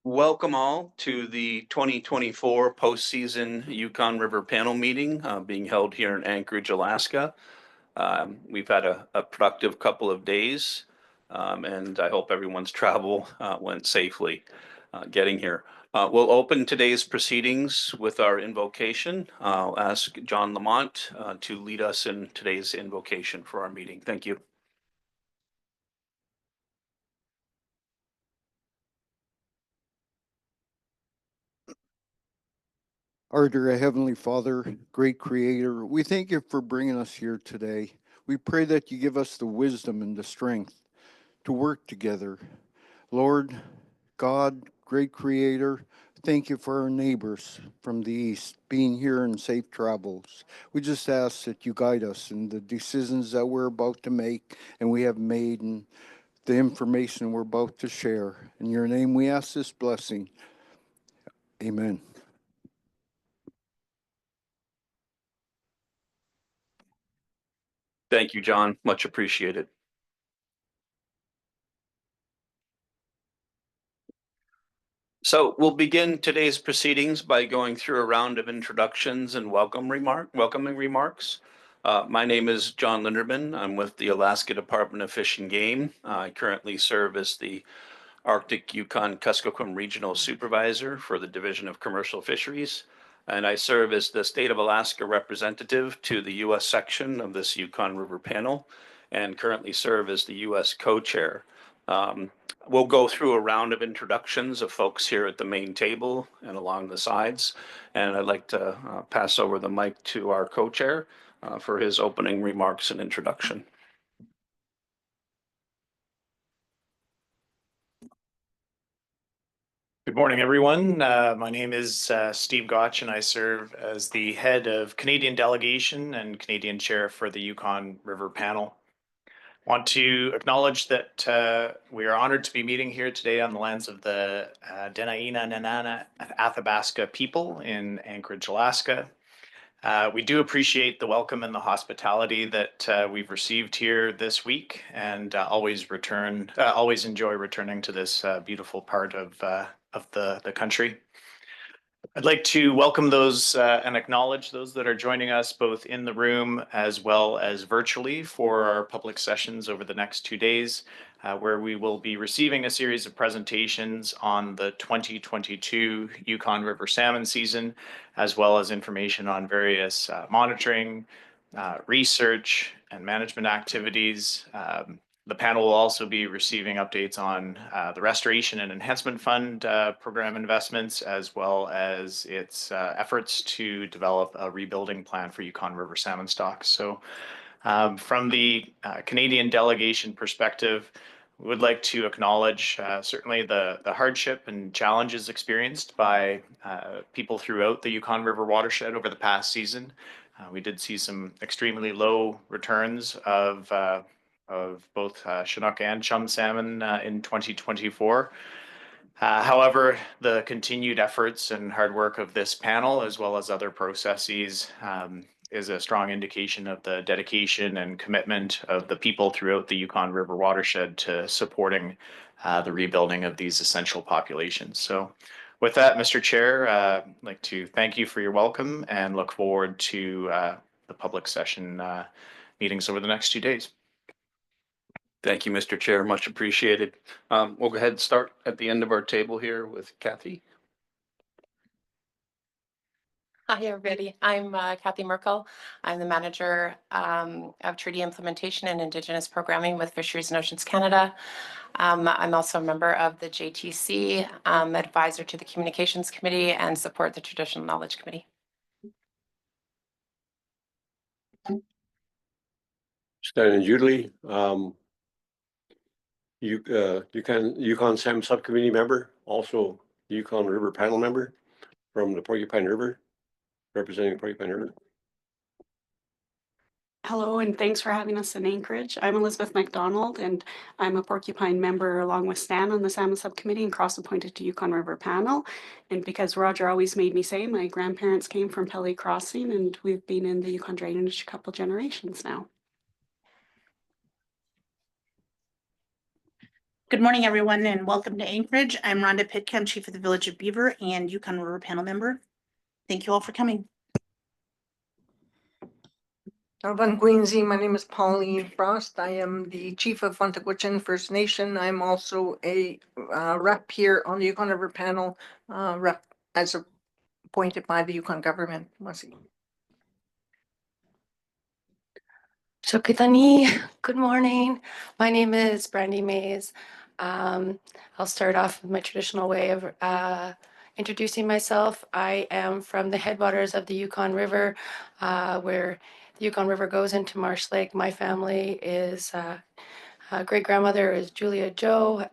Welcome all to the 2024 postseason Yukon River Panel meeting being held here in Anchorage, Alaska. We've had a productive couple of days, and I hope everyone's travel went safely getting here. We'll open today's proceedings with our invocation. I'll ask John Lamont to lead us in today's invocation for our meeting. Thank you. Our dear Heavenly Father, great Creator, we thank you for bringing us here today. We pray that you give us the wisdom and the strength to work together. Lord, God, great Creator, thank you for our neighbors from the east being here in safe travels. We just ask that you guide us in the decisions that we're about to make and we have made and the information we're about to share. In your name we ask this blessing. Amen. Thank you, John. Much appreciated. So we'll begin today's proceedings by going through a round of introductions and welcoming remarks. My name is John Linderman. I'm with the Alaska Department of Fish and Game. I currently serve as the Arctic Yukon Kuskokwim Regional Supervisor for the Division of Commercial Fisheries, and I serve as the State of Alaska representative to the U.S. section of this Yukon River Panel, and currently serve as the U.S. co-chair. We'll go through a round of introductions of folks here at the main table and along the sides, and I'd like to pass over the mic to our co-chair for his opening remarks and introduction. Good morning, everyone. My name is Steve Gotch, and I serve as the head of Canadian delegation and Canadian chair for the Yukon River Panel. I want to acknowledge that we are honored to be meeting here today on the lands of the Dena'ina Nanana Athabasca people in Anchorage, Alaska. We do appreciate the welcome and the hospitality that we've received here this week, and always enjoy returning to this beautiful part of the country. I'd like to welcome those and acknowledge those that are joining us both in the room as well as virtually for our public sessions over the next 2 days, where we will be receiving a series of presentations on the 2022 Yukon River salmon season, as well as information on various monitoring, research, and management activities. The panel will also be receiving updates on the Restoration and Enhancement Fund program investments, as well as its efforts to develop a rebuilding plan for Yukon River salmon stocks. So from the Canadian delegation perspective, we would like to acknowledge certainly the hardship and challenges experienced by people throughout the Yukon River watershed over the past season. We did see some extremely low returns of both Chinook and chum salmon in 2024. However, the continued efforts and hard work of this panel, as well as other processes, is a strong indication of the dedication and commitment of the people throughout the Yukon River watershed to supporting the rebuilding of these essential populations. So with that, Mr. Chair, I'd like to thank you for your welcome and look forward to the public session meetings over the next 2 days. Thank you, Mr. Chair. Much appreciated. We'll go ahead and start at the end of our table here with Kathy. Hi, everybody. I'm Kathy Merkel. I'm the manager of treaty implementation and Indigenous programming with Fisheries and Oceans Canada. I'm also a member of the JTC, advisor to the Communications Committee, and support the Traditional Knowledge Committee. Stan and Julie, Yukon Salmon Subcommittee member, also Yukon River Panel member from the Porcupine River, representing Porcupine River. Hello, and thanks for having us in Anchorage. I'm Elizabeth McDonald, and I'm a Porcupine member along with Stan on the Salmon Subcommittee and cross-appointed to Yukon River Panel. And because Roger always made me say, my grandparents came from Pelly Crossing, and we've been in the Yukon drainage a couple generations now. Good morning, everyone, and welcome to Anchorage. I'm Rhonda Pitcamp, Chief of the Village of Beaver and Yukon River Panel member. Thank you all for coming. Van Queensy, my name is Pauline Frost. I am the Chief of Funtaquichin First Nation. I'm also a rep here on the Yukon River Panel, rep as appointed by the Yukon government. Shokitani, good morning. My name is Brandy Mays. I'll start off with my traditional way of introducing myself. I am from the headwaters of the Yukon River, where the Yukon River goes into Marsh Lake. My family is great-grandmother is Julia Joe,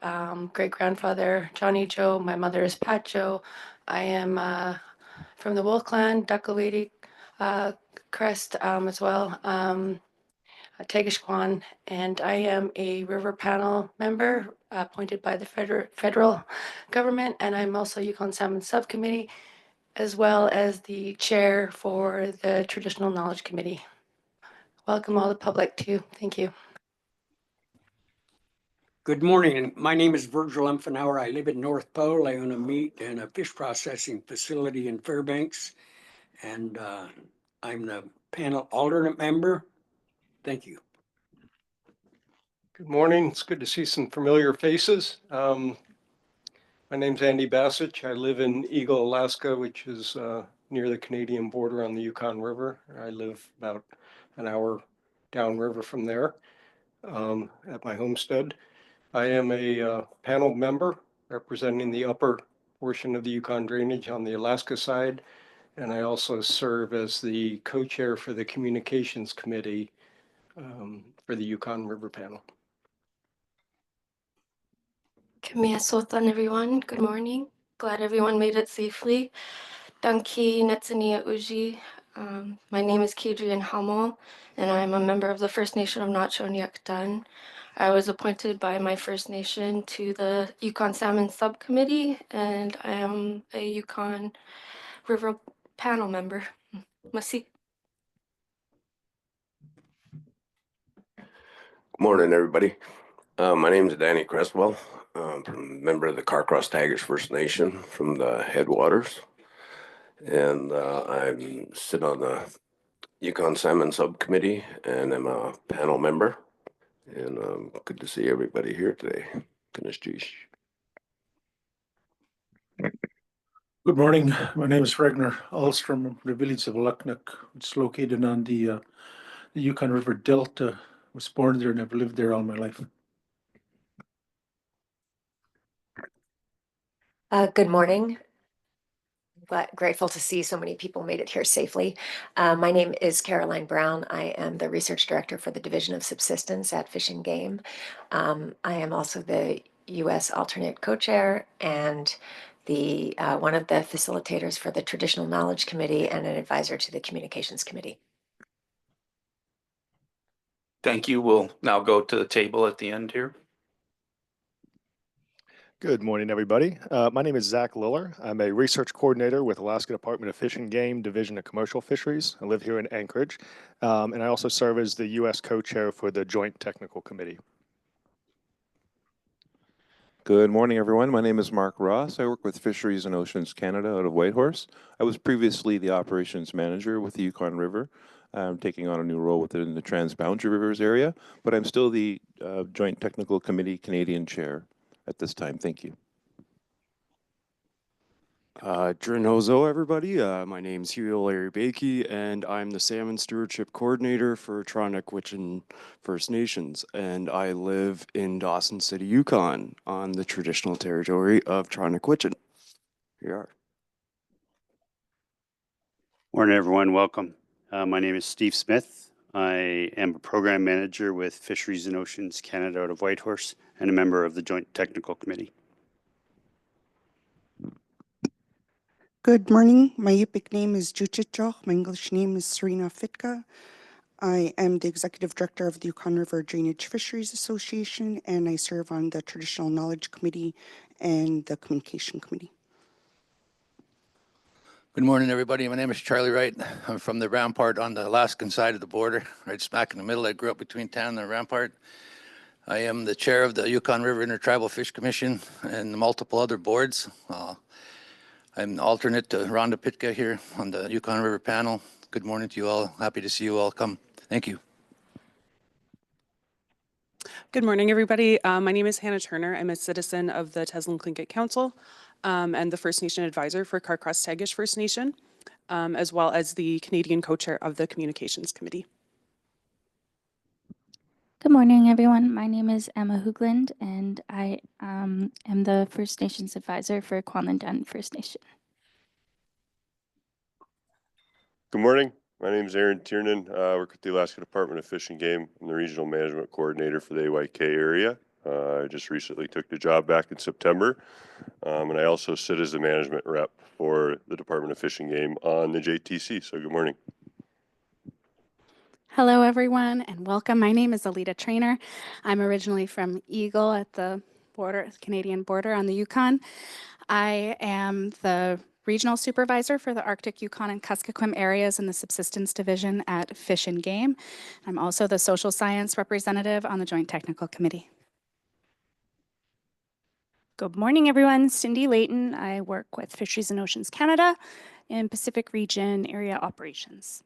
great-grandfather Johnny Joe. My mother is Pat Joe. I am from the Wolf Clan, Duckawady crest as well. Tegishquan, and I am a river panel member appointed by the federal government, and I'm also Yukon Salmon Subcommittee, as well as the chair for the Traditional Knowledge Committee. Welcome all the public too. Thank you. Good morning. My name is Virgil Emphenauer. I live in North Pole. I own a meat and a fish processing facility in Fairbanks, and I'm the panel alternate member. Thank you. Good morning. It's good to see some familiar faces. My name's Andy Bassich. I live in Eagle, Alaska, which is near the Canadian border on the Yukon River. I live about an hour downriver from there at my homestead. I am a panel member representing the upper portion of the Yukon drainage on the Alaska side. And I also serve as the co-chair for the communications committee for the Yukon River Panel. Kamia Sotan, everyone. Good morning. Glad everyone made it safely. Danki Netsania Uji. My name is Kadrian Hamel, and I'm a member of the First Nation of Notchoniaktan. I was appointed by my First Nation to the Yukon Salmon Subcommittee, and I am a Yukon River Panel member. Masi. Morning, everybody. My name is Danny Cresswell. I'm a member of the Carcross Tagish First Nation from the Headwaters. And I'm sit on the Yukon Salmon Subcommittee, and I'm a panel member. And good to see everybody here today. Good morning. My name is Ragnar Ahlstrom from the village of Lucknock. It's located on the Yukon River Delta. I was born there and I've lived there all my life. Good morning. Grateful to see so many people made it here safely. My name is Caroline Brown. I am the research director for the Division of Subsistence at Fish and Game. I am also the U.S. alternate co-chair and the one of the facilitators for the Traditional Knowledge Committee and an advisor to the Communications Committee. Thank you. We'll now go to the table at the end here. Good morning, everybody. My name is Zach Liller. I'm a research coordinator with Alaska Department of Fish and Game, Division of Commercial Fisheries. I live here in Anchorage, and I also serve as the U.S. co-chair for the Joint Technical Committee. Good morning, everyone. My name is Mark Ross. I work with Fisheries and Oceans Canada out of Whitehorse. I was previously the operations manager with the Yukon River. I'm taking on a new role within the Transboundary Rivers area, but I'm still the Joint Technical Committee Canadian chair at this time. Thank you. Drinozo, everybody. My name's Hugh Larry Bakey, and I'm the Salmon Stewardship Coordinator for Tronic-Wichin First Nations, and I live in Dawson City, Yukon, on the traditional territory of Tronic-Wichin. Here you are. Morning, everyone. Welcome. My name is Steve Smith. I am a program manager with Fisheries and Oceans Canada out of Whitehorse and a member of the Joint Technical Committee. Good morning. My Yupik name is Juchicho. My English name is Serena Fitka. I am the Executive Director of the Yukon River Drainage Fisheries Association, and I serve on the Traditional Knowledge Committee and the Communication Committee. Good morning, everybody. My name is Charlie Wright. I'm from the Rampart on the Alaskan side of the border, right smack in the middle. I grew up between town and the Rampart. I am the chair of the Yukon River Intertribal Fish Commission and multiple other boards. I'm alternate to Rhonda Pitka here on the Yukon River Panel. Good morning to you all. Happy to see you all come. Thank you. Good morning, everybody. My name is Hannah Turner. I'm a citizen of the Teslin Tlingit Council and the First Nation advisor for Carcross-Tagish First Nation, as well as the Canadian co-chair of the Communications Committee. Good morning, everyone. My name is Emma Hoogland, and I am the First Nations advisor for Kwanlin First Nation. Good morning. My name is Aaron Tiernan. I work with the Alaska Department of Fish and Game. I'm the Regional Management Coordinator for the AYK area. I just recently took the job back in September, and I also sit as the management rep for the Department of Fish and Game on the JTC. So good morning. Hello, everyone, and welcome. My name is Alita Trainer. I'm originally from Eagle at the border, Canadian border on the Yukon. I am the regional supervisor for the Arctic Yukon and Kuskokwim areas in the Subsistence Division at Fish and Game. I'm also the social science representative on the Joint Technical Committee. Good morning, everyone. Cindy Layton. I work with Fisheries and Oceans Canada in Pacific Region Area Operations.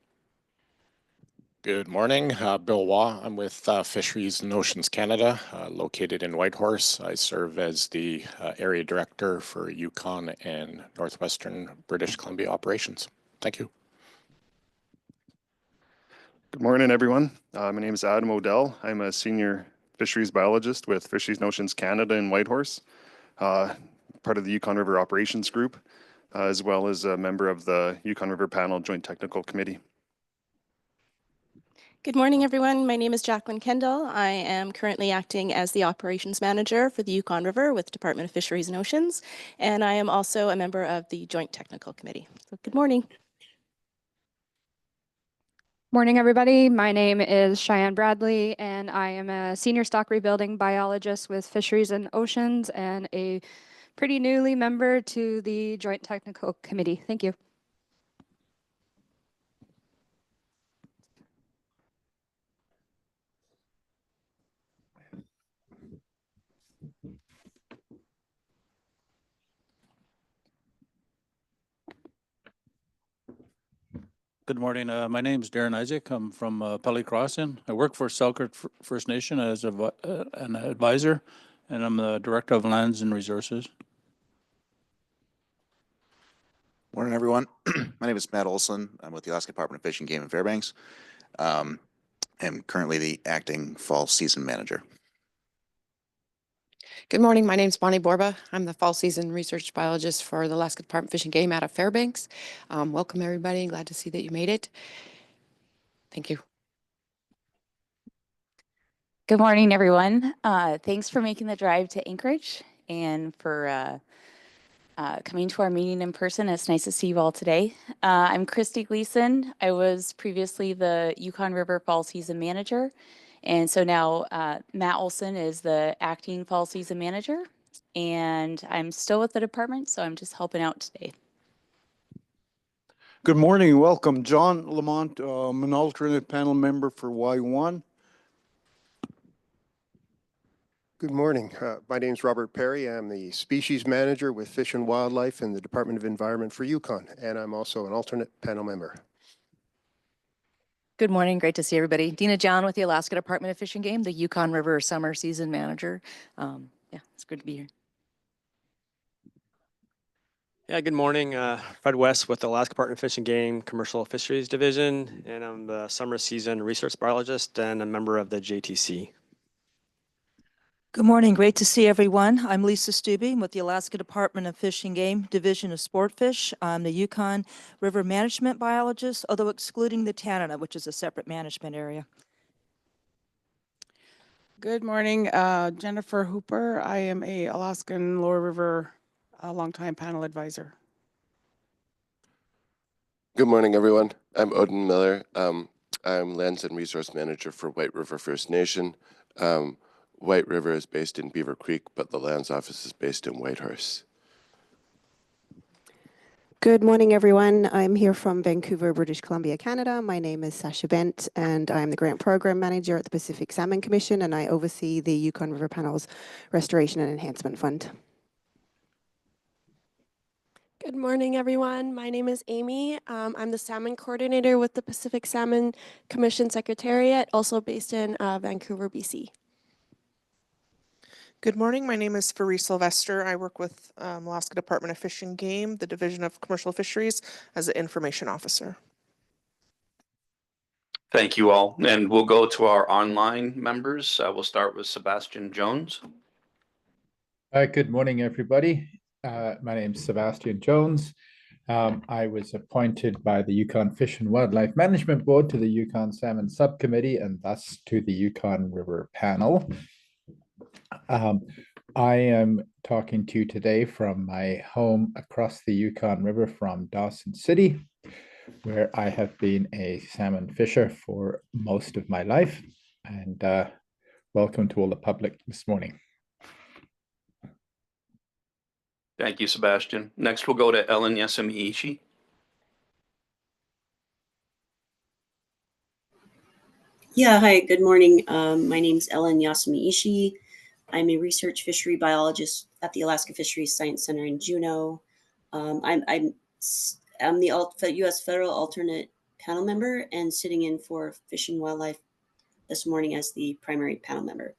Good morning, Bill Waugh. I'm with Fisheries and Oceans Canada, located in Whitehorse. I serve as the area director for Yukon and Northwestern British Columbia operations. Thank you. Good morning, everyone. My name is Adam Odell. I'm a senior fisheries biologist with Fisheries and Oceans Canada in Whitehorse, part of the Yukon River Operations Group, as well as a member of the Yukon River Panel Joint Technical Committee. Good morning, everyone. My name is Jacqueline Kendall. I am currently acting as the operations manager for the Yukon River with Department of Fisheries and Oceans, and I am also a member of the Joint Technical Committee. So good morning. Morning, everybody. My name is Cheyenne Bradley, and I am a senior stock rebuilding biologist with Fisheries and Oceans and a pretty newly member to the Joint Technical Committee. Thank you. Good morning. My name is Darren Isaac. I'm from Pelly Crossing. I work for Selkirk First Nation as an advisor, and I'm the Director of Lands and Resources. Morning, everyone. My name is Matt Olson. I'm with the Alaska Department of Fish and Game in Fairbanks. I'm currently the acting fall season manager. Good morning. My name is Bonnie Borba. I'm the fall season research biologist for the Alaska Department of Fish and Game out of Fairbanks. Welcome, everybody. Glad to see that you made it. Thank you. Good morning, everyone. Thanks for making the drive to Anchorage and for coming to our meeting in person. It's nice to see you all today. I'm Christy Gleason. I was previously the Yukon River Fall Season Manager. And so now Matt Olson is the acting fall season manager. And I'm still with the department, so I'm just helping out today. Good morning. Welcome. John Lamont. I'm an alternate panel member for Y1. Good morning. My name is Robert Perry. I'm the species manager with Fish and Wildlife in the Department of Environment for Yukon, and I'm also an alternate panel member. Good morning. Great to see everybody. Dina John with the Alaska Department of Fish and Game, the Yukon River Summer Season Manager. Yeah, it's good to be here. Yeah, good morning. Fred West with the Alaska Department of Fish and Game Commercial Fisheries Division, and I'm the Summer Season Research Biologist and a member of the JTC. Good morning. Great to see everyone. I'm Lisa Stubbe with the Alaska Department of Fish and Game Division of Sportfish. I'm the Yukon River Management Biologist, although excluding the Tanana, which is a separate management area. Good morning, Jennifer Hooper. I am a Alaskan Lower River longtime panel advisor. Good morning, everyone. I'm Odin Miller. I'm Lands and Resource Manager for White River First Nation. White River is based in Beaver Creek, but the lands office is based in Whitehorse. Good morning, everyone. I'm here from Vancouver, British Columbia, Canada. My name is Sasha Bent, and I'm the Grant Program Manager at the Pacific Salmon Commission, and I oversee the Yukon River Panel's Restoration and Enhancement Fund. Good morning, everyone. My name is Amy. I'm the Salmon Coordinator with the Pacific Salmon Commission Secretariat, also based in Vancouver, BC. Good morning. My name is Faris Sylvester. I work with Alaska Department of Fish and Game, the Division of Commercial Fisheries, as an information officer. Thank you all. And we'll go to our online members. We'll start with Sebastian Jones. Good morning, everybody. My name is Sebastian Jones. I was appointed by the Yukon Fish and Wildlife Management Board to the Yukon Salmon Subcommittee and thus to the Yukon River Panel. I am talking to you today from my home across the Yukon River from Dawson City, where I have been a salmon fisher for most of my life. And welcome to all the public this morning. Thank you, Sebastian. Next, we'll go to Ellen Yasamiishi. Yeah, hi, good morning. My name is Ellen Yasamiishi. I'm a research fishery biologist at the Alaska Fisheries Science Center in Juneau. I'm the U.S. Federal Alternate Panel Member and sitting in for Fish and Wildlife this morning as the primary panel member.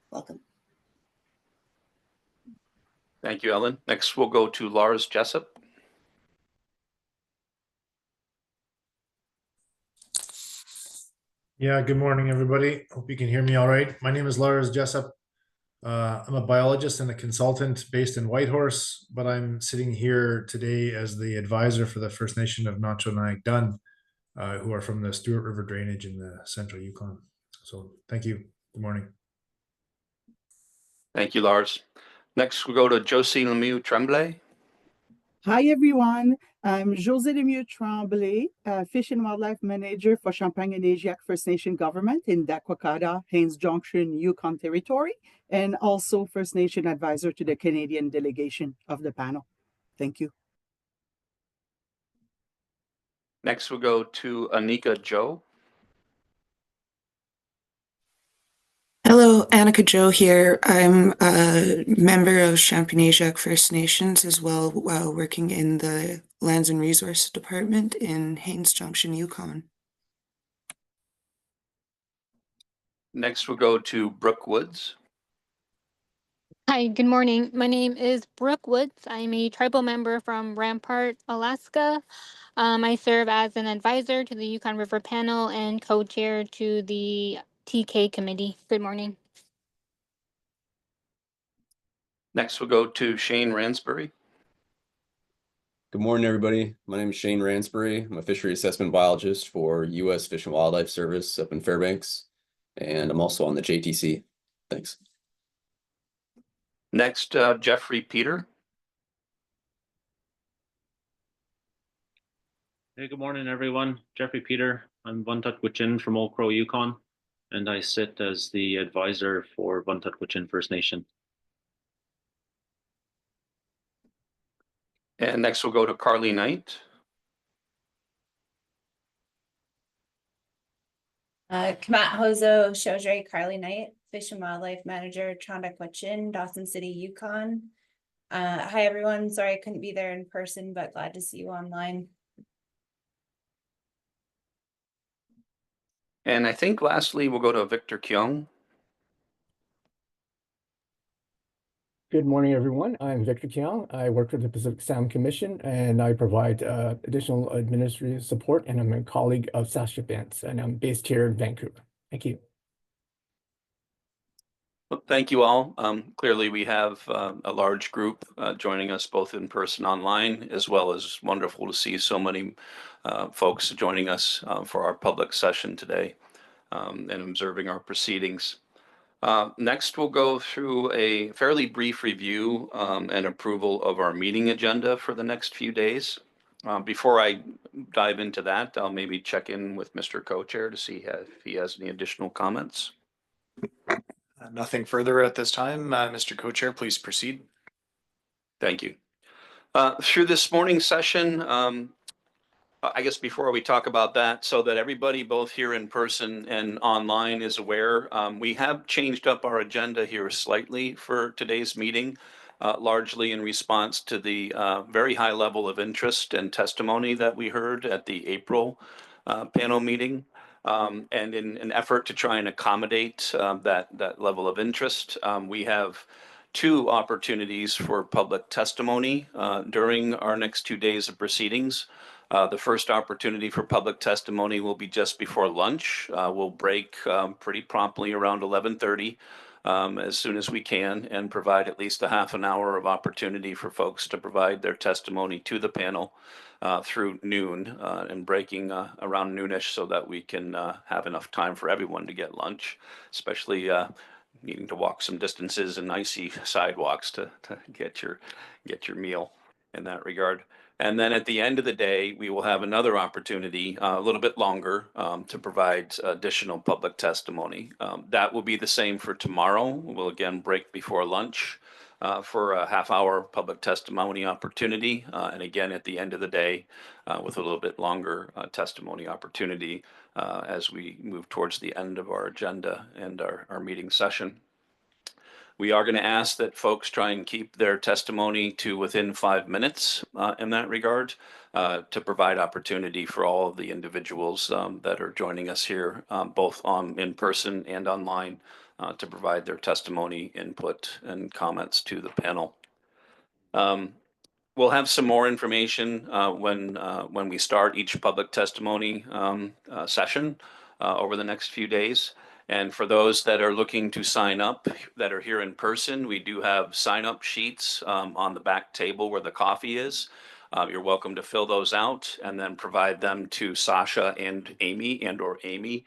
Welcome. Thank you, Ellen. Next, we'll go to Lars Jessup. Yeah, good morning, everybody. Hope you can hear me all right. My name is Lars Jessup. I'm a biologist and a consultant based in Whitehorse, but I'm sitting here today as the advisor for the First Nation of Nacho-Naik-Dun, who are from the Stewart River drainage in the central Yukon. So thank you. Good morning. Thank you, Lars. Next, we'll go to Josie Lemieux Tremblay. Hi, everyone. I'm José Lemieux Tremblay, Fish and Wildlife Manager for Champagne-Anajiac First Nation Government in Dakwakata, Haines Junction, Yukon Territory, and also First Nation Advisor to the Canadian delegation of the panel. Thank you. Next, we'll go to Anika Joe. Hello, Annika Jo here. I'm a member of Champagne-Anajiac First Nations as well, while working in the Lands and Resources Department in Haines Junction, Yukon. Next, we'll go to Brooke Woods. Hi, good morning. My name is Brooke Woods. I'm a tribal member from Rampart, Alaska. I serve as an advisor to the Yukon River Panel and co-chair to the TK committee. Good morning. Next, we'll go to Shane Ransbury. Good morning, everybody. My name is Shane Ransbury. I'm a fishery assessment biologist for U.S. Fish and Wildlife Service up in Fairbanks, and I'm also on the JTC. Thanks. Next, Jeffrey Peter. Hey, good morning, everyone. Jeffrey Peter. I'm Vuntut-Wichin from Old Crow, Yukon, and I sit as the advisor for Vuntut-Wichin First Nation. And next, we'll go to Carly Knight. Kamat Hozo, Shojre, Carly Knight, Fish and Wildlife Manager, Chondak-Wichin, Dawson City, Yukon. Hi, everyone. Sorry I couldn't be there in person, but glad to see you online. And I think lastly, we'll go to Victor Kyung. Good morning, everyone. I'm Victor Kiang. I work for the Pacific Salmon Commission, and I provide additional administrative support, and I'm a colleague of Sasha Bent, and I'm based here in Vancouver. Thank you. Well, thank you all. Clearly, we have a large group joining us both in person, online, as well as wonderful to see so many folks joining us for our public session today and observing our proceedings. Next, we'll go through a fairly brief review and approval of our meeting agenda for the next few days. Before I dive into that, I'll maybe check in with Mr. Co-Chair to see if he has any additional comments. Nothing further at this time. Mr. Co-Chair, please proceed. Thank you. Through this morning's session, I guess before we talk about that, so that everybody both here in person and online is aware, we have changed up our agenda here slightly for today's meeting, largely in response to the very high level of interest and testimony that we heard at the April panel meeting. And in an effort to try and accommodate that level of interest, we have 2 opportunities for public testimony during our next 2 days of proceedings. The first opportunity for public testimony will be just before lunch. We'll break pretty promptly around 11:30 as soon as we can and provide at least a half an hour of opportunity for folks to provide their testimony to the panel through noon and breaking around noonish so that we can have enough time for everyone to get lunch, especially needing to walk some distances and icy sidewalks to get your meal in that regard. And then at the end of the day, we will have another opportunity, a little bit longer, to provide additional public testimony. That will be the same for tomorrow. We'll again break before lunch for a half-hour public testimony opportunity. And again, at the end of the day, with a little bit longer testimony opportunity as we move towards the end of our agenda and our meeting session. We are going to ask that folks try and keep their testimony to within 5 minutes in that regard to provide opportunity for all of the individuals that are joining us here, both in person and online, to provide their testimony, input, and comments to the panel. We'll have some more information when we start each public testimony session over the next few days. And for those that are looking to sign up that are here in person, we do have sign-up sheets on the back table where the coffee is. You're welcome to fill those out and then provide them to Sasha and Amy or Amy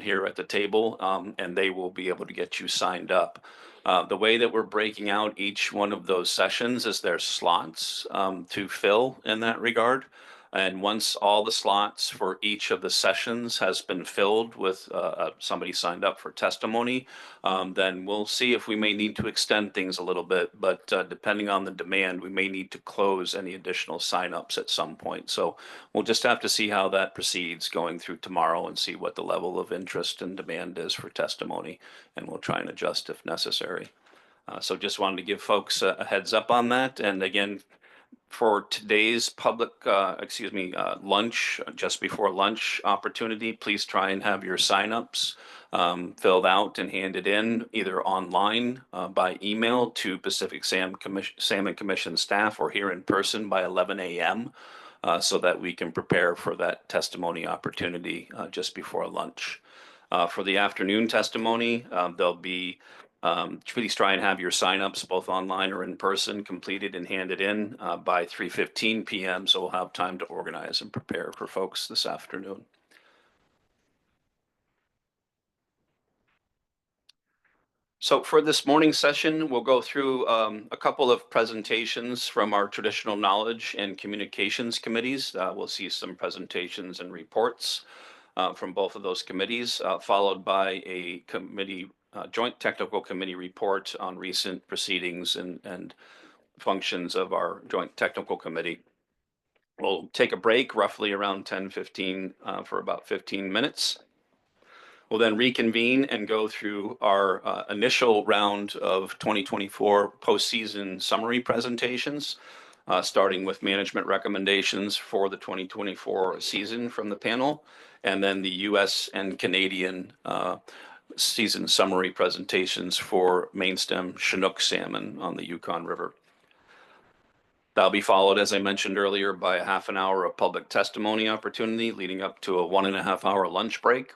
here at the table, and they will be able to get you signed up. The way that we're breaking out each one of those sessions is there's slots to fill in that regard. And once all the slots for each of the sessions has been filled with somebody signed up for testimony, then we'll see if we may need to extend things a little bit. But depending on the demand, we may need to close any additional signups at some point. So we'll just have to see how that proceeds going through tomorrow and see what the level of interest and demand is for testimony. And we'll try and adjust if necessary. So just wanted to give folks a heads up on that. And again, for today's public, lunch, just before lunch opportunity, please try and have your signups filled out and handed in either online by email to Pacific Salmon Commission staff or here in person by 11 a.m. So that we can prepare for that testimony opportunity just before lunch. For the afternoon testimony, there'll be please try and have your signups both online or in person completed and handed in by 3:15 p.m. So we'll have time to organize and prepare for folks this afternoon. So for this morning's session, we'll go through a couple of presentations from our traditional knowledge and communications committees. We'll see some presentations and reports from both of those committees, followed by a joint technical committee report on recent proceedings and functions of our joint technical committee. We'll take a break roughly around 10:15 for about 15 minutes. We'll then reconvene and go through our initial round of 2024 postseason summary presentations, starting with management recommendations for the 2024 season from the panel, and then the U.S. and Canadian season summary presentations for mainstem Chinook salmon on the Yukon River. That'll be followed, as I mentioned earlier, by a half an hour of public testimony opportunity leading up to a 1.5 hour lunch break.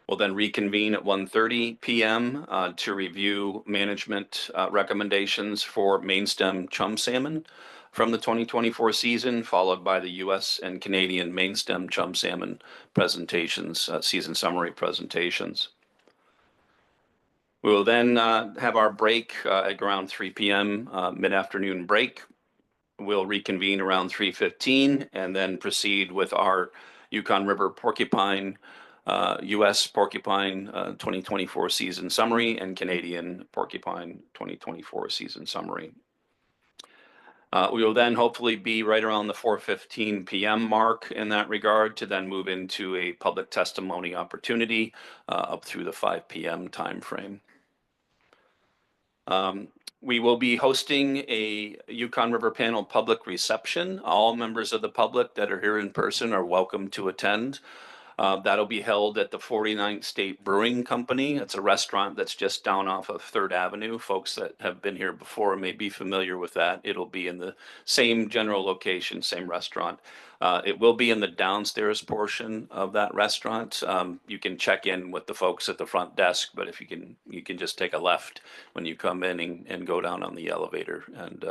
We'll then reconvene at 1:30 p.m. To review management recommendations for mainstem chum salmon from the 2024 season, followed by the U.S. and Canadian mainstem chum salmon presentations, season summary presentations. We will then have our break at around 3 p.m. Mid-afternoon break. We'll reconvene around 3:15 and then proceed with our Yukon River porcupine, U.S. porcupine 2024 season summary and Canadian porcupine 2024 season summary. We will then hopefully be right around the 4:15 p.m. mark in that regard to then move into a public testimony opportunity up through the 5 p.m. timeframe. We will be hosting a Yukon River Panel public reception. All members of the public that are here in person are welcome to attend. That'll be held at the 49th State Brewing Company. It's a restaurant that's just down off of 3rd Avenue. Folks that have been here before may be familiar with that. It'll be in the same general location, same restaurant. It will be in the downstairs portion of that restaurant. You can check in with the folks at the front desk, but if you can just take a left when you come in and go down on the elevator, and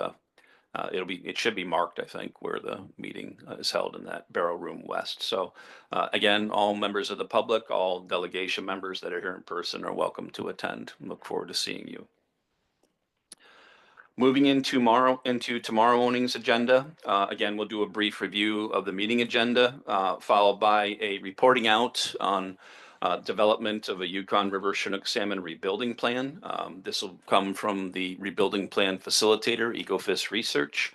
it should be marked, I think, where the meeting is held in that Barrow Room West. So again, all members of the public, all delegation members that are here in person are welcome to attend. Look forward to seeing you. Moving into tomorrow morning's agenda, again, we'll do a brief review of the meeting agenda, followed by a reporting out on development of a Yukon River Chinook salmon rebuilding plan. This will come from the rebuilding plan facilitator, Ecofish Research,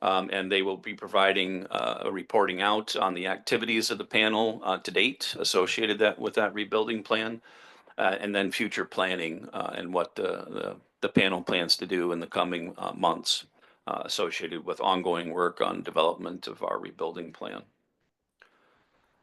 and they will be providing a reporting out on the activities of the panel to date associated with that rebuilding plan, and then future planning and what the panel plans to do in the coming months associated with ongoing work on development of our rebuilding plan.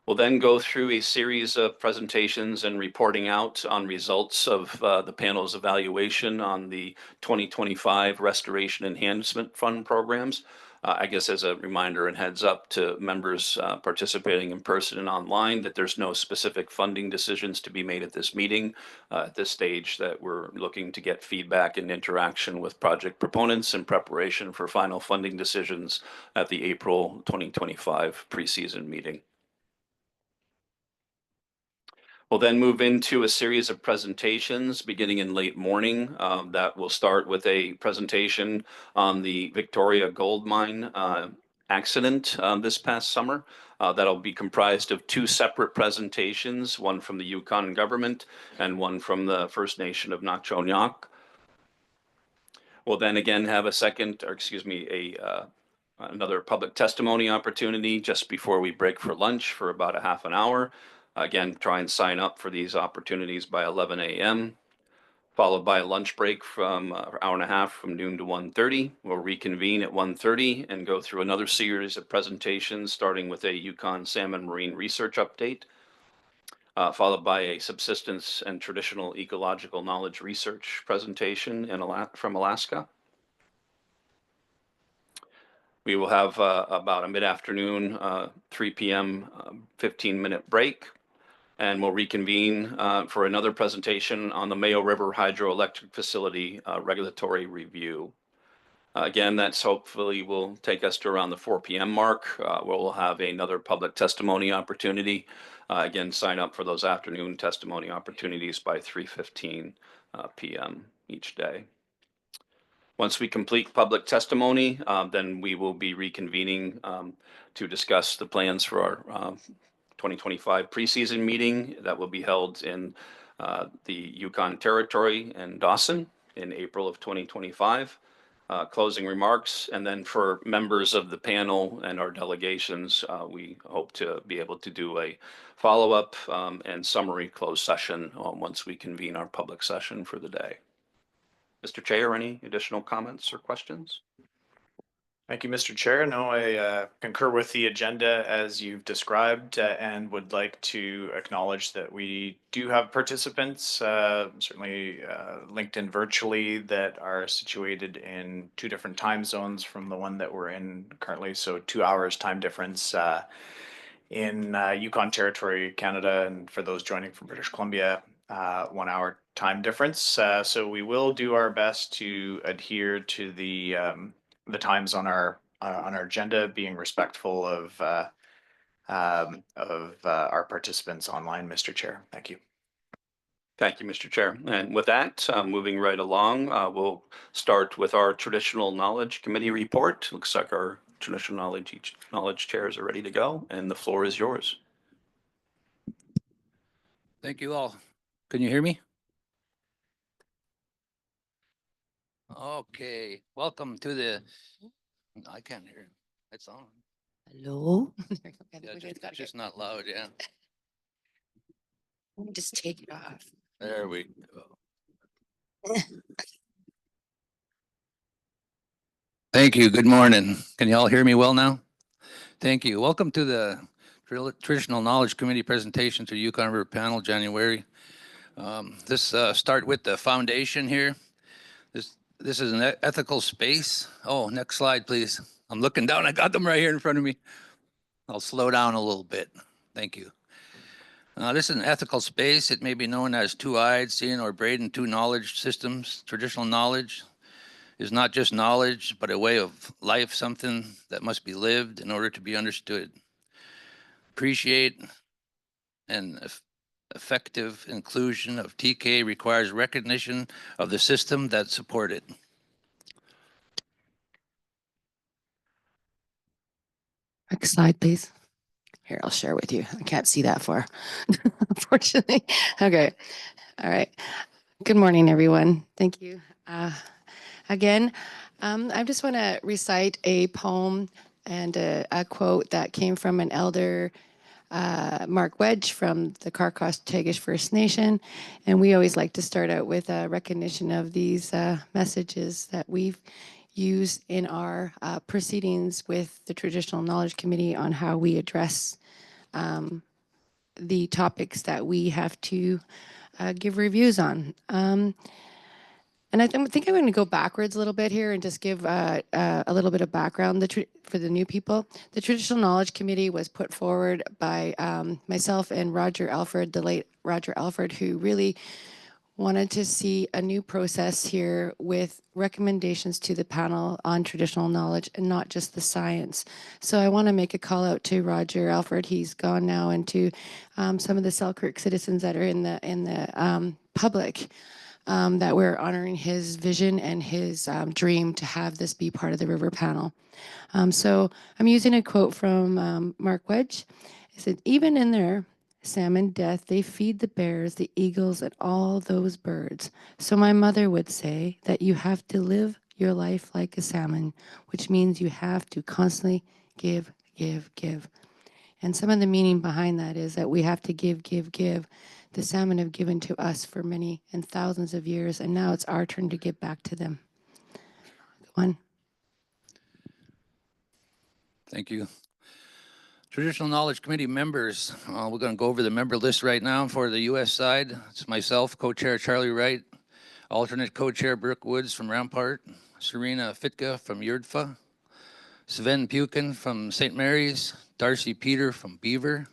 We'll then go through a series of presentations and reporting out on results of the panel's evaluation on the 2025 Restoration Enhancement Fund programs. I guess as a reminder and heads up to members participating in person and online that there's no specific funding decisions to be made at this meeting. At this stage that we're looking to get feedback and interaction with project proponents in preparation for final funding decisions at the April 2025 preseason meeting. We'll then move into a series of presentations beginning in late morning. That will start with a presentation on the Victoria Gold Mine accident this past summer. That'll be comprised of 2 separate presentations, one from the Yukon government and one from the First Nation of Naq-Cho-Nyak. We'll then again have another public testimony opportunity just before we break for lunch for about a half an hour. Again, try and sign up for these opportunities by 11 a.m., followed by a lunch break from an hour and a half from noon to 1:30. We'll reconvene at 1:30 and go through another series of presentations, starting with a Yukon Salmon Marine Research update, followed by a subsistence and traditional ecological knowledge research presentation from Alaska. We will have about a mid-afternoon, 3 p.m., 15-minute break, and we'll reconvene for another presentation on the Mayo River Hydroelectric Facility regulatory review. Again, that's hopefully will take us to around the 4 p.m. mark, where we'll have another public testimony opportunity. Again, sign up for those afternoon testimony opportunities by 3:15 p.m. each day. Once we complete public testimony, then we will be reconvening to discuss the plans for our 2025 preseason meeting that will be held in the Yukon Territory in Dawson in April of 2025. Closing remarks, and then for members of the panel and our delegations, we hope to be able to do a follow-up and summary closed session once we convene our public session for the day. Mr. Chair, any additional comments or questions? Thank you, Mr. Chair. No, I concur with the agenda as you've described and would like to acknowledge that we do have participants, certainly linked in virtually, that are situated in 2 different time zones from the one that we're in currently. So 2 hours time difference in Yukon Territory, Canada, and for those joining from British Columbia, 1 hour time difference. So we will do our best to adhere to the times on our agenda, being respectful of our participants online, Mr. Chair. Thank you. Thank you, Mr. Chair. And with that, moving right along, we'll start with our Traditional Knowledge Committee report. Looks like our Traditional Knowledge chairs are ready to go, and the floor is yours. Thank you all. Can you hear me? Okay, welcome to the I can't hear. It's on. Hello? Yeah, just not loud, yeah. Let me just take it off. There we go. Thank you. Good morning. Can you all hear me well now? Thank you. Welcome to the Traditional Knowledge Committee presentation to Yukon River Panel, January. Start with the foundation here. This is an ethical space. Oh, next slide, please. I'm looking down. I got them right here in front of me. I'll slow down a little bit. Thank you. This is an ethical space. It may be known as two-eyed, seeing, or braiding two knowledge systems. Traditional knowledge is not just knowledge, but a way of life, something that must be lived in order to be understood. Appreciate and effective inclusion of TK requires recognition of the system that support it. Next slide, please. Here, I'll share with you. I can't see that far, unfortunately. Okay. All right. Good morning, everyone. Thank you. Again, I just want to recite a poem and a quote that came from an elder, Mark Wedge from the Carcross-Tagish First Nation. And we always like to start out with a recognition of these messages that we've used in our proceedings with the Traditional Knowledge Committee on how we address the topics that we have to give reviews on. And I think I'm going to go backwards a little bit here and just give a little bit of background for the new people. The Traditional Knowledge Committee was put forward by myself and Roger Alford, the late Roger Alford, who really wanted to see a new process here with recommendations to the panel on traditional knowledge and not just the science. So I want to make a call out to Roger Alford. He's gone now, and to some of the Selkirk citizens that are in the public. That we're honoring his vision and his dream to have this be part of the river panel. So I'm using a quote from Mark Wedge. It said, "Even in their salmon death, they feed the bears, the eagles, and all those birds. So my mother would say that you have to live your life like a salmon, which means you have to constantly give, give, give." And some of the meaning behind that is that we have to give, give, give. The salmon have given to us for many and thousands of years, and now it's our turn to give back to them. Go on. Thank you. Traditional Knowledge Committee members, we're going to go over the member list right now for the U.S. side. It's myself, co-chair Charlie Wright, alternate co-chair Brooke Woods from Rampart, Serena Fitka from Yurdfa, Sven Pukin from St. Mary's, Darcy Peter from Beaver,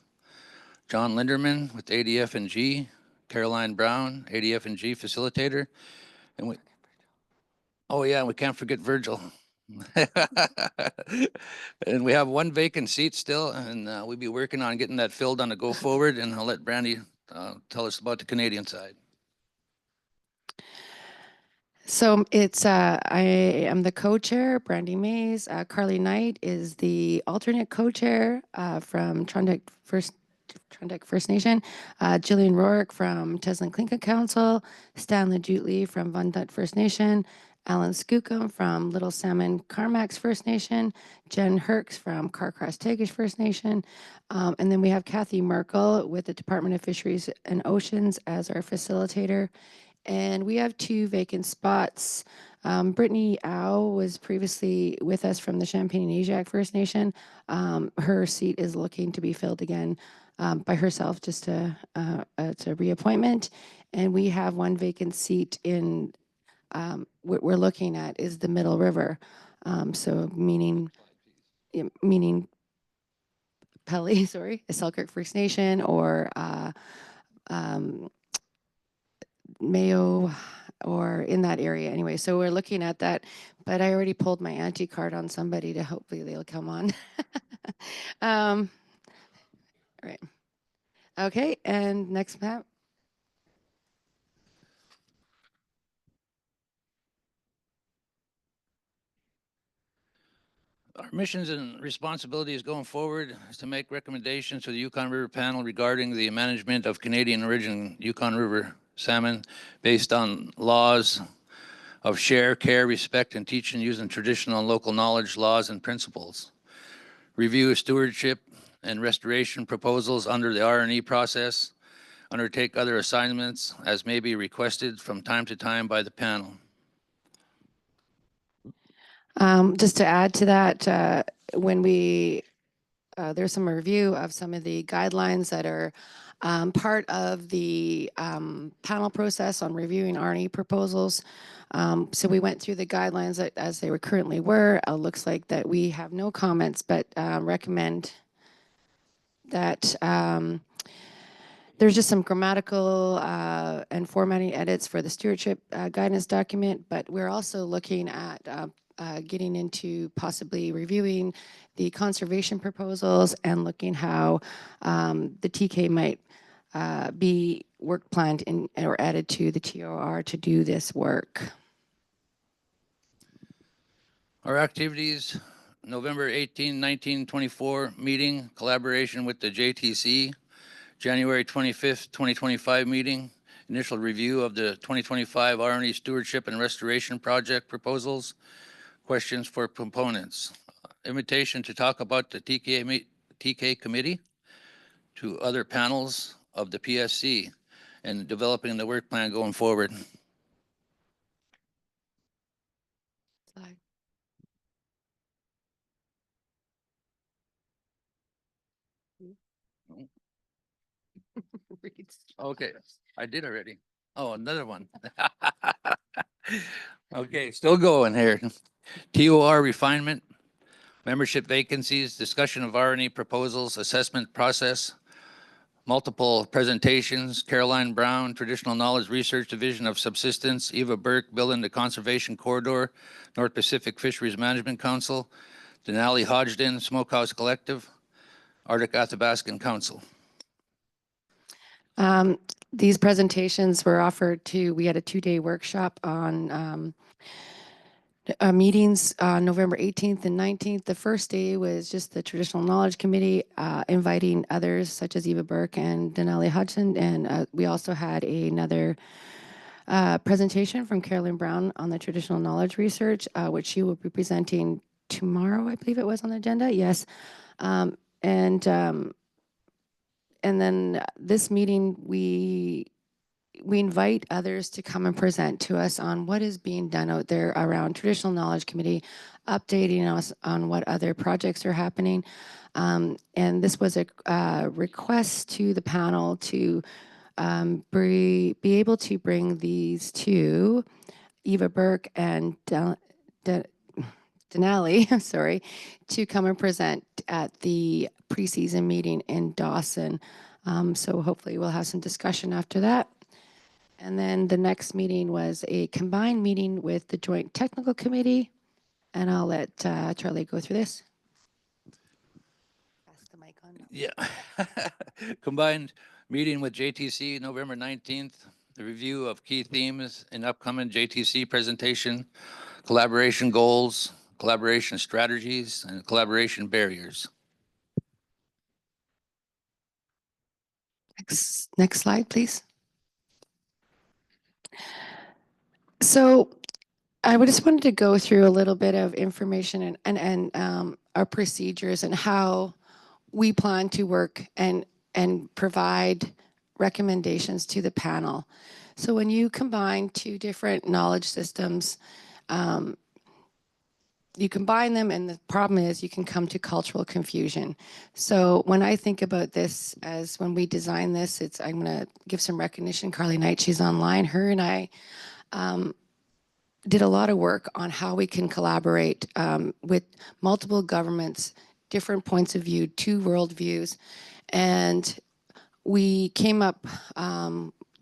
John Linderman with ADF&G, Caroline Brown, ADF&G facilitator, and we can't forget Virgil. And we have one vacant seat still, and we'll be working on getting that filled on the go forward, and I'll let Brandy tell us about the Canadian side. So it's I am the co-chair, Brandy Mays. Carly Knight is the alternate co-chair from Trondheim First Nation. Jillian Rourke from Teslin Tlingit Council. Stanley Jutley from Vundut First Nation. Alan Skookum from Little Salmon Carmacks First Nation. Jen Herks from Carcross-Tagish First Nation. And then we have Kathy Merkel with the Department of Fisheries and Oceans as our facilitator. And we have 2 vacant spots. Brittany Au was previously with us from the Champagne-Anahuac First Nation. Her seat is looking to be filled again by herself, just it's a reappointment. And we have 1 vacant seat in, what we're looking at is the Middle River. So meaning Pelly, sorry, Selkirk First Nation, or Mayo, or in that area anyway. So we're looking at that, but I already pulled my auntie card on somebody to hopefully they'll come on. All right. Okay, and next map. Our missions and responsibilities going forward is to make recommendations to the Yukon River Panel regarding the management of Canadian origin Yukon River salmon based on laws of share, care, respect, and teaching using traditional and local knowledge, laws, and principles. Review stewardship and restoration proposals under the R&E process. Undertake other assignments as may be requested from time to time by the panel. Just to add to that, when we there's some review of some of the guidelines that are part of the panel process on reviewing R&E proposals. So we went through the guidelines as they were currently were. Looks like that we have no comments, but recommend that there's just some grammatical and formatting edits for the stewardship guidance document, but we're also looking at getting into possibly reviewing the conservation proposals and looking how the TK might be work planned in or added to the TOR to do this work. Our activities, November 18, 1924 meeting, collaboration with the JTC, January 25th, 2025 meeting, initial review of the 2025 R&E Stewardship and Restoration Project proposals, questions for proponents, invitation to talk about the TK committee to other panels of the PSC and developing the work plan going forward. Slide. Okay, I did already. Oh, another one. Okay, still going here. TOR refinement, membership vacancies, discussion of R&E proposals, assessment process, multiple presentations, Caroline Brown, Traditional Knowledge Research Division of Subsistence, Eva Burke, Bill in the Conservation Corridor, North Pacific Fisheries Management Council, Denali Hodgdon, Smokehouse Collective, Arctic Athabascan Council. These presentations were offered we had a 2-day workshop on meetings on November 18th and 19th. The first day was just the Traditional Knowledge Committee, inviting others such as Eva Burke and Denali Hudson. And we also had another presentation from Carolyn Brown on the Traditional Knowledge Research, which she will be presenting tomorrow, I believe it was on the agenda. Yes. And then this meeting, we invite others to come and present to us on what is being done out there around Traditional Knowledge Committee, updating us on what other projects are happening. And this was a request to the panel to be able to bring these two, Eva Burke and Denali, sorry, to come and present at the preseason meeting in Dawson. So hopefully we'll have some discussion after that. And then the next meeting was a combined meeting with the Joint Technical Committee. And I'll let Charlie go through this. Pass the mic on. Yeah. Combined meeting with JTC November 19th, the review of key themes in upcoming JTC presentation, collaboration goals, collaboration strategies, and collaboration barriers. Next slide, please. So I just wanted to go through a little bit of information and our procedures and how we plan to work and provide recommendations to the panel. So when you combine two different knowledge systems, you combine them, and the problem is you can come to cultural confusion. So when I think about this, as when we design this, I'm going to give some recognition. Carly Knight, she's online. Her and I did a lot of work on how we can collaborate with multiple governments, different points of view, two worldviews, and we came up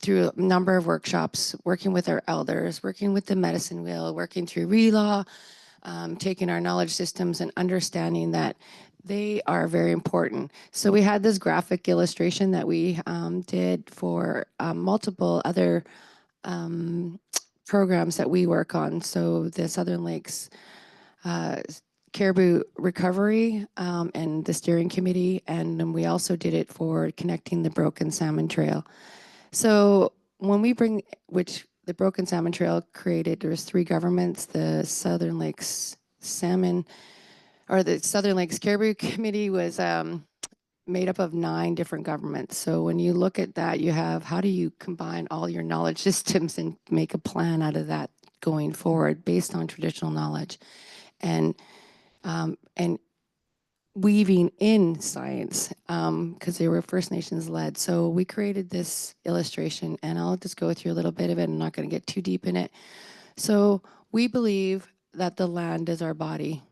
through a number of workshops, working with our elders, working with the medicine wheel, working through RELAW, taking our knowledge systems and understanding that they are very important. So we had this graphic illustration that we did for multiple other programs that we work on. So the Southern Lakes Caribou Recovery and the Steering Committee, and then we also did it for connecting the Broken Salmon Trail. So when we bring, which the Broken Salmon Trail created, there was 3 governments, the Southern Lakes Salmon, or the Southern Lakes Caribou Committee was made up of 9 different governments. So when you look at that, you have, how do you combine all your knowledge systems and make a plan out of that going forward based on traditional knowledge, and weaving in science, because they were First Nations led. So we created this illustration, and I'll just go through a little bit of it. I'm not going to get too deep in it. So we believe that the land is our body.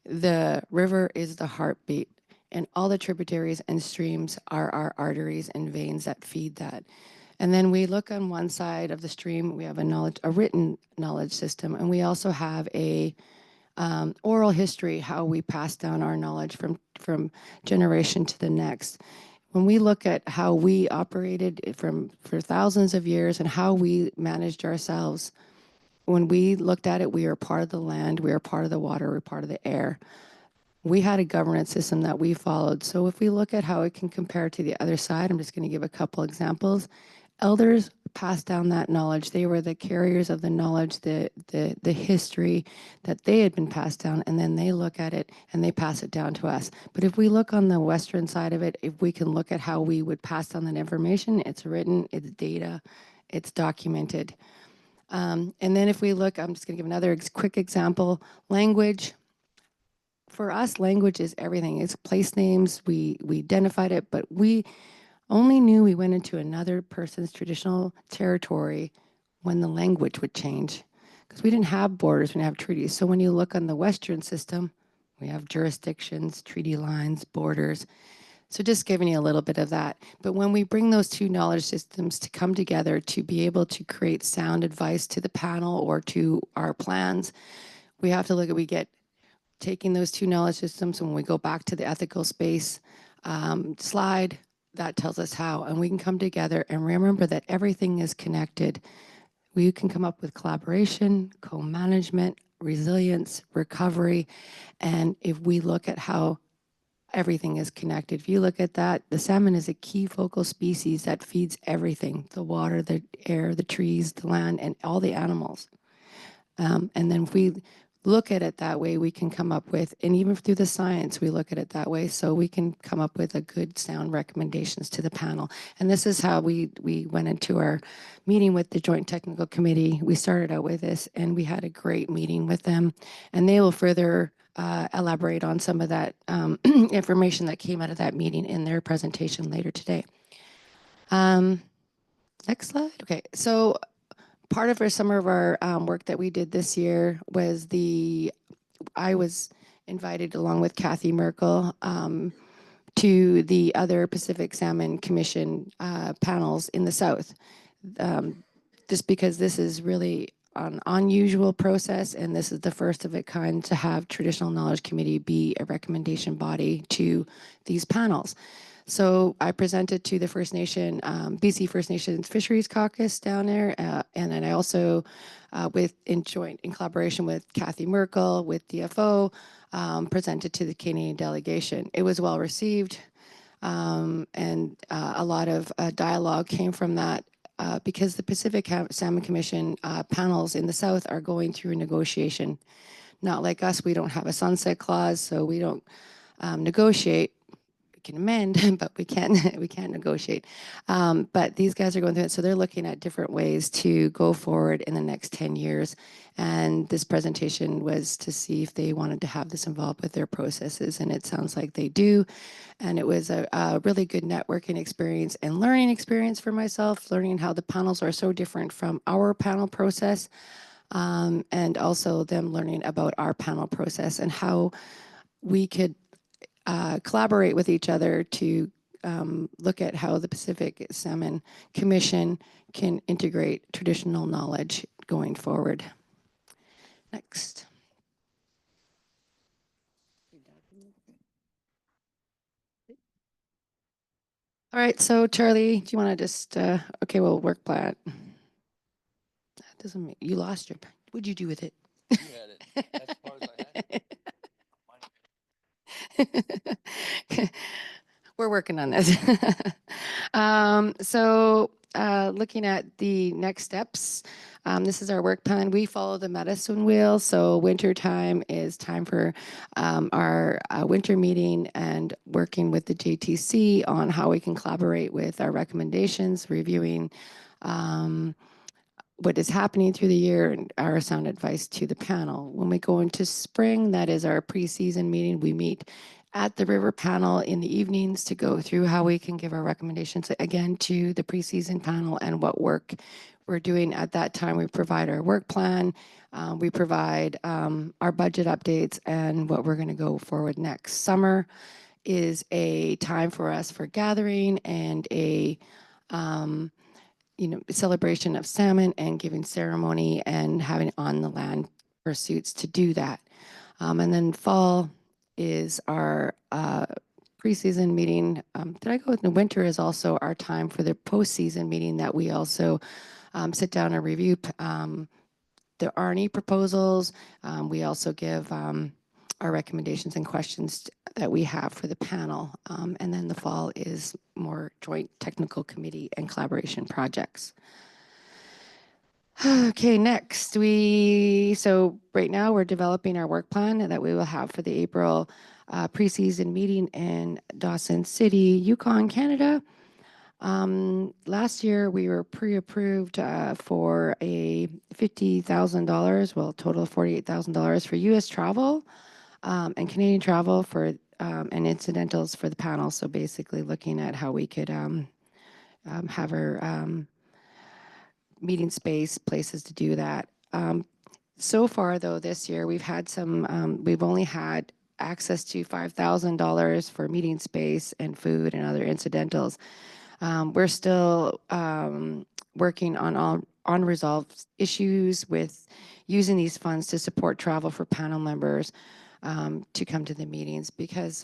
The river is the heartbeat, and all the tributaries and streams are our arteries and veins that feed that. And then we look on one side of the stream, we have a written knowledge system, and we also have a oral history, how we pass down our knowledge from generation to the next. When we look at how we operated for thousands of years and how we managed ourselves, when we looked at it, we are part of the land, we are part of the water, we're part of the air. We had a governance system that we followed. So if we look at how it can compare to the other side, I'm just going to give a couple examples. Elders passed down that knowledge. They were the carriers of the knowledge, the history that they had been passed down, and then they look at it and they pass it down to us. But if we look on the Western side of it, if we can look at how we would pass down that information, it's written, it's data, it's documented. And then if we look, I'm just going to give another quick example, language. For us, language is everything. It's place names, we identified it, but we only knew we went into another person's traditional territory when the language would change, because we didn't have borders, we didn't have treaties. So when you look on the Western system, we have jurisdictions, treaty lines, borders. So just giving you a little bit of that. But when we bring those 2 knowledge systems to come together to be able to create sound advice to the panel or to our plans, we have to look at, we get taking those 2 knowledge systems, when we go back to the ethical space slide, that tells us how, and we can come together and remember that everything is connected. We can come up with collaboration, co-management, resilience, recovery, and if we look at how everything is connected, if you look at that, the salmon is a key focal species that feeds everything, the water, the air, the trees, the land, and all the animals. And then if we look at it that way, we can come up with, and even through the science, we look at it that way, so we can come up with a good sound recommendations to the panel. And this is how we went into our meeting with the Joint Technical Committee. We started out with this, and we had a great meeting with them, and they will further elaborate on some of that information that came out of that meeting in their presentation later today. Next slide. Okay, so part of some of our work that we did this year was I was invited along with Kathy Merkel to the other Pacific Salmon Commission panels in the South, just because this is really an unusual process, and this is the first of its kind to have Traditional Knowledge Committee be a recommendation body to these panels. So I presented to the First Nation, BC First Nations Fisheries Caucus down there, and then I also, in collaboration with Kathy Merkel, with DFO, presented to the Canadian delegation. It was well received, and a lot of dialogue came from that, because the Pacific Salmon Commission panels in the South are going through a negotiation. Not like us, we don't have a sunset clause, so we don't negotiate. We can amend, but we can't negotiate. But these guys are going through it, so they're looking at different ways to go forward in the next 10 years. And this presentation was to see if they wanted to have this involved with their processes, and it sounds like they do. And it was a really good networking experience and learning experience for myself, learning how the panels are so different from our panel process, and also them learning about our panel process and how we could collaborate with each other to look at how the Pacific Salmon Commission can integrate traditional knowledge going forward. Next. All right, so Charlie, do you want to just, okay, we'll work plan. That doesn't make, you lost your, what'd you do with it? You had it. As far as I had it. We're working on this. So looking at the next steps. This is our work plan. We follow the medicine wheel. So winter time is time for our winter meeting and working with the JTC on how we can collaborate with our recommendations, reviewing what is happening through the year and our sound advice to the panel. When we go into spring, that is our pre-season meeting. We meet at the river panel in the evenings to go through how we can give our recommendations again to the pre-season panel and what work we're doing at that time. We provide our work plan, we provide our budget updates and what we're going to go forward next. Summer is a time for us for gathering and a celebration of salmon and giving ceremony and having on the land pursuits to do that. And then fall is our preseason meeting. Did I go with the winter is also our time for the postseason meeting that we also sit down and review the RNE proposals. We also give our recommendations and questions that we have for the panel. And then the fall is more joint technical committee and collaboration projects. Okay, next so right now we're developing our work plan that we will have for the April preseason meeting in Dawson City, Yukon, Canada. Last year we were pre-approved for a $50,000, well, total of $48,000 for US travel and Canadian travel for and incidentals for the panel. So basically looking at how we could have our meeting space, places to do that. So far though, this year we've had we've only had access to $5,000 for meeting space and food and other incidentals. We're still working on all unresolved issues with using these funds to support travel for panel members to come to the meetings because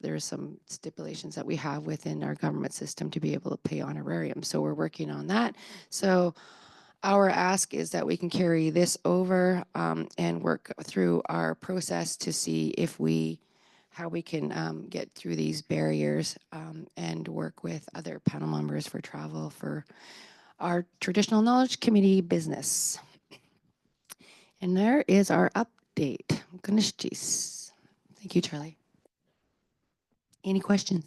there are some stipulations that we have within our government system to be able to pay honorarium. So we're working on that. So our ask is that we can carry this over and work through our process to see how we can get through these barriers and work with other panel members for travel for our Traditional Knowledge Committee business. And there is our update. Goodness jeez. Thank you, Charlie. Any questions?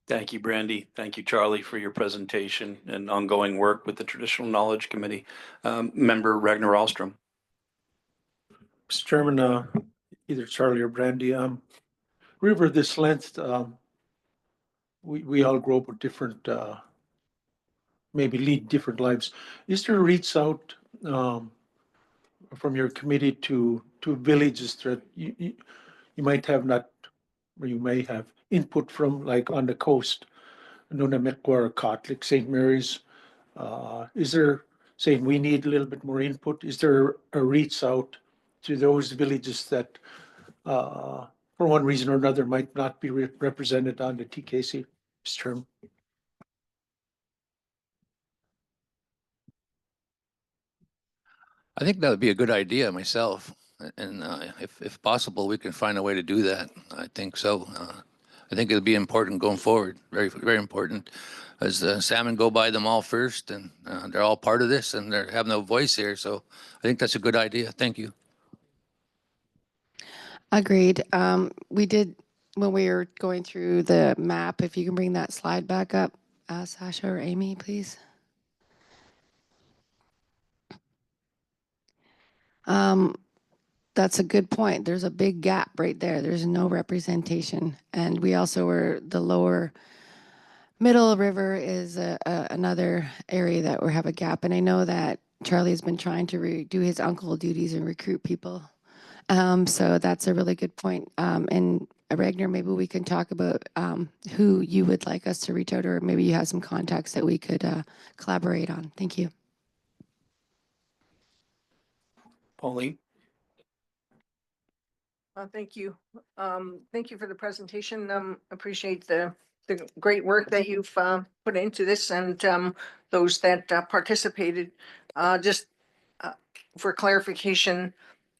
Thank you, Brandy. Thank you, Charlie, for your presentation and ongoing work with the Traditional Knowledge Committee. Member Ragnar Ahlstrom. Mr. Chairman, either Charlie or Brandy, river this length, we all grow up with different, maybe lead different lives. Is there a reach out from your committee to villages that you might have not, or you may have input from, like on the coast, Nunamekwa or Kotlik, St. Mary's? Is there, saying we need a little bit more input, is there a reach out to those villages that for one reason or another might not be represented on the TKC term? I think that would be a good idea myself. And if possible, we can find a way to do that. I think so. I think it'll be important going forward. Very, very important. As the salmon go by them all first, and they're all part of this, and they have no voice here. So I think that's a good idea. Thank you. Agreed. We did, when we were going through the map, if you can bring that slide back up, Sasha or Amy, please. That's a good point. There's a big gap right there. There's no representation. And we also were the lower middle river is another area that we have a gap. And I know that Charlie's been trying to do his uncle duties and recruit people. So that's a really good point. And Ragnar, maybe we can talk about who you would like us to reach out, or maybe you have some contacts that we could collaborate on. Thank you. Pauline. Thank you. Thank you for the presentation. Appreciate the great work that you've put into this and those that participated. Just for clarification,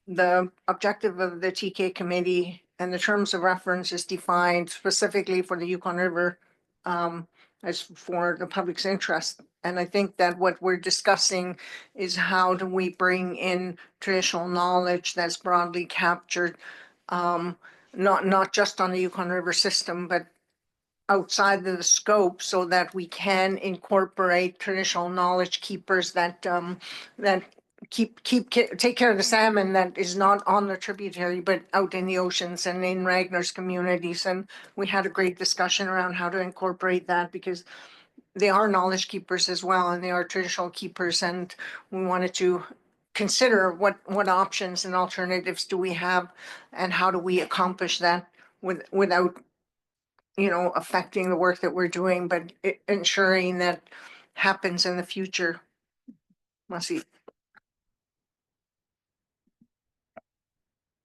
the objective of the TK committee and the terms of reference is defined specifically for the Yukon River as for the public's interest. And I think that what we're discussing is how do we bring in traditional knowledge that's broadly captured, not just on the Yukon River system, but outside of the scope, so that we can incorporate traditional knowledge keepers that that take care of the salmon that is not on the tributary but out in the oceans and in Ragner's communities. And we had a great discussion around how to incorporate that, because they are knowledge keepers as well, and they are traditional keepers, and we wanted to consider what options and alternatives do we have, and how do we accomplish that without affecting the work that we're doing, but ensuring that happens in the future. Masi.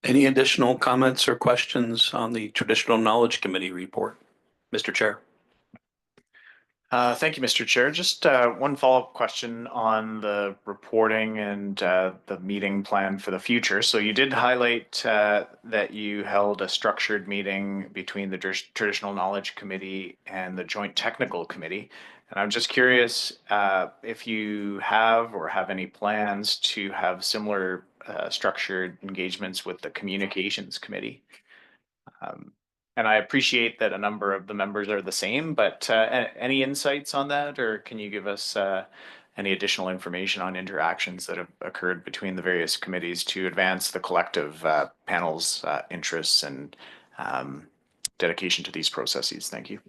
Any additional comments or questions on the Traditional Knowledge Committee report? Mr. Chair. Thank you, Mr. Chair. Just one follow-up question on the reporting and the meeting plan for the future. So you did highlight that you held a structured meeting between the Traditional Knowledge Committee and the Joint Technical Committee. And I'm just curious if you have or have any plans to have similar structured engagements with the Communications Committee. And I appreciate that a number of the members are the same, but any insights on that, or can you give us any additional information on interactions that have occurred between the various committees to advance the collective panel's interests and dedication to these processes? Thank you.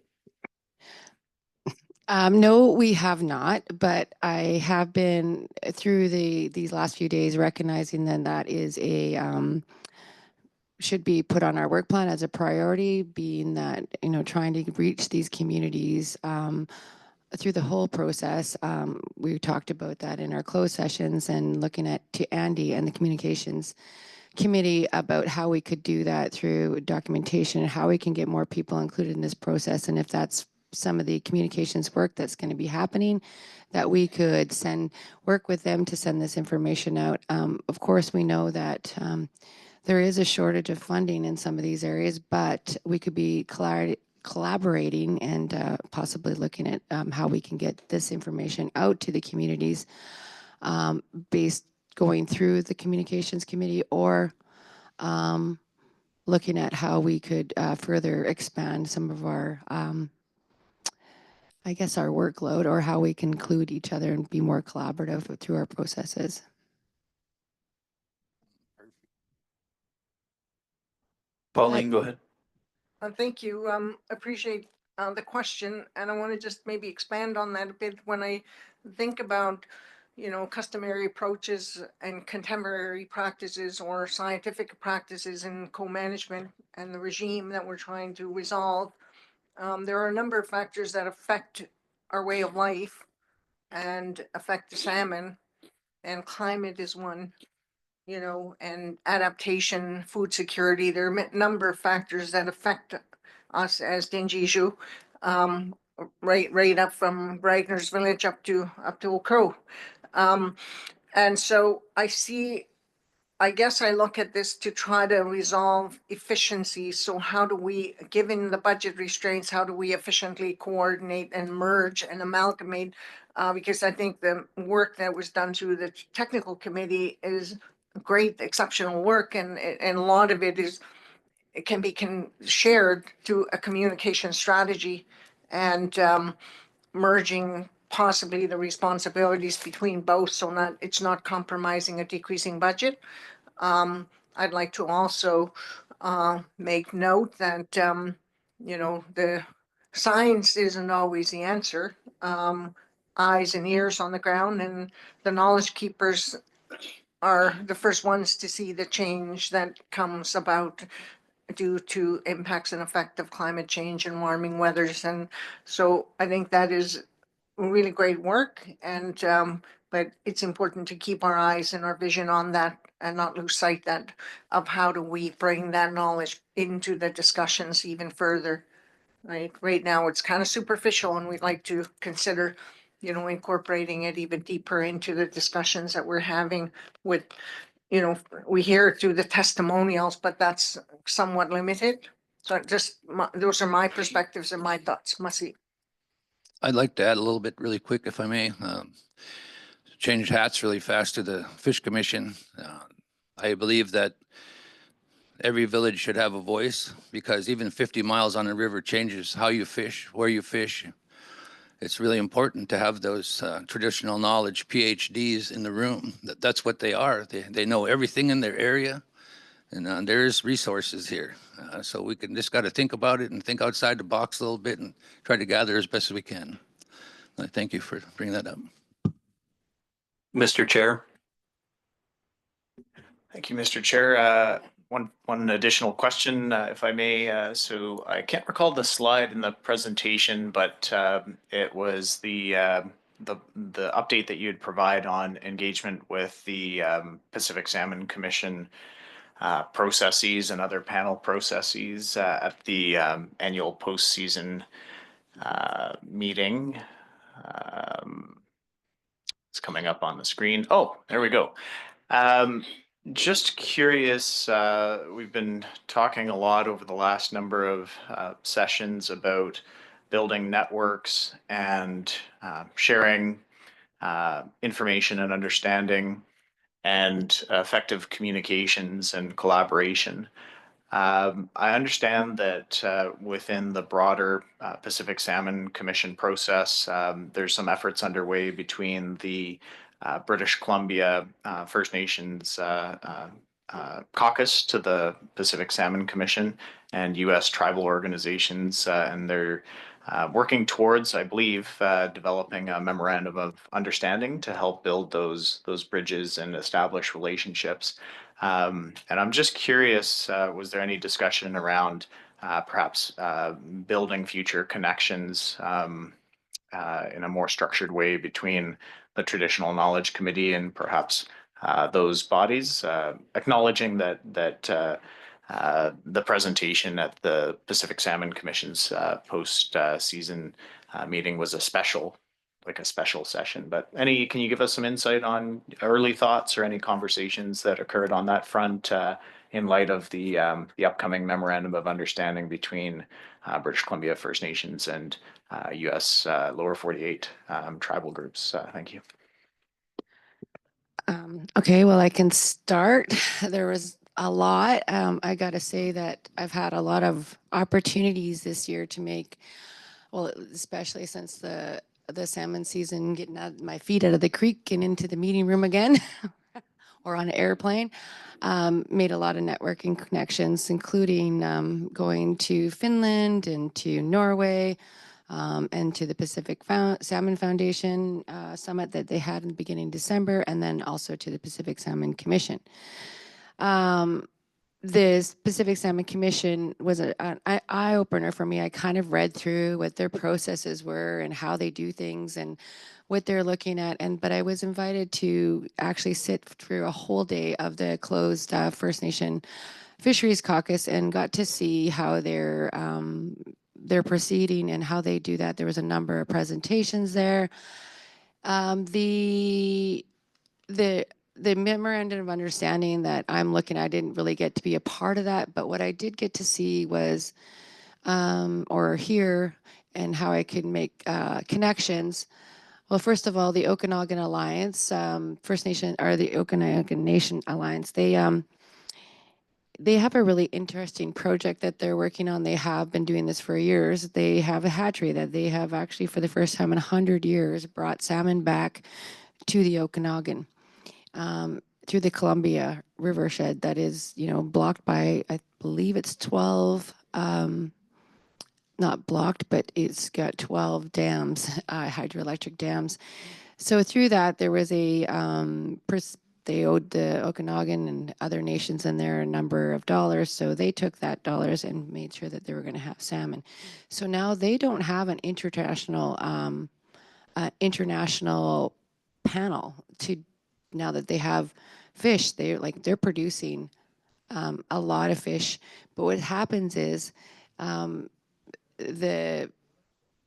No, we have not, but I have been through these last few days recognizing that is should be put on our work plan as a priority, being that, trying to reach these communities through the whole process. We talked about that in our closed sessions, and looking to Andy and the communications committee about how we could do that through documentation, and how we can get more people included in this process. And if that's some of the communications work that's going to be happening, that we could work with them to send this information out. Of course, we know that there is a shortage of funding in some of these areas, but we could be collaborating and possibly looking at how we can get this information out to the communities based going through the communications committee, or looking at how we could further expand some of our I guess our workload, or how we can include each other and be more collaborative through our processes. Pauline, go ahead. Thank you. Appreciate the question, and I want to just maybe expand on that a bit. When I think about, customary approaches and contemporary practices or scientific practices in co-management and the regime that we're trying to resolve, there are a number of factors that affect our way of life and affect the salmon, and climate is one. And adaptation, food security. There are a number of factors that affect us as Dinjiju, right up from Ragner's village up to Old Crow. And so I guess I look at this to try to resolve efficiency. So how do we, given the budget restraints, how do we efficiently coordinate and merge and amalgamate? Because I think the work that was done through the technical committee is great, exceptional work, and a lot of it can be shared through a communication strategy, and merging possibly the responsibilities between both, so it's not compromising a decreasing budget. I'd like to also make note that the science isn't always the answer. Eyes and ears on the ground, and the knowledge keepers are the first ones to see the change that comes about due to impacts and effect of climate change and warming weathers. And so I think that is really great work, and but it's important to keep our eyes and our vision on that and not lose sight of how do we bring that knowledge into the discussions even further. Right now it's kind of superficial, and we'd like to consider incorporating it even deeper into the discussions that we're having with, we hear it through the testimonials, but that's somewhat limited. So those are my perspectives and my thoughts. Masi. I'd like to add a little bit really quick, if I may. Change hats really fast to the Fish Commission. I believe that every village should have a voice, because even 50 miles on a river changes how you fish, where you fish. It's really important to have those traditional knowledge PhDs in the room. That's what they are. They know everything in their area, and there's resources here. So we can just got to think about it and think outside the box a little bit and try to gather as best as we can. I thank you for bringing that up. Mr. Chair. Thank you, Mr. Chair. One additional question, if I may. So I can't recall the slide in the presentation, but it was the update that you'd provide on engagement with the Pacific Salmon Commission processes and other panel processes at the annual postseason meeting. It's coming up on the screen. Oh, there we go. Just curious, we've been talking a lot over the last number of sessions about building networks and sharing information and understanding and effective communications and collaboration. I understand that within the broader Pacific Salmon Commission process, there's some efforts underway between the British Columbia First Nations caucus to the Pacific Salmon Commission and U.S. tribal organizations, and they're working towards, I believe, developing a memorandum of understanding to help build those bridges and establish relationships. And I'm just curious, was there any discussion around perhaps building future connections in a more structured way between the Traditional Knowledge Committee and perhaps those bodies, acknowledging that the presentation at the Pacific Salmon Commission's post-season meeting was a special session. But can you give us some insight on early thoughts or any conversations that occurred on that front in light of the upcoming memorandum of understanding between British Columbia First Nations and U.S. Lower 48 tribal groups? Thank you. Okay, well, I can start. There was a lot. I got to say that I've had a lot of opportunities this year to make, well, especially since the salmon season, getting my feet out of the creek and into the meeting room again or on an airplane. Made a lot of networking connections, including going to Finland and to Norway and to the Pacific Salmon Foundation summit that they had in the beginning of December, and then also to the Pacific Salmon Commission. The Pacific Salmon Commission was an eye-opener for me. I kind of read through what their processes were and how they do things and what they're looking at. But I was invited to actually sit through a whole day of the closed First Nation Fisheries Caucus and got to see how they're proceeding and how they do that. There was a number of presentations there. The memorandum of understanding that I'm looking at, I didn't really get to be a part of that, but what I did get to see was, or hear, and how I could make connections. Well, first of all, the Okanagan Alliance, First Nation, or the Okanagan Nation Alliance, they have a really interesting project that they're working on. They have been doing this for years. They have a hatchery that they have actually, for the first time in 100 years, brought salmon back to the Okanagan. Through the Columbia River shed that is, blocked by, I believe it's 12, not blocked, but it's got 12 dams, hydroelectric dams. So through that, there was they owed the Okanagan and other nations in there a number of dollars. So they took that dollars and made sure that they were going to have salmon. So now they don't have an international panel now that they have fish. They're producing a lot of fish. But what happens is the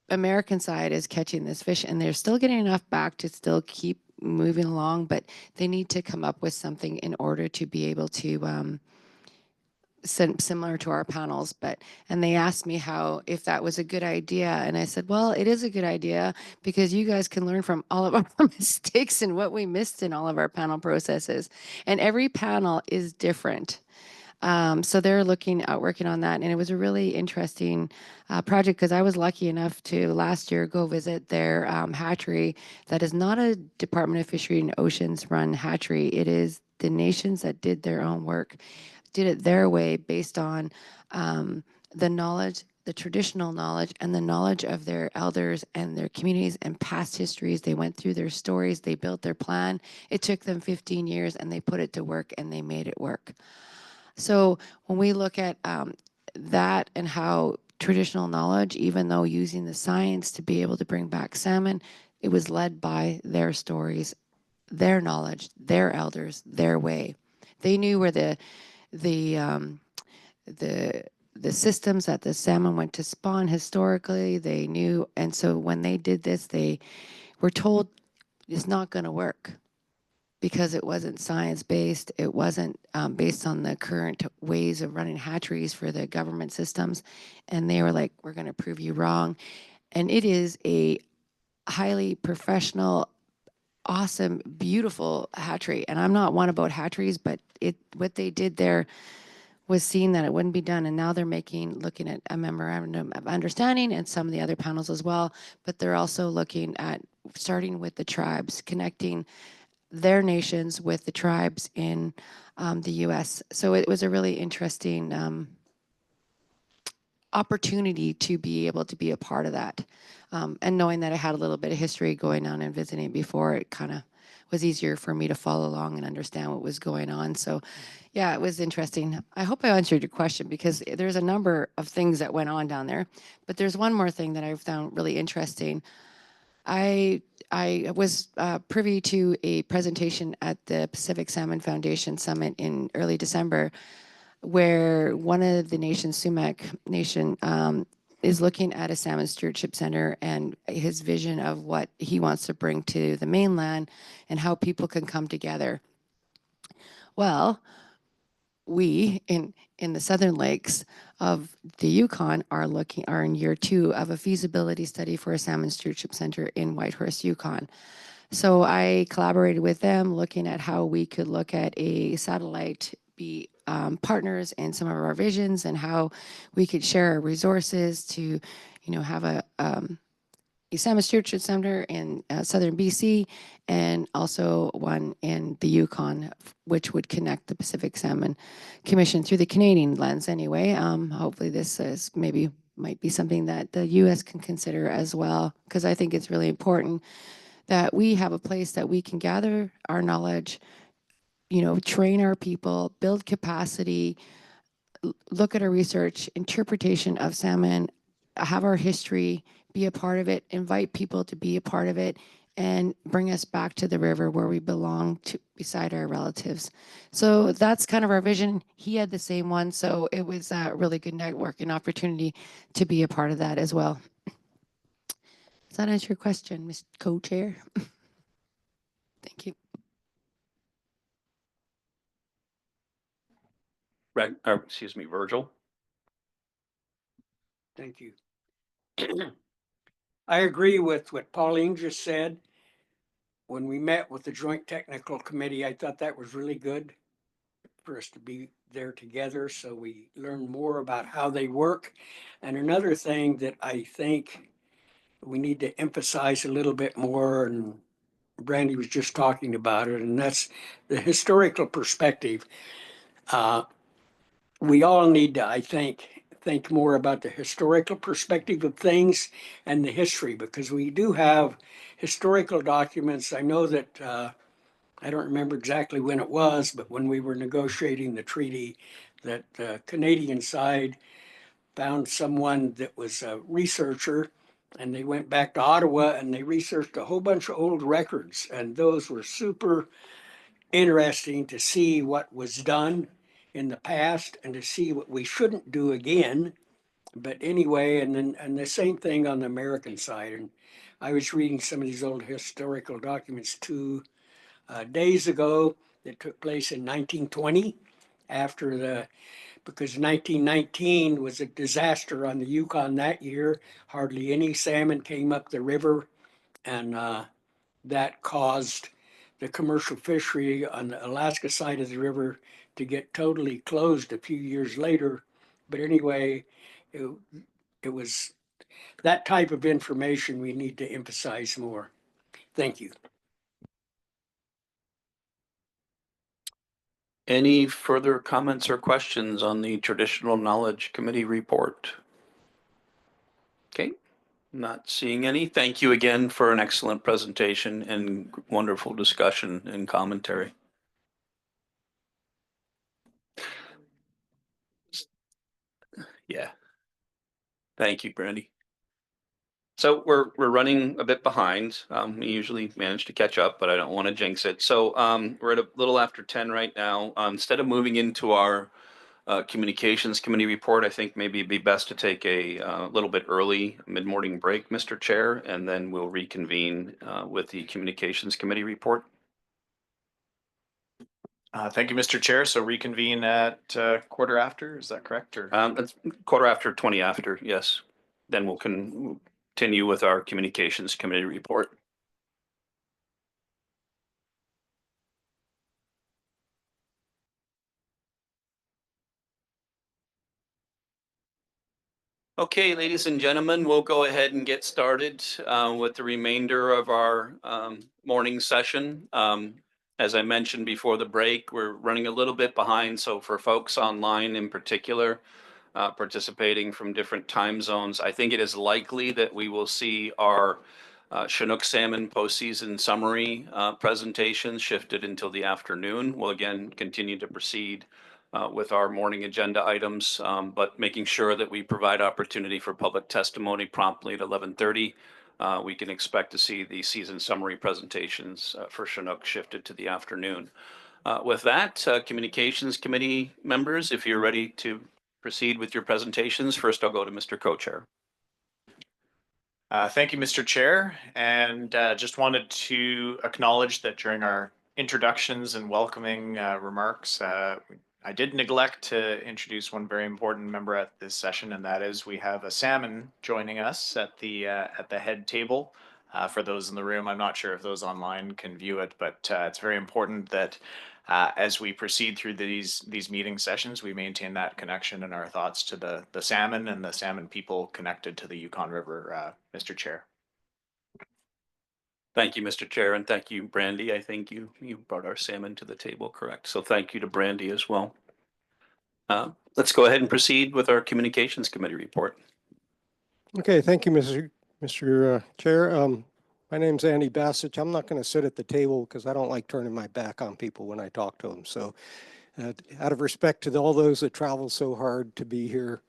American side is catching this fish and they're still getting enough back to still keep moving along, but they need to come up with something in order to be able to similar to our panels, and they asked me if that was a good idea. And I said, well, it is a good idea because you guys can learn from all of our mistakes and what we missed in all of our panel processes. And every panel is different. So they're working on that. And it was a really interesting project because I was lucky enough to last year go visit their hatchery. That is not a Department of Fishery and Oceans run hatchery. It is the nations that did their own work, did it their way based on the knowledge, the traditional knowledge, and the knowledge of their elders and their communities and past histories. They went through their stories, they built their plan. It took them 15 years and they put it to work and they made it work. So when we look at that and how traditional knowledge, even though using the science to be able to bring back salmon, it was led by their stories, their knowledge, their elders, their way. They knew where the systems that the salmon went to spawn historically. They knew, and so when they did this, they were told it's not going to work because it wasn't science-based. It wasn't based on the current ways of running hatcheries for the government systems. And they were like, we're going to prove you wrong. And it is a highly professional, awesome, beautiful hatchery. And I'm not one about hatcheries, but what they did there was seeing that it wouldn't be done. And now they're looking at a memorandum of understanding and some of the other panels as well. But they're also looking at starting with the tribes, connecting their nations with the tribes in the U.S. So it was a really interesting opportunity to be able to be a part of that. And knowing that I had a little bit of history going on and visiting before, it kind of was easier for me to follow along and understand what was going on. So yeah, it was interesting. I hope I answered your question because there's a number of things that went on down there. But there's one more thing that I found really interesting. I was privy to a presentation at the Pacific Salmon Foundation Summit in early December, where one of the nations, Sumac Nation, is looking at a salmon stewardship center and his vision of what he wants to bring to the mainland and how people can come together. Well, we in the Southern Lakes of the Yukon are in year 2 of a feasibility study for a salmon stewardship center in Whitehorse, Yukon. So I collaborated with them looking at how we could look at a satellite, be partners in some of our visions and how we could share our resources to, have a salmon stewardship center in southern BC and also one in the Yukon, which would connect the Pacific Salmon Commission through the Canadian lens anyway. Hopefully this might be something that the U.S. can consider as well, because I think it's really important that we have a place that we can gather our knowledge, train our people, build capacity, look at our research, interpretation of salmon, have our history, be a part of it, invite people to be a part of it, and bring us back to the river where we belong to beside our relatives. So that's kind of our vision. He had the same one, so it was a really good networking opportunity to be a part of that as well. Does that answer your question, Mr. Co-Chair? Thank you. Virgil. Thank you. I agree with what Pauline just said. When we met with the Joint Technical Committee, I thought that was really good for us to be there together so we learn more about how they work. And another thing that I think we need to emphasize a little bit more, and Brandy was just talking about it, and that's the historical perspective. We all need to, I think more about the historical perspective of things and the history, because we do have historical documents. I know that I don't remember exactly when it was, but when we were negotiating the treaty, that the Canadian side found someone that was a researcher, and they went back to Ottawa and they researched a whole bunch of old records, and those were super interesting to see what was done in the past and to see what we shouldn't do again. But anyway, and the same thing on the American side. And I was reading some of these old historical documents 2 days ago that took place in 1920 after the because 1919 was a disaster on the Yukon that year. Hardly any salmon came up the river, and that caused the commercial fishery on the Alaska side of the river to get totally closed a few years later. But anyway, it was that type of information we need to emphasize more. Thank you. Any further comments or questions on the Traditional Knowledge Committee report? Okay, not seeing any. Thank you again for an excellent presentation and wonderful discussion and commentary. Yeah. Thank you, Brandy. So we're running a bit behind. We usually manage to catch up, but I don't want to jinx it. So we're at a little after 10 right now. Instead of moving into our Communications Committee report, I think maybe it'd be best to take a little bit early mid-morning break, Mr. Chair, and then we'll reconvene with the Communications Committee report. Thank you, Mr. Chair. So reconvene at quarter after, is that correct? Or It's quarter after, 20 after, yes. Then we'll continue with our Communications Committee report. Okay, ladies and gentlemen, we'll go ahead and get started with the remainder of our morning session. As I mentioned before the break, we're running a little bit behind. So for folks online in particular, participating from different time zones, I think it is likely that we will see our Chinook salmon postseason summary presentation shifted until the afternoon. We'll again continue to proceed with our morning agenda items, but making sure that we provide opportunity for public testimony promptly at 11:30. We can expect to see the season summary presentations for Chinook shifted to the afternoon. With that, Communications Committee members, if you're ready to proceed with your presentations, first I'll go to Mr. Co-Chair. Thank you, Mr. Chair, and just wanted to acknowledge that during our introductions and welcoming remarks, I did neglect to introduce one very important member at this session, and that is we have a salmon joining us at the head table. For those in the room, I'm not sure if those online can view it, but it's very important that as we proceed through these meeting sessions, we maintain that connection and our thoughts to the salmon and the salmon people connected to the Yukon River, Mr. Chair. Thank you, Mr. Chair, and thank you, Brandy. I think you brought our salmon to the table, correct? So thank you to Brandy as well. Let's go ahead and proceed with our Communications Committee report. Okay, thank you, Mr. Chair. My name's Andy Bassich. I'm not going to sit at the table because I don't like turning my back on people when I talk to them. So out of respect to all those that travel so hard to be here,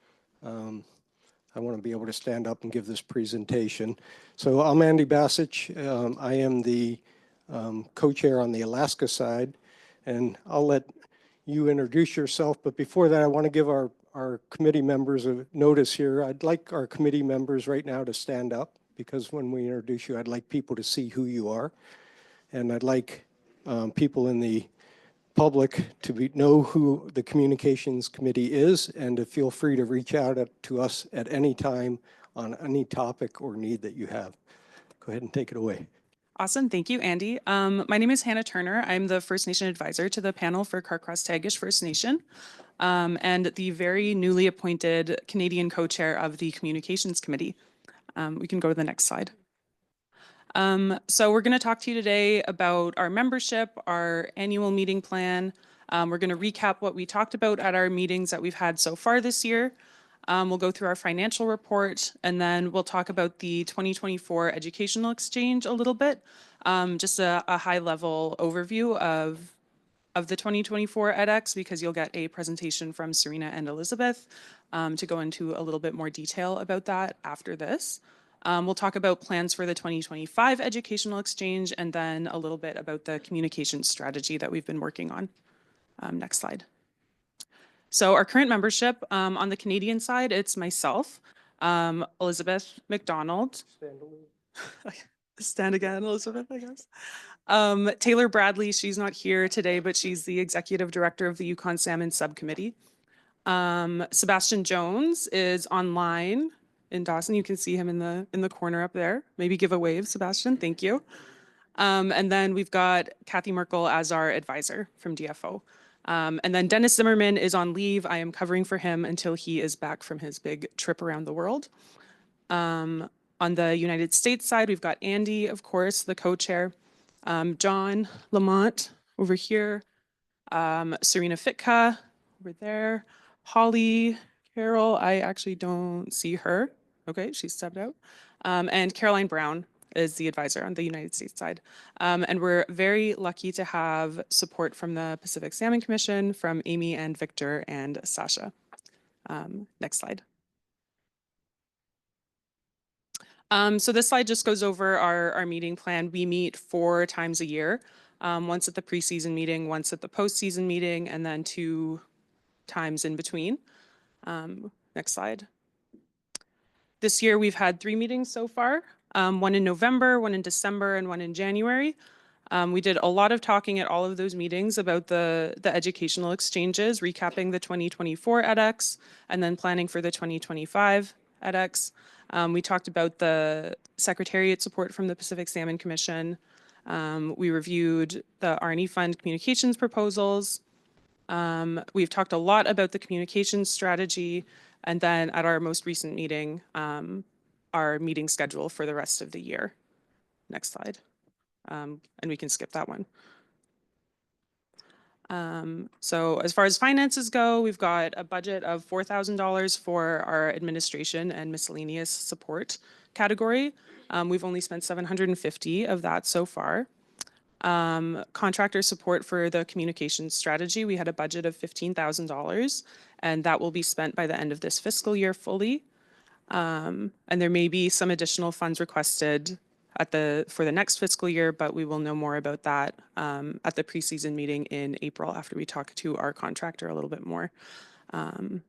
I want to be able to stand up and give this presentation. So I'm Andy Bassich. I am the co-chair on the Alaska side, and I'll let you introduce yourself. But before that, I want to give our committee members a notice here. I'd like our committee members right now to stand up, because when we introduce you, I'd like people to see who you are. And I'd like people in the public to know who the Communications Committee is, and to feel free to reach out to us at any time on any topic or need that you have. Go ahead and take it away. Awesome. Thank you, Andy. My name is Hannah Turner. I'm the First Nation advisor to the panel for Carcross-Tagish First Nation, and the very newly appointed Canadian co-chair of the Communications Committee. We can go to the next slide. So we're going to talk to you today about our membership, our annual meeting plan. We're going to recap what we talked about at our meetings that we've had so far this year. We'll go through our financial report, and then we'll talk about the 2024 educational exchange a little bit. Just a high-level overview of the 2024 edX, because you'll get a presentation from Serena and Elizabeth to go into a little bit more detail about that after this. We'll talk about plans for the 2025 educational exchange, and then a little bit about the communication strategy that we've been working on. Next slide. So our current membership on the Canadian side, it's myself, Elizabeth McDonald. Stand again, Elizabeth, I guess. Taylor Bradley, she's not here today, but she's the executive director of the Yukon Salmon Subcommittee. Sebastian Jones is online in Dawson. You can see him in the corner up there. Maybe give a wave, Sebastian. Thank you. And then we've got Kathy Merkel as our advisor from DFO. And then Dennis Zimmerman is on leave. I am covering for him until he is back from his big trip around the world. On the United States side, we've got Andy, of course, the co-chair, John Lamont over here, Serena Fitka over there, Holly Carroll, I actually don't see her. Okay, she stepped out. And Caroline Brown is the advisor on the United States side. And we're very lucky to have support from the Pacific Salmon Commission, from Amy and Victor and Sasha. Next slide. So this slide just goes over our meeting plan. We meet 4 times a year, once at the preseason meeting, once at the postseason meeting, and then 2 times in between. Next slide. This year we've had 3 meetings so far, 1 in November, 1 in December, and 1 in January. We did a lot of talking at all of those meetings about the educational exchanges, recapping the 2024 edX, and then planning for the 2025 edX. We talked about the Secretariat support from the Pacific Salmon Commission. We reviewed the R&E Fund communications proposals. We've talked a lot about the communications strategy, and then at our most recent meeting, our meeting schedule for the rest of the year. Next slide. And we can skip that one. So as far as finances go, we've got a budget of $4,000 for our administration and miscellaneous support category. We've only spent $750 of that so far. Contractor support for the communications strategy, we had a budget of $15,000, and that will be spent by the end of this fiscal year fully. And there may be some additional funds requested for the next fiscal year, but we will know more about that at the preseason meeting in April after we talk to our contractor a little bit more. And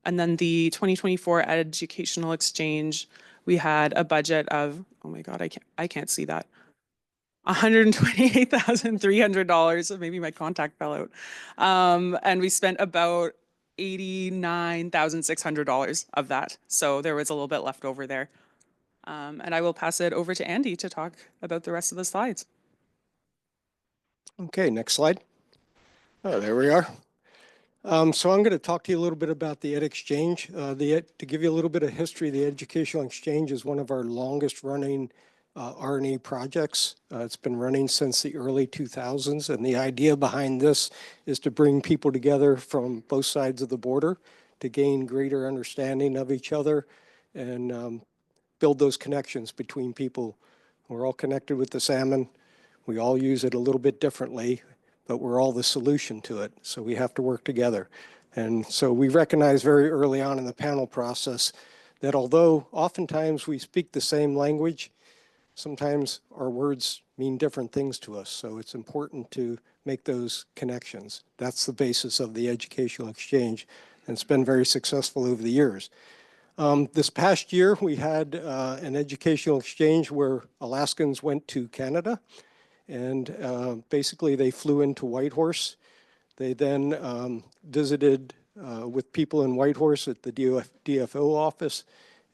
then the 2024 educational exchange, we had a budget of, oh my God, I can't see that. $128,300, so maybe my contact fell out. And we spent about $89,600 of that. So there was a little bit left over there. And I will pass it over to Andy to talk about the rest of the slides. Okay, next slide. Oh, there we are. So I'm going to talk to you a little bit about the Ed Exchange. To give you a little bit of history, the Educational Exchange is one of our longest running R&E projects. It's been running since the early 2000s, and the idea behind this is to bring people together from both sides of the border to gain greater understanding of each other and build those connections between people. We're all connected with the salmon. We all use it a little bit differently, but we're all the solution to it. So we have to work together. And so we recognize very early on in the panel process that although oftentimes we speak the same language, sometimes our words mean different things to us. So it's important to make those connections. That's the basis of the educational exchange, and it's been very successful over the years. This past year, we had an educational exchange where Alaskans went to Canada, and basically they flew into Whitehorse. They then visited with people in Whitehorse at the DFO office.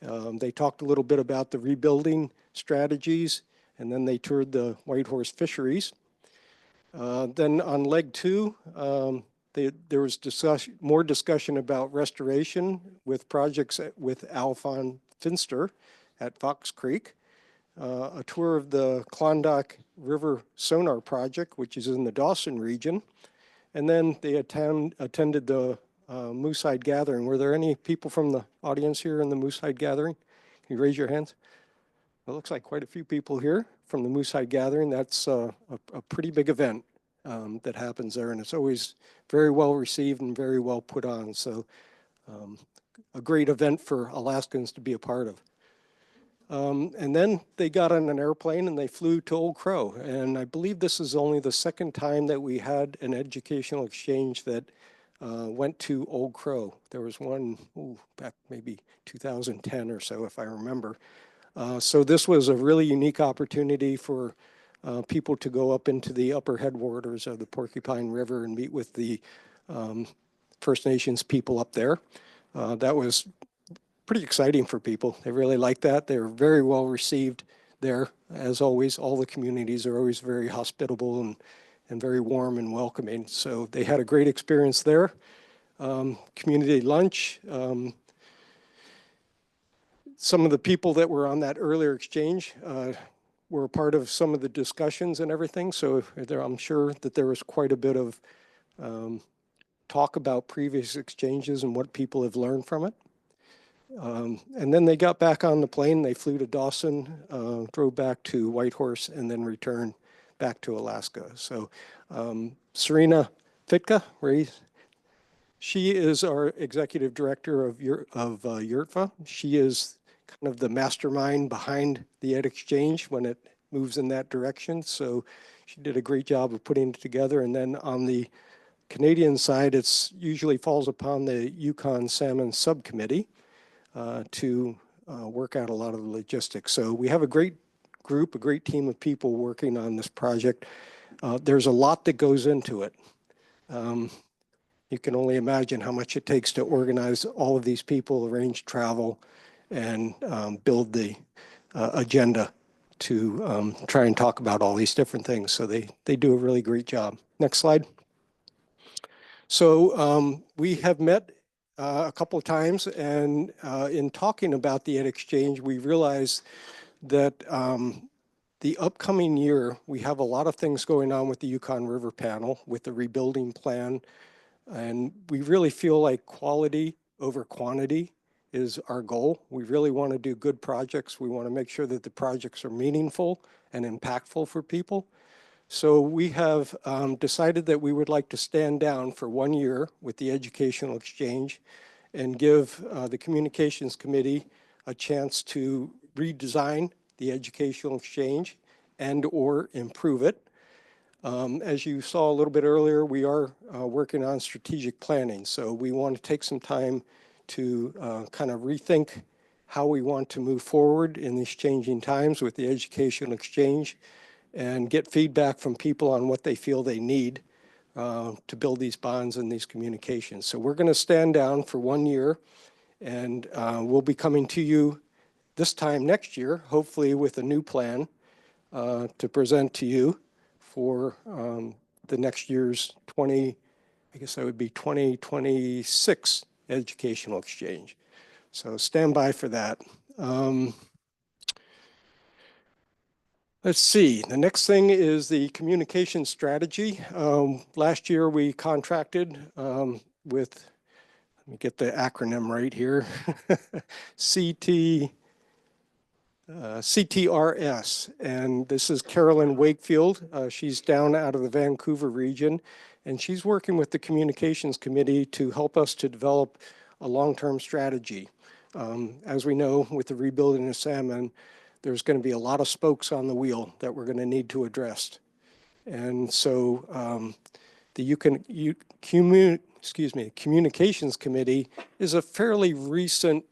They talked a little bit about the rebuilding strategies, and then they toured the Whitehorse fisheries. Then on leg 2, there was more discussion about restoration with projects with Alphon Finster at Fox Creek, a tour of the Klondike River Sonar Project, which is in the Dawson region, and then they attended the Moosehide Gathering. Were there any people from the audience here in the Moosehide Gathering? Can you raise your hands? It looks like quite a few people here from the Moosehide Gathering. That's a pretty big event that happens there, and it's always very well received and very well put on. So a great event for Alaskans to be a part of. And then they got on an airplane and they flew to Old Crow. And I believe this is only the second time that we had an educational exchange that went to Old Crow. There was one back maybe 2010 or so, if I remember. So this was a really unique opportunity for people to go up into the upper headwaters of the Porcupine River and meet with the First Nations people up there. That was pretty exciting for people. They really liked that. They were very well received there. As always, all the communities are always very hospitable and very warm and welcoming. So they had a great experience there. Community lunch. Some of the people that were on that earlier exchange were a part of some of the discussions and everything. So I'm sure that there was quite a bit of talk about previous exchanges and what people have learned from it. And then they got back on the plane. They flew to Dawson, drove back to Whitehorse, and then returned back to Alaska. So Serena Fitka, she is our executive director of YURTFA. She is kind of the mastermind behind the Ed Exchange when it moves in that direction. So she did a great job of putting it together. And then on the Canadian side, it's usually falls upon the Yukon Salmon Subcommittee to work out a lot of the logistics. So we have a great group, a great team of people working on this project. There's a lot that goes into it. You can only imagine how much it takes to organize all of these people, arrange travel, and build the agenda to try and talk about all these different things. So they do a really great job. Next slide. So we have met a couple of times, and in talking about the Ed Exchange, we realized that the upcoming year, we have a lot of things going on with the Yukon River Panel, with the rebuilding plan, and we really feel like quality over quantity is our goal. We really want to do good projects. We want to make sure that the projects are meaningful and impactful for people. So we have decided that we would like to stand down for 1 year with the Educational Exchange and give the Communications Committee a chance to redesign the Educational Exchange and or improve it. As you saw a little bit earlier, we are working on strategic planning. So we want to take some time to kind of rethink how we want to move forward in these changing times with the Educational Exchange and get feedback from people on what they feel they need to build these bonds and these communications. So we're going to stand down for 1 year, and we'll be coming to you this time next year, hopefully with a new plan to present to you for the next year's 2026 Educational Exchange. So stand by for that. Let's see, the next thing is the communication strategy. Last year we contracted with, let me get the acronym right here, CTRS, and this is Carolyn Wakefield. She's down out of the Vancouver region, and she's working with the Communications Committee to help us to develop a long-term strategy. As we know, with the rebuilding of salmon, there's going to be a lot of spokes on the wheel that we're going to need to address. And so the Communications Committee is a fairly recent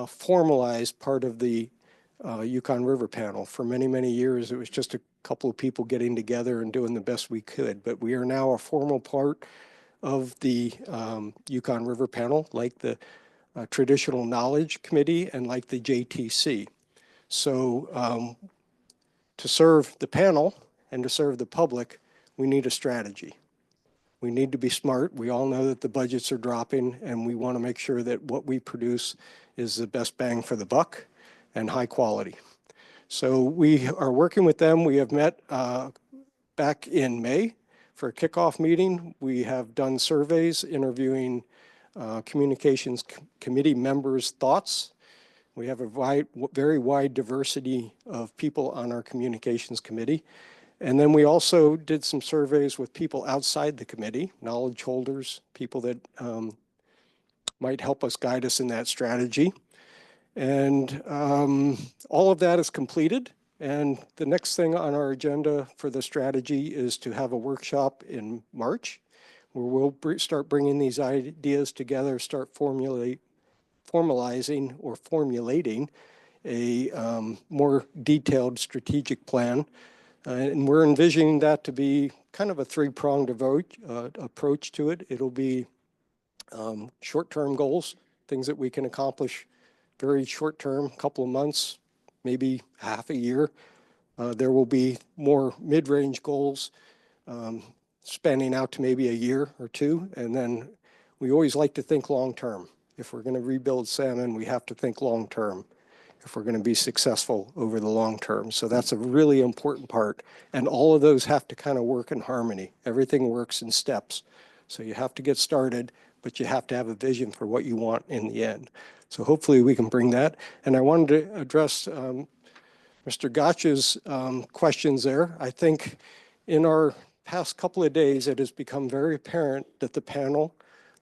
formalized part of the Yukon River Panel. For many, many years, it was just a couple of people getting together and doing the best we could. But we are now a formal part of the Yukon River Panel, like the Traditional Knowledge Committee and like the JTC. So to serve the panel and to serve the public, we need a strategy. We need to be smart. We all know that the budgets are dropping, and we want to make sure that what we produce is the best bang for the buck and high quality. So we are working with them. We have met back in May for a kickoff meeting. We have done surveys interviewing Communications Committee members' thoughts. We have a very wide diversity of people on our Communications Committee. And then we also did some surveys with people outside the committee, knowledge holders, people that might help us guide us in that strategy. And all of that is completed. And the next thing on our agenda for the strategy is to have a workshop in March, where we'll start bringing these ideas together, start formulating or formulating a more detailed strategic plan. And we're envisioning that to be kind of a three-pronged approach to it. It'll be Short-term goals, things that we can accomplish very short-term, couple of months, maybe half a year. There will be more mid-range goals spanning out to maybe a year or two. And then we always like to think long-term. If we're going to rebuild salmon, we have to think long-term if we're going to be successful over the long term. So that's a really important part. And all of those have to kind of work in harmony. Everything works in steps. So you have to get started, but you have to have a vision for what you want in the end. So hopefully we can bring that. And I wanted to address Mr. Gotch's questions there. I think in our past couple of days, it has become very apparent that the panel,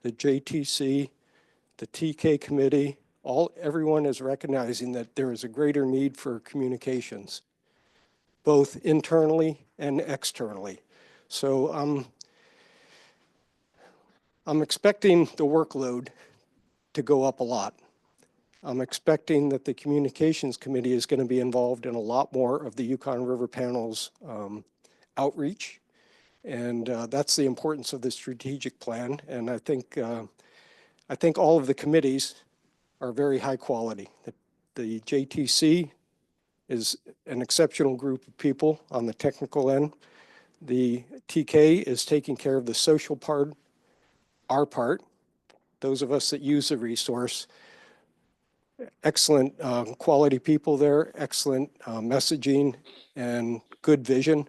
the JTC, the TK committee, everyone is recognizing that there is a greater need for communications, both internally and externally. So I'm expecting the workload to go up a lot. I'm expecting that the communications committee is going to be involved in a lot more of the Yukon River Panel's outreach. And that's the importance of the strategic plan. And I think all of the committees are very high quality. The JTC is an exceptional group of people on the technical end. The TK is taking care of the social part, our part, those of us that use the resource. Excellent quality people there, excellent messaging and good vision.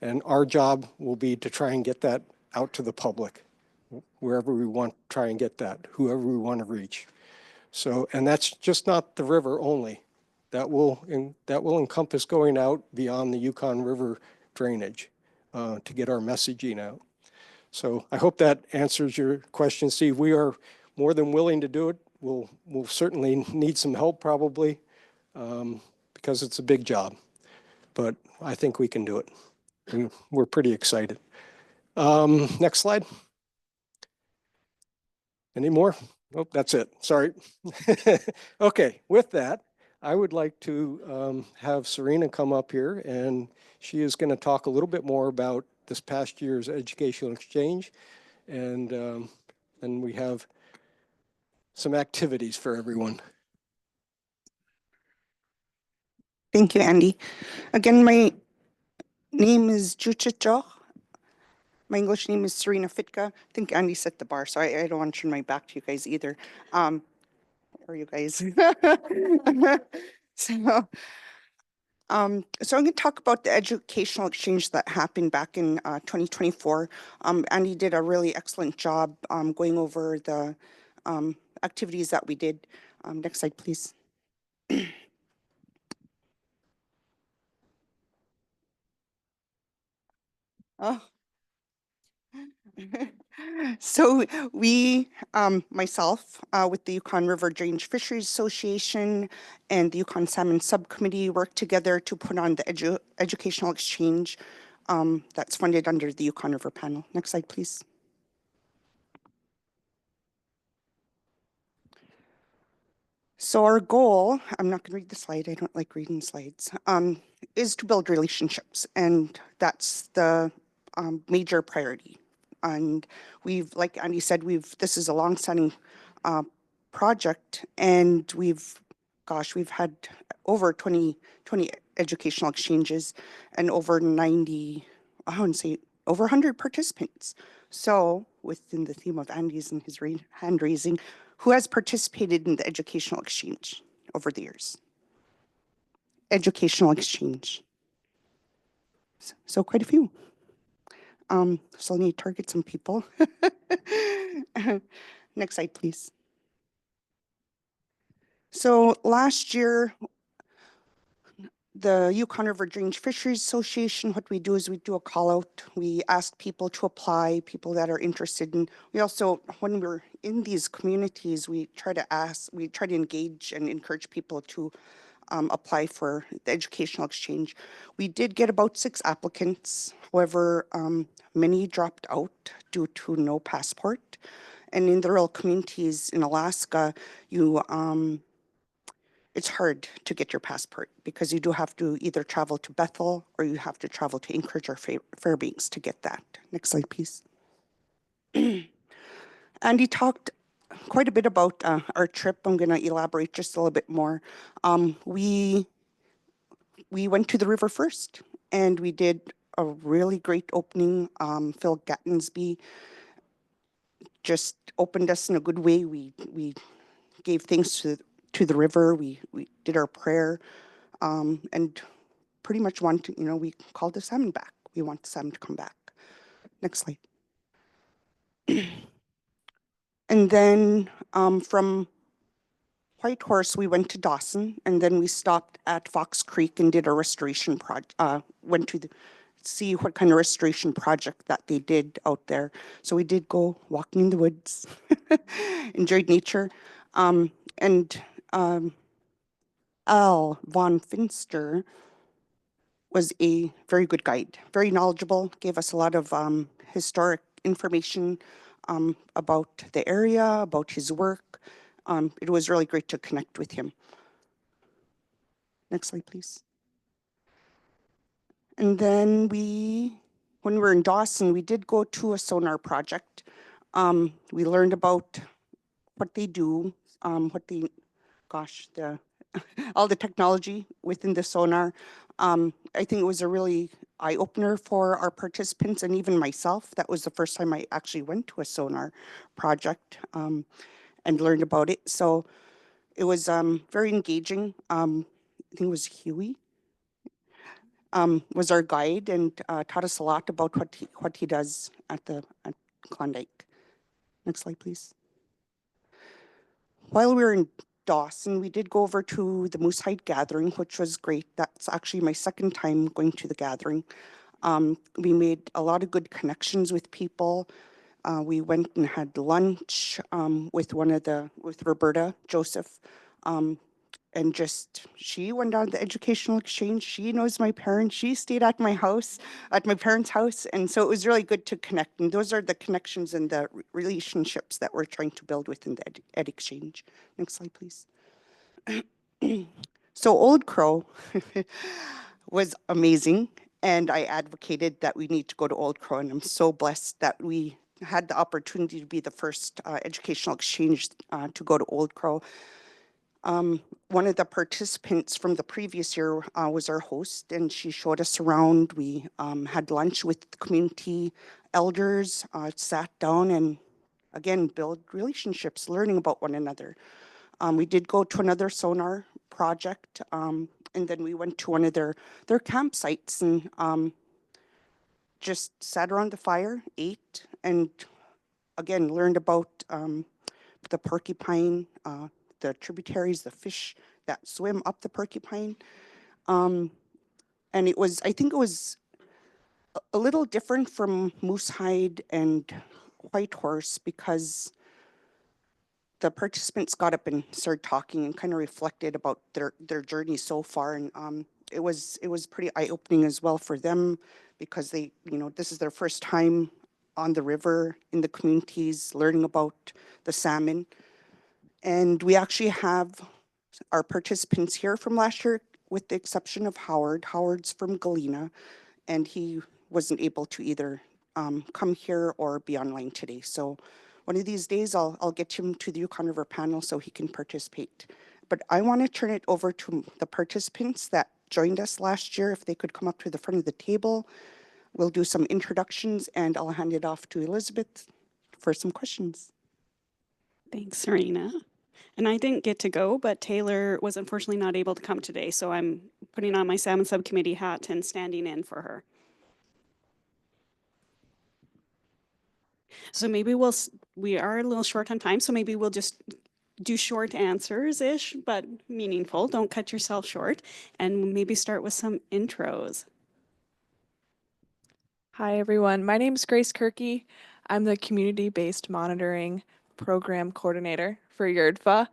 And our job will be to try and get that out to the public, wherever we want to try and get that, whoever we want to reach. So, and that's just not the river only. That will encompass going out beyond the Yukon River drainage to get our messaging out. So I hope that answers your question, Steve. We are more than willing to do it. We'll certainly need some help probably because it's a big job, but I think we can do it. We're pretty excited. Next slide. Any more? Oh, that's it. Sorry. Okay, with that, I would like to have Serena come up here, and she is going to talk a little bit more about this past year's educational exchange, and then we have some activities for everyone. Thank you, Andy. Again, my name is Juchicho. My English name is Serena Fitka. I think Andy set the bar, so I don't want to turn my back to you guys either. Or you guys. So I'm going to talk about the educational exchange that happened back in 2024. Andy did a really excellent job going over the activities that we did. Next slide, please. Oh. So we, myself, with the Yukon River Drainage Fisheries Association and the Yukon Salmon Subcommittee worked together to put on the educational exchange that's funded under the Yukon River Panel. Next slide, please. So our goal, I'm not going to read the slide, I don't like reading slides, is to build relationships, and that's the major priority. And we've, like Andy said, this is a long-standing project, and we've had over 20 educational exchanges and over 90, I wouldn't say over 100 participants. So within the theme of Andy's and his hand raising, who has participated in the educational exchange over the years? Educational exchange. So quite a few. So I'll need to target some people. Next slide, please. So last year, the Yukon River Drainage Fisheries Association, what we do is we do a call out. We ask people to apply, people that are interested in. We also, when we're in these communities, we try to engage and encourage people to apply for the educational exchange. We did get about 6 applicants. However, many dropped out due to no passport. And in the rural communities in Alaska, it's hard to get your passport because you do have to either travel to Bethel or you have to travel to Anchorage or Fairbanks to get that. Next slide, please. Andy talked quite a bit about our trip. I'm going to elaborate just a little bit more. We went to the river first, and we did a really great opening. Phil Gattensby just opened us in a good way. We gave thanks to the river. We did our prayer, and pretty much wanted, we called the salmon back. We want the salmon to come back. Next slide. And then from Whitehorse, we went to Dawson, and then we stopped at Fox Creek and did a restoration project. Went to see what kind of restoration project that they did out there. So we did go walking in the woods, enjoyed nature, and Al von Finster was a very good guide, very knowledgeable, gave us a lot of historic information about the area, about his work. It was really great to connect with him. Next slide, please. And then when we were in Dawson, we did go to a sonar project. We learned about what they do, all the technology within the sonar. I think it was a really eye-opener for our participants and even myself. That was the first time I actually went to a sonar project and learned about it. So it was very engaging. I think it was Huey was our guide and taught us a lot about what he does at Klondike. Next slide, please. While we were in Dawson, we did go over to the Moose Hide Gathering, which was great. That's actually my second time going to the gathering. We made a lot of good connections with people. We went and had lunch with Roberta Joseph. And she went on the educational exchange. She knows my parents. She stayed at my house, at my parents' house. And so it was really good to connect. And those are the connections and the relationships that we're trying to build within the ed exchange. Next slide, please. So Old Crow was amazing. And I advocated that we need to go to Old Crow. And I'm so blessed that we had the opportunity to be the first educational exchange to go to Old Crow. One of the participants from the previous year was our host, and she showed us around. We had lunch with community elders, sat down and again, build relationships, learning about one another. We did go to another sonar project, and then we went to one of their campsites and just sat around the fire, ate, and again, learned about the porcupine, the tributaries, the fish that swim up the porcupine. And I think it was a little different from Moose Hide and Whitehorse because the participants got up and started talking and kind of reflected about their journey so far. And it was pretty eye-opening as well for them because this is their first time on the river in the communities, learning about the salmon. And we actually have our participants here from last year, with the exception of Howard. Howard's from Galena, and he wasn't able to either come here or be online today. So one of these days, I'll get him to the Yukon River Panel so he can participate. But I want to turn it over to the participants that joined us last year. If they could come up to the front of the table, we'll do some introductions, and I'll hand it off to Elizabeth for some questions. Thanks, Serena. And I didn't get to go, but Taylor was unfortunately not able to come today. So I'm putting on my salmon subcommittee hat and standing in for her. So maybe we are a little short on time, so maybe we'll just do short answers-ish, but meaningful. Don't cut yourself short. And maybe start with some intros. Hi, everyone. My name is Grace Kirky. I'm the Community-Based Monitoring Program Coordinator for YERDFA.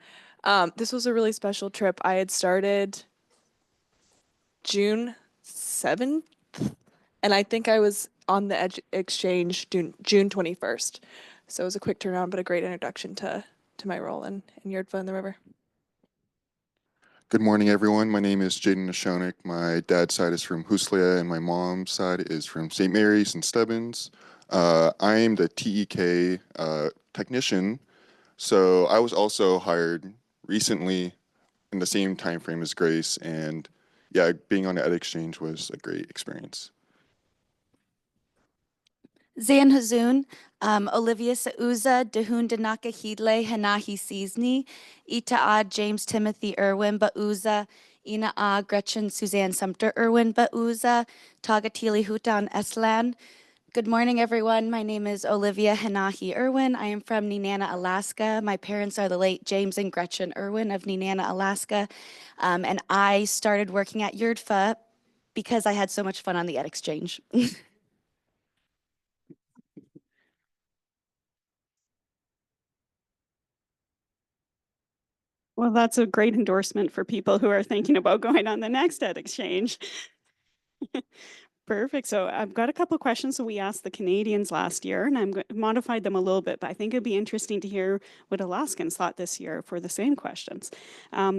This was a really special trip. I had started June 7th, and I think I was on the exchange June 21st. So it was a quick turnaround, but a great introduction to my role in YERDFA in the river. Good morning, everyone. My name is Jaden Nashonik. My dad's side is from Huslia, and my mom's side is from St. Mary's and Stebbins. I am the TEK technician So I was also hired recently in the same time frame as Grace, and yeah, being on the Ed Exchange was a great experience. Zan Hazoon, Olivia Sauza, Dehun Danaka Hidle, Hanahi Seasni, Ita'a James Timothy Irwin Bauza, Ina'a Gretchen Suzanne Sumter Irwin Bauza, Tagatili Hutan Eslan. Good morning, everyone. My name is Olivia Hanahi Irwin. I am from Nenana, Alaska. My parents are the late James and Gretchen Irwin of Nenana, Alaska. And I started working at YERDFA because I had so much fun on the Ed Exchange. Well, that's a great endorsement for people who are thinking about going on the next Ed Exchange. Perfect. So I've got a couple of questions that we asked the Canadians last year, and I'm modified them a little bit, but I think it'd be interesting to hear what Alaskans thought this year for the same questions.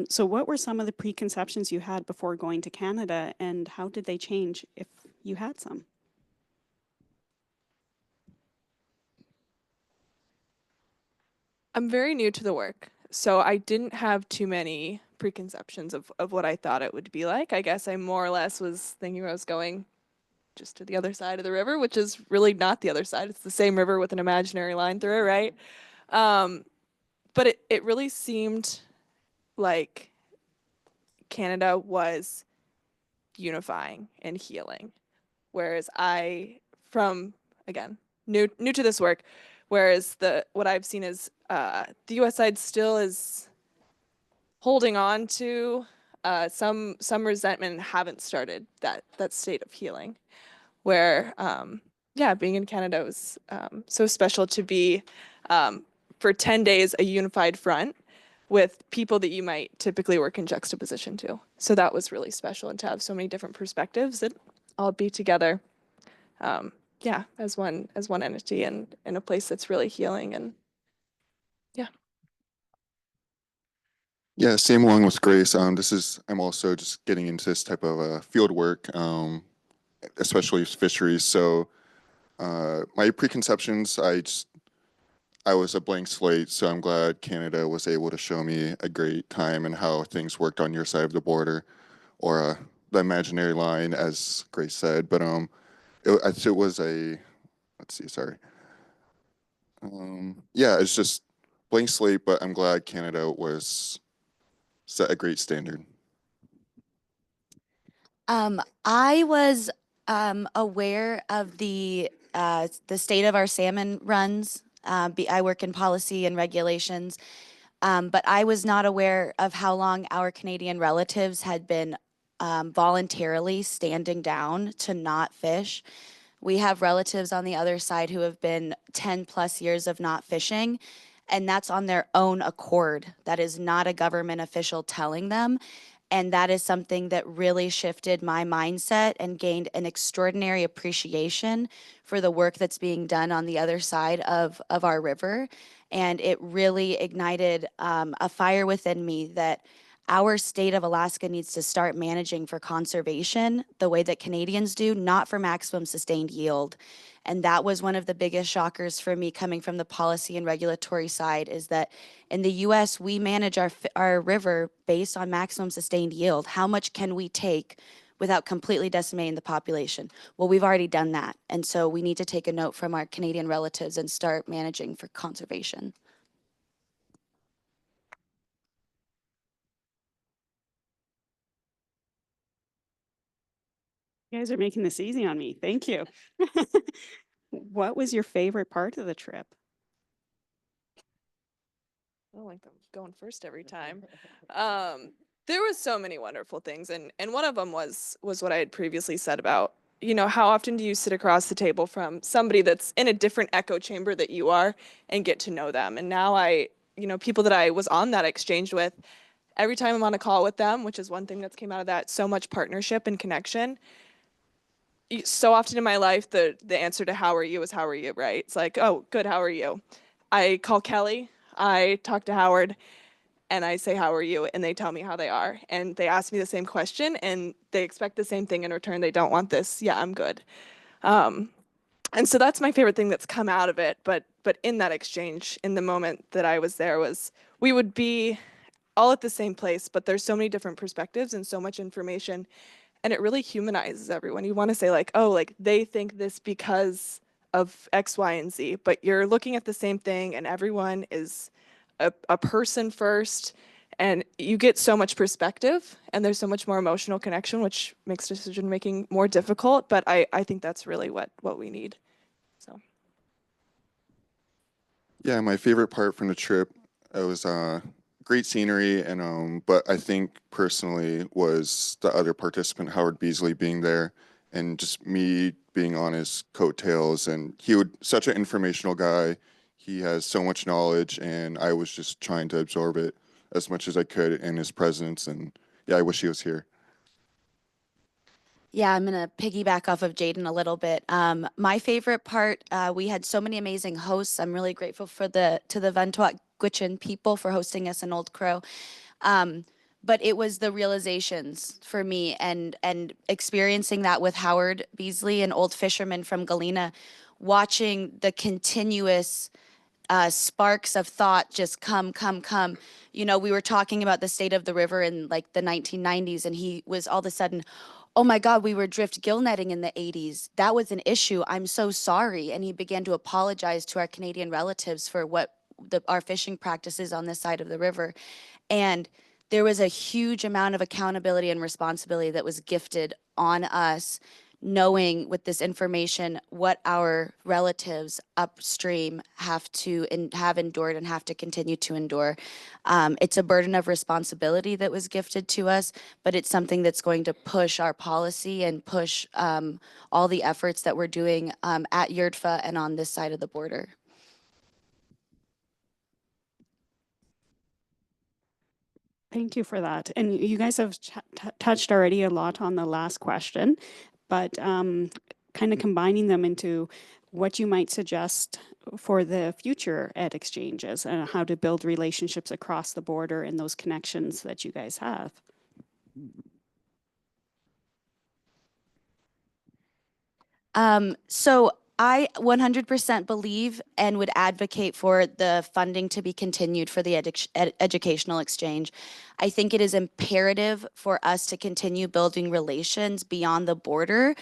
So what were some of the preconceptions you had before going to Canada, and how did they change if you had some? I'm very new to the work, so I didn't have too many preconceptions of what I thought it would be like. I guess I more or less was thinking I was going just to the other side of the river, which is really not the other side. It's the same river with an imaginary line through it, right? But it really seemed like Canada was unifying and healing, whereas again, new to this work, whereas what I've seen is the U.S. side still is holding on to some resentment and haven't started that state of healing. Where yeah, being in Canada was so special to be for 10 days a unified front with people that you might typically work in juxtaposition to. So that was really special, and to have so many different perspectives that all be together, yeah, as one entity and in a place that's really healing. And yeah. Yeah, same along with Grace. I'm also just getting into this type of field work, especially with fisheries. So my preconceptions, I was a blank slate, so I'm glad Canada was able to show me a great time and how things worked on your side of the border, or the imaginary line, as Grace said. But it was a, let's see, sorry. Yeah, it's just blank slate, but I'm glad Canada was set a great standard. I was aware of the state of our salmon runs. I work in policy and regulations, but I was not aware of how long our Canadian relatives had been voluntarily standing down to not fish. We have relatives on the other side who have been 10 plus years of not fishing, and that's on their own accord. That is not a government official telling them. And that is something that really shifted my mindset and gained an extraordinary appreciation for the work that's being done on the other side of our river. And it really ignited a fire within me that our state of Alaska needs to start managing for conservation the way that Canadians do, not for maximum sustained yield. And that was one of the biggest shockers for me coming from the policy and regulatory side, is that in the US, we manage our river based on maximum sustained yield. How much can we take without completely decimating the population? Well, we've already done that. And so we need to take a note from our Canadian relatives and start managing for conservation. You guys are making this easy on me. Thank you. What was your favorite part of the trip? I don't like them going first every time. There was so many wonderful things, and one of them was what I had previously said about, how often do you sit across the table from somebody that's in a different echo chamber that you are and get to know them. And now people that I was on that exchange with, every time I'm on a call with them, which is one thing that's came out of that, so much partnership and connection. So often in my life, the answer to how are you is how are you, right? It's like, oh, good, how are you? I call Kelly, I talk to Howard, and I say, how are you? And they tell me how they are. And they ask me the same question, and they expect the same thing in return. They don't want this. Yeah, I'm good. And so that's my favorite thing that's come out of it. But but in that exchange, in the moment that I was there, was we would be all at the same place, but there's so many different perspectives and so much information, and it really humanizes everyone. You want to say like, oh, like they think this because of X, Y, and Z, but you're looking at the same thing, and everyone is a person first, and you get so much perspective, and there's so much more emotional connection, which makes decision making more difficult. But I think that's really what we need. So. Yeah, my favorite part from the trip, it was great scenery, and but I think personally was the other participant, Howard Beasley, being there, and just me being on his coattails. And he would such an informational guy. He has so much knowledge, and I was just trying to absorb it as much as I could in his presence. And yeah, I wish he was here. Yeah, I'm going to piggyback off of Jaden a little bit. My favorite part, we had so many amazing hosts. I'm really grateful to the Ventuat Gwich'in people for hosting us in Old Crow. But it was the realizations for me and experiencing that with Howard Beasley, an old fisherman from Galena, watching the continuous sparks of thought just come. You know, we were talking about the state of the river in like the 1990s, and he was all of a sudden, oh my God, we were drift gill netting in the 80s. That was an issue. I'm so sorry. And he began to apologize to our Canadian relatives for what our fishing practices on this side of the river. And there was a huge amount of accountability and responsibility that was gifted on us, knowing with this information what our relatives upstream have endured and have to continue to endure. It's a burden of responsibility that was gifted to us, but it's something that's going to push our policy and push all the efforts that we're doing at YRDFA and on this side of the border. Thank you for that. And you guys have touched already a lot on the last question, but kind of combining them into what you might suggest for the future ed exchanges and how to build relationships across the border and those connections that you guys have. So I 100% believe and would advocate for the funding to be continued for the educational exchange. I think it is imperative for us to continue building relations beyond the border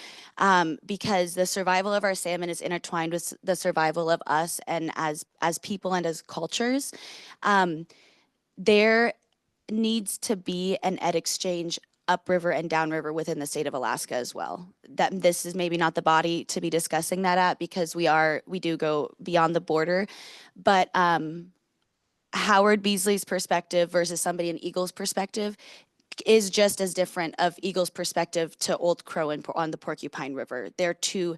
because the survival of our salmon is intertwined with the survival of us and as people and as cultures. There needs to be an ed exchange upriver and downriver within the state of Alaska as well. That this is maybe not the body to be discussing that at because we do go beyond the border, but Howard Beasley's perspective versus somebody in Eagle's perspective is just as different of Eagle's perspective to Old Crow on the Porcupine River. They're two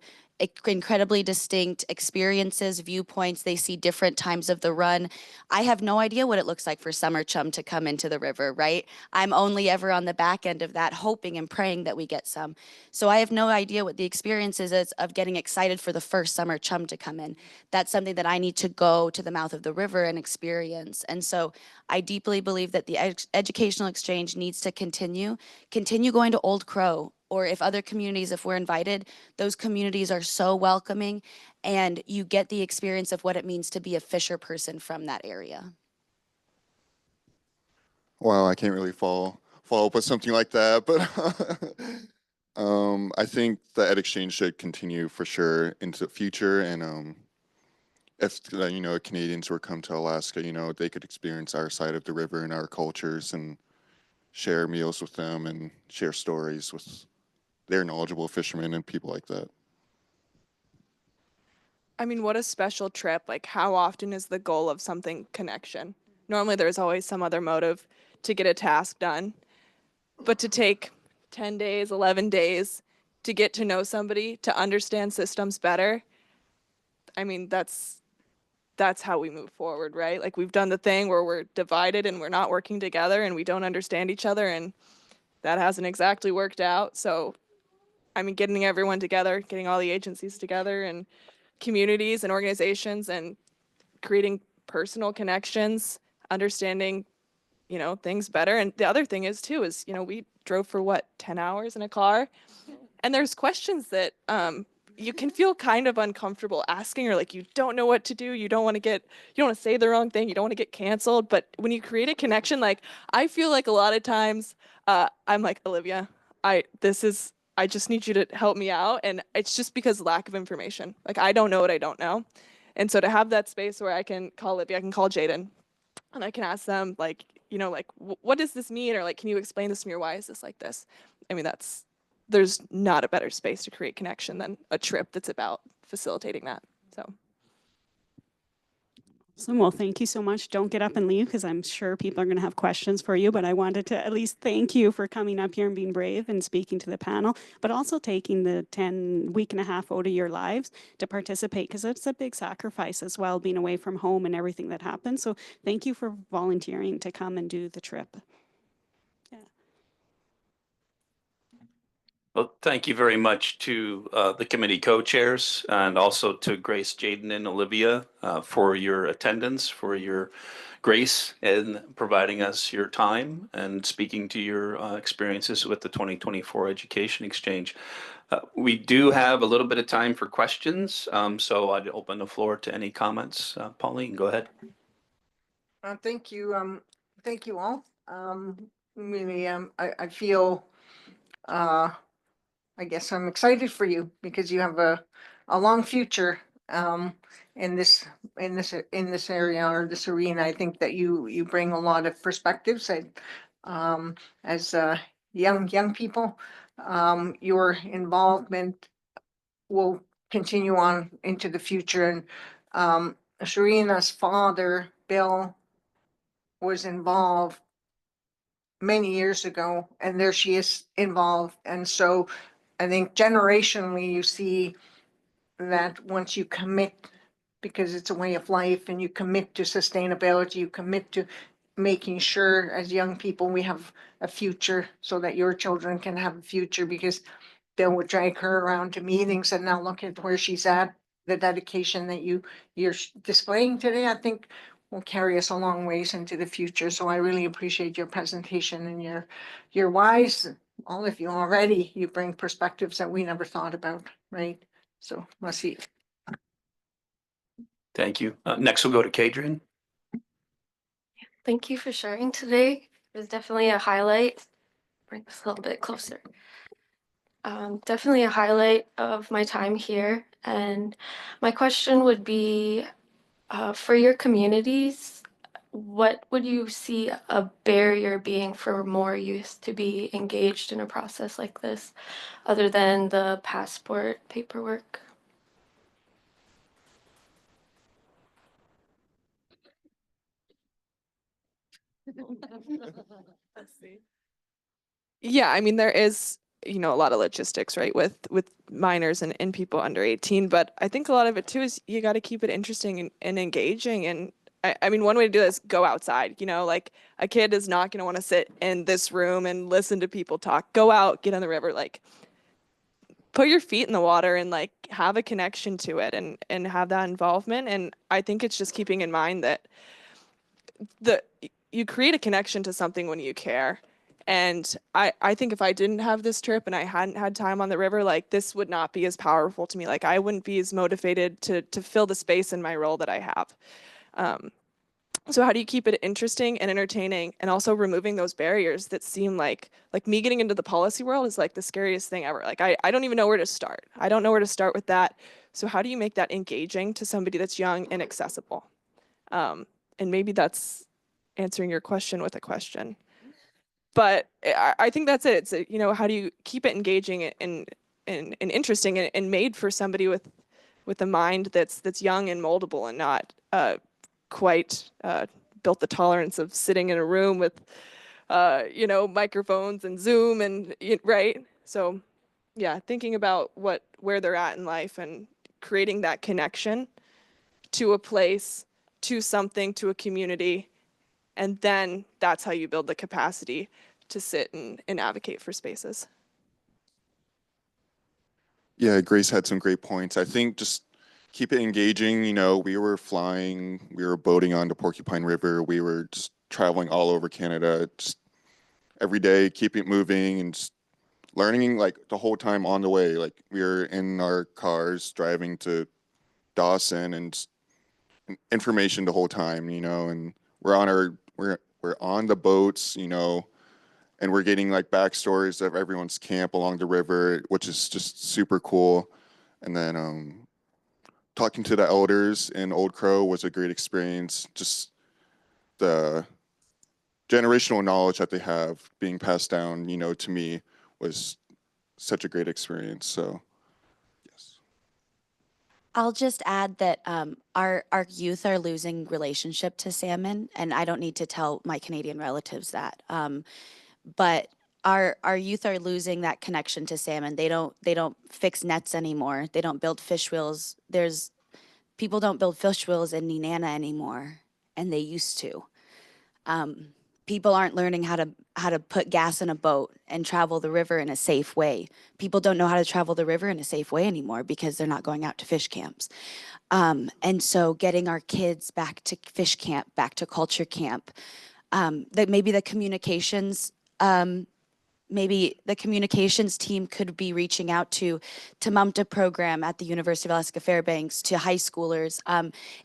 incredibly distinct experiences, viewpoints. They see different times of the run. I have no idea what it looks like for summer chum to come into the river, right? I'm only ever on the back end of that, hoping and praying that we get some. So I have no idea what the experience is of getting excited for the first summer chum to come in. That's something that I need to go to the mouth of the river and experience. And so I deeply believe that the educational exchange needs to continue going to Old Crow, or if other communities, if we're invited, those communities are so welcoming and you get the experience of what it means to be a fisher person from that area. Wow, I can't really follow up with something like that, but I think the ed exchange should continue for sure into the future. And if Canadians were come to Alaska, they could experience our side of the river and our cultures and share meals with them and share stories with their knowledgeable fishermen and people like that. I mean, what a special trip. Like, how often is the goal of something connection? Normally there's always some other motive to get a task done, but to take 10 days, 11 days to get to know somebody, to understand systems better, I mean, that's how we move forward, right? Like, we've done the thing where we're divided and we're not working together and we don't understand each other, and that hasn't exactly worked out. So, I mean, getting everyone together, getting all the agencies together and communities and organizations and creating personal connections, understanding, things better. And the other thing is too, is, we drove for 10 hours in a car, and there's questions that you can feel kind of uncomfortable asking, or like you don't know what to do. You don't want to say the wrong thing. You don't want to get canceled. But when you create a connection, like I feel like a lot of times I'm like, Olivia, I just need you to help me out. And it's just because lack of information. Like I don't know what I don't know. And so to have that space where I can call Olivia, I can call Jaden, and I can ask them like, what does this mean? Or like, can you explain this to me? Or why is this like this? I mean, there's not a better space to create connection than a trip that's about facilitating that. So. Awesome. Well, thank you so much. Don't get up and leave because I'm sure people are going to have questions for you, but I wanted to at least thank you for coming up here and being brave and speaking to the panel, but also taking the 10 week and a half out of your lives to participate because it's a big sacrifice as well, being away from home and everything that happens. So thank you for volunteering to come and do the trip. Well, thank you very much to the committee co-chairs and also to Grace, Jaden, and Olivia for your attendance, for your grace in providing us your time and speaking to your experiences with the 2024 Education Exchange. We do have a little bit of time for questions, so I'd open the floor to any comments. Pauline, go ahead. Thank you. Thank you all. Really, I feel, I guess I'm excited for you because you have a long future in this area or this arena. I think that you bring a lot of perspectives and as young people, your involvement will continue on into the future. And Sharina's father, Bill, was involved many years ago, and there she is involved. And so I think generationally, you see that once you commit, because it's a way of life, and you commit to sustainability, you commit to making sure as young people we have a future so that your children can have a future, because Bill would drag her around to meetings, and now look at where she's at. The dedication that you're displaying today, I think will carry us a long ways into the future. So I really appreciate your presentation, and you're wise. All of you already, you bring perspectives that we never thought about, right? So let's see. Thank you. Next we'll go to Kadrian. Thank you for sharing today. It was definitely a highlight. Bring this a little bit closer. Definitely a highlight of my time here. And my question would be, for your communities, what would you see a barrier being for more youth to be engaged in a process like this, other than the passport paperwork? Let's see. Yeah, I mean, there is, a lot of logistics, right, with minors and people under 18. But I think a lot of it too is you got to keep it interesting and engaging. And I mean, one way to do this is go outside. Like a kid is not going to want to sit in this room and listen to people talk. Go out, get on the river, like put your feet in the water and like have a connection to it and have that involvement. And I think it's just keeping in mind that you create a connection to something when you care. And I think if I didn't have this trip and I hadn't had time on the river, like this would not be as powerful to me. Like I wouldn't be as motivated to fill the space in my role that I have. So how do you keep it interesting and entertaining and also removing those barriers that seem like me getting into the policy world is like the scariest thing ever. Like I don't even know where to start. I don't know where to start with that. So how do you make that engaging to somebody that's young and accessible? And maybe that's answering your question with a question. But I think that's it. It's, how do you keep it engaging and interesting and made for somebody with a mind that's young and moldable and not quite built the tolerance of sitting in a room with, microphones and Zoom and right. So, yeah, thinking about where they're at in life and creating that connection to a place, to something, to a community. And then that's how you build the capacity to sit and advocate for spaces. Yeah, Grace had some great points. I think just keep it engaging. We were flying, we were boating on the Porcupine River, we were just traveling all over Canada, just every day, keep it moving and just learning like the whole time on the way. Like we were in our cars driving to Dawson and information the whole time, you know, and we're on the boats, you know, and we're getting like backstories of everyone's camp along the river, which is just super cool. And then talking to the elders in Old Crow was a great experience. Just the generational knowledge that they have being passed down, you know, to me was such a great experience. So, yes. I'll just add that our youth are losing relationship to salmon, and I don't need to tell my Canadian relatives that. But our youth are losing that connection to salmon. They don't fix nets anymore. They don't build fish wheels. People don't build fish wheels in Nenana anymore, and they used to. People aren't learning how to put gas in a boat and travel the river in a safe way. People don't know how to travel the river in a safe way anymore because they're not going out to fish camps. And so getting our kids back to fish camp, back to culture camp, that maybe the communications team could be reaching out to MUMTA program at the University of Alaska Fairbanks, to high schoolers.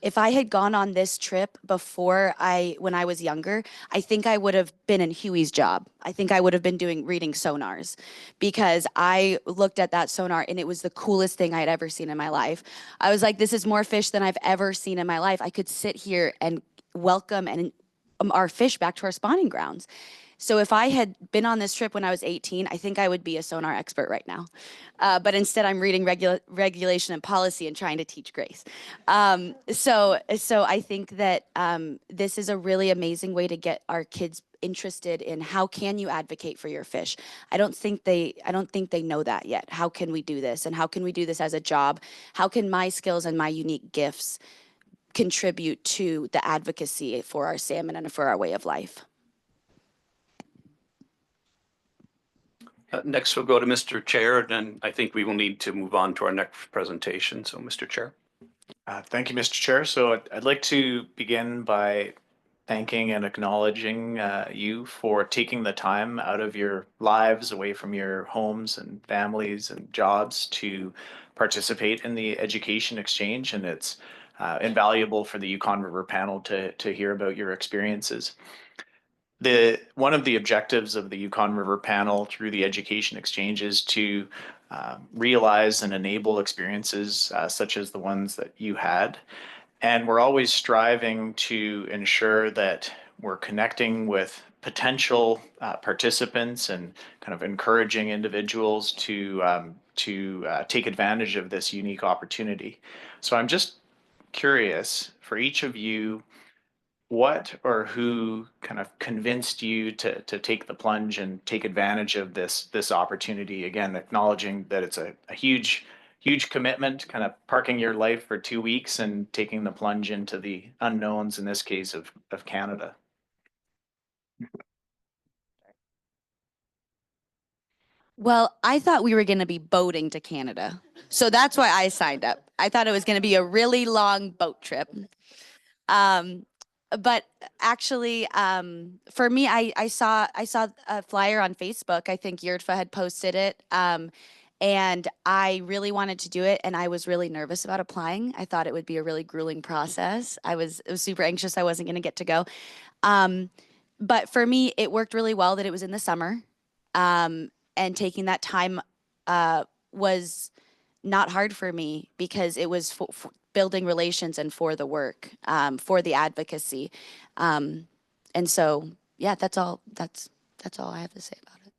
If I had gone on this trip when I was younger, I think I would have been in Huey's job. I think I would have been reading sonars, because I looked at that sonar and it was the coolest thing I had ever seen in my life. I was like, this is more fish than I've ever seen in my life. I could sit here and welcome our fish back to our spawning grounds. So if I had been on this trip when I was 18, I think I would be a sonar expert right now. But instead, I'm reading regulation and policy and trying to teach Grace. So I think that this is a really amazing way to get our kids interested in how can you advocate for your fish. I don't think they know that yet. How can we do this? And how can we do this as a job? How can my skills and my unique gifts contribute to the advocacy for our salmon and for our way of life? Next, we'll go to Mr. Chair, and then I think we will need to move on to our next presentation. So, Mr. Chair. Thank you, Mr. Chair. So I'd like to begin by thanking and acknowledging you for taking the time out of your lives, away from your homes and families and jobs, to participate in the education exchange. And it's invaluable for the Yukon River Panel to hear about your experiences. One of the objectives of the Yukon River Panel through the education exchange is to realize and enable experiences such as the ones that you had. And we're always striving to ensure that we're connecting with potential participants and kind of encouraging individuals to take advantage of this unique opportunity. So I'm just curious, for each of you, what or who kind of convinced you to take the plunge and take advantage of this opportunity? Again, acknowledging that it's a huge commitment, kind of parking your life for 2 weeks and taking the plunge into the unknowns, in this case of Canada. Well, I thought we were going to be boating to Canada. So that's why I signed up. I thought it was going to be a really long boat trip. But actually, for me, I saw a flyer on Facebook. I think Yurtfa had posted it. And I really wanted to do it, and I was really nervous about applying. I thought it would be a really grueling process. I was super anxious I wasn't going to get to go. But for me, it worked really well that it was in the summer. And taking that time was not hard for me, because it was building relations and for the work, for the advocacy. And so, yeah, that's all I have to say about it.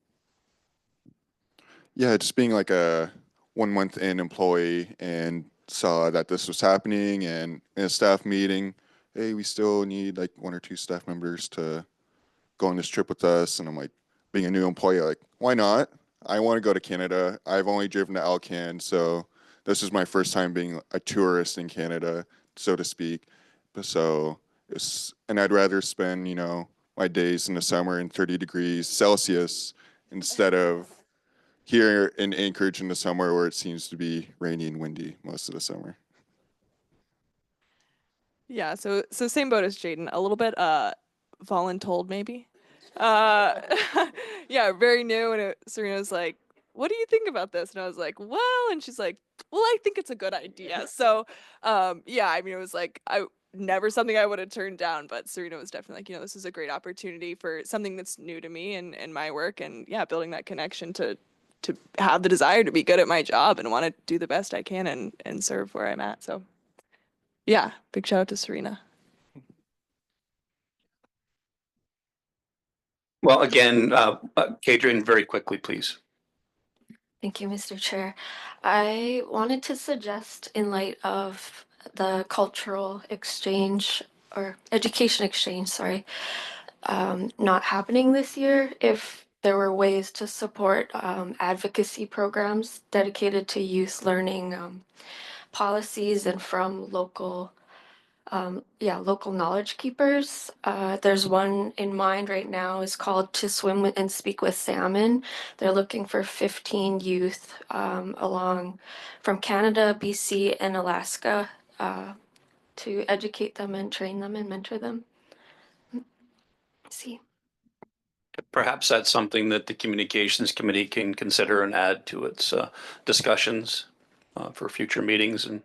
Yeah, just being like a 1 month in employee and saw that this was happening, and in a staff meeting, hey, we still need like 1 or 2 staff members to go on this trip with us. And I'm like, being a new employee, like, why not? I want to go to Canada. I've only driven to Alcan, so this is my first time being a tourist in Canada, so to speak. So and I'd rather spend, you know, my days in the summer in 30 degrees Celsius instead of here in Anchorage in the summer where it seems to be rainy and windy most of the summer. Yeah, so same boat as Jaden, a little bit voluntold maybe. Yeah, very new, and Serena's like, what do you think about this? And I was like, well, and she's like, well, I think it's a good idea. So, yeah, I mean, it was like, never something I would have turned down, but Serena was definitely like, this is a great opportunity for something that's new to me and my work. And yeah, building that connection to have the desire to be good at my job and want to do the best I can and serve where I'm at. So yeah, big shout out to Serena. Well, again, Kadrian, very quickly, please. Thank you, Mr. Chair. I wanted to suggest, in light of the cultural exchange or education exchange, sorry, not happening this year, if there were ways to support advocacy programs dedicated to youth learning policies and from local local knowledge keepers. There's one in mind right now is called To Swim and Speak with Salmon. They're looking for 15 youth along from Canada, BC, and Alaska to educate them and train them and mentor them. See. Perhaps that's something that the Communications Committee can consider and add to its discussions for future meetings and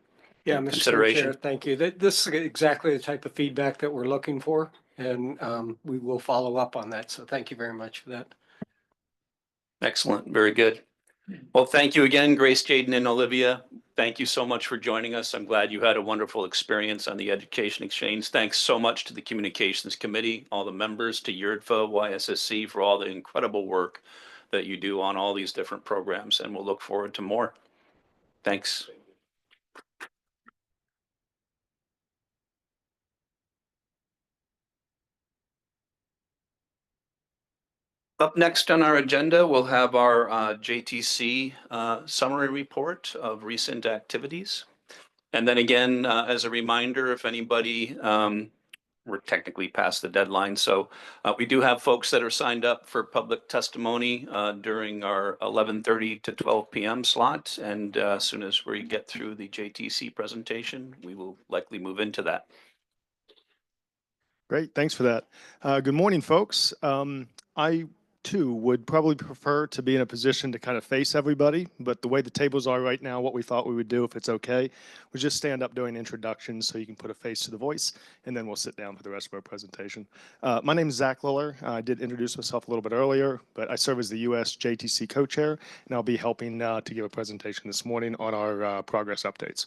Yeah, Mr. consideration. Chair, thank you. This is exactly the type of feedback that we're looking for, and we will follow up on that. So thank you very much for that. Excellent. Very good. Well, thank you again, Grace, Jaden, and Olivia. Thank you so much for joining us. I'm glad you had a wonderful experience on the Education Exchange. Thanks so much to the Communications Committee, all the members, to YURDFA, YSSC for all the incredible work that you do on all these different programs, and we'll look forward to more. Thanks. Up next on our agenda, we'll have our JTC summary report of recent activities. And then again, as a reminder, if anybody, we're technically past the deadline, so we do have folks that are signed up for public testimony during our 11:30 to 12 p.m. slot. And as soon as we get through the JTC presentation, we will likely move into that. Great, thanks for that. Good morning, folks. I too would probably prefer to be in a position to kind of face everybody, but the way the tables are right now, what we thought we would do, if it's okay, was just stand up doing introductions so you can put a face to the voice, and then we'll sit down for the rest of our presentation. My name is Zach Liller. I did introduce myself a little bit earlier, but I serve as the U.S. JTC co-chair, and I'll be helping to give a presentation this morning on our progress updates.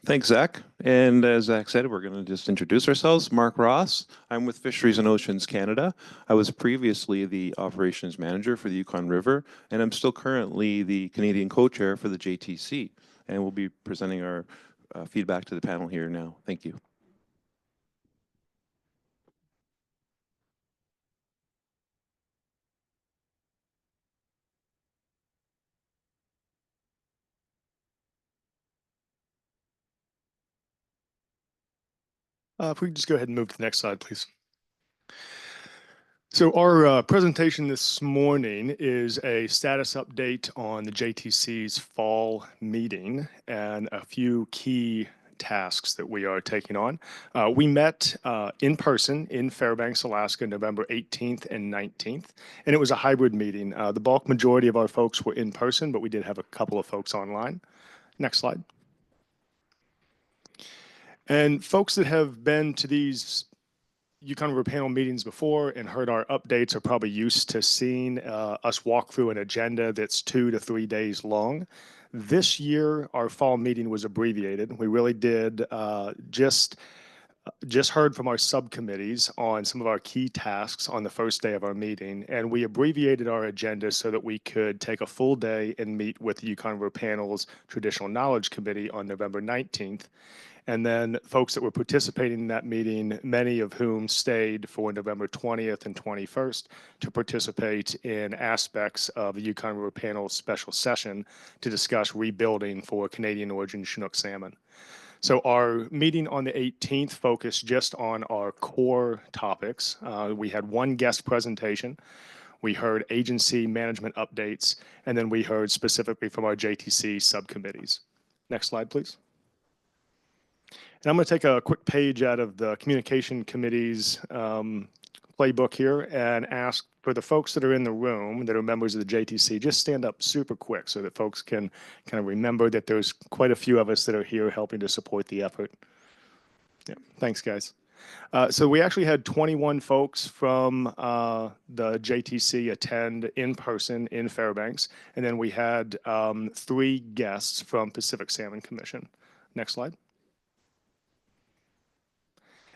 Thanks, Zach. And as Zach said, we're going to just introduce ourselves. Mark Ross. I'm with Fisheries and Oceans Canada. I was previously the operations manager for the Yukon River, and I'm still currently the Canadian co-chair for the JTC. And we'll be presenting our feedback to the panel here now. Thank you. If we could just go ahead and move to the next slide, please. So our presentation this morning is a status update on the JTC's fall meeting and a few key tasks that we are taking on. We met in person in Fairbanks, Alaska, November 18th and 19th, and it was a hybrid meeting. The bulk majority of our folks were in person, but we did have a couple of folks online. Next slide. And folks that have been to these Yukon River Panel meetings before and heard our updates are probably used to seeing us walk through an agenda that's 2 to 3 days long. This year, our fall meeting was abbreviated. We really did just heard from our subcommittees on some of our key tasks on the first day of our meeting, and we abbreviated our agenda so that we could take a full day and meet with the Yukon River Panel's Traditional Knowledge Committee on November 19th. And then folks that were participating in that meeting, many of whom stayed for November 20th and 21st to participate in aspects of the Yukon River Panel special session to discuss rebuilding for Canadian origin Chinook salmon. So our meeting on the 18th focused just on our core topics. We had one guest presentation. We heard agency management updates, and then we heard specifically from our JTC subcommittees. Next slide, please. And I'm going to take a quick page out of the Communication Committee's playbook here and ask for the folks that are in the room that are members of the JTC, just stand up super quick so that folks can kind of remember that there's quite a few of us that are here helping to support the effort. Yeah, thanks, guys. So we actually had 21 folks from the JTC attend in person in Fairbanks, and then we had 3 guests from Pacific Salmon Commission. Next slide.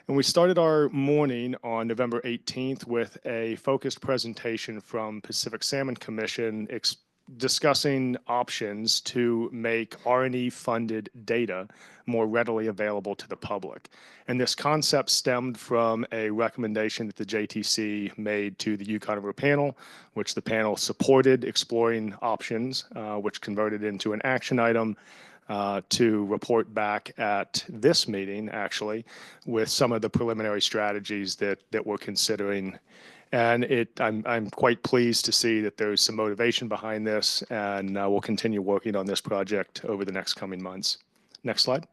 And we started our morning on November 18th with a focused presentation from Pacific Salmon Commission discussing options to make R&E funded data more readily available to the public. And this concept stemmed from a recommendation that the JTC made to the Yukon River Panel, which the panel supported exploring options, which converted into an action item to report back at this meeting, actually, with some of the preliminary strategies that we're considering. And I'm quite pleased to see that there's some motivation behind this, and we'll continue working on this project over the next coming months. Next slide.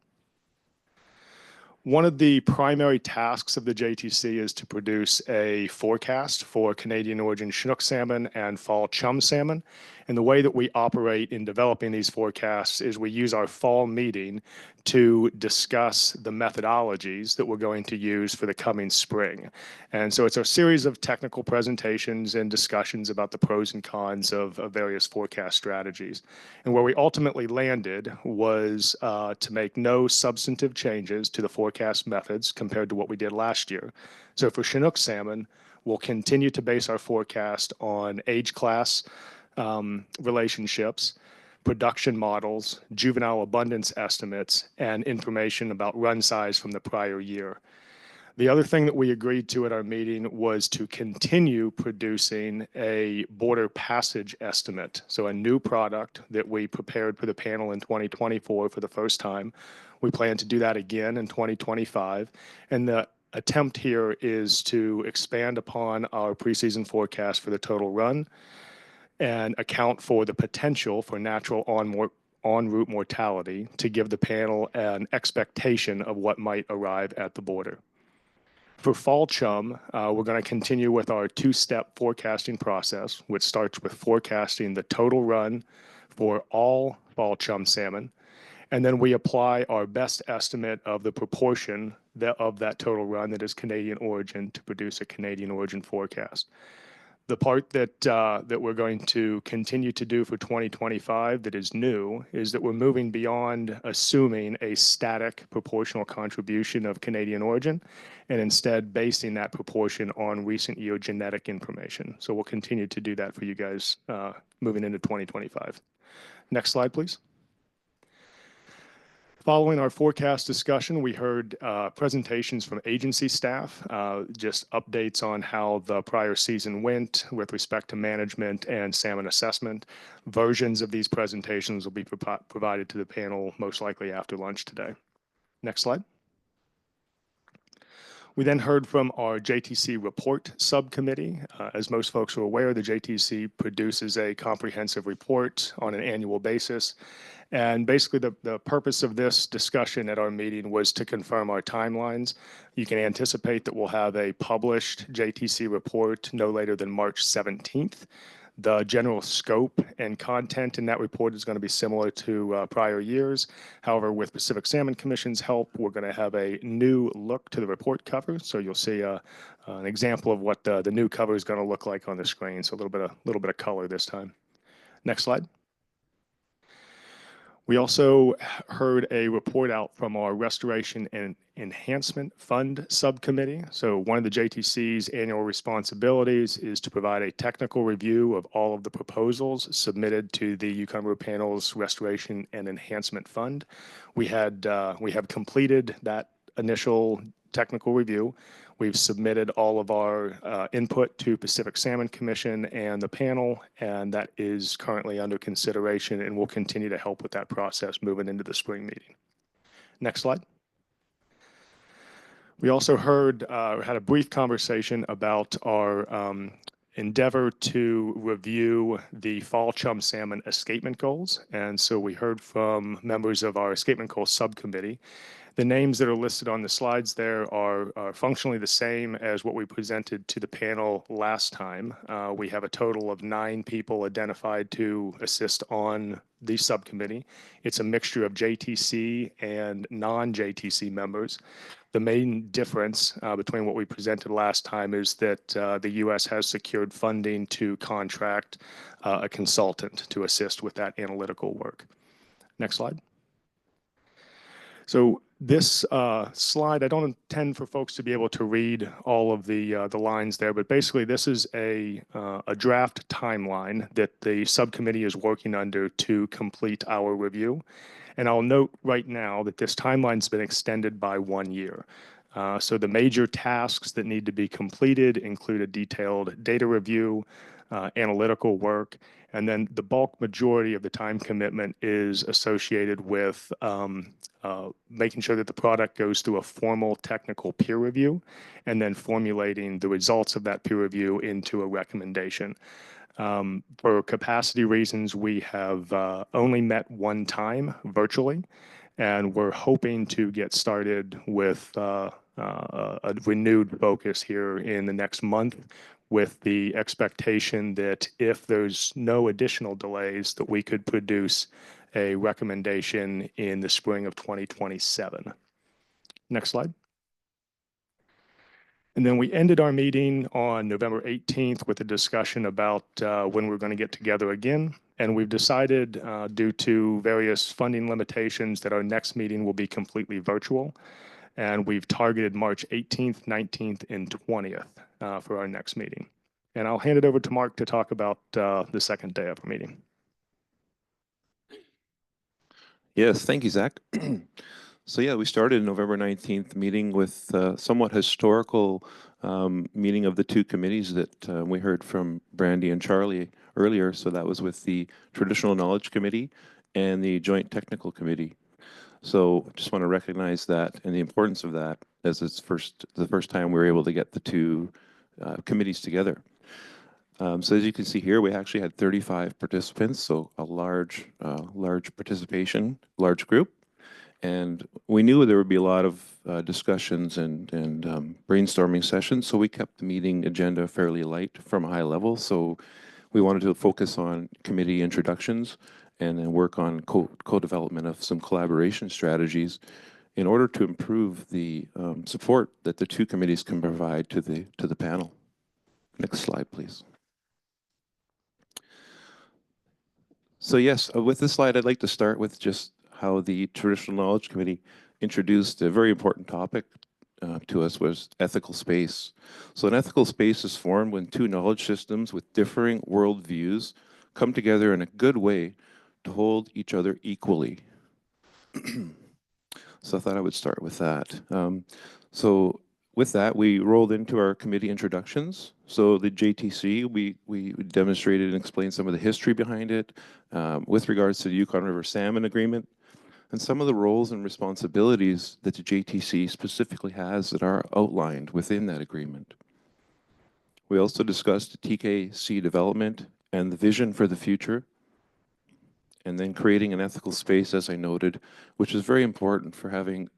One of the primary tasks of the JTC is to produce a forecast for Canadian origin Chinook salmon and fall chum salmon. And the way that we operate in developing these forecasts is we use our fall meeting to discuss the methodologies that we're going to use for the coming spring. And so it's a series of technical presentations and discussions about the pros and cons of various forecast strategies. And where we ultimately landed was to make no substantive changes to the forecast methods compared to what we did last year. So for Chinook salmon, we'll continue to base our forecast on age class relationships, production models, juvenile abundance estimates, and information about run size from the prior year. The other thing that we agreed to at our meeting was to continue producing a border passage estimate. So a new product that we prepared for the panel in 2024 for the first time. We plan to do that again in 2025. And the attempt here is to expand upon our preseason forecast for the total run and account for the potential for natural en route mortality to give the panel an expectation of what might arrive at the border. For fall chum, we're going to continue with our 2-step forecasting process, which starts with forecasting the total run for all fall chum salmon. And then we apply our best estimate of the proportion of that total run that is Canadian origin to produce a Canadian origin forecast. The part that we're going to continue to do for 2025 that is new is that we're moving beyond assuming a static proportional contribution of Canadian origin and instead basing that proportion on recent year genetic information. So we'll continue to do that for you guys moving into 2025. Next slide, please. Following our forecast discussion, we heard presentations from agency staff, just updates on how the prior season went with respect to management and salmon assessment. Versions of these presentations will be provided to the panel most likely after lunch today. Next slide. We then heard from our JTC report subcommittee. As most folks are aware, the JTC produces a comprehensive report on an annual basis. And basically the purpose of this discussion at our meeting was to confirm our timelines. You can anticipate that we'll have a published JTC report no later than March 17th. The general scope and content in that report is going to be similar to prior years. However, with Pacific Salmon Commission's help, we're going to have a new look to the report cover. So you'll see an example of what the new cover is going to look like on the screen. So a little bit of color this time. Next slide. We also heard a report out from our Restoration and Enhancement Fund subcommittee. So one of the JTC's annual responsibilities is to provide a technical review of all of the proposals submitted to the Yukon River Panel's Restoration and Enhancement Fund. We have completed that initial technical review. We've submitted all of our input to Pacific Salmon Commission and the panel, and that is currently under consideration, and we'll continue to help with that process moving into the spring meeting. Next slide. We also had a brief conversation about our endeavor to review the fall chum salmon escapement goals. And so we heard from members of our escapement goals subcommittee The names that are listed on the slides there are functionally the same as what we presented to the panel last time. We have a total of 9 people identified to assist on the subcommittee. It's a mixture of JTC and non-JTC members. The main difference between what we presented last time is that the U.S. has secured funding to contract a consultant to assist with that analytical work. Next slide. So this slide, I don't intend for folks to be able to read all of the lines there, but basically this is a draft timeline that the subcommittee is working under to complete our review. And I'll note right now that this timeline's been extended by 1 year. So the major tasks that need to be completed include a detailed data review, analytical work, and then the bulk majority of the time commitment is associated with making sure that the product goes through a formal technical peer review and then formulating the results of that peer review into a recommendation. For capacity reasons, we have only met one time virtually, and we're hoping to get started with a renewed focus here in the next month, with the expectation that if there's no additional delays, that we could produce a recommendation in the spring of 2027. Next slide. And then we ended our meeting on November 18th with a discussion about when we're going to get together again. And we've decided, due to various funding limitations, that our next meeting will be completely virtual. And we've targeted March 18th, 19th, and 20th for our next meeting. And I'll hand it over to Mark to talk about the second day of our meeting. Yes, thank you, Zach. So yeah, we started November 19th meeting with somewhat historical meeting of the 2 committees that we heard from Brandy and Charlie earlier. So that was with the Traditional Knowledge Committee and the Joint Technical Committee. So just want to recognize that and the importance of that, as it's the first time we were able to get the 2 committees together. So as you can see here, we actually had 35 participants, so a large participation, large group. And we knew there would be a lot of discussions and brainstorming sessions, so we kept the meeting agenda fairly light from a high level. So we wanted to focus on committee introductions and then work on co-development of some collaboration strategies in order to improve the support that the 2 committees can provide to the panel. Next slide, please. So yes, with this slide, I'd like to start with just how the Traditional Knowledge Committee introduced a very important topic to us, was ethical space. So an ethical space is formed when 2 knowledge systems with differing worldviews come together in a good way to hold each other equally. So I thought I would start with that. So with that, we rolled into our committee introductions. So the JTC, we demonstrated and explained some of the history behind it with regards to the Yukon River Salmon Agreement and some of the roles and responsibilities that the JTC specifically has that are outlined within that agreement. We also discussed TKC development and the vision for the future, and then creating an ethical space, as I noted, which is very important for having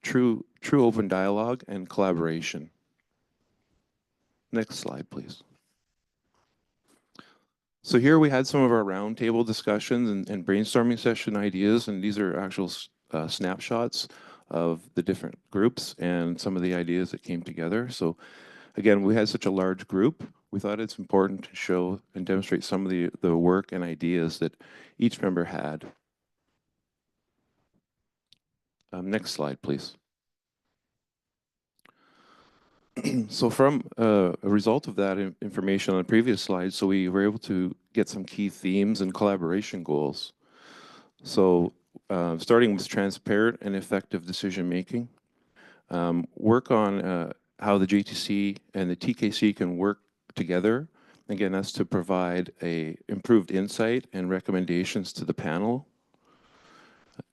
true open dialogue and collaboration. Next slide, please. So here we had some of our roundtable discussions and brainstorming session ideas, and these are actual snapshots of the different groups and some of the ideas that came together. So again, we had such a large group, we thought it's important to show and demonstrate some of the work and ideas that each member had. Next slide, please. So from a result of that information on the previous slide, so we were able to get some key themes and collaboration goals. So starting with transparent and effective decision making, work on how the JTC and the TKC can work together. Again, that's to provide a improved insight and recommendations to the panel.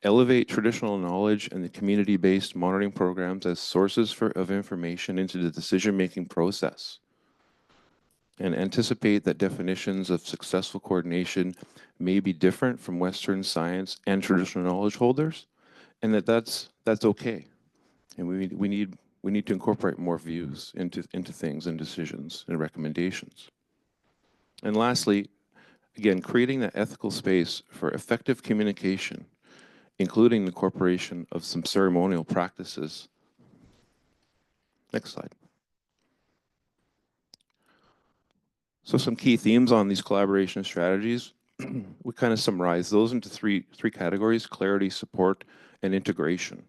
Elevate traditional knowledge and the community-based monitoring programs as sources of information into the decision-making process. And anticipate that definitions of successful coordination may be different from Western science and traditional knowledge holders, and that's okay. And we need to incorporate more views into things and decisions and recommendations. And lastly, again, creating that ethical space for effective communication, including the incorporation of some ceremonial practices. Next slide. So some key themes on these collaboration strategies, we kind of summarize those into three categories: clarity, support, and integration.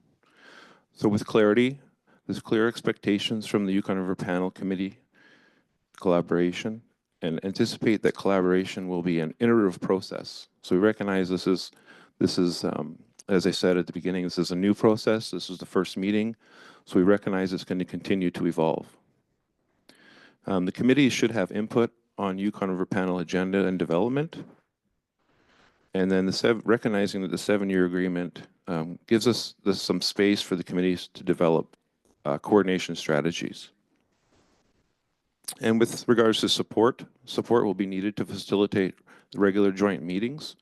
So with clarity, there's clear expectations from the Yukon River Panel Committee collaboration, and anticipate that collaboration will be an iterative process. So we recognize this is as I said at the beginning, this is a new process. This is the first meeting, so we recognize it's going to continue to evolve. The committee should have input on Yukon River Panel agenda and development. And then recognizing that the 7-year agreement gives us some space for the committees to develop coordination strategies. And with regards to support will be needed to facilitate the regular joint meetings.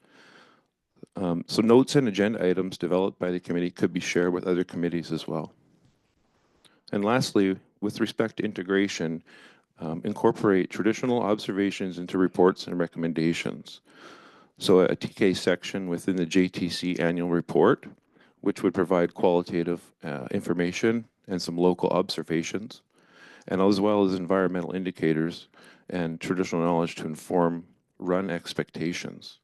So notes and agenda items developed by the committee could be shared with other committees as well. And lastly, with respect to integration, incorporate traditional observations into reports and recommendations. So a TK section within the JTC annual report, which would provide qualitative information and some local observations, and as well as environmental indicators and traditional knowledge to inform run expectations.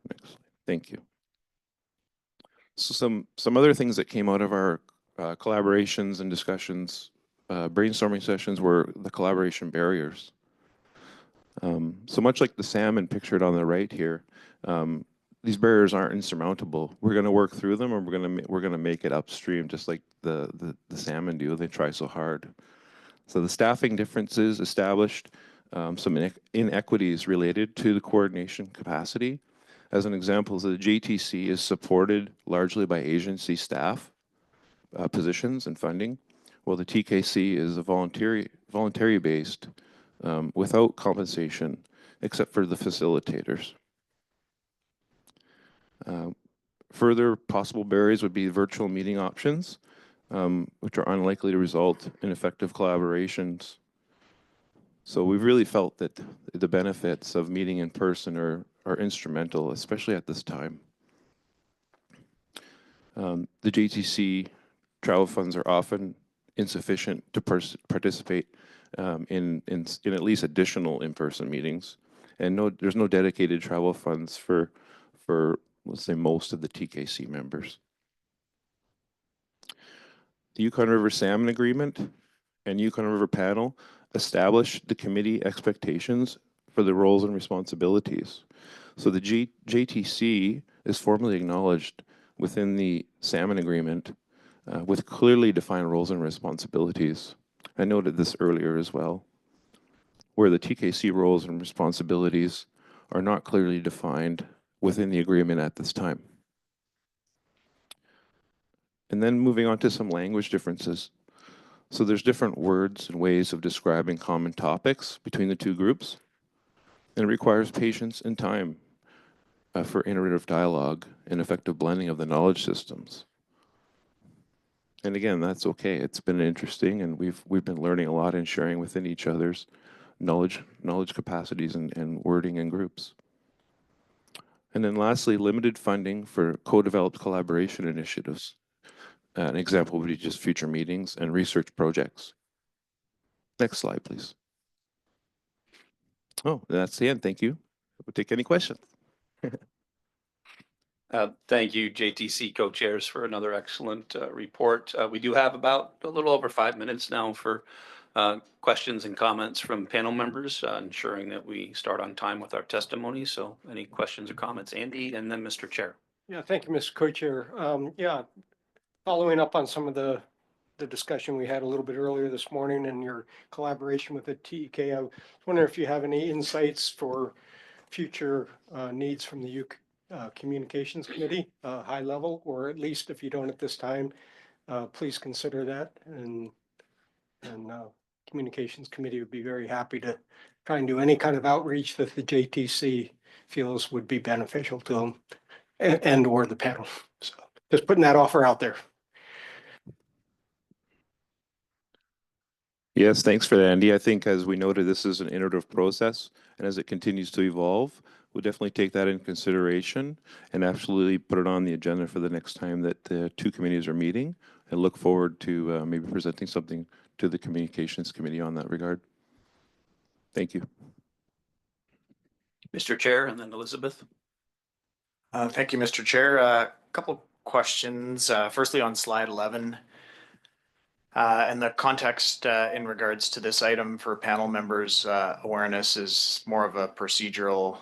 Next slide. Thank you. So some other things that came out of our collaborations and discussions, brainstorming sessions, were the collaboration barriers. So much like the salmon pictured on the right here, these barriers aren't insurmountable. We're going to work through them, and we're going to make it upstream, just like the salmon do. They try so hard. So the staffing differences established some inequities related to the coordination capacity. As an example, the JTC is supported largely by agency staff positions and funding, while the TKC is a voluntary based without compensation, except for the facilitators. Further possible barriers would be virtual meeting options, which are unlikely to result in effective collaborations. So we've really felt that the benefits of meeting in person are instrumental, especially at this time. The JTC travel funds are often insufficient to participate in at least additional in-person meetings, and there's no dedicated travel funds for let's say most of the TKC members. The Yukon River Salmon Agreement and Yukon River Panel establish the committee expectations for the roles and responsibilities. So the JTC is formally acknowledged within the Salmon Agreement with clearly defined roles and responsibilities. I noted this earlier as well, where the TKC roles and responsibilities are not clearly defined within the agreement at this time. And then moving on to some language differences. So there's different words and ways of describing common topics between the two groups, and it requires patience and time for iterative dialogue and effective blending of the knowledge systems. And again, that's okay. It's been interesting, and we've been learning a lot and sharing within each other's knowledge capacities and wording in groups. And then lastly, limited funding for co-developed collaboration initiatives. An example would be just future meetings and research projects. Next slide, please. Oh, that's the end. Thank you. We'll take any questions. Thank you, JTC co-chairs, for another excellent report. We do have about a little over 5 minutes now for questions and comments from panel members, ensuring that we start on time with our testimony. So any questions or comments, Andy, and then Mr. Chair. Yeah, thank you, Mr. Co-Chair. Yeah, following up on some of the discussion we had a little bit earlier this morning and your collaboration with the TEK, I was wondering if you have any insights for future needs from the Communications Committee, high level, or at least if you don't at this time, please consider that. And Communications Committee would be very happy to try and do any kind of outreach that the JTC feels would be beneficial to them and or the panel. So Just putting that offer out there. Yes, thanks for that, Andy. I think as we noted, this is an iterative process, and as it continues to evolve, we'll definitely take that into consideration and absolutely put it on the agenda for the next time that the two committees are meeting, and look forward to maybe presenting something to the Communications Committee on that regard. Thank you. Mr. Chair, and then Elizabeth. Thank you, Mr. Chair. A couple questions. Firstly, on slide 11, and the context in regards to this item for panel members' awareness is more of a procedural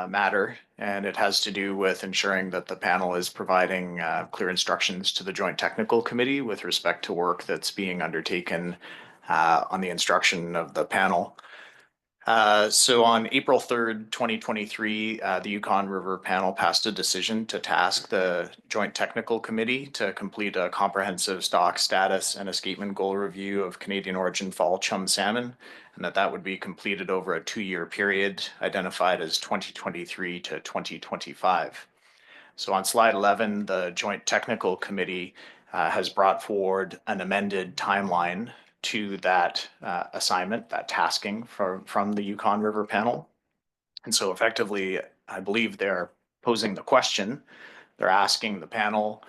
matter, and it has to do with ensuring that the panel is providing clear instructions to the Joint Technical Committee with respect to work that's being undertaken on the instruction of the panel. So on April 3rd, 2023, the Yukon River Panel passed a decision to task the Joint Technical Committee to complete a comprehensive stock status and escapement goal review of Canadian origin fall chum salmon, and that would be completed over a 2-year period identified as 2023 to 2025. So on slide 11, the Joint Technical Committee has brought forward an amended timeline to that assignment, that tasking from the Yukon River Panel. And so effectively, I believe they're posing the question, they're asking the panel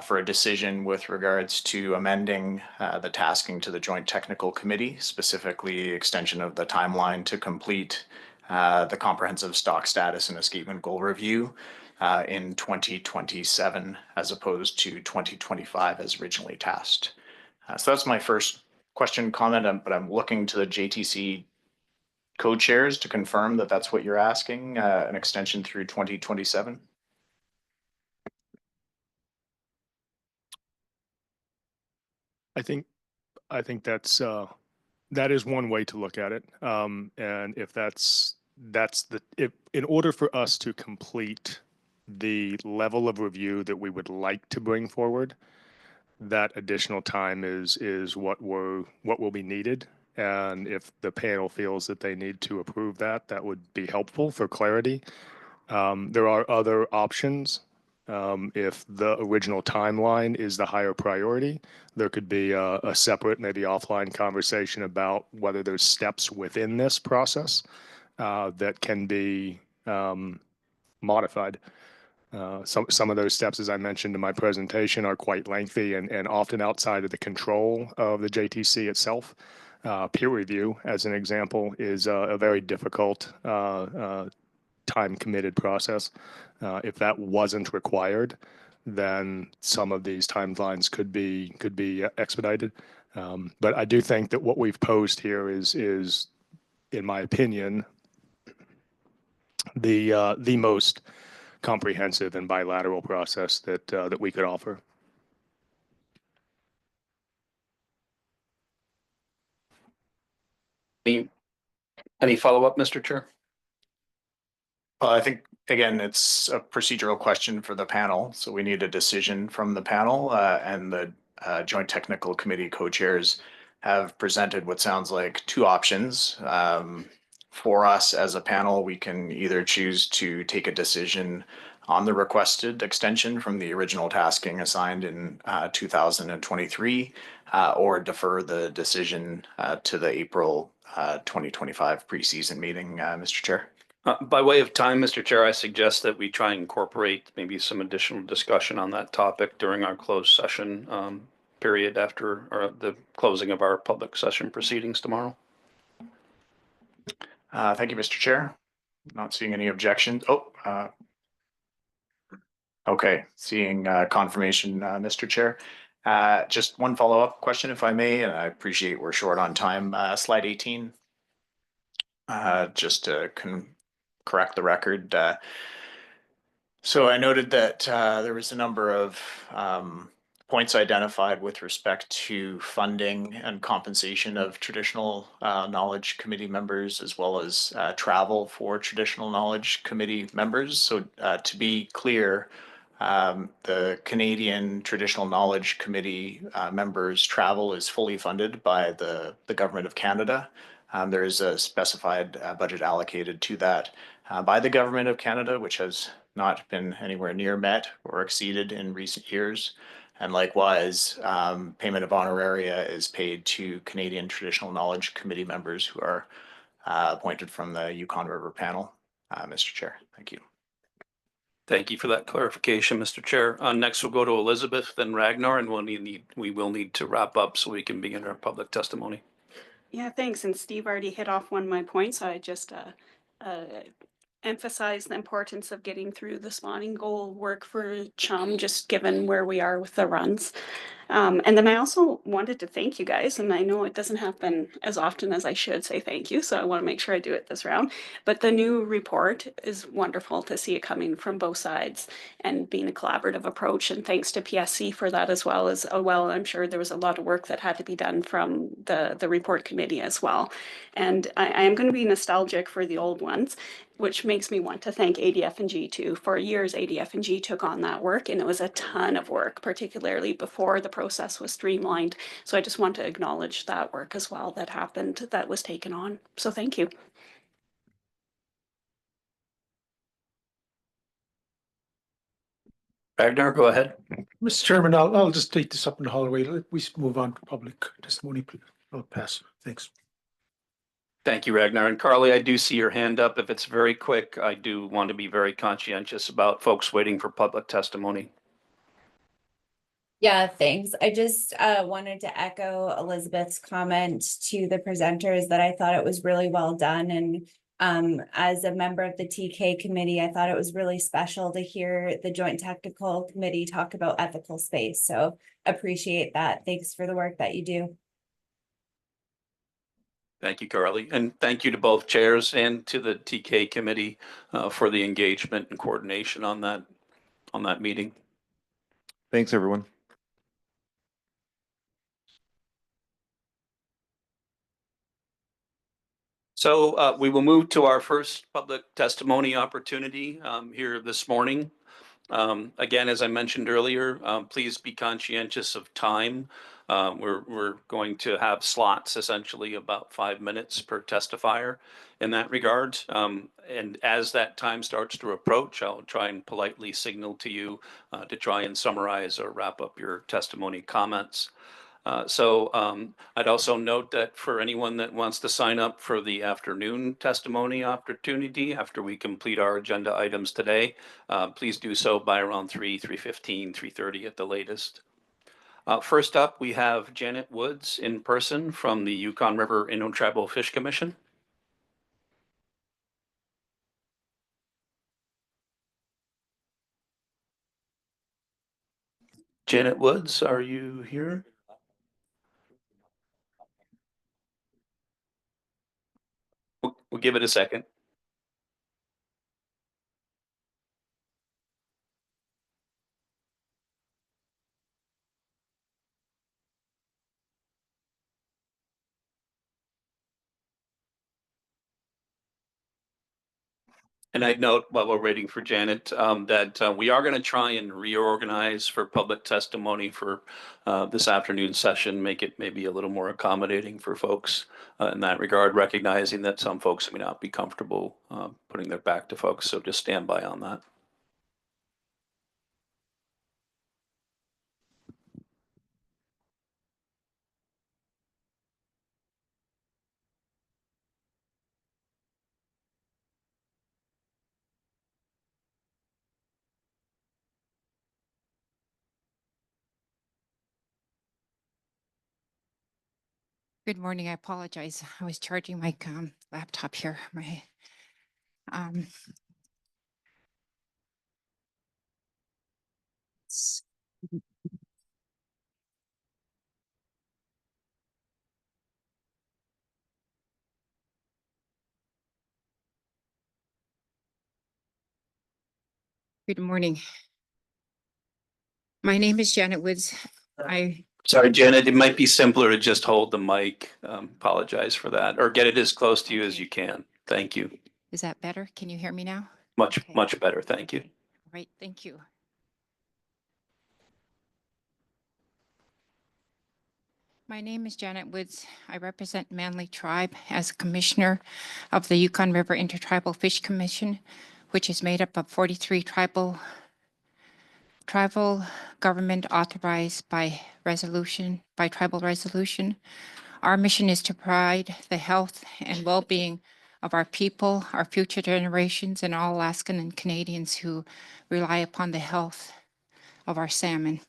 for a decision with regards to amending the tasking to the Joint Technical Committee, specifically extension of the timeline to complete the comprehensive stock status and escapement goal review in 2027 as opposed to 2025 as originally tasked. So that's my first question, comment, but I'm looking to the JTC co-chairs to confirm that that's what you're asking, an extension through 2027. I think that's that is one way to look at it. And if that's if in order for us to complete the level of review that we would like to bring forward, that additional time is what will be needed. And if the panel feels that they need to approve that, that would be helpful for clarity. There are other options. If the original timeline is the higher priority, there could be a separate, maybe offline conversation about whether there's steps within this process that can be modified. Some of those steps, as I mentioned in my presentation, are quite lengthy and often outside of the control of the JTC itself. Peer review, as an example, is a very difficult time-committed process. If that wasn't required, then some of these timelines could be expedited. But I do think that what we've posed here is, in my opinion, the most comprehensive and bilateral process that we could offer. Any follow-up, Mr. Chair? Well, I think, again, it's a procedural question for the panel. So we need a decision from the panel, and the Joint Technical Committee co-chairs have presented what sounds like two options. For us as a panel, we can either choose to take a decision on the requested extension from the original tasking assigned in 2023, or defer the decision to the April 2025 preseason meeting, Mr. Chair. By way of time, Mr. Chair, I suggest that we try and incorporate maybe some additional discussion on that topic during our closed session period after the closing of our public session proceedings tomorrow. Thank you, Mr. Chair. Not seeing any objections. Okay, seeing confirmation, Mr. Chair. Just one follow-up question, if I may, and I appreciate we're short on time. Slide 18, just to correct the record. So I noted that there was a number of points identified with respect to funding and compensation of traditional knowledge committee members, as well as travel for traditional knowledge committee members. So to be clear, the Canadian Traditional Knowledge Committee members' travel is fully funded by the Government of Canada. There is a specified budget allocated to that by the Government of Canada, which has not been anywhere near met or exceeded in recent years. And likewise, payment of honoraria is paid to Canadian Traditional Knowledge Committee members who are appointed from the Yukon River Panel. Mr. Chair, thank you. Thank you for that clarification, Mr. Chair. Next, we'll go to Elizabeth, then Ragnar, and we will need to wrap up so we can begin our public testimony. Yeah, thanks. And Steve already hit off one of my points. I just emphasize the importance of getting through the spawning goal work for Chum, just given where we are with the runs. And then I also wanted to thank you guys, and I know it doesn't happen as often as I should say thank you, so I want to make sure I do it this round. But the new report is wonderful to see it coming from both sides and being a collaborative approach. And thanks to PSC for that as well. I'm sure there was a lot of work that had to be done from the report committee as well. And I am going to be nostalgic for the old ones, which makes me want to thank ADF&G too. For years, ADF&G took on that work, and it was a ton of work, particularly before the process was streamlined. So I just want to acknowledge that work as well that happened, that was taken on. So thank you. Ragnar, go ahead. Mr. Chairman, I'll just take this up in the hallway. We move on to public testimony, please. I'll pass. Thanks. Thank you, Ragnar. And Carly, I do see your hand up. If it's very quick, I do want to be very conscientious about folks waiting for public testimony. Yeah, thanks. I just wanted to echo Elizabeth's comment to the presenters that I thought it was really well done. And as a member of the TK committee, I thought it was really special to hear the Joint Technical Committee talk about ethical space. So appreciate that. Thanks for the work that you do. Thank you, Carly. And thank you to both chairs and to the TK committee for the engagement and coordination on that meeting. Thanks, everyone. So we will move to our first public testimony opportunity here this morning. Again, as I mentioned earlier, please be conscientious of time. We're going to have slots, essentially about 5 minutes per testifier in that regard. And as that time starts to approach, I'll try and politely signal to you to try and summarize or wrap up your testimony comments. I'd also note that for anyone that wants to sign up for the afternoon testimony opportunity after we complete our agenda items today, please do so by around 3:15, 3:30 at the latest. First up, we have Janet Woods in person from the Yukon River Intertribal Fish Commission. Janet Woods, are you here? We'll give it a second. And I'd note while we're waiting for Janet that we are going to try and reorganize for public testimony for this afternoon session, make it maybe a little more accommodating for folks in that regard, recognizing that some folks may not be comfortable putting their back to folks. So just stand by on that. Good morning. I apologize. I was charging my laptop here. Good morning. My name is Janet Woods. Sorry, Janet, it might be simpler to just hold the mic. Apologize for that, or get it as close to you as you can. Thank you. Is that better? Can you hear me now? Much better. Thank you. Right. Thank you. My name is Janet Woods. I represent Manly Tribe as Commissioner of the Yukon River Intertribal Fish Commission, which is made up of 43 tribal government authorized by tribal resolution. Our mission is to provide the health and well-being of our people, our future generations, and all Alaskan and Canadians who rely upon the health of our salmon.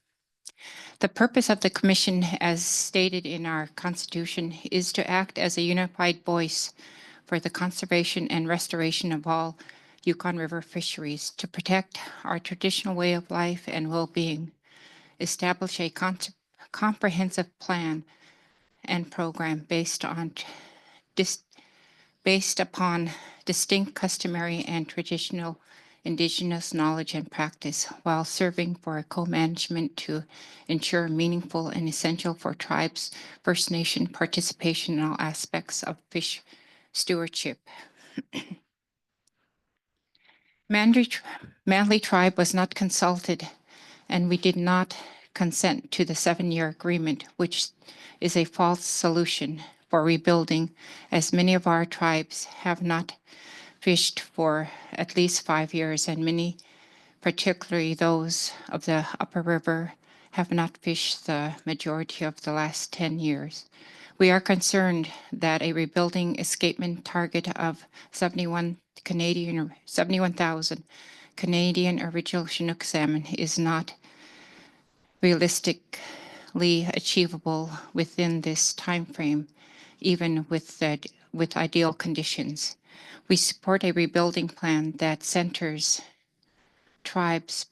The purpose of the Commission, as stated in our Constitution, is to act as a unified voice for the conservation and restoration of all Yukon River fisheries, to protect our traditional way of life and well-being, establish a comprehensive plan and program based upon distinct customary and traditional Indigenous knowledge and practice, while serving for a co-management to ensure meaningful and essential for tribes, First Nation participation in all aspects of fish stewardship. Manly Tribe was not consulted, and we did not consent to the 7-year agreement, which is a false solution for rebuilding, as many of our tribes have not fished for at least 5 years, and many, particularly those of the upper river, have not fished the majority of the last 10 years. We are concerned that a rebuilding escapement target of 71,000 Canadian original Chinook salmon is not realistically achievable within this time frame, even with ideal conditions. We support a rebuilding plan that centers tribes,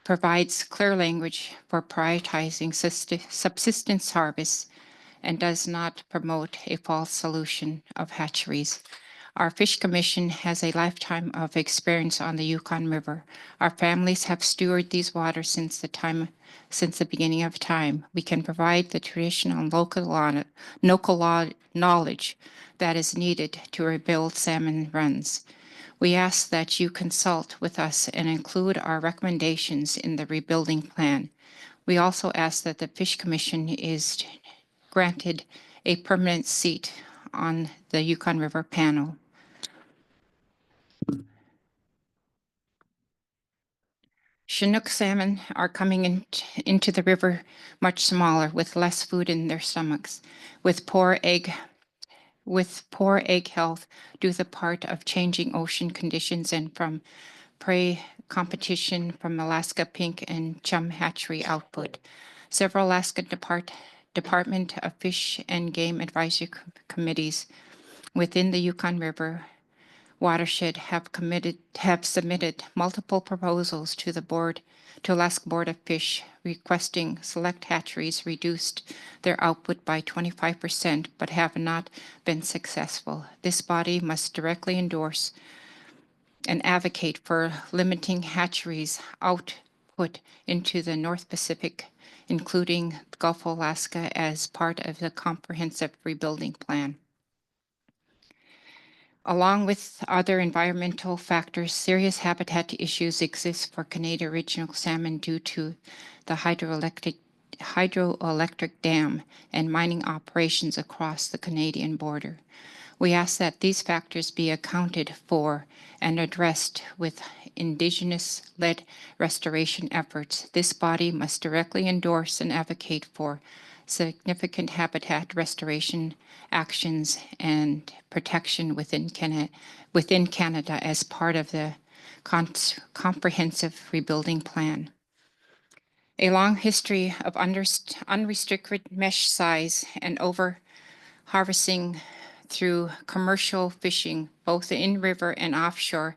provides clear language for prioritizing subsistence harvests, and does not promote a false solution of hatcheries. Our Fish Commission has a lifetime of experience on the Yukon River. Our families have stewarded these waters since the beginning of time. We can provide the traditional and local knowledge that is needed to rebuild salmon runs. We ask that you consult with us and include our recommendations in the rebuilding plan. We also ask that the Fish Commission is granted a permanent seat on the Yukon River Panel. Chinook salmon are coming into the river much smaller, with less food in their stomachs, with poor egg health due to the part of changing ocean conditions and from prey competition from Alaska pink and chum hatchery output. Several Alaska Department of Fish and Game Advisory Committees within the Yukon River watershed have submitted multiple proposals to Alaska Board of Fish, requesting select hatcheries reduced their output by 25%, but have not been successful. This body must directly endorse and advocate for limiting hatcheries' output into the North Pacific, including Gulf of Alaska, as part of the comprehensive rebuilding plan. Along with other environmental factors, serious habitat issues exist for Canadian original salmon due to the hydroelectric dam and mining operations across the Canadian border. We ask that these factors be accounted for and addressed with Indigenous-led restoration efforts. This body must directly endorse and advocate for significant habitat restoration actions and protection within Canada as part of the comprehensive rebuilding plan. A long history of unrestricted mesh size and over-harvesting through commercial fishing, both in-river and offshore,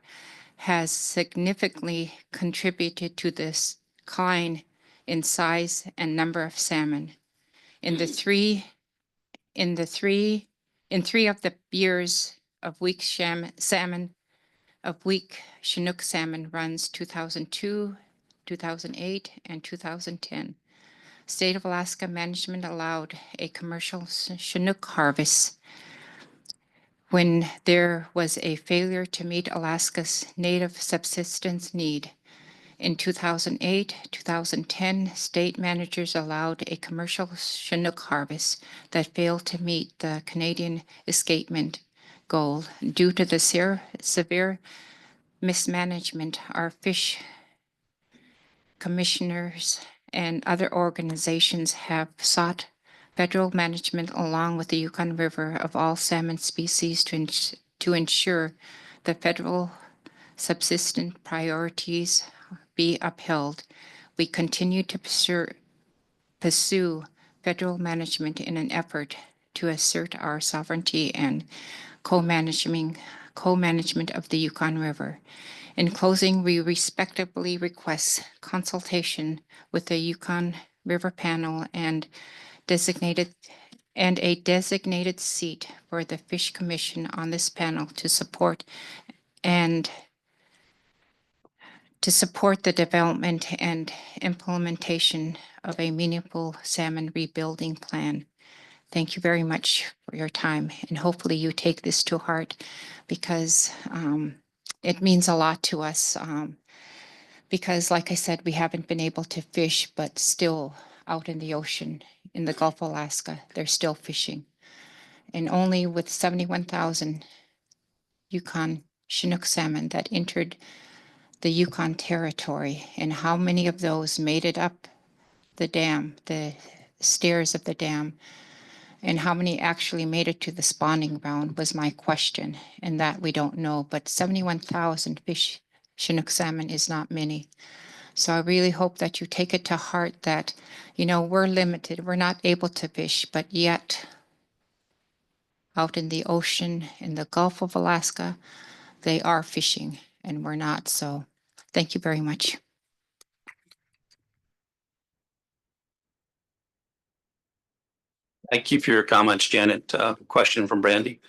has significantly contributed to this decline in size and number of salmon. In three of the years of weak Chinook salmon runs 2002, 2008, and 2010. State of Alaska management allowed a commercial Chinook harvest when there was a failure to meet Alaska's native subsistence need. In 2008, 2010, state managers allowed a commercial Chinook harvest that failed to meet the Canadian escapement goal due to the severe mismanagement. Our fish commissioners and other organizations have sought federal management along with the Yukon River of all salmon species to ensure the federal subsistent priorities be upheld. We continue to pursue federal management in an effort to assert our sovereignty and co-management of the Yukon River. In closing, we respectfully request consultation with the Yukon River Panel and a designated seat for the Fish Commission on this panel to support the development and implementation of a meaningful salmon rebuilding plan. Thank you very much for your time, and hopefully you take this to heart because it means a lot to us. Because like I said, we haven't been able to fish, but still out in the ocean, in the Gulf of Alaska, they're still fishing. And only with 71,000 Yukon Chinook salmon that entered the Yukon territory, and how many of those made it up the dam, the stairs of the dam, and how many actually made it to the spawning ground was my question, and that we don't know. But 71,000 fish Chinook salmon is not many. So I really hope that you take it to heart that, you know, we're limited. We're not able to fish, but yet out in the ocean, in the Gulf of Alaska, they are fishing and we're not. So thank you very much. Thank you for your comments, Janet. Question from Brandy.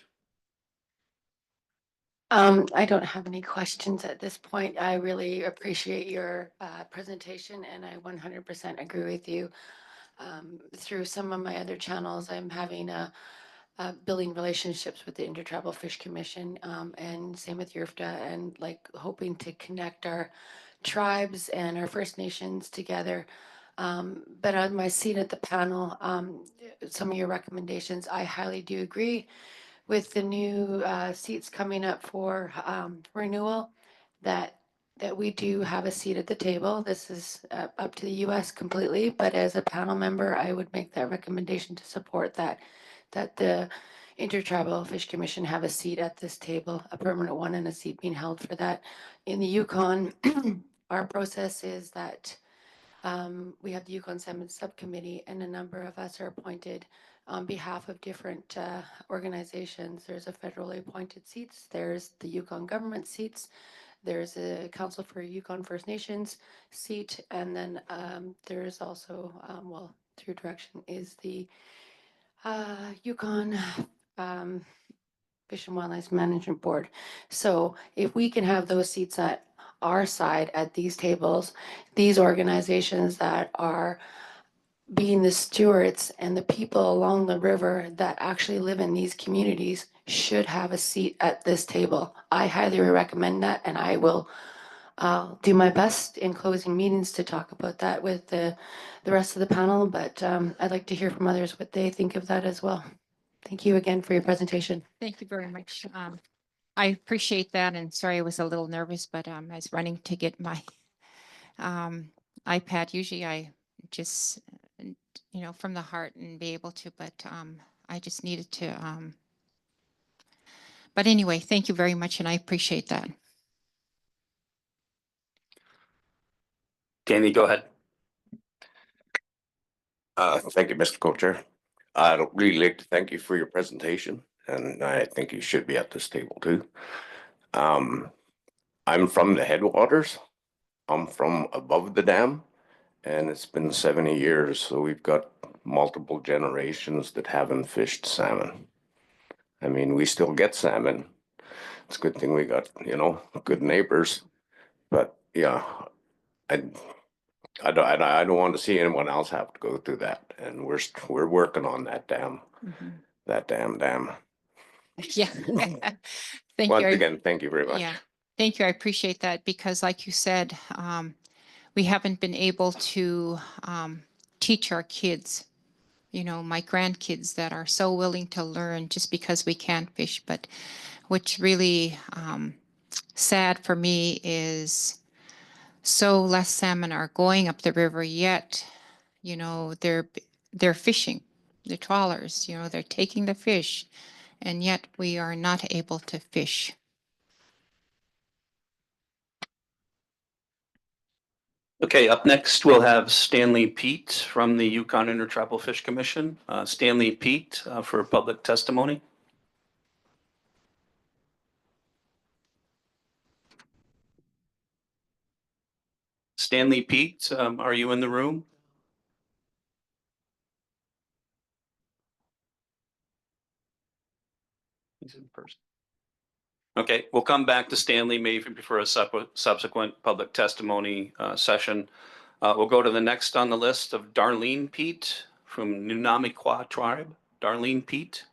I don't have any questions at this point. I really appreciate your presentation, and I 100% agree with you. Through some of my other channels, I'm having building relationships with the Intertribal Fish Commission, and same with YURFTA, and like hoping to connect our tribes and our First Nations together. But on my seat at the panel, some of your recommendations, I highly do agree with the new seats coming up for renewal, that we do have a seat at the table. This is up to the U.S. completely, but as a panel member, I would make that recommendation to support that the Intertribal Fish Commission have a seat at this table, a permanent one, and a seat being held for that. In the Yukon, our process is that we have the Yukon Salmon Subcommittee, and a number of us are appointed on behalf of different organizations. There's a federally appointed seats, there's the Yukon government seats, there's a Council for Yukon First Nations seat, and then there's also, well, through direction is the Yukon Fish and Wildlife Management Board. So if we can have those seats at our side at these tables, these organizations that are being the stewards and the people along the river that actually live in these communities should have a seat at this table. I highly recommend that, and I will do my best in closing meetings to talk about that with the rest of the panel, but I'd like to hear from others what they think of that as well. Thank you again for your presentation. Thank you very much. I appreciate that, and sorry I was a little nervous, but I was running to get my iPad. Usually I just, you know, from the heart and be able to, but I just needed to. But anyway, thank you very much, and I appreciate that. Danny, go ahead. Thank you, Mr. Co-Chair. I'd really like to thank you for your presentation, and I think you should be at this table too. I'm from the headwaters. I'm from above the dam, and it's been 70 years, so we've got multiple generations that haven't fished salmon. I mean, we still get salmon. It's a good thing we got, you know, good neighbors. But yeah, I don't want to see anyone else have to go through that, and we're working on that dam, that dam. Yeah. Thank Once you. again, thank you very much. Yeah, thank you. I appreciate that because, like you said, we haven't been able to teach our kids, you know, my grandkids that are so willing to learn just because we can't fish. But what's really sad for me is so less salmon are going up the river, yet, you know, they're fishing, the trawlers, you know, they're taking the fish, and yet we are not able to fish. Okay, up next, we'll have Stanley Pete from the Yukon Intertribal Fish Commission. Stanley Pete for public testimony. Stanley Pete, are you in the room? He's in person. Okay, we'll come back to Stanley maybe for a subsequent public testimony session. We'll go to the next on the list of Darlene Pete from Nunamiqua tribe. Darlene Pete.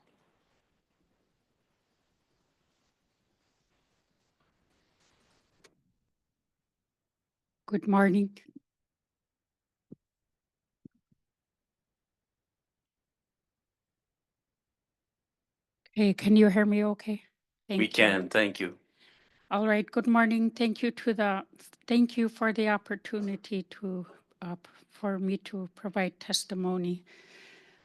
Good morning. Hey, can you hear me okay? We can, thank you. All right, good morning. Thank you for the opportunity to for me to provide testimony.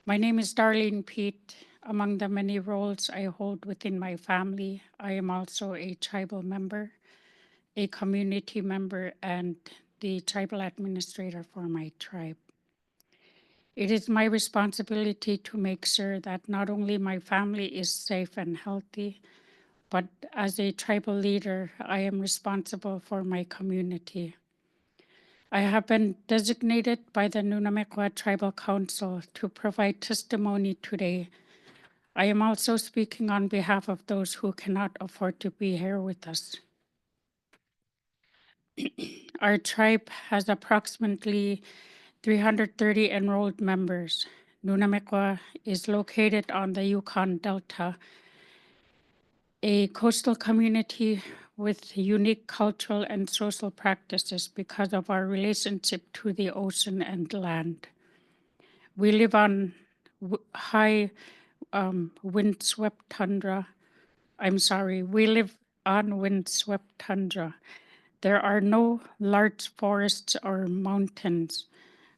My name is Darlene Pete. Among the many roles I hold within my family, I am also a tribal member, a community member, and the tribal administrator for my tribe. It is my responsibility to make sure that not only my family is safe and healthy, but as a tribal leader, I am responsible for my community. I have been designated by the Nunamiqua Tribal Council to provide testimony today. I am also speaking on behalf of those who cannot afford to be here with us. Our tribe has approximately 330 enrolled members. Nunamiqua is located on the Yukon Delta, a coastal community with unique cultural and social practices because of our relationship to the ocean and land. We live on high windswept tundra. We live on windswept tundra. There are no large forests or mountains.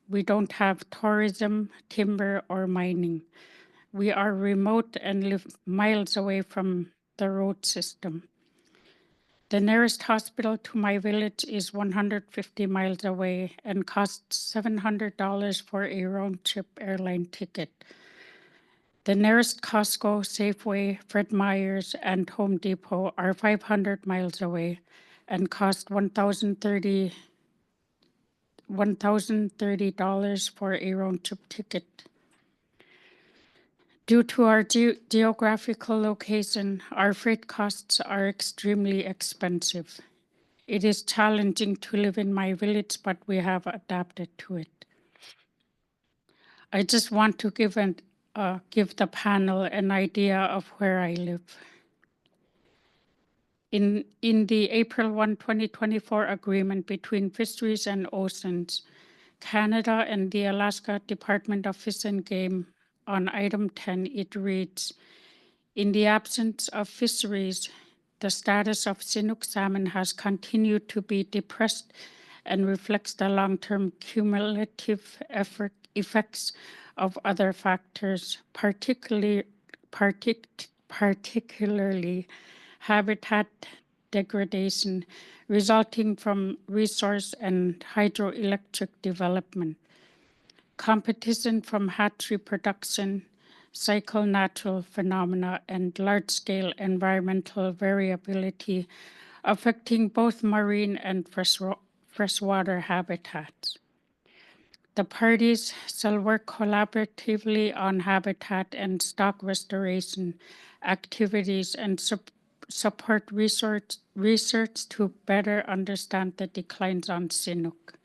We don't have tourism, timber, or mining. We are remote and live miles away from the road system. The nearest hospital to my village is 150 miles away and costs $700 for a round-trip airline ticket. The nearest Costco, Safeway, Fred Meyer's, and Home Depot are 500 miles away and cost $1,030 for a round-trip ticket. Due to our geographical location, our freight costs are extremely expensive. It is challenging to live in my village, but we have adapted to it. I just want to give the panel an idea of where I live. In the April 1, 2024 agreement between Fisheries and Oceans, Canada and the Alaska Department of Fish and Game, on item 10, it reads, in the absence of fisheries, the status of Chinook salmon has continued to be depressed and reflects the long-term cumulative effects of other factors, particularly habitat degradation resulting from resource and hydroelectric development, competition from hatchery production, cycle natural phenomena, and large-scale environmental variability affecting both marine and freshwater habitats. The parties shall work collaboratively on habitat and stock restoration activities and support research to better understand the declines on Chinook.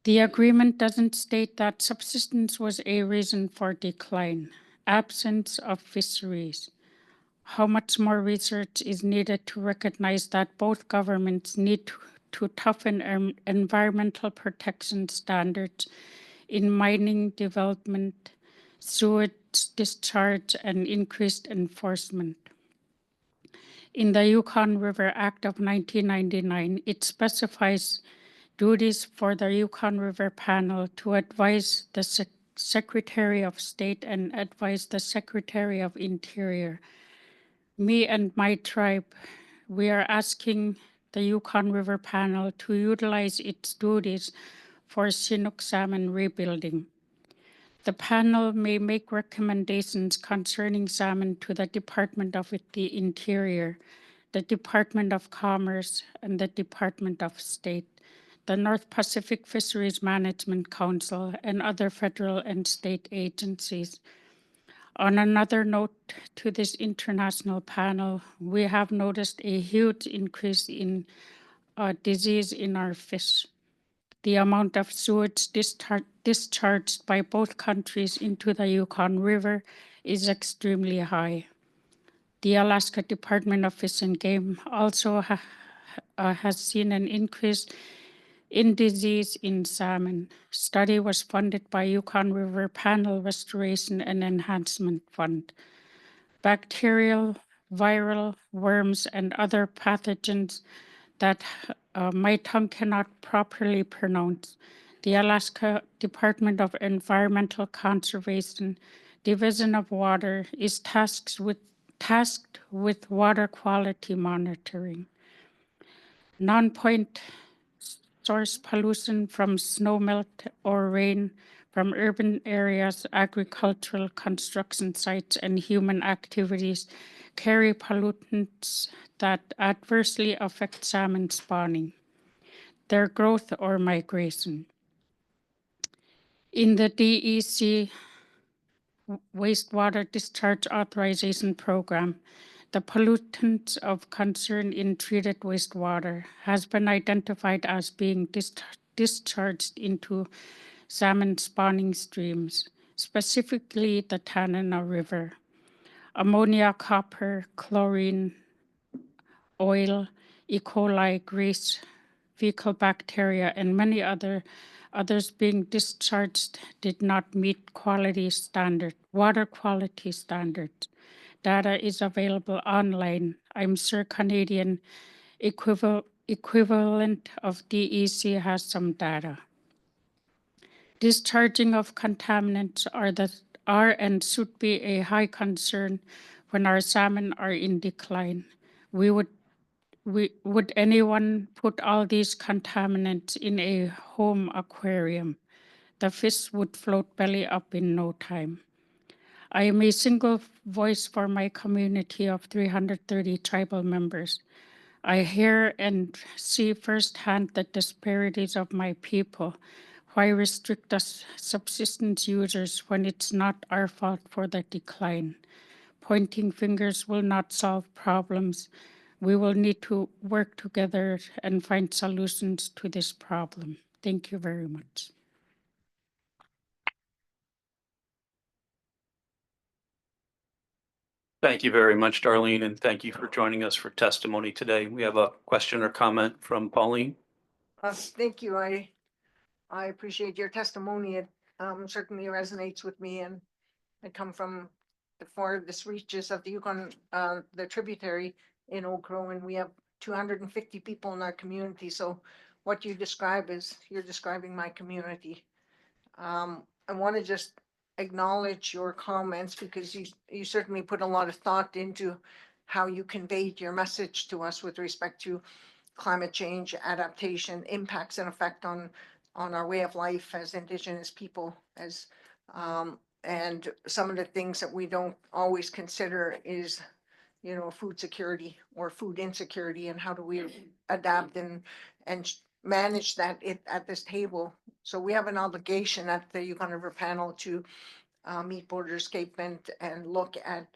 The agreement doesn't state that subsistence was a reason for decline, absence of fisheries. How much more research is needed to recognize that both governments need to toughen environmental protection standards in mining development, sewage discharge, and increased enforcement. In the Yukon River Act of 1999, it specifies duties for the Yukon River Panel to advise the Secretary of State and advise the Secretary of Interior. Me and my tribe, we are asking the Yukon River Panel to utilize its duties for Chinook salmon rebuilding. The panel may make recommendations concerning salmon to the Department of the Interior, the Department of Commerce, and the Department of State, the North Pacific Fisheries Management Council, and other federal and state agencies. On another note to this international panel, we have noticed a huge increase in disease in our fish. The amount of sewage discharged by both countries into the Yukon River is extremely high. The Alaska Department of Fish and Game also has seen an increase in disease in salmon. Study was funded by Yukon River Panel Restoration and Enhancement Fund. Bacterial, viral, worms, and other pathogens that my tongue cannot properly pronounce. The Alaska Department of Environmental Conservation, Division of Water, is tasked with water quality monitoring. Non-point source pollution from snowmelt or rain from urban areas, agricultural construction sites, and human activities carry pollutants that adversely affect salmon spawning, their growth or migration. In the DEC wastewater discharge authorization program, the pollutants of concern in treated wastewater has been identified as being discharged into salmon spawning streams, specifically the Tanana River. Ammonia, copper, chlorine, oil, E. coli, grease, fecal bacteria, and many others being discharged did not meet water quality standards. Data is available online. I'm sure Canadian equivalent of DEC has some data. Discharging of contaminants are and should be a high concern when our salmon are in decline. Would anyone put all these contaminants in a home aquarium? The fish would float belly up in no time. I am a single voice for my community of 330 tribal members. I hear and see firsthand the disparities of my people. Why restrict us subsistence users when it's not our fault for the decline? Pointing fingers will not solve problems. We will need to work together and find solutions to this problem. Thank you very much. Thank you very much, Darlene, and thank you for joining us for testimony today. We have a question or comment from Pauline. Thank you. I appreciate your testimony. It certainly resonates with me, and I come from the farthest reaches of the Yukon, the tributary in Old Crow, and we have 250 people in our community. So what you describe is you're describing my community. I want to just acknowledge your comments because you certainly put a lot of thought into how you conveyed your message to us with respect to climate change, adaptation, impacts and effect on our way of life as Indigenous people, and some of the things that we don't always consider is, food security or food insecurity, and how do we adapt and manage that at this table. So we have an obligation at the Yukon River Panel to meet border escapement and look at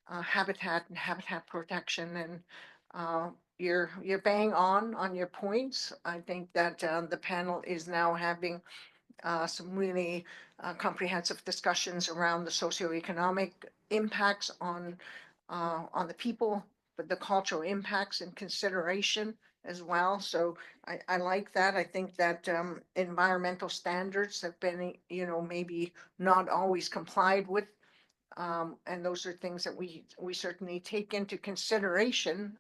habitat and habitat protection. And you're bang on your points. I think that the panel is now having some really comprehensive discussions around the socioeconomic impacts on the people, but the cultural impacts and consideration as well. So I like that. I think that environmental standards have been, you know, maybe not always complied with. And those are things that we certainly take into consideration,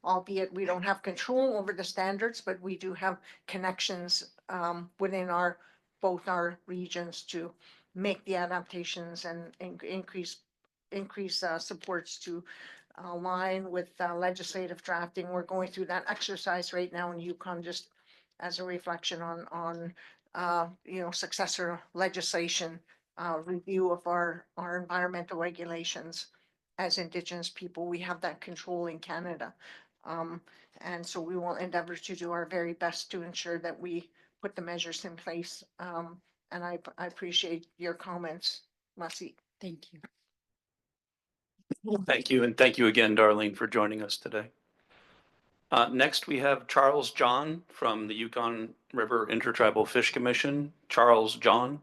albeit we don't have control over the standards, but we do have connections within both our regions to make the adaptations and increase supports to align with legislative drafting. We're going through that exercise right now in Yukon, just as a reflection on you know, successor legislation, review of our environmental regulations. As Indigenous people, we have that control in Canada. And so we will endeavor to do our very best to ensure that we put the measures in place. And I appreciate your comments, Masi. Thank you. Thank you, and thank you again, Darlene, for joining us today. Next, we have Charles John from the Yukon River Intertribal Fish Commission. Charles John.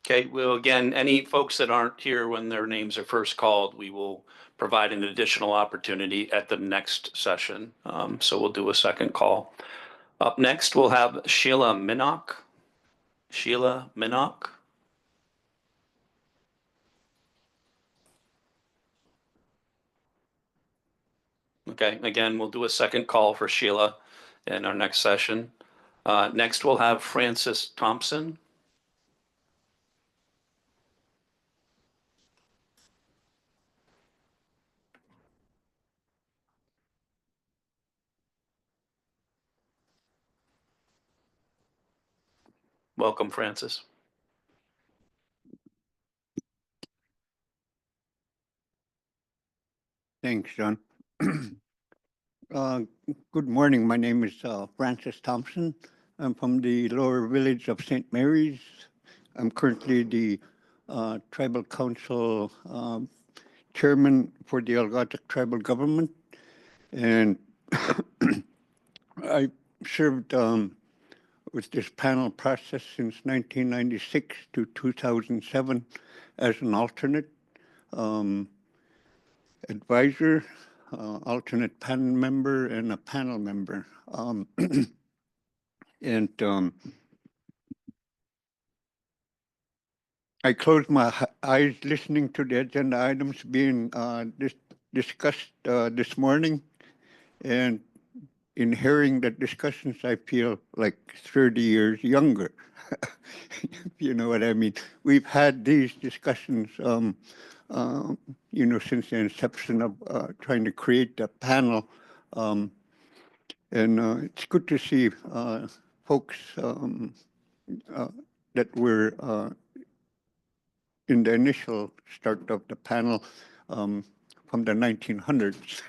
Okay, well, again, any folks that aren't here when their names are first called, we will provide an additional opportunity at the next session. So we'll do a second call. Up next, we'll have Sheila Minnock. Sheila Minnock. Okay, again, we'll do a second call for Sheila in our next session. Next, we'll have Francis Thompson. Welcome, Francis. Thanks, John. Good morning. My name is Francis Thompson. I'm from the lower village of St. Mary's. I'm currently the Tribal Council Chairman for the Algonquin Tribal Government. And I served with this panel process since 1996 to 2007 as an alternate. Advisor, alternate panel member, and a panel member. I closed my eyes listening to the agenda items being discussed this morning, and in hearing the discussions, I feel like 30 years younger. You know what I mean? We've had these discussions you know, since the inception of trying to create the panel. And it's good to see folks that were in the initial start of the panel from the 1900s.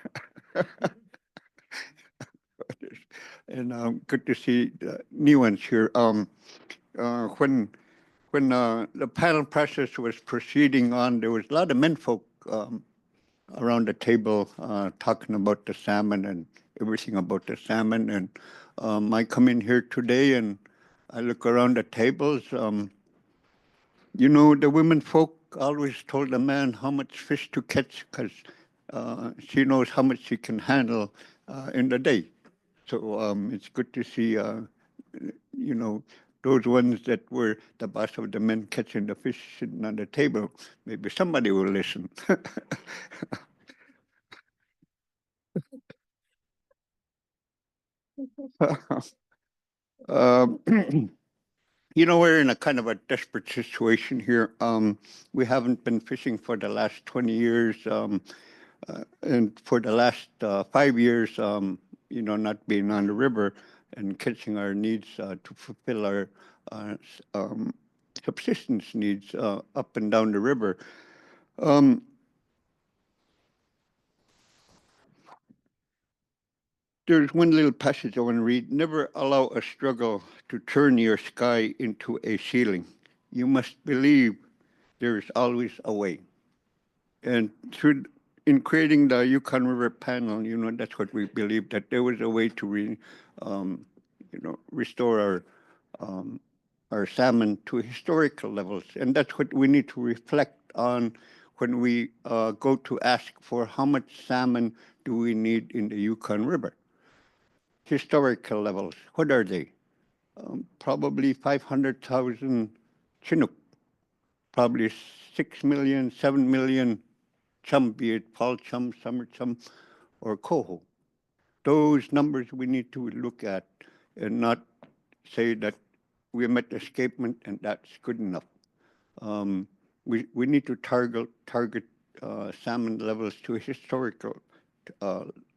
And good to see new ones here. When the panel process was proceeding on, there was a lot of menfolk around the table talking about the salmon and everything about the salmon. And I come in here today and I look around the tables. You know, the women folk always told the man how much fish to catch because she knows how much she can handle in the day. So it's good to see, you know, those ones that were the boss of the men catching the fish sitting on the table. Maybe somebody will listen. You know, we're in a kind of a desperate situation here. We haven't been fishing for the last 20 years. And for the last 5 years, you know, not being on the river and catching our needs to fulfill our subsistence needs up and down the river. There's one little passage I want to read. Never allow a struggle to turn your sky into a ceiling. You must believe there is always a way. And in creating the Yukon River Panel, you know, that's what we believed, that there was a way to you know, restore our salmon to historical levels. And that's what we need to reflect on when we go to ask for how much salmon do we need in the Yukon River. Historical levels, what are they? Probably 500,000 Chinook, probably 6 million, 7 million chum, be it fall chum, summer chum, or coho. Those numbers we need to look at and not say that we met escapement and that's good enough. We need to target salmon levels to historical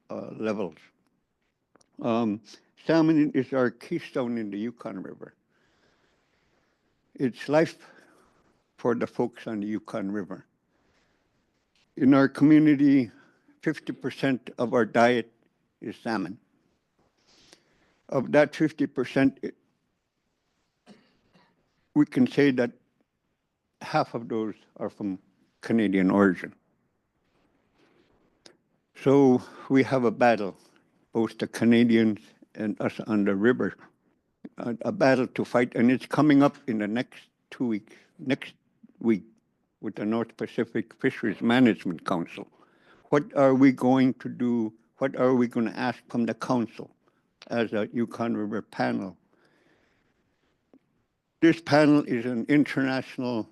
levels. Salmon is our keystone in the Yukon River. It's life for the folks on the Yukon River. In our community, 50% of our diet is salmon. Of that 50%, we can say that half of those are from Canadian origin. So we have a battle, both the Canadians and us on the river, a battle to fight, and it's coming up in the next 2 weeks, next week, with the North Pacific Fisheries Management Council. What are we going to do? What are we going to ask from the council as a Yukon River panel? This panel is an international,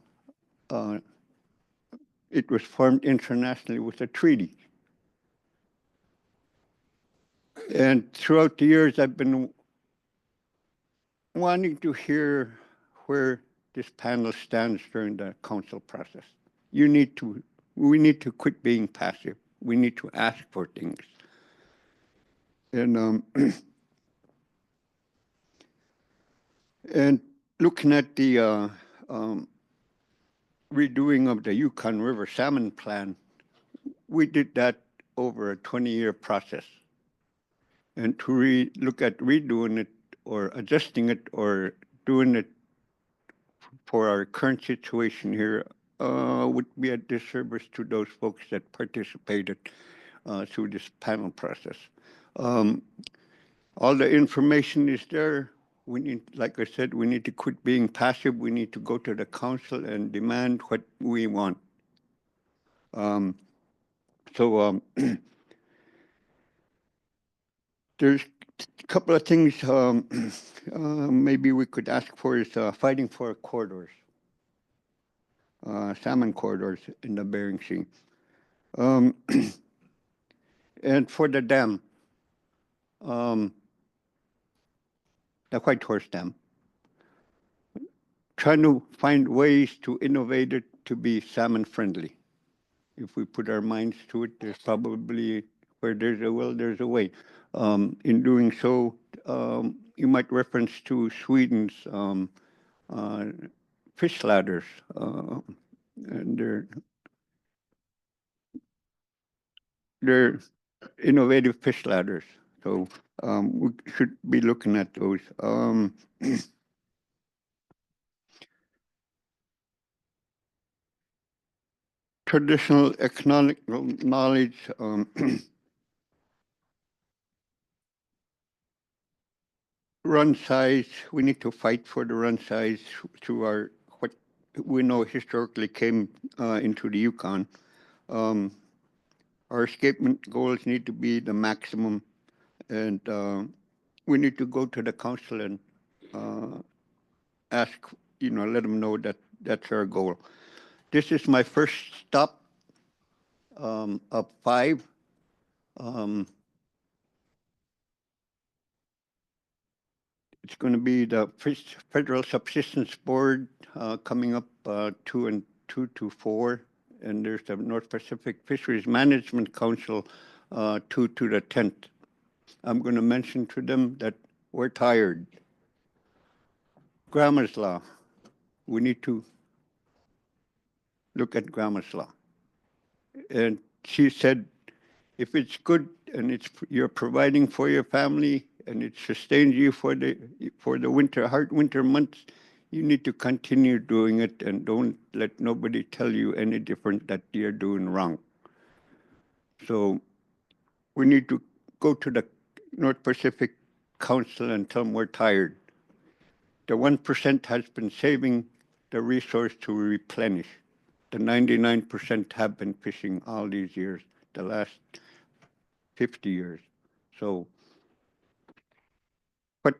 it was formed internationally with a treaty. And throughout the years, I've been wanting to hear where this panel stands during the council process. We need to quit being passive. We need to ask for things. And and looking at the redoing of the Yukon River Salmon Plan, we did that over a 20-year process. And to look at redoing it or adjusting it or doing it for our current situation here would be a disservice to those folks that participated through this panel process. All the information is there. We need, like I said, we need to quit being passive. We need to go to the council and demand what we want. There's a couple of things maybe we could ask for is fighting for corridors, salmon corridors in the Bering Sea. And for the dam, the Whitehorse Dam, trying to find ways to innovate it to be salmon friendly. If we put our minds to it, there's probably, where there's a will, there's a way. In doing so, you might reference to Sweden's fish ladders, and they're innovative fish ladders. So we should be looking at those. Traditional economic knowledge, run size, we need to fight for the run size to our, what we know historically came into the Yukon. Our escapement goals need to be the maximum, and we need to go to the council and ask, let them know that that's our goal. This is my first stop of 5. It's going to be the Federal Subsistence Board coming up 2 to 4, and there's the North Pacific Fisheries Management Council 2 to the 10th. I'm going to mention to them that we're tired. Grandma's Law. We need to look at Grandma's Law. And she said, if it's good and you're providing for your family and it sustains you for the hard winter months, you need to continue doing it and don't let nobody tell you any different that you're doing wrong. So we need to go to the North Pacific Council and tell them we're tired. The 1% has been saving the resource to replenish. The 99% have been fishing all these years, the last 50 years. So what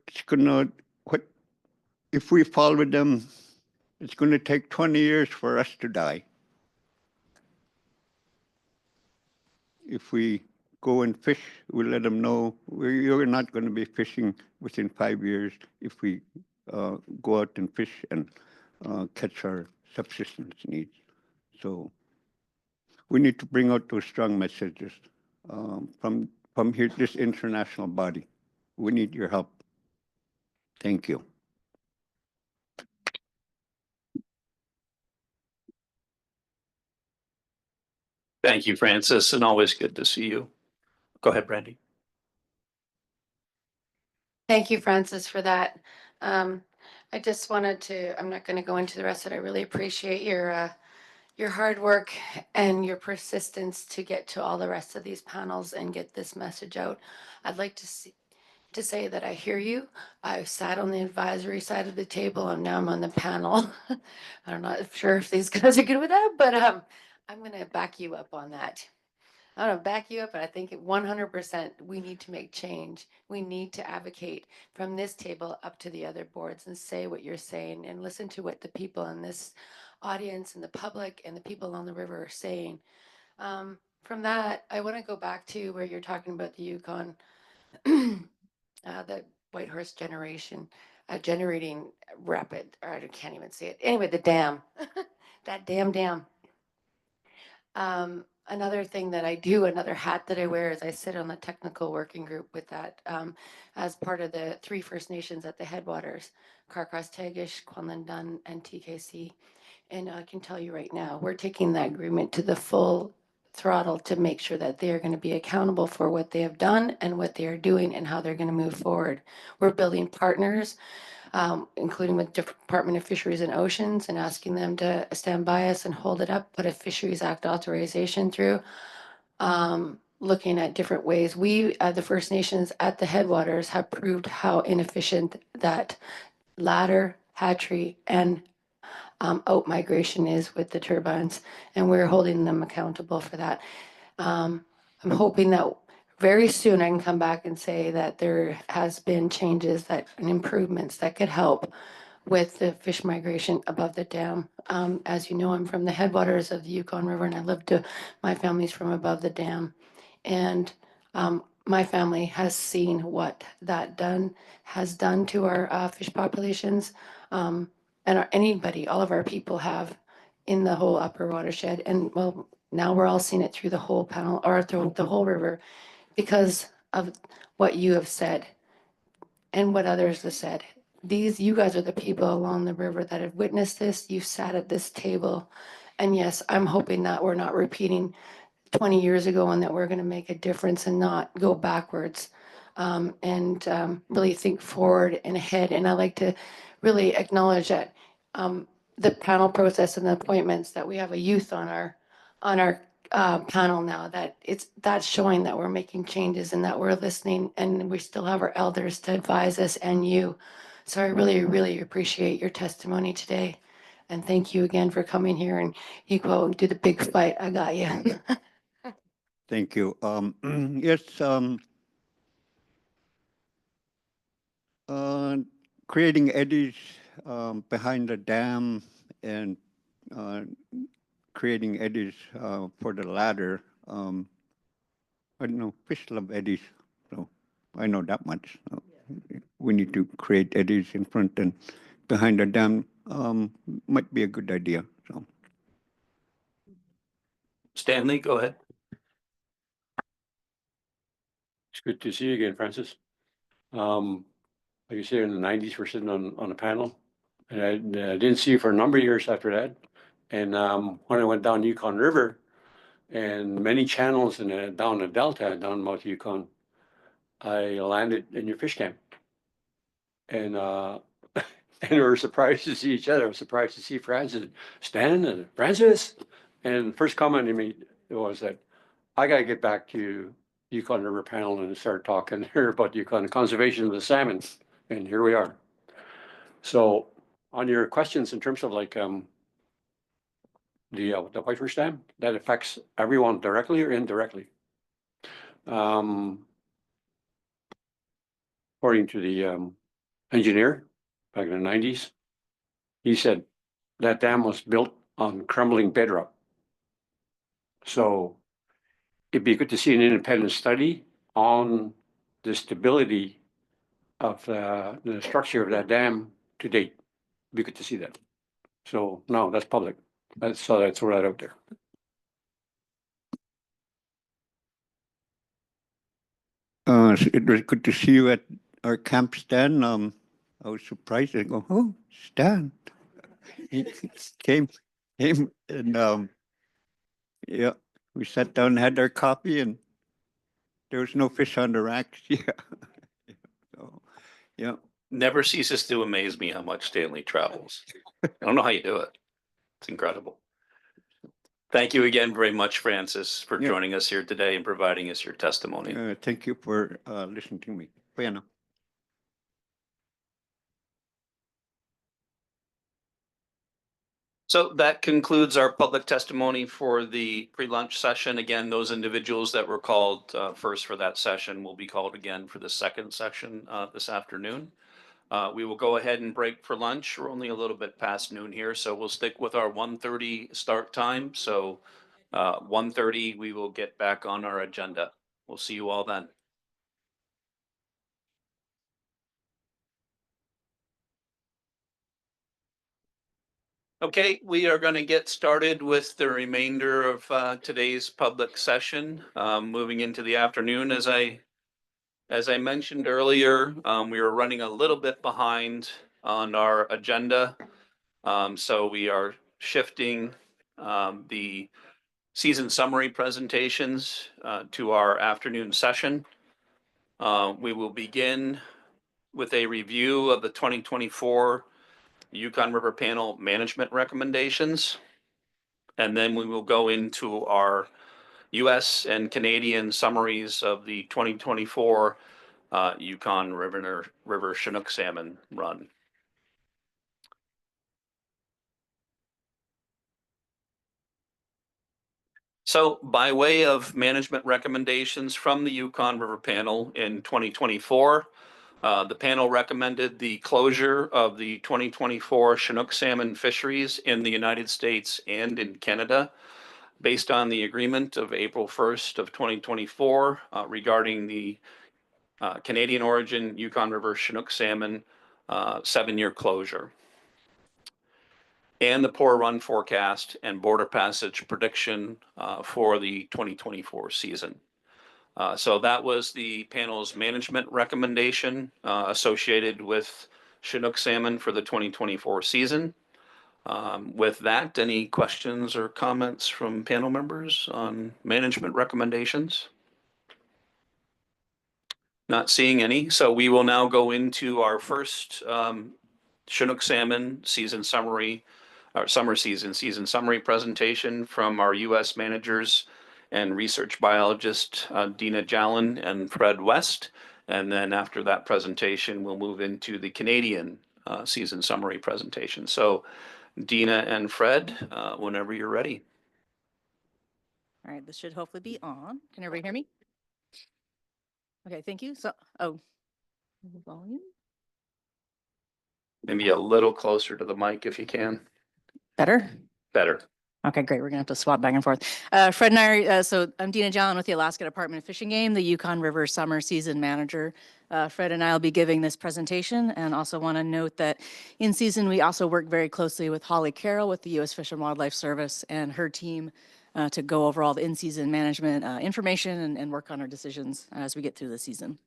if we follow them, it's going to take 20 years for us to die. If we go and fish, we let them know you're not going to be fishing within 5 years if we go out and fish and catch our subsistence needs. So we need to bring out those strong messages from here, this international body. We need your help. Thank you. Thank you, Francis, and always good to see you. Go ahead, Brandy. Thank you, Francis, for that. I just wanted to, I'm not going to go into the rest of it. I really appreciate your hard work and your persistence to get to all the rest of these panels and get this message out. I'd like to say that I hear you. I've sat on the advisory side of the table and now I'm on the panel. I'm not sure if these guys are good with that, but I'm going to back you up on that. I'm going to back you up, and I think 100% we need to make change. We need to advocate from this table up to the other boards and say what you're saying and listen to what the people in this audience and the public and the people on the river are saying. From that, I want to go back to where you're talking about the Yukon, the Whitehorse generation, generating rapid, or I can't even say it. Anyway, the dam, that dam. Another thing that I do, another hat that I wear is I sit on the technical working group with that as part of the 3 First Nations at the headwaters, Carcross, Tagish, Quinlan Dunn, and TKC. And I can tell you right now, we're taking that agreement to the full throttle to make sure that they are going to be accountable for what they have done and what they are doing and how they're going to move forward. We're building partners, including with Department of Fisheries and Oceans, and asking them to stand by us and hold it up, put a Fisheries Act authorization through, looking at different ways. We, the First Nations at the headwaters, have proved how inefficient that ladder, hatchery, and out migration is with the turbines, and we're holding them accountable for that. I'm hoping that very soon I can come back and say that there has been changes and improvements that could help with the fish migration above the dam. As you know, I'm from the headwaters of the Yukon River, and I my family's from above the dam. And my family has seen what that has done to our fish populations. And anybody, all of our people have in the whole upper watershed. And well, now we're all seeing it through the whole panel or through the whole river because of what you have said and what others have said. You guys are the people along the river that have witnessed this. You sat at this table. And yes, I'm hoping that we're not repeating 20 years ago and that we're going to make a difference and not go backwards and really think forward and ahead. And I like to really acknowledge that the panel process and the appointments, that we have a youth on our panel now, that's showing that we're making changes and that we're listening, and we still have our elders to advise us and you. So I really, really appreciate your testimony today. And thank you again for coming here, and you go and do the big fight. I got you. Thank you. Yes, creating eddies behind the dam and creating eddies for the ladder. I don't know, fish love eddies, so I know that much. We need to create eddies in front and behind the dam. Might be a good idea. So, Stanley, go ahead. It's good to see you again, Francis. Like you say, in the 90s, we're sitting on a panel, and I didn't see you for a number of years after that. And when I went down Yukon River and many channels down the delta, down Mount Yukon, I landed in your fish camp. And and we were surprised to see each other. I was surprised to see Francis, Stan and Francis. And first comment to me was that I got to get back to Yukon River Panel and start talking here about Yukon conservation of the salmon. And here we are. So on your questions in terms of like the Whitefish Dam, that affects everyone directly or indirectly. According to the engineer back in the 90s, he said that dam was built on crumbling bedrock. So it'd be good to see an independent study on the stability of the structure of that dam to date. It'd be good to see that. So no, that's public. So I throw that out there. It was good to see you at our camp, Stan. I was surprised. I go, oh, Stan. He came, and yeah, we sat down and had our coffee, and there was no fish on the racks. Yeah. So, yeah. Never ceases to amaze me how much Stanley travels. I don't know how you do it. It's incredible. Thank you again very much, Francis, for joining us here today and providing us your testimony. Thank you for listening to me. Bueno. So that concludes our public testimony for the pre-lunch session. Again, those individuals that were called first for that session will be called again for the second session this afternoon. We will go ahead and break for lunch. We're only a little bit past noon here, so we'll stick with our 1:30 start time. So 1:30, we will get back on our agenda. We'll see you all then. Okay, we are going to get started with the remainder of today's public session. Moving into the afternoon, as I mentioned earlier, we were running a little bit behind on our agenda. So we are shifting the season summary presentations to our afternoon session. We will begin with a review of the 2024 Yukon River Panel management recommendations. And then we will go into our US and Canadian summaries of the 2024 Yukon River Chinook salmon run. So by way of management recommendations from the Yukon River Panel in 2024, the panel recommended the closure of the 2024 Chinook salmon fisheries in the United States and in Canada based on the agreement of April 1st of 2024 regarding the Canadian origin Yukon River Chinook salmon 7-year closure, and the poor run forecast and border passage prediction for the 2024 season. So that was the panel's management recommendation associated with Chinook salmon for the 2024 season. With that, any questions or comments from panel members on management recommendations? Not seeing any, so we will now go into our first Chinook salmon season summary, our summer season summary presentation from our U.S. managers and research biologist Dina Jallin and Fred West. And then after that presentation, we'll move into the Canadian season summary presentation. So Dina and Fred, whenever you're ready. All right, this should hopefully be on. Can everybody hear me? Okay, thank you. So, volume. Maybe a little closer to the mic if you can. Better? Better. Okay, great. We're gonna have to swap back and forth. Fred and I, so I'm Dina Jallin with the Alaska Department of Fish and Game, the Yukon River Summer Season Manager. Fred and I will be giving this presentation, and also want to note that in season, we also work very closely with Holly Carroll with the U.S. Fish and Wildlife Service and her team to go over all the in-season management information and work on our decisions as we get through the season.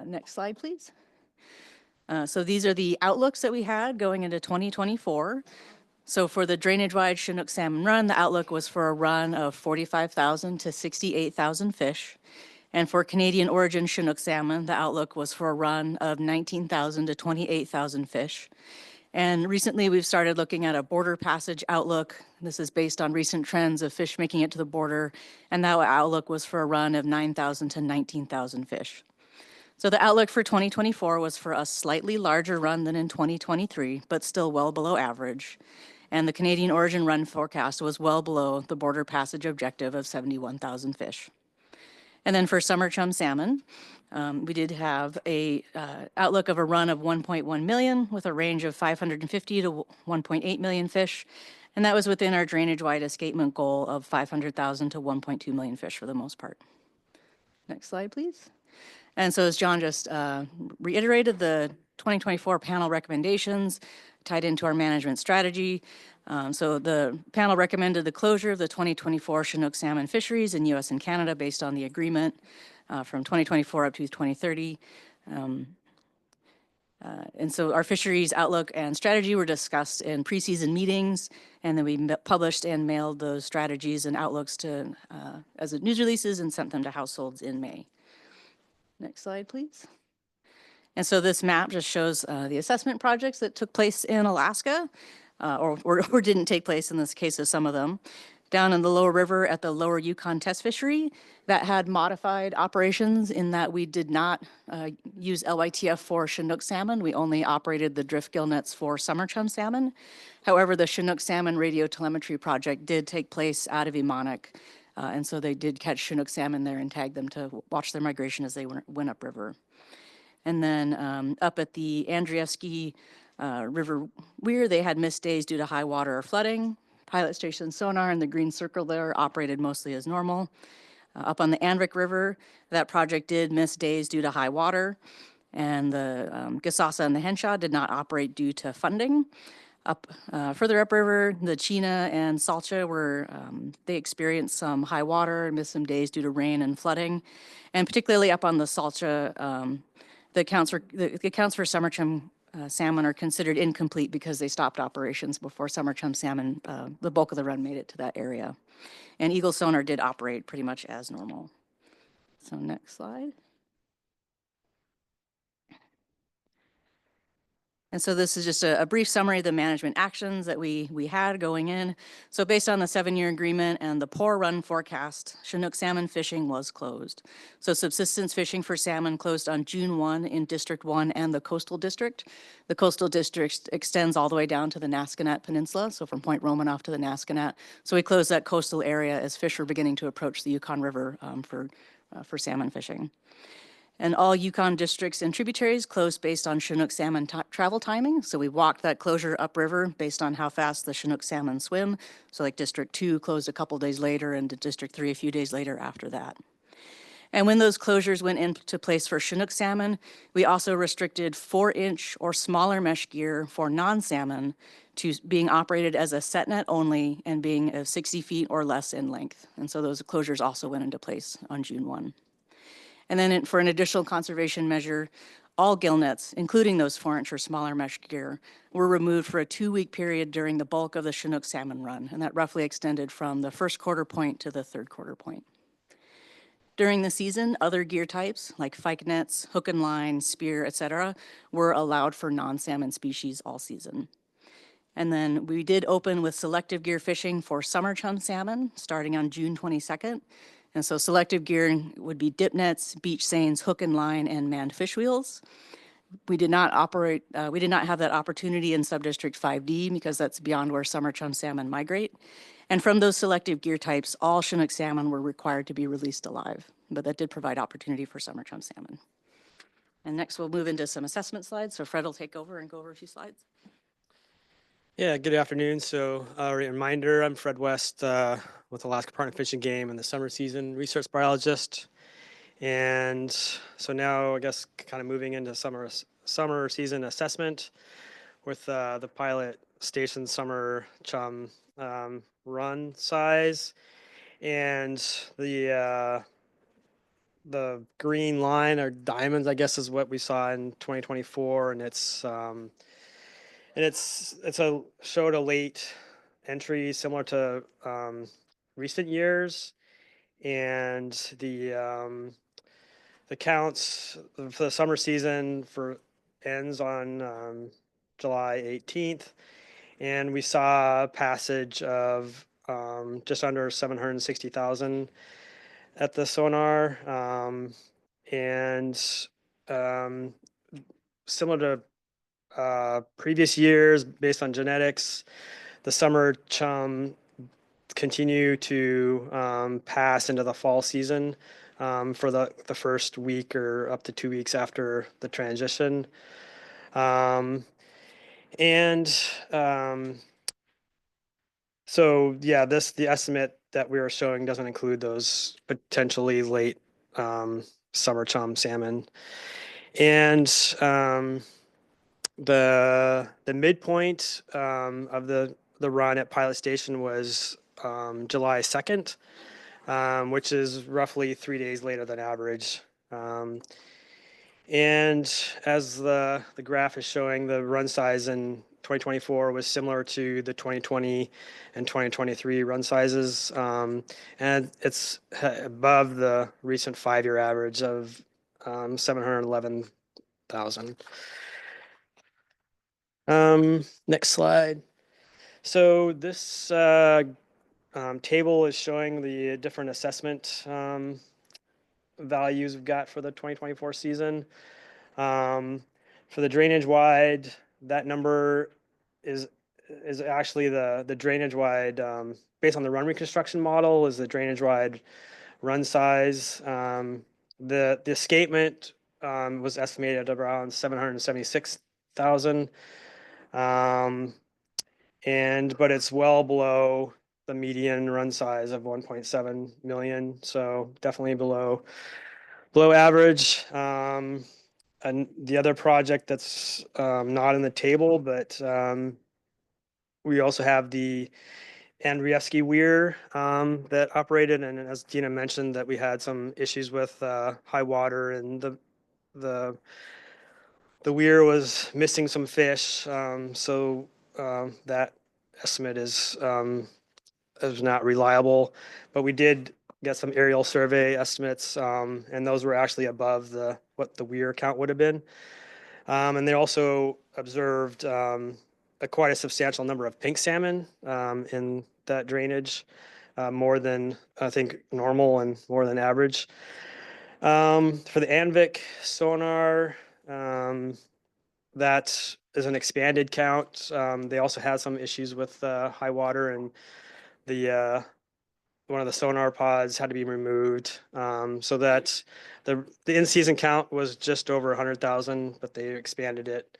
Next slide, please. So these are the outlooks that we had going into 2024. So for the drainage-wide Chinook salmon run, the outlook was for a run of 45,000 to 68,000 fish. And for Canadian origin Chinook salmon, the outlook was for a run of 19,000 to 28,000 fish. And recently we've started looking at a border passage outlook. This is based on recent trends of fish making it to the border. And that outlook was for a run of 9,000 to 19,000 fish. So the outlook for 2024 was for a slightly larger run than in 2023, but still well below average. And the Canadian origin run forecast was well below the border passage objective of 71,000 fish. And then for summer chum salmon, we did have a outlook of a run of 1.1 million with a range of 550 to 1.8 million fish. And that was within our drainage-wide escapement goal of 500,000 to 1.2 million fish for the most part. Next slide, please. And so as John just reiterated, the 2024 panel recommendations tied into our management strategy. So the panel recommended the closure of the 2024 Chinook salmon fisheries in US and Canada based on the agreement from 2024 up to 2030. And so our fisheries outlook and strategy were discussed in preseason meetings, and then we published and mailed those strategies and outlooks to as news releases and sent them to households in May. Next slide, please. And so this map just shows the assessment projects that took place in Alaska, or didn't take place in this case of some of them. Down in the lower river at the lower Yukon test fishery, that had modified operations in that we did not use LYTF for Chinook salmon. We only operated the drift gill nets for summer chum salmon. However, the Chinook salmon radio telemetry project did take place out of Emonic. And so they did catch Chinook salmon there and tag them to watch their migration as they went upriver. And then up at the Andreevsky River Weir, they had missed days due to high water or flooding. Pilot station sonar and the green circle there operated mostly as normal. Up on the Andvik River, that project did miss days due to high water. And the Gasasa and the Henshaw did not operate due to funding. Up further upriver, the Chena and Salcha were, they experienced some high water and missed some days due to rain and flooding. And particularly up on the Salcha, the accounts for summer chum salmon are considered incomplete because they stopped operations before summer chum salmon, the bulk of the run made it to that area. And Eagle sonar did operate pretty much as normal. So next slide. And so this is just a brief summary of the management actions that we had going in. So based on the 7-year agreement and the poor run forecast, Chinook salmon fishing was closed. So subsistence fishing for salmon closed on June 1 in District 1 and the Coastal District. The Coastal District extends all the way down to the Nasconnet Peninsula, so from Point Romanoff to the Nasconnet. So we closed that coastal area as fish were beginning to approach the Yukon River for salmon fishing. And all Yukon districts and tributaries closed based on Chinook salmon travel timing. So we walked that closure upriver based on how fast the Chinook salmon swim. So like District 2 closed a couple days later and District 3 a few days later after that. And when those closures went into place for Chinook salmon, we also restricted 4-inch or smaller mesh gear for non-salmon to being operated as a set net only and being 60 feet or less in length. And so those closures also went into place on June 1. And then for an additional conservation measure, all gill nets, including those 4-inch or smaller mesh gear, were removed for a 2-week period during the bulk of the Chinook salmon run. And that roughly extended from the first quarter point to the third quarter point. During the season, other gear types like fyke nets, hook and line, spear, etc., were allowed for non-salmon species all season. And then we did open with selective gear fishing for summer chum salmon starting on June 22nd. And so selective gear would be dip nets, beach seines, hook and line, and manned fish wheels. We did not have that opportunity in Subdistrict 5D because that's beyond where summer chum salmon migrate. And from those selective gear types, all Chinook salmon were required to be released alive, but that did provide opportunity for summer chum salmon. And next we'll move into some assessment slides. So Fred will take over and go over a few slides. Yeah, good afternoon. So a reminder, I'm Fred West with Alaska Department of Fish and Game and the summer season research biologist. And so now I guess kind of moving into summer season assessment with the pilot station summer chum run size. And the green line or diamonds, I guess, is what we saw in 2024. And showed a late entry similar to recent years, and the counts for the summer season ends on July 18th, and we saw a passage of just under 760,000 at the sonar, and similar to previous years, based on genetics, the summer chum continue to pass into the fall season for the first week or up to 2 weeks after the transition. So yeah, the estimate that we are showing doesn't include those potentially late summer chum salmon. And the midpoint of the run at Pilot Station was July 2nd, which is roughly 3 days later than average. And as the graph is showing, the run size in 2024 was similar to the 2020 and 2023 run sizes, and it's above the recent 5-year average of 711,000. Next slide. So this table is showing the different assessment values we've got for the 2024 season. For the drainage wide, that number is actually the drainage wide based on the run reconstruction model is the drainage wide run size. The escapement was estimated at around 776,000, but it's well below the median run size of 1.7 million, so definitely below average. And the other project that's not in the table, but we also have the Andrievsky Weir that operated, and as Dina mentioned, that we had some issues with high water, and the weir was missing some fish, so that estimate is not reliable. But we did get some aerial survey estimates, and those were actually above what the weir count would have been. And they also observed quite a substantial number of pink salmon in that drainage, more than I think normal and more than average. For the Anvik sonar, that is an expanded count. They also had some issues with high water, and one of the sonar pods had to be removed. So that the in-season count was just over 100,000, but they expanded it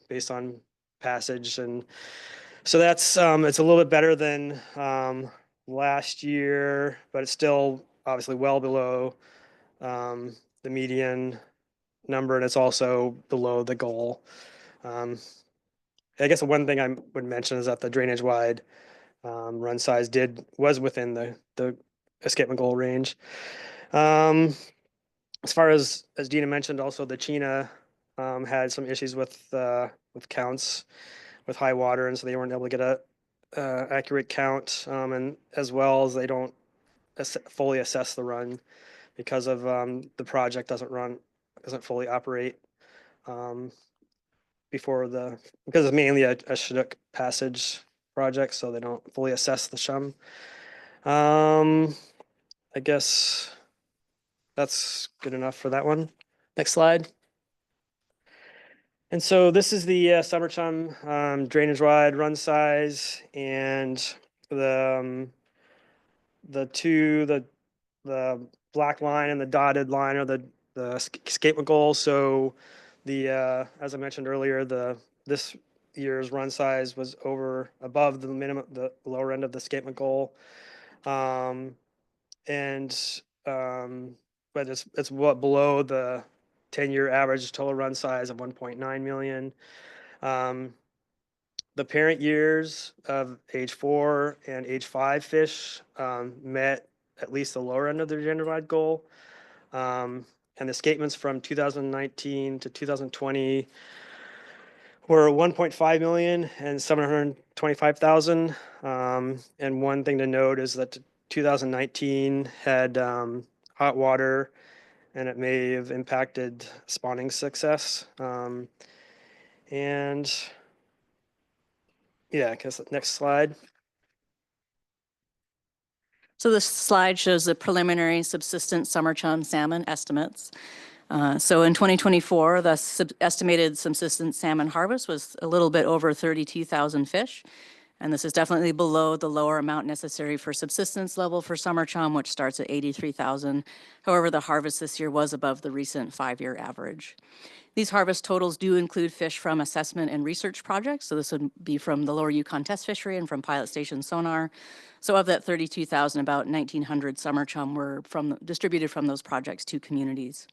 based on passage, and so that's it's a little bit better than last year, but it's still obviously well below the median number, and it's also below the goal. I guess the one thing I would mention is that the drainage wide run size was within the escapement goal range. As far as Dina mentioned, also the Chena had some issues with counts with high water, and so they weren't able to get a accurate count, and as well as they don't fully assess the run because of the project doesn't fully operate because it's mainly a Chinook passage project, so they don't fully assess the shum. I guess that's good enough for that one. Next slide. And so this is the summer chum drainage wide run size, and the black line and the dotted line are the escapement goals. So as I mentioned earlier, this year's run size was above the lower end of the escapement goal, but it's below the 10-year average total run size of 1.9 million. The parent years of age 4 and age 5 fish met at least the lower end of the gender-wide goal. And the escapements from 2019 to 2020 were 1.5 million and 725,000. And one thing to note is that 2019 had hot water, and it may have impacted spawning success. And yeah, I guess next slide. So this slide shows the preliminary subsistence summer chum salmon estimates. So in 2024, the estimated subsistence salmon harvest was a little bit over 32,000 fish. And this is definitely below the lower amount necessary for subsistence level for summer chum, which starts at 83,000. However, the harvest this year was above the recent 5-year average. These harvest totals do include fish from assessment and research projects. So this would be from the Lower Yukon Test Fishery and from Pilot Station Sonar. So of that 32,000, about 1,900 summer chum were distributed from those projects to communities.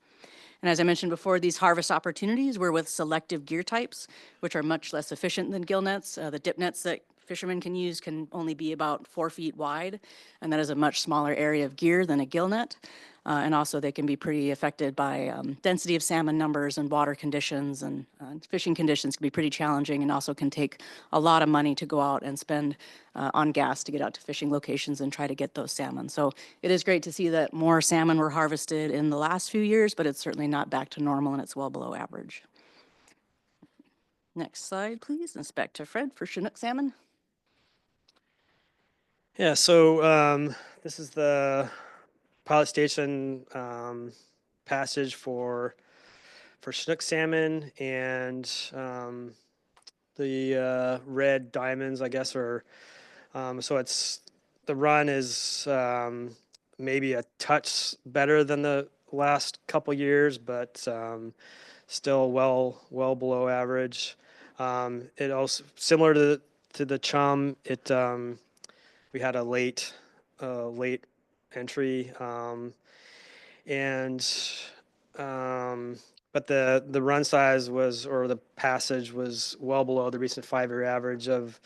And as I mentioned before, these harvest opportunities were with selective gear types, which are much less efficient than gill nets. The dip nets that fishermen can use can only be about 4 feet wide, and that is a much smaller area of gear than a gill net. And also they can be pretty affected by density of salmon numbers and water conditions, and fishing conditions can be pretty challenging, and also can take a lot of money to go out and spend on gas to get out to fishing locations and try to get those salmon. So it is great to see that more salmon were harvested in the last few years, but it's certainly not back to normal, and it's well below average. Next slide, please. And back to Fred for Chinook salmon. Yeah, so this is the Pilot Station passage for Chinook salmon, and the red diamonds, I guess, are so it's the run is maybe a touch better than the last couple years, but still well below average. It also similar to the chum. It we had a late entry, and but the run size was, or the passage was, well below the recent 5-year average of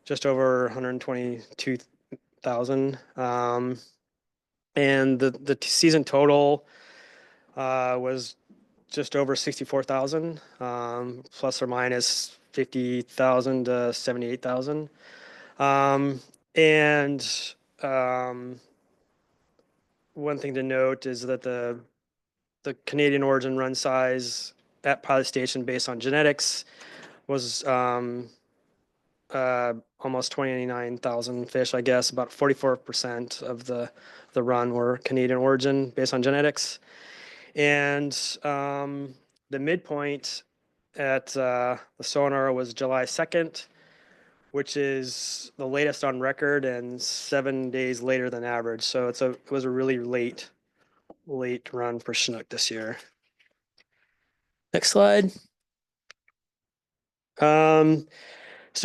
just over 122,000. And the season total was just over 64,000, plus or minus 50,000 to 78,000. And one thing to note is that the Canadian origin run size at Pilot Station based on genetics was almost 29,000 fish, I guess. About 44% of the run were Canadian origin based on genetics. And the midpoint at the sonar was July 2nd, which is the latest on record and 7 days later than average. So it was a really late run for Chinook this year. Next slide. So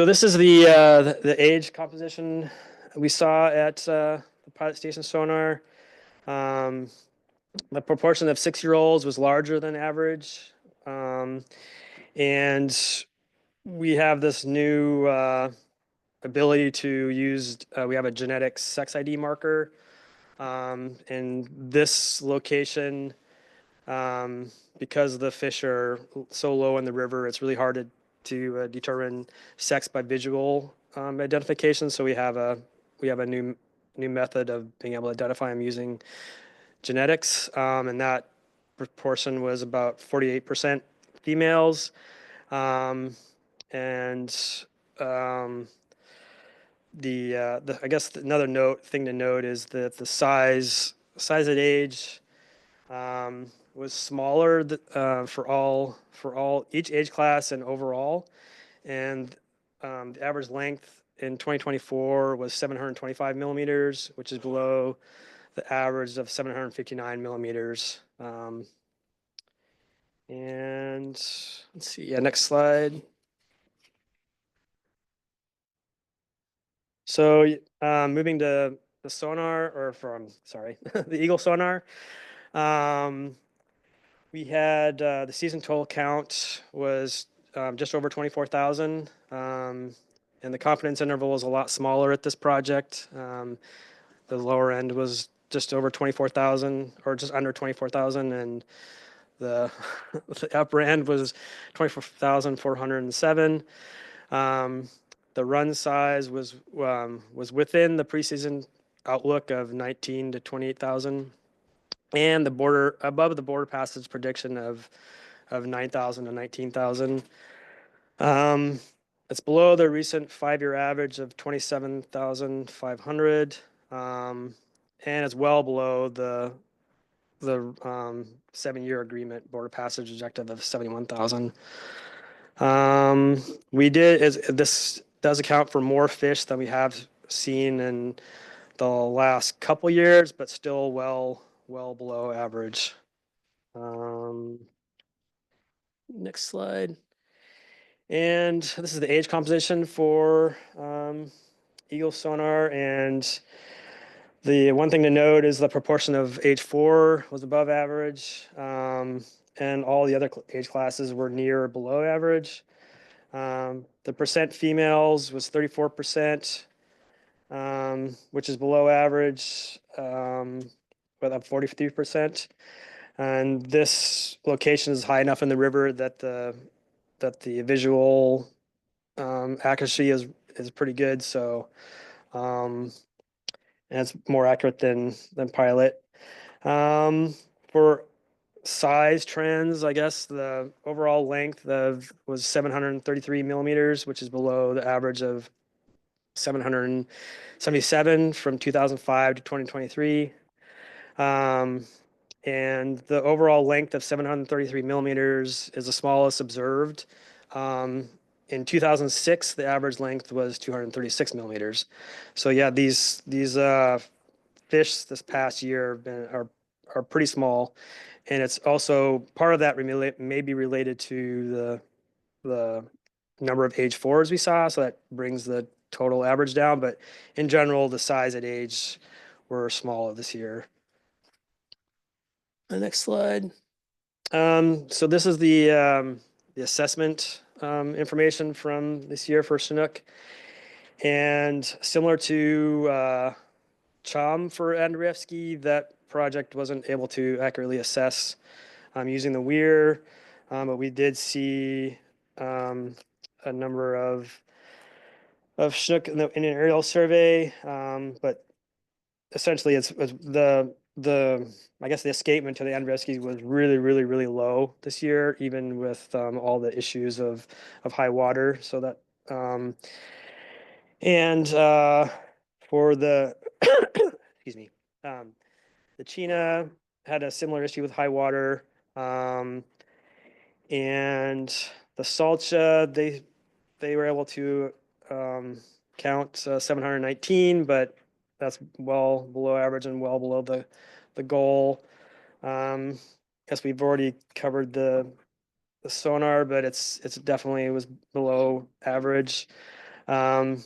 this is the age composition we saw at the Pilot Station sonar. The proportion of 6-year-olds was larger than average, and we have this new ability to use. We have a genetic sex ID marker, and this location. Because the fish are so low in the river, it's really hard to determine sex by visual identification. So we have a new method of being able to identify them using genetics, and that proportion was about 48% females, and I guess another thing to note is that the size at age. Was smaller for each age class and overall, and the average length in 2024 was 725 millimeters, which is below the average of 759 millimeters. And let's see, next slide. So moving to the sonar, or the Eagle sonar. We had the season total count was just over 24,000, and the confidence interval was a lot smaller at this project. The lower end was just over 24,000, or just under 24,000, and the upper end was 24,407. The run size was within the preseason outlook of 19 to 28,000. And above the border passage prediction of 9,000 to 19,000. It's below the recent 5-year average of 27,500, and it's well below the 7-year agreement border passage objective of 71,000. We did this does account for more fish than we have seen in the last couple years, but still well below average. Next slide. And this is the age composition for Eagle sonar. And the one thing to note is the proportion of age 4 was above average, and all the other age classes were near or below average. The percent females was 34%, which is below average, but up 43%. And this location is high enough in the river that the visual accuracy is pretty good. So, and it's more accurate than pilot. For size trends, I guess the overall length was 733 millimeters, which is below the average of 777 from 2005 to 2023. And the overall length of 733 millimeters is the smallest observed. In 2006, the average length was 236 millimeters. So yeah, these fish this past year are pretty small, and it's also part of that may be related to the number of age 4s we saw. So that brings the total average down. But in general, the size at age were smaller this year. The next slide. So this is the assessment information from this year for Chinook. And similar to Cham for Andreevsky, that project wasn't able to accurately assess using the weir, but we did see a number of Chinook in an aerial survey, but essentially it's I guess the escapement to the Andreevsky was really low this year, even with all the issues of high water. So that and for the excuse me, the China had a similar issue with high water, and the Salcha they were able to count 719, but that's well below average and well below the goal. Guess we've already covered the sonar, but it's definitely was below average. And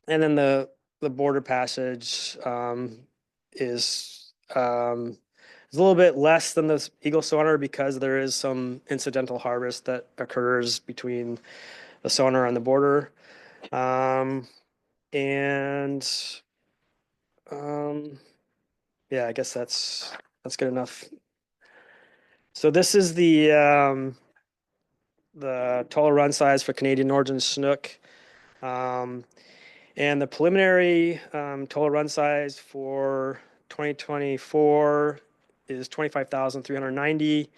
then the border passage is a little bit less than the Eagle sonar because there is some incidental harvest that occurs between the sonar and the border. Yeah, I guess that's good enough. So this is the total run size for Canadian origin snook. And the preliminary total run size for 2024 is 25,390.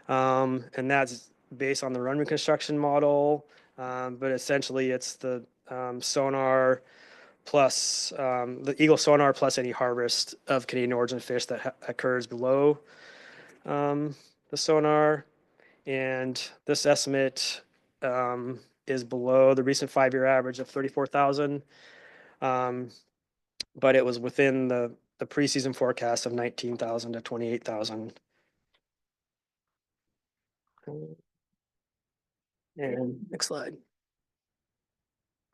And that's based on the run reconstruction model. But essentially it's the sonar plus the Eagle sonar plus any harvest of Canadian origin fish that occurs below the sonar. And this estimate is below the recent 5-year average of 34,000, but it was within the preseason forecast of 19,000 to 28,000. And next slide.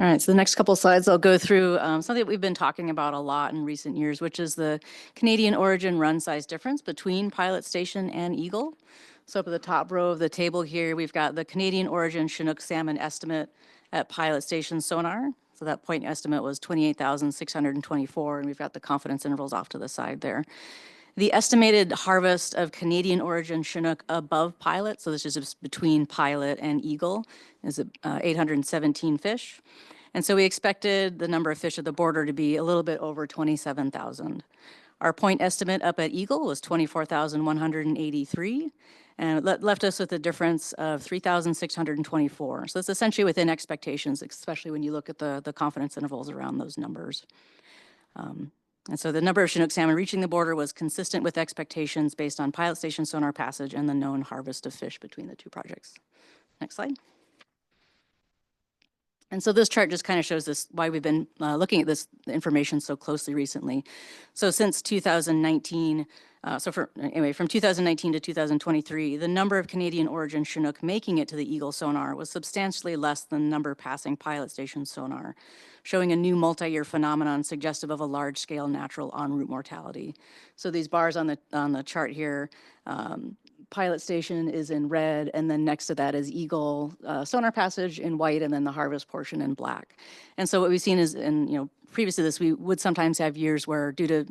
All right, so the next couple of slides, I'll go through something that we've been talking about a lot in recent years, which is the Canadian origin run size difference between Pilot Station and Eagle. So up at the top row of the table here, we've got the Canadian origin Chinook salmon estimate at Pilot Station sonar. So that point estimate was 28,624, and we've got the confidence intervals off to the side there. The estimated harvest of Canadian origin Chinook above Pilot, so this is just between Pilot and Eagle, is 817 fish. And so we expected the number of fish at the border to be a little bit over 27,000. Our point estimate up at Eagle was 24,183, and it left us with a difference of 3,624. So it's essentially within expectations, especially when you look at the confidence intervals around those numbers. And so the number of Chinook salmon reaching the border was consistent with expectations based on Pilot Station sonar passage and the known harvest of fish between the two projects. Next slide. And so this chart just kind of shows this, why we've been looking at this information so closely recently. So since 2019, from 2019 to 2023, the number of Canadian origin Chinook making it to the Eagle sonar was substantially less than the number passing pilot station sonar, showing a new multi-year phenomenon suggestive of a large-scale natural en route mortality. So these bars on the chart here, pilot station is in red, and then next to that is Eagle sonar passage in white, and then the harvest portion in black. And so what we've seen is, previous to this, we would sometimes have years where, due to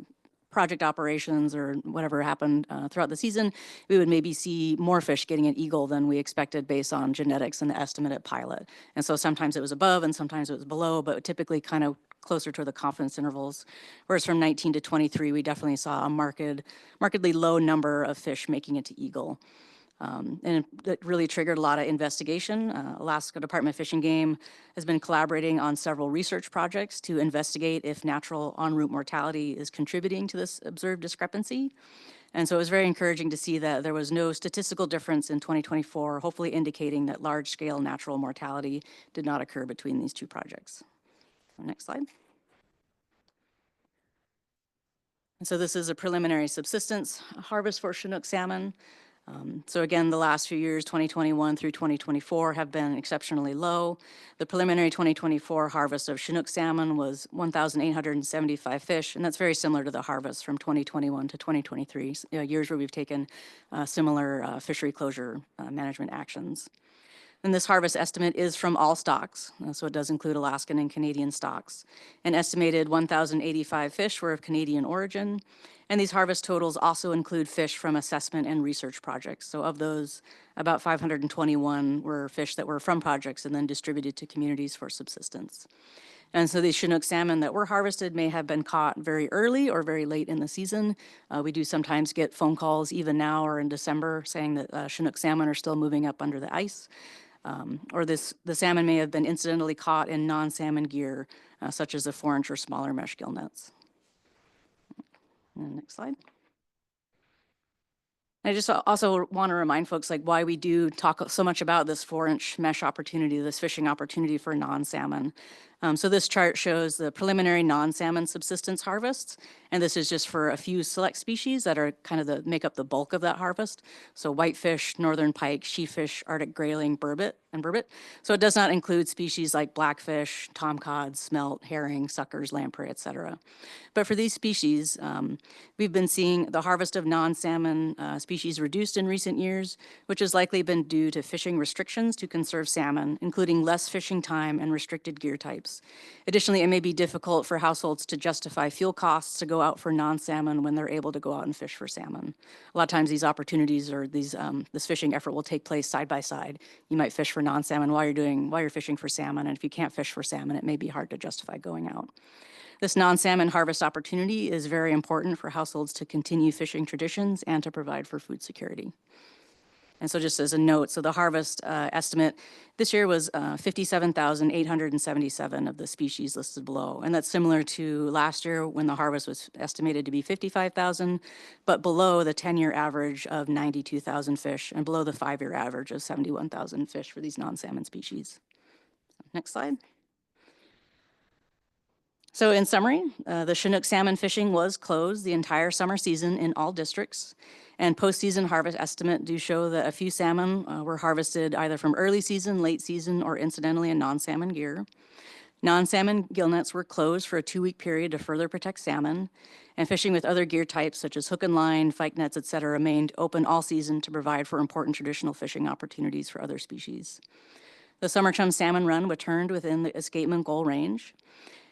project operations or whatever happened throughout the season, we would maybe see more fish getting an Eagle than we expected based on genetics and the estimate at pilot. And so sometimes it was above and sometimes it was below, but typically kind of closer to the confidence intervals. Whereas from 19 to 23, we definitely saw a markedly low number of fish making it to Eagle. And it really triggered a lot of investigation. Alaska Department of Fish and Game has been collaborating on several research projects to investigate if natural en route mortality is contributing to this observed discrepancy. And so it was very encouraging to see that there was no statistical difference in 2024, hopefully indicating that large-scale natural mortality did not occur between these two projects. Next slide. And so this is a preliminary subsistence harvest for Chinook salmon. So again, the last few years, 2021 through 2024, have been exceptionally low. The preliminary 2024 harvest of Chinook salmon was 1,875 fish, and that's very similar to the harvest from 2021 to 2023, years where we've taken similar fishery closure management actions. And this harvest estimate is from all stocks, so it does include Alaskan and Canadian stocks. An estimated 1,085 fish were of Canadian origin, and these harvest totals also include fish from assessment and research projects. So of those, about 521 were fish that were from projects and then distributed to communities for subsistence. And so these Chinook salmon that were harvested may have been caught very early or very late in the season. We do sometimes get phone calls even now or in December saying that Chinook salmon are still moving up under the ice. Or the salmon may have been incidentally caught in non-salmon gear, such as the 4-inch or smaller mesh gill nets. And next slide. I just also want to remind folks why we do talk so much about this 4-inch mesh opportunity, this fishing opportunity for non-salmon. So this chart shows the preliminary non-salmon subsistence harvests, and this is just for a few select species that are kind of make up the bulk of that harvest. So whitefish, northern pike, sheathfish, Arctic grayling, burbot. So it does not include species like blackfish, tomcod, smelt, herring, suckers, lamprey, etc. But for these species, we've been seeing the harvest of non-salmon species reduced in recent years, which has likely been due to fishing restrictions to conserve salmon, including less fishing time and restricted gear types. Additionally, it may be difficult for households to justify fuel costs to go out for non-salmon when they're able to go out and fish for salmon. A lot of times these opportunities or this fishing effort will take place side by side. You might fish for non-salmon while you're fishing for salmon, and if you can't fish for salmon, it may be hard to justify going out. This non-salmon harvest opportunity is very important for households to continue fishing traditions and to provide for food security. And so just as a note, so the harvest estimate this year was 57,877 of the species listed below. And that's similar to last year when the harvest was estimated to be 55,000, but below the 10-year average of 92,000 fish and below the 5-year average of 71,000 fish for these non-salmon species. Next slide. So in summary, the Chinook salmon fishing was closed the entire summer season in all districts. And postseason harvest estimate do show that a few salmon were harvested either from early season, late season, or incidentally in non-salmon gear. Non-salmon gill nets were closed for a 2-week period to further protect salmon. And fishing with other gear types such as hook and line, fyke nets, etc., remained open all season to provide for important traditional fishing opportunities for other species. The summer chum salmon run returned within the escapement goal range.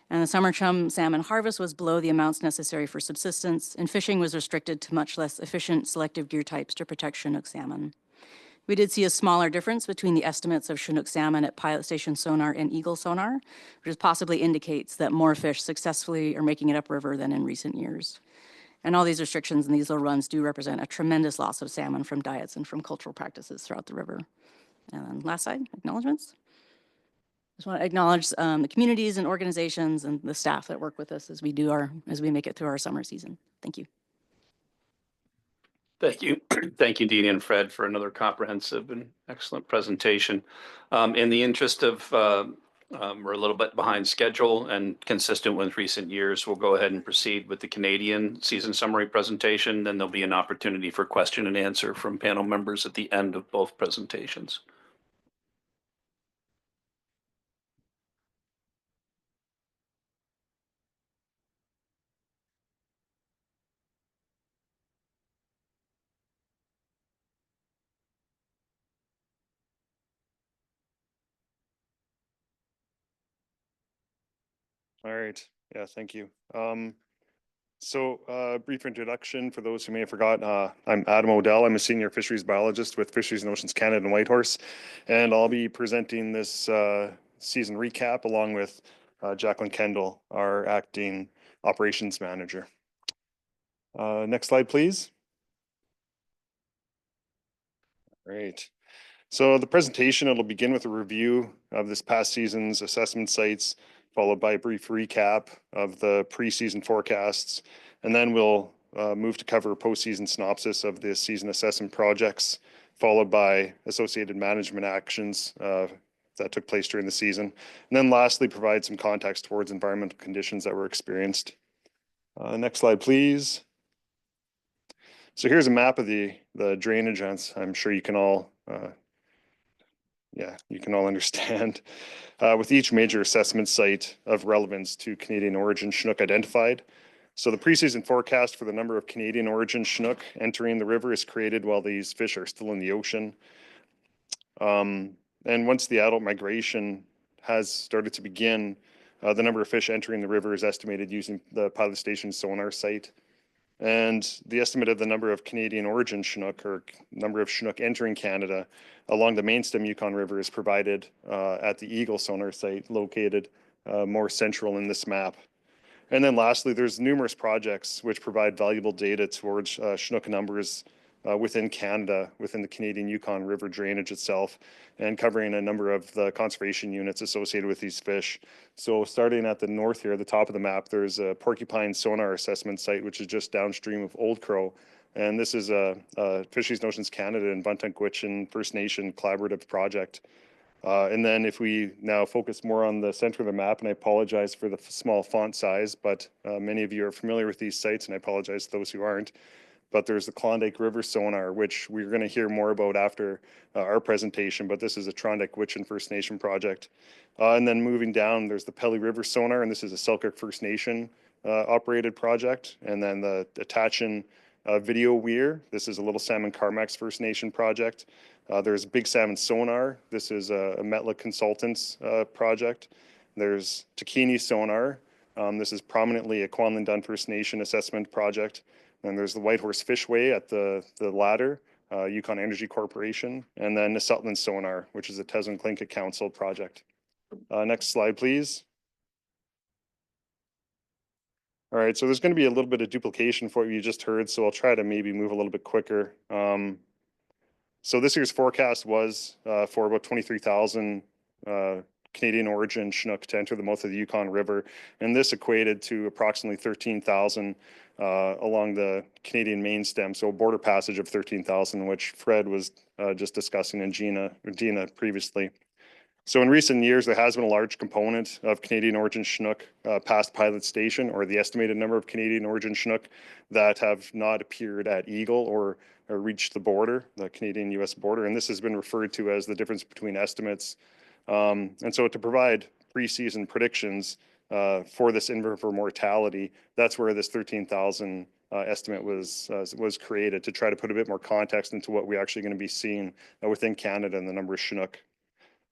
And the summer chum salmon harvest was below the amounts necessary for subsistence, and fishing was restricted to much less efficient selective gear types to protect Chinook salmon. We did see a smaller difference between the estimates of Chinook salmon at pilot station sonar and Eagle sonar, which possibly indicates that more fish successfully are making it upriver than in recent years. And all these restrictions and these little runs do represent a tremendous loss of salmon from diets and from cultural practices throughout the river. And then last slide, acknowledgements. Just want to acknowledge the communities and organizations and the staff that work with us as we make it through our summer season. Thank you. Thank you. Thank you, Dean and Fred, for another comprehensive and excellent presentation. In the interest of We're a little bit behind schedule and consistent with recent years. We'll go ahead and proceed with the Canadian season summary presentation. Then there'll be an opportunity for question and answer from panel members at the end of both presentations. All right. Yeah, thank you. Brief introduction for those who may have forgotten. I'm Adam Odell. I'm a senior fisheries biologist with Fisheries and Oceans Canada and Whitehorse, and I'll be presenting this season recap along with Jacqueline Kendall, our acting operations manager. Next slide, please. Great. So the presentation, it'll begin with a review of this past season's assessment sites, followed by a brief recap of the preseason forecasts, and then we'll move to cover a postseason synopsis of the season assessment projects, followed by associated management actions that took place during the season, and then lastly provide some context towards environmental conditions that were experienced. Next slide, please. So here's a map of the drainage. I'm sure you can all understand. With each major assessment site of relevance to Canadian origin Chinook identified. So the preseason forecast for the number of Canadian origin Chinook entering the river is created while these fish are still in the ocean. And once the adult migration has started to begin, the number of fish entering the river is estimated using the pilot station sonar site. And the estimate of the number of Canadian origin Chinook or number of Chinook entering Canada along the main stem Yukon River is provided at the Eagle sonar site located more central in this map. And then lastly, there's numerous projects which provide valuable data towards Chinook numbers within Canada, within the Canadian Yukon River drainage itself, and covering a number of the conservation units associated with these fish. So starting at the north here, at the top of the map, there's a Porcupine sonar assessment site, which is just downstream of Old Crow. And this is a Fisheries and Oceans Canada and Buntuck-Gwitchin First Nation collaborative project. And then if we now focus more on the center of the map, and I apologize for the small font size, but many of you are familiar with these sites, and I apologize to those who aren't. But there's the Klondike River sonar, which we're going to hear more about after our presentation, but this is a Klondike-Gwitchin First Nation project. And then moving down, there's the Pelly River sonar, and this is a Selkirk First Nation operated project. And then the Attachin Video Weir, this is a Little Salmon Carmax First Nation project. There's Big Salmon Sonar, this is a Metla Consultants project. There's Takini Sonar, this is prominently a Kwanlin Dun First Nation assessment project. And there's the Whitehorse Fishway at the ladder, Yukon Energy Corporation, and then the Sutland Sonar, which is a Teslin Tlingit Council project. Next slide, please. All right, so there's going to be a little bit of duplication for what you just heard, so I'll try to maybe move a little bit quicker. So this year's forecast was for about 23,000 Canadian origin Chinook to enter the mouth of the Yukon River, and this equated to approximately 13,000 along the Canadian main stem, so a border passage of 13,000, which Fred was just discussing and Gina previously. So in recent years, there has been a large component of Canadian origin Chinook past pilot station, or the estimated number of Canadian origin Chinook that have not appeared at Eagle or reached the border, the Canadian-US border, and this has been referred to as the difference between estimates. And so to provide preseason predictions for this in-river mortality, that's where this 13,000 estimate was created, to try to put a bit more context into what we're actually going to be seeing within Canada and the number of Chinook.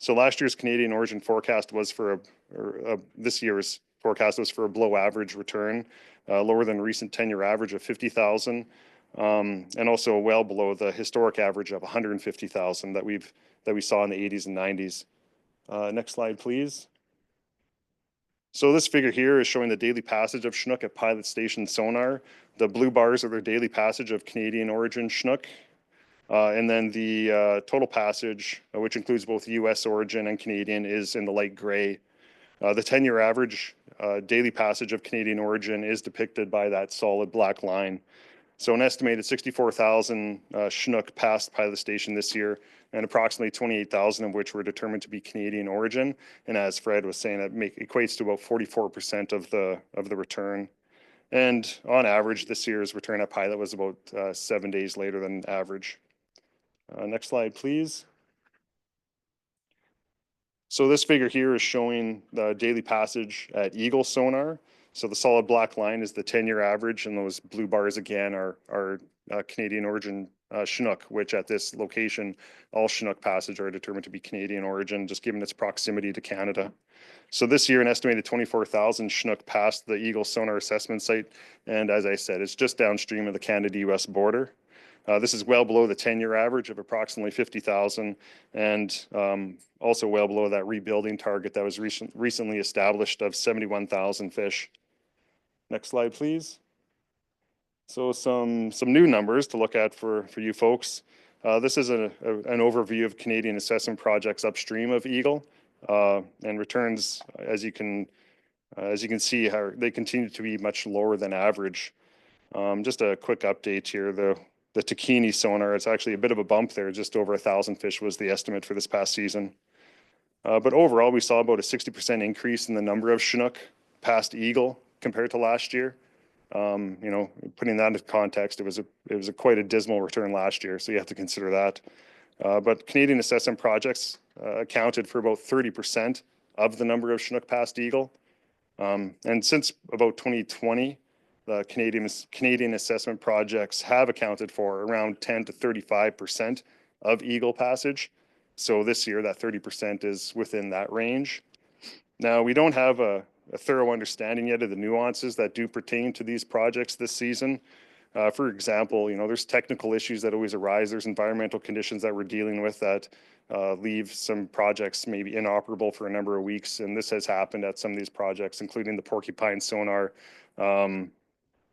So last year's Canadian origin forecast was for this year's forecast was for a below average return, lower than recent 10-year average of 50,000, and also well below the historic average of 150,000 that we saw in the 80s and 90s. Next slide, please. So this figure here is showing the daily passage of Chinook at pilot station sonar. The blue bars are their daily passage of Canadian origin Chinook. And then the total passage, which includes both US origin and Canadian, is in the light gray. The 10-year average daily passage of Canadian origin is depicted by that solid black line. So an estimated 64,000 Chinook passed pilot station this year, and approximately 28,000 of which were determined to be Canadian origin. And as Fred was saying, that equates to about 44% of the return. And on average, this year's return at pilot was about 7 days later than average. Next slide, please. So this figure here is showing the daily passage at Eagle sonar. So the solid black line is the 10-year average, and those blue bars again are Canadian origin Chinook, which at this location, all Chinook passage are determined to be Canadian origin, just given its proximity to Canada. So this year, an estimated 24,000 Chinook passed the Eagle sonar assessment site, and as I said, it's just downstream of the Canada-US border. This is well below the 10-year average of approximately 50,000, and also well below that rebuilding target that was recently established of 71,000 fish. Next slide, please. So some new numbers to look at for you folks. This is an overview of Canadian assessment projects upstream of Eagle, and returns, as you can see, how they continue to be much lower than average. Just a quick update here. The Takini sonar, it's actually a bit of a bump there. Just over 1,000 fish was the estimate for this past season. But overall, we saw about a 60% increase in the number of Chinook past Eagle compared to last year. You know, putting that into context, it was quite a dismal return last year, so you have to consider that. But Canadian assessment projects accounted for about 30% of the number of Chinook past Eagle. And since about 2020, the Canadian assessment projects have accounted for around 10 to 35% of Eagle passage. So this year, that 30% is within that range. Now, we don't have a thorough understanding yet of the nuances that do pertain to these projects this season. For example, you know, there's technical issues that always arise. There's environmental conditions that we're dealing with that leave some projects maybe inoperable for a number of weeks. And this has happened at some of these projects, including the Porcupine sonar, the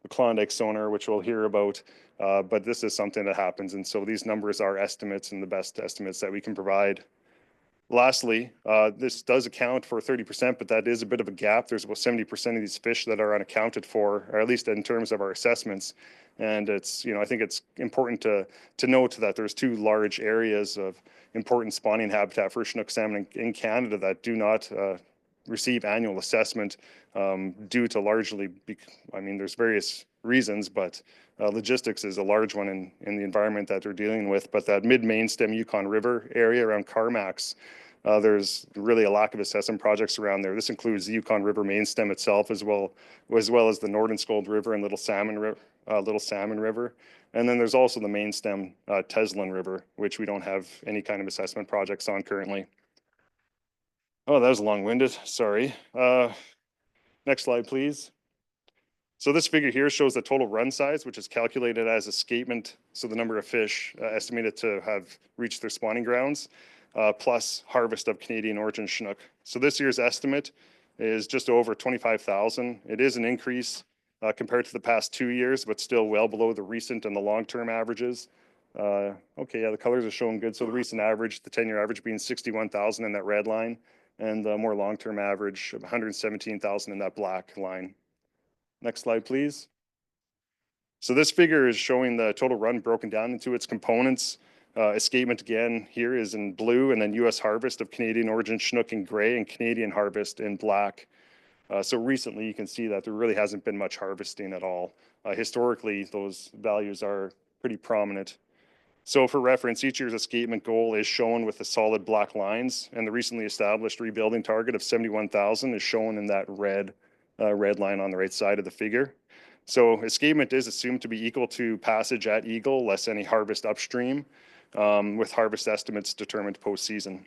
Klondike sonar, which we'll hear about, but this is something that happens. And so these numbers are estimates and the best estimates that we can provide. Lastly, this does account for 30%, but that is a bit of a gap. There's about 70% of these fish that are unaccounted for, or at least in terms of our assessments. And it's, you know, I think it's important to note that there's two large areas of important spawning habitat for Chinook salmon in Canada that do not receive annual assessment due to largely, I mean, there's various reasons, but logistics is a large one in the environment that they're dealing with. But that mid-mainstem Yukon River area around Carmacks, there's really a lack of assessment projects around there. This includes the Yukon River mainstem itself, as well as the Northern Scold River and Little Salmon River. And then there's also the mainstem Teslin River, which we don't have any kind of assessment projects on currently. Oh, that was long-winded, sorry. Next slide, please. So this figure here shows the total run size, which is calculated as escapement, so the number of fish estimated to have reached their spawning grounds, plus harvest of Canadian origin Chinook. So this year's estimate is just over 25,000. It is an increase compared to the past 2 years, but still well below the recent and the long-term averages. Okay, yeah, the colors are showing good. So the recent average, the 10-year average being 61,000 in that red line, and the more long-term average of 117,000 in that black line. Next slide, please. So this figure is showing the total run broken down into its components. Escapement again here is in blue, and then U.S. harvest of Canadian origin Chinook in gray and Canadian harvest in black. So recently you can see that there really hasn't been much harvesting at all. Historically, those values are pretty prominent. So for reference, each year's escapement goal is shown with the solid black lines, and the recently established rebuilding target of 71,000 is shown in that red line on the right side of the figure. So escapement is assumed to be equal to passage at Eagle less any harvest upstream, with harvest estimates determined post-season.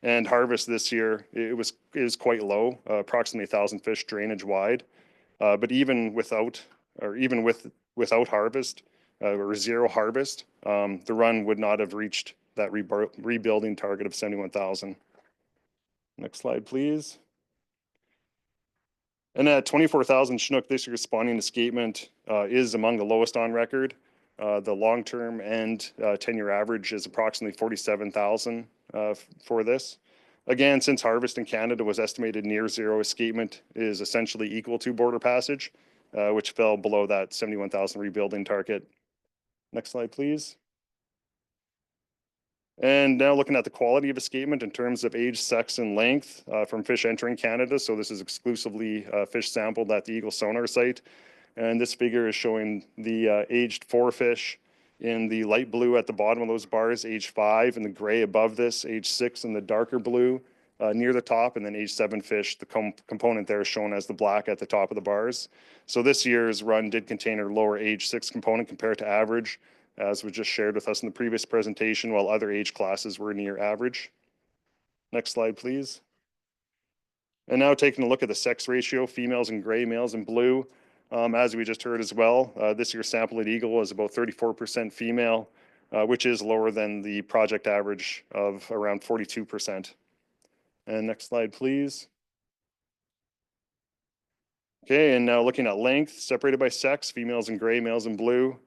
And harvest this year is quite low, approximately 1,000 fish drainage wide. But even without harvest or zero harvest, the run would not have reached that rebuilding target of 71,000. Next slide, please. And at 24,000 Chinook, this year's spawning escapement is among the lowest on record. The long-term and 10-year average is approximately 47,000 for this. Again, since harvest in Canada was estimated near zero, escapement is essentially equal to border passage, which fell below that 71,000 rebuilding target. Next slide, please. And now looking at the quality of escapement in terms of age, sex, and length from fish entering Canada. So this is exclusively fish sampled at the Eagle sonar site. And this figure is showing the aged 4 fish in the light blue at the bottom of those bars, age 5, and the gray above this, age 6, in the darker blue near the top, and then age 7 fish, the component there is shown as the black at the top of the bars. So this year's run did contain a lower age 6 component compared to average, as was just shared with us in the previous presentation, while other age classes were near average. Next slide, please. And now taking a look at the sex ratio, females in gray, males in blue. As we just heard as well, this year's sample at Eagle was about 34% female, which is lower than the project average of around 42%. And next slide, please. Okay, and now looking at length, separated by sex, females in gray, males in blue.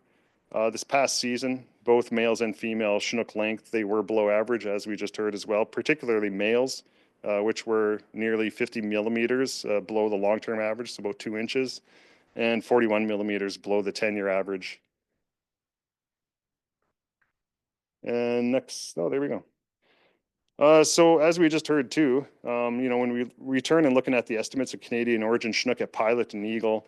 This past season, both males and female Chinook length, they were below average, as we just heard as well, particularly males, which were nearly 50 millimeters below the long-term average, so about 2 inches, and 41 millimeters below the 10-year average. And next, oh, there we go. So as we just heard too, when we return and looking at the estimates of Canadian origin Chinook at Pilot and Eagle,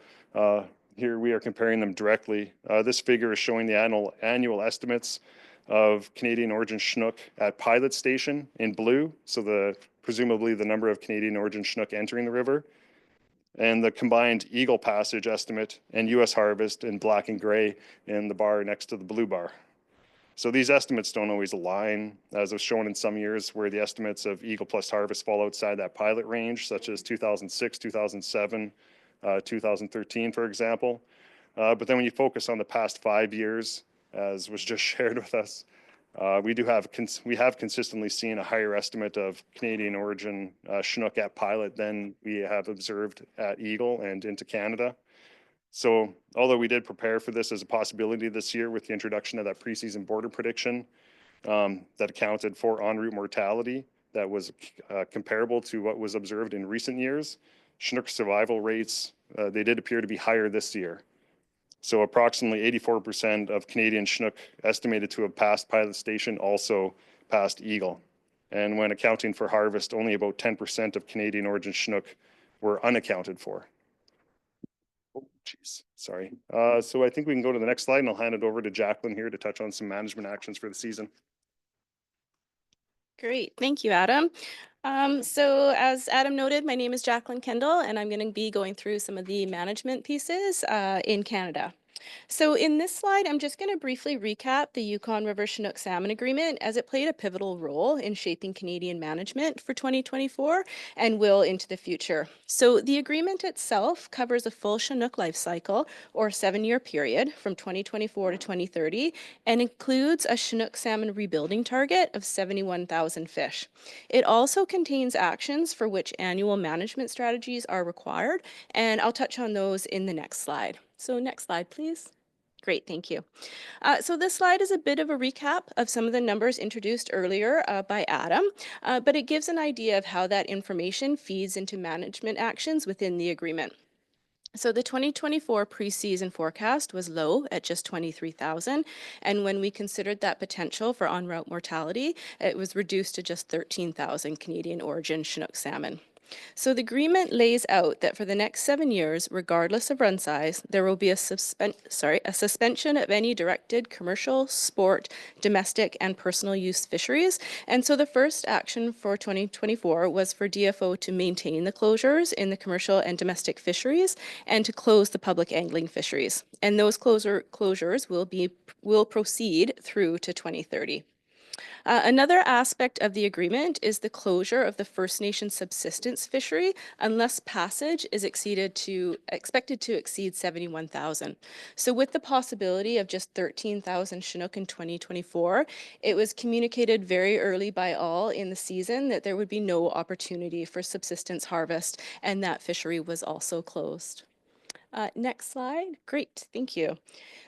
here we are comparing them directly. This figure is showing the annual estimates of Canadian origin Chinook at Pilot Station in blue, so presumably the number of Canadian origin Chinook entering the river, and the combined Eagle Passage estimate and U.S. harvest in black and gray in the bar next to the blue bar. So these estimates don't always align, as was shown in some years where the estimates of Eagle plus harvest fall outside that pilot range, such as 2006, 2007, 2013, for example. But then when you focus on the past 5 years, as was just shared with us, we have consistently seen a higher estimate of Canadian origin Chinook at Pilot than we have observed at Eagle and into Canada. So although we did prepare for this as a possibility this year with the introduction of that preseason border prediction that accounted for en route mortality that was comparable to what was observed in recent years, Chinook survival rates, they did appear to be higher this year. So approximately 84% of Canadian Chinook estimated to have passed Pilot Station also passed Eagle. And when accounting for harvest, only about 10% of Canadian origin Chinook were unaccounted for. Oh, geez, sorry. So I think we can go to the next slide and I'll hand it over to Jacqueline here to touch on some management actions for the season. Great, thank you, Adam. So as Adam noted, my name is Jacqueline Kendall, and I'm going to be going through some of the management pieces in Canada. So in this slide, I'm just going to briefly recap the Yukon River Chinook Salmon Agreement, as it played a pivotal role in shaping Canadian management for 2024 and will into the future. So the agreement itself covers a full Chinook life cycle, or 7-year period from 2024 to 2030, and includes a Chinook salmon rebuilding target of 71,000 fish. It also contains actions for which annual management strategies are required, and I'll touch on those in the next slide. So next slide, please. Great, thank you. So this slide is a bit of a recap of some of the numbers introduced earlier by Adam, but it gives an idea of how that information feeds into management actions within the agreement. So the 2024 preseason forecast was low at just 23,000, and when we considered that potential for en route mortality, it was reduced to just 13,000 Canadian origin Chinook salmon. So the agreement lays out that for the next 7 years, regardless of run size, there will be a suspension of any directed commercial, sport, domestic, and personal use fisheries. And so the first action for 2024 was for DFO to maintain the closures in the commercial and domestic fisheries and to close the public angling fisheries. And those closures will proceed through to 2030. Another aspect of the agreement is the closure of the First Nation subsistence fishery unless passage is expected to exceed 71,000. So with the possibility of just 13,000 Chinook in 2024, it was communicated very early by all in the season that there would be no opportunity for subsistence harvest, and that fishery was also closed. Next slide. Great, thank you.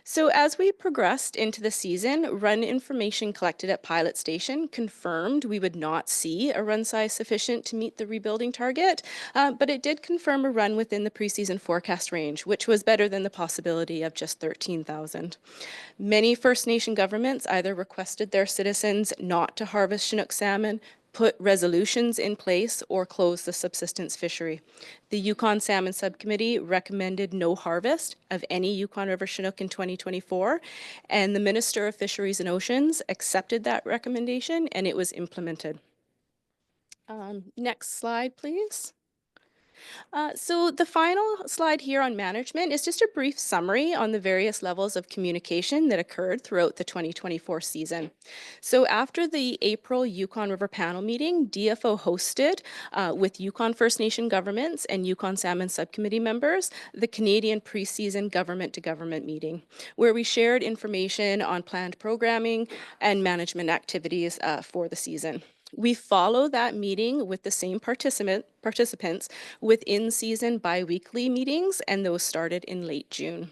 So as we progressed into the season, run information collected at Pilot Station confirmed we would not see a run size sufficient to meet the rebuilding target, but it did confirm a run within the preseason forecast range, which was better than the possibility of just 13,000. Many First Nation governments either requested their citizens not to harvest Chinook salmon, put resolutions in place, or close the subsistence fishery. The Yukon Salmon Subcommittee recommended no harvest of any Yukon River Chinook in 2024, and the Minister of Fisheries and Oceans accepted that recommendation, and it was implemented. Next slide, please. So the final slide here on management is just a brief summary on the various levels of communication that occurred throughout the 2024 season. So after the April Yukon River Panel meeting, DFO hosted with Yukon First Nation governments and Yukon Salmon Subcommittee members the Canadian Preseason Government-to-Government meeting, where we shared information on planned programming and management activities for the season. We follow that meeting with the same participants with in-season bi-weekly meetings, and those started in late June.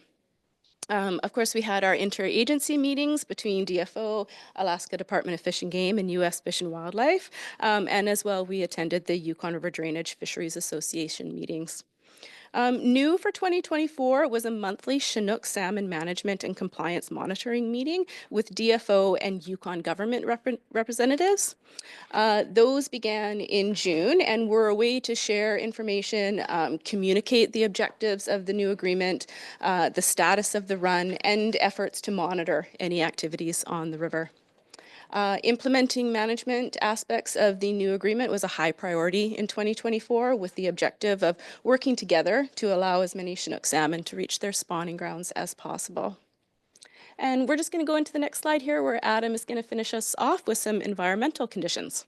Of course, we had our interagency meetings between DFO, Alaska Department of Fish and Game, and U.S. Fish and Wildlife, and as well, we attended the Yukon River Drainage Fisheries Association meetings. New for 2024 was a monthly Chinook salmon management and compliance monitoring meeting with DFO and Yukon government representatives. Those began in June and were a way to share information, communicate the objectives of the new agreement, the status of the run, and efforts to monitor any activities on the river. Implementing management aspects of the new agreement was a high priority in 2024 with the objective of working together to allow as many Chinook salmon to reach their spawning grounds as possible. And we're just going to go into the next slide here where Adam is going to finish us off with some environmental conditions.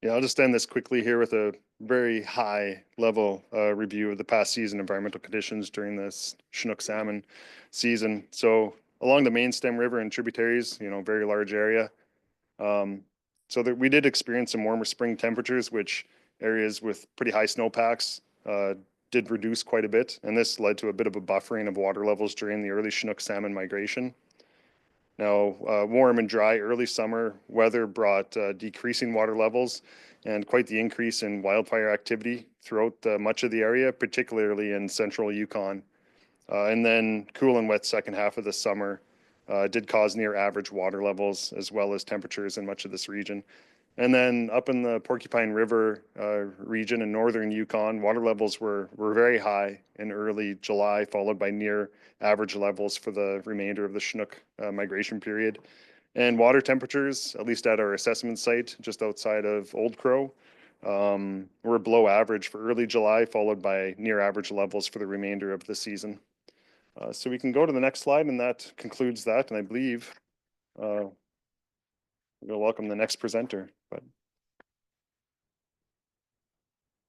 Yeah, I'll just end this quickly here with a very high level review of the past season environmental conditions during this Chinook salmon season. So along the main stem river and tributaries, very large area. So that we did experience some warmer spring temperatures, which areas with pretty high snowpacks did reduce quite a bit. And this led to a bit of a buffering of water levels during the early Chinook salmon migration. Now, warm and dry early summer weather brought decreasing water levels and quite the increase in wildfire activity throughout much of the area, particularly in central Yukon. And then cool and wet second half of the summer did cause near average water levels as well as temperatures in much of this region. And then up in the Porcupine River region in northern Yukon, water levels were very high in early July, followed by near average levels for the remainder of the Chinook migration period. And water temperatures, at least at our assessment site just outside of Old Crow, were below average for early July, followed by near average levels for the remainder of the season. So we can go to the next slide, and that concludes that. And I believe we'll welcome the next presenter. But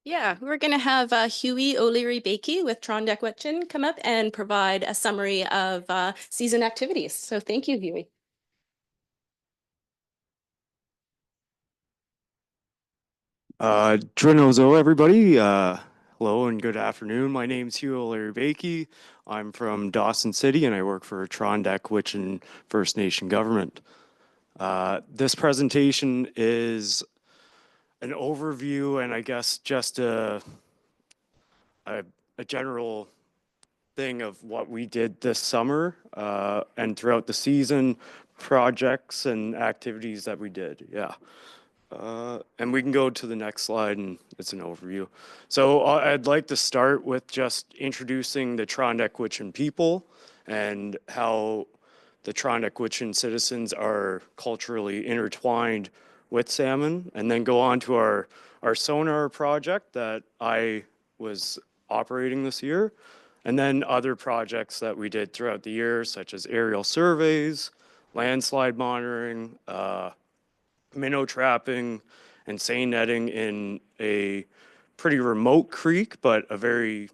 yeah, we're going to have Huey O'Leary-Bakey with Trondequitchin come up and provide a summary of season activities. So thank you, Huey. Drinozo, everybody. Hello and good afternoon. My name's Huey O'Leary-Bakey. I'm from Dawson City and I work for Trondequitchin First Nation government. This presentation is an overview and I guess just a general thing of what we did this summer and throughout the season, projects and activities that we did. Yeah. And we can go to the next slide and it's an overview. So I'd like to start with just introducing the Trondequitchin people and how the Trondequitchin citizens are culturally intertwined with salmon, and then go on to our sonar project that I was operating this year, and then other projects that we did throughout the year, such as aerial surveys, landslide monitoring, minnow trapping, and seine netting in a pretty remote creek, but a very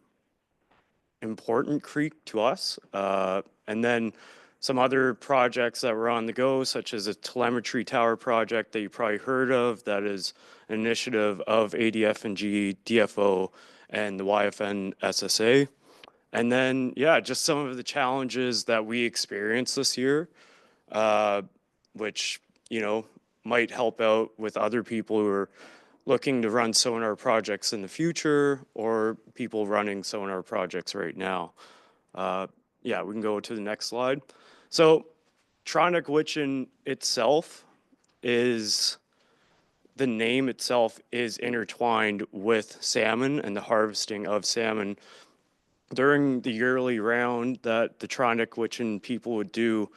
important creek to us. And then Some other projects that were on the go, such as a telemetry tower project that you probably heard of, that is an initiative of ADF&G, DFO, and the YFN SSA. And then, yeah, just some of the challenges that we experienced this year, which, you know, might help out with other people who are looking to run sonar projects in the future or people running sonar projects right now. Yeah, we can go to the next slide. So Tronic-Witchin itself is, the name itself is intertwined with salmon and the harvesting of salmon. During the yearly round that the Tronic-Witchin people would do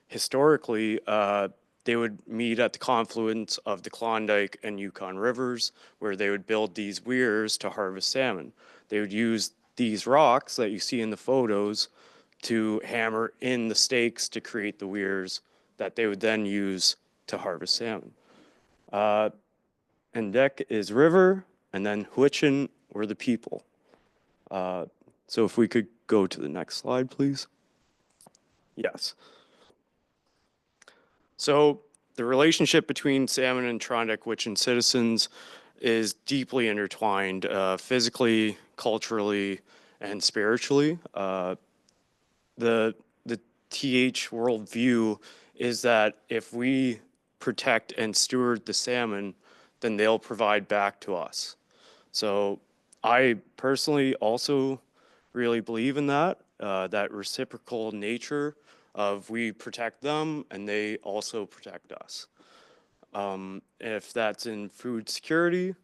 historically, they would meet at the confluence of the Klondike and Yukon rivers, where they would build these weirs to harvest salmon. They would use these rocks that you see in the photos to hammer in the stakes to create the weirs that they would then use to harvest salmon. Endek is river, and then Huichin were the people. So if we could go to the next slide, please. Yes. So the relationship between salmon and Tronic-Witchin citizens is deeply intertwined, physically, culturally, and spiritually. The TH worldview is that if we protect and steward the salmon, then they'll provide back to us. So I personally also really believe in that, that reciprocal nature of we protect them and they also protect us. If that's in food security,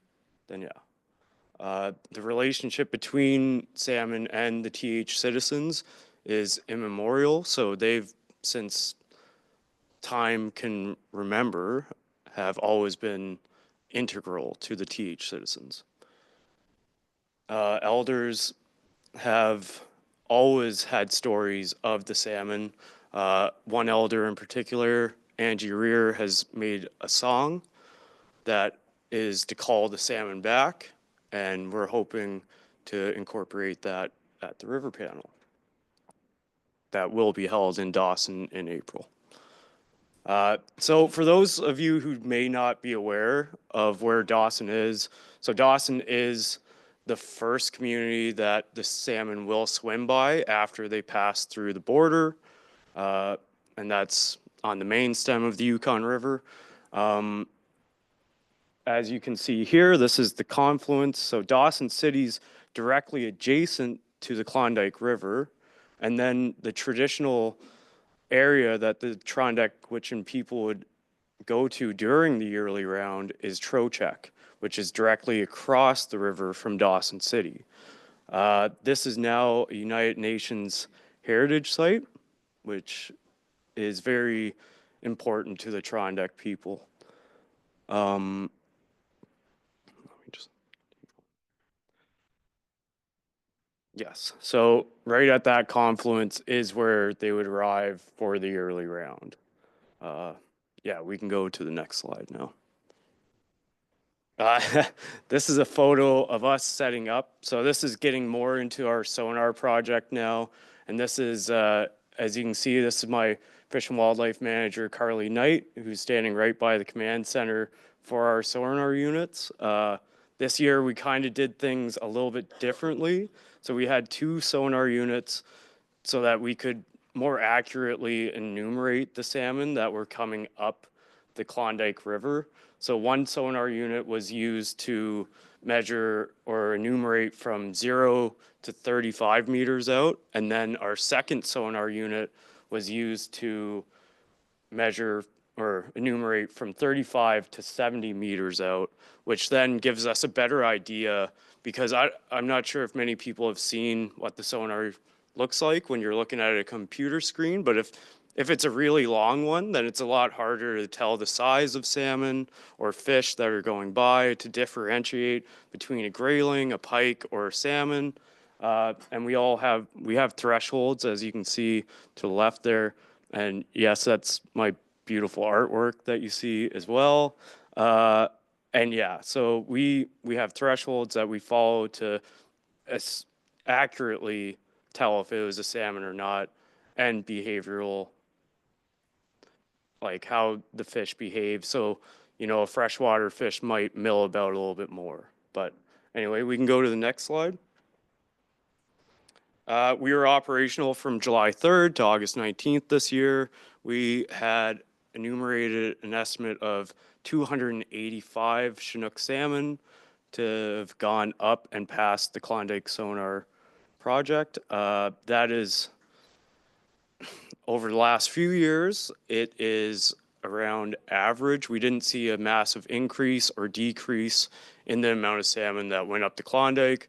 then yeah. The relationship between salmon and the TH citizens is immemorial. So they've, since time can remember, have always been integral to the TH citizens. Elders have always had stories of the salmon. One elder in particular, Angie Rear, has made a song that is to call the salmon back, and we're hoping to incorporate that at the river panel that will be held in Dawson in April. So for those of you who may not be aware of where Dawson is, so Dawson is the first community that the salmon will swim by after they pass through the border, and that's on the main stem of the Yukon River. As you can see here, this is the confluence. So Dawson City's directly adjacent to the Klondike River, and then the traditional area that the Tronic-Witchin people would go to during the yearly round is Trocheck, which is directly across the river from Dawson City. This is now a United Nations heritage site, which is very important to the Tronic people. Yes, so right at that confluence is where they would arrive for the yearly round. Yeah, we can go to the next slide now. This is a photo of us setting up. So this is getting more into our sonar project now. And this is, as you can see, this is my Fish and Wildlife Manager, Carly Knight, who's standing right by the command center for our sonar units. This year, we kind of did things a little bit differently. So we had 2 sonar units so that we could more accurately enumerate the salmon that were coming up the Klondike River. So one sonar unit was used to measure or enumerate from 0 to 35 meters out. And then our second sonar unit was used to measure or enumerate from 35 to 70 meters out, which then gives us a better idea, because I'm not sure if many people have seen what the sonar looks like when you're looking at a computer screen, but if it's a really long one, then it's a lot harder to tell the size of salmon or fish that are going by, to differentiate between a grayling, a pike, or a salmon. And we have thresholds, as you can see to the left there. And yes, that's my beautiful artwork that you see as well. And yeah, so we have thresholds that we follow to accurately tell if it was a salmon or not, and behavioral like how the fish behave. So, you know, a freshwater fish might mill about a little bit more. But anyway, we can go to the next slide. We were operational from July 3rd to August 19th this year. We had enumerated an estimate of 285 Chinook salmon to have gone up and past the Klondike sonar project. That is over the last few years, it is around average. We didn't see a massive increase or decrease in the amount of salmon that went up the Klondike.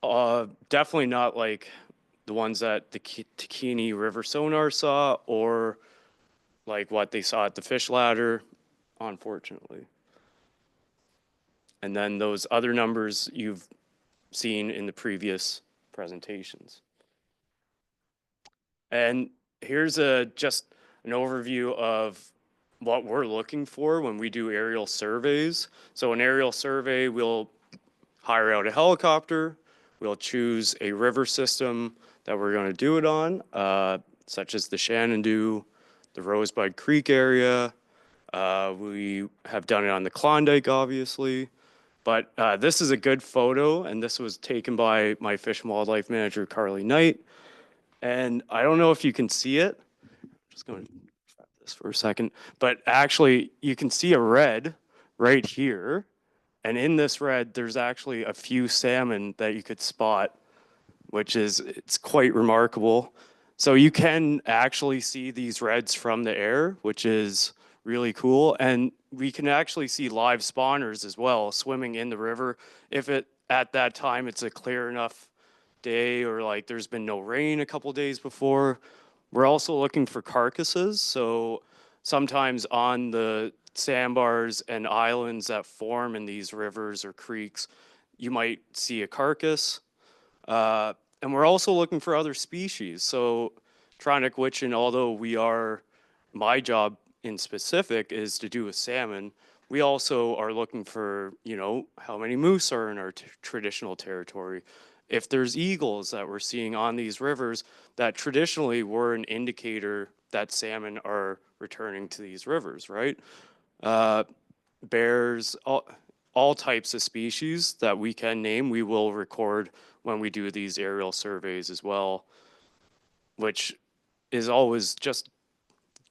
Definitely not like the ones that the Takini River sonar saw or like what they saw at the fish ladder, unfortunately. And then those other numbers you've seen in the previous presentations. And here's just an overview of what we're looking for when we do aerial surveys. So an aerial survey, we'll hire out a helicopter, we'll choose a river system that we're going to do it on, such as the Shenandoah, the Rosebud Creek area. We have done it on the Klondike, obviously. But this is a good photo, and this was taken by my Fish and Wildlife Manager, Carly Knight. And I don't know if you can see it. I'm just going to stop this for a second. But actually, you can see a red right here. And in this red, there's actually a few salmon that you could spot, which is, it's quite remarkable. So you can actually see these reds from the air, which is really cool. And we can actually see live spawners as well swimming in the river. If at that time it's a clear enough day or like there's been no rain a couple days before. We're also looking for carcasses. So sometimes on the sandbars and islands that form in these rivers or creeks, you might see a carcass. And we're also looking for other species. So Tronic Witchin, although my job in specific is to do with salmon, we also are looking for, you know, how many moose are in our traditional territory. If there's eagles that we're seeing on these rivers that traditionally were an indicator that salmon are returning to these rivers, right? Bears, all types of species that we can name, we will record when we do these aerial surveys as well, which is always just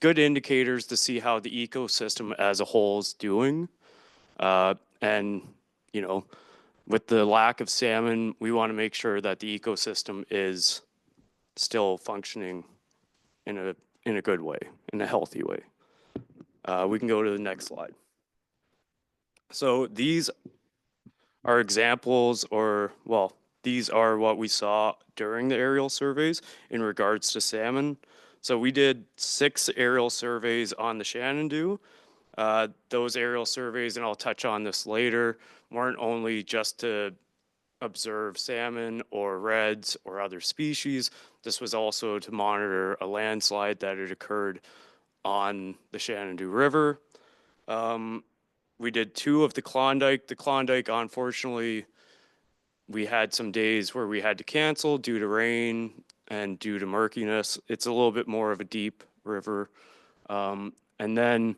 good indicators to see how the ecosystem as a whole is doing. And, you know, with the lack of salmon, we want to make sure that the ecosystem is still functioning in a good way, in a healthy way. We can go to the next slide. So these are examples, or well, these are what we saw during the aerial surveys in regards to salmon. So we did 6 aerial surveys on the Shenandoah. Those aerial surveys, and I'll touch on this later, weren't only just to observe salmon or reds or other species. This was also to monitor a landslide that had occurred on the Shenandoah River. We did 2 of the Klondike. The Klondike, unfortunately, we had some days where we had to cancel due to rain and due to murkiness. It's a little bit more of a deep river. And then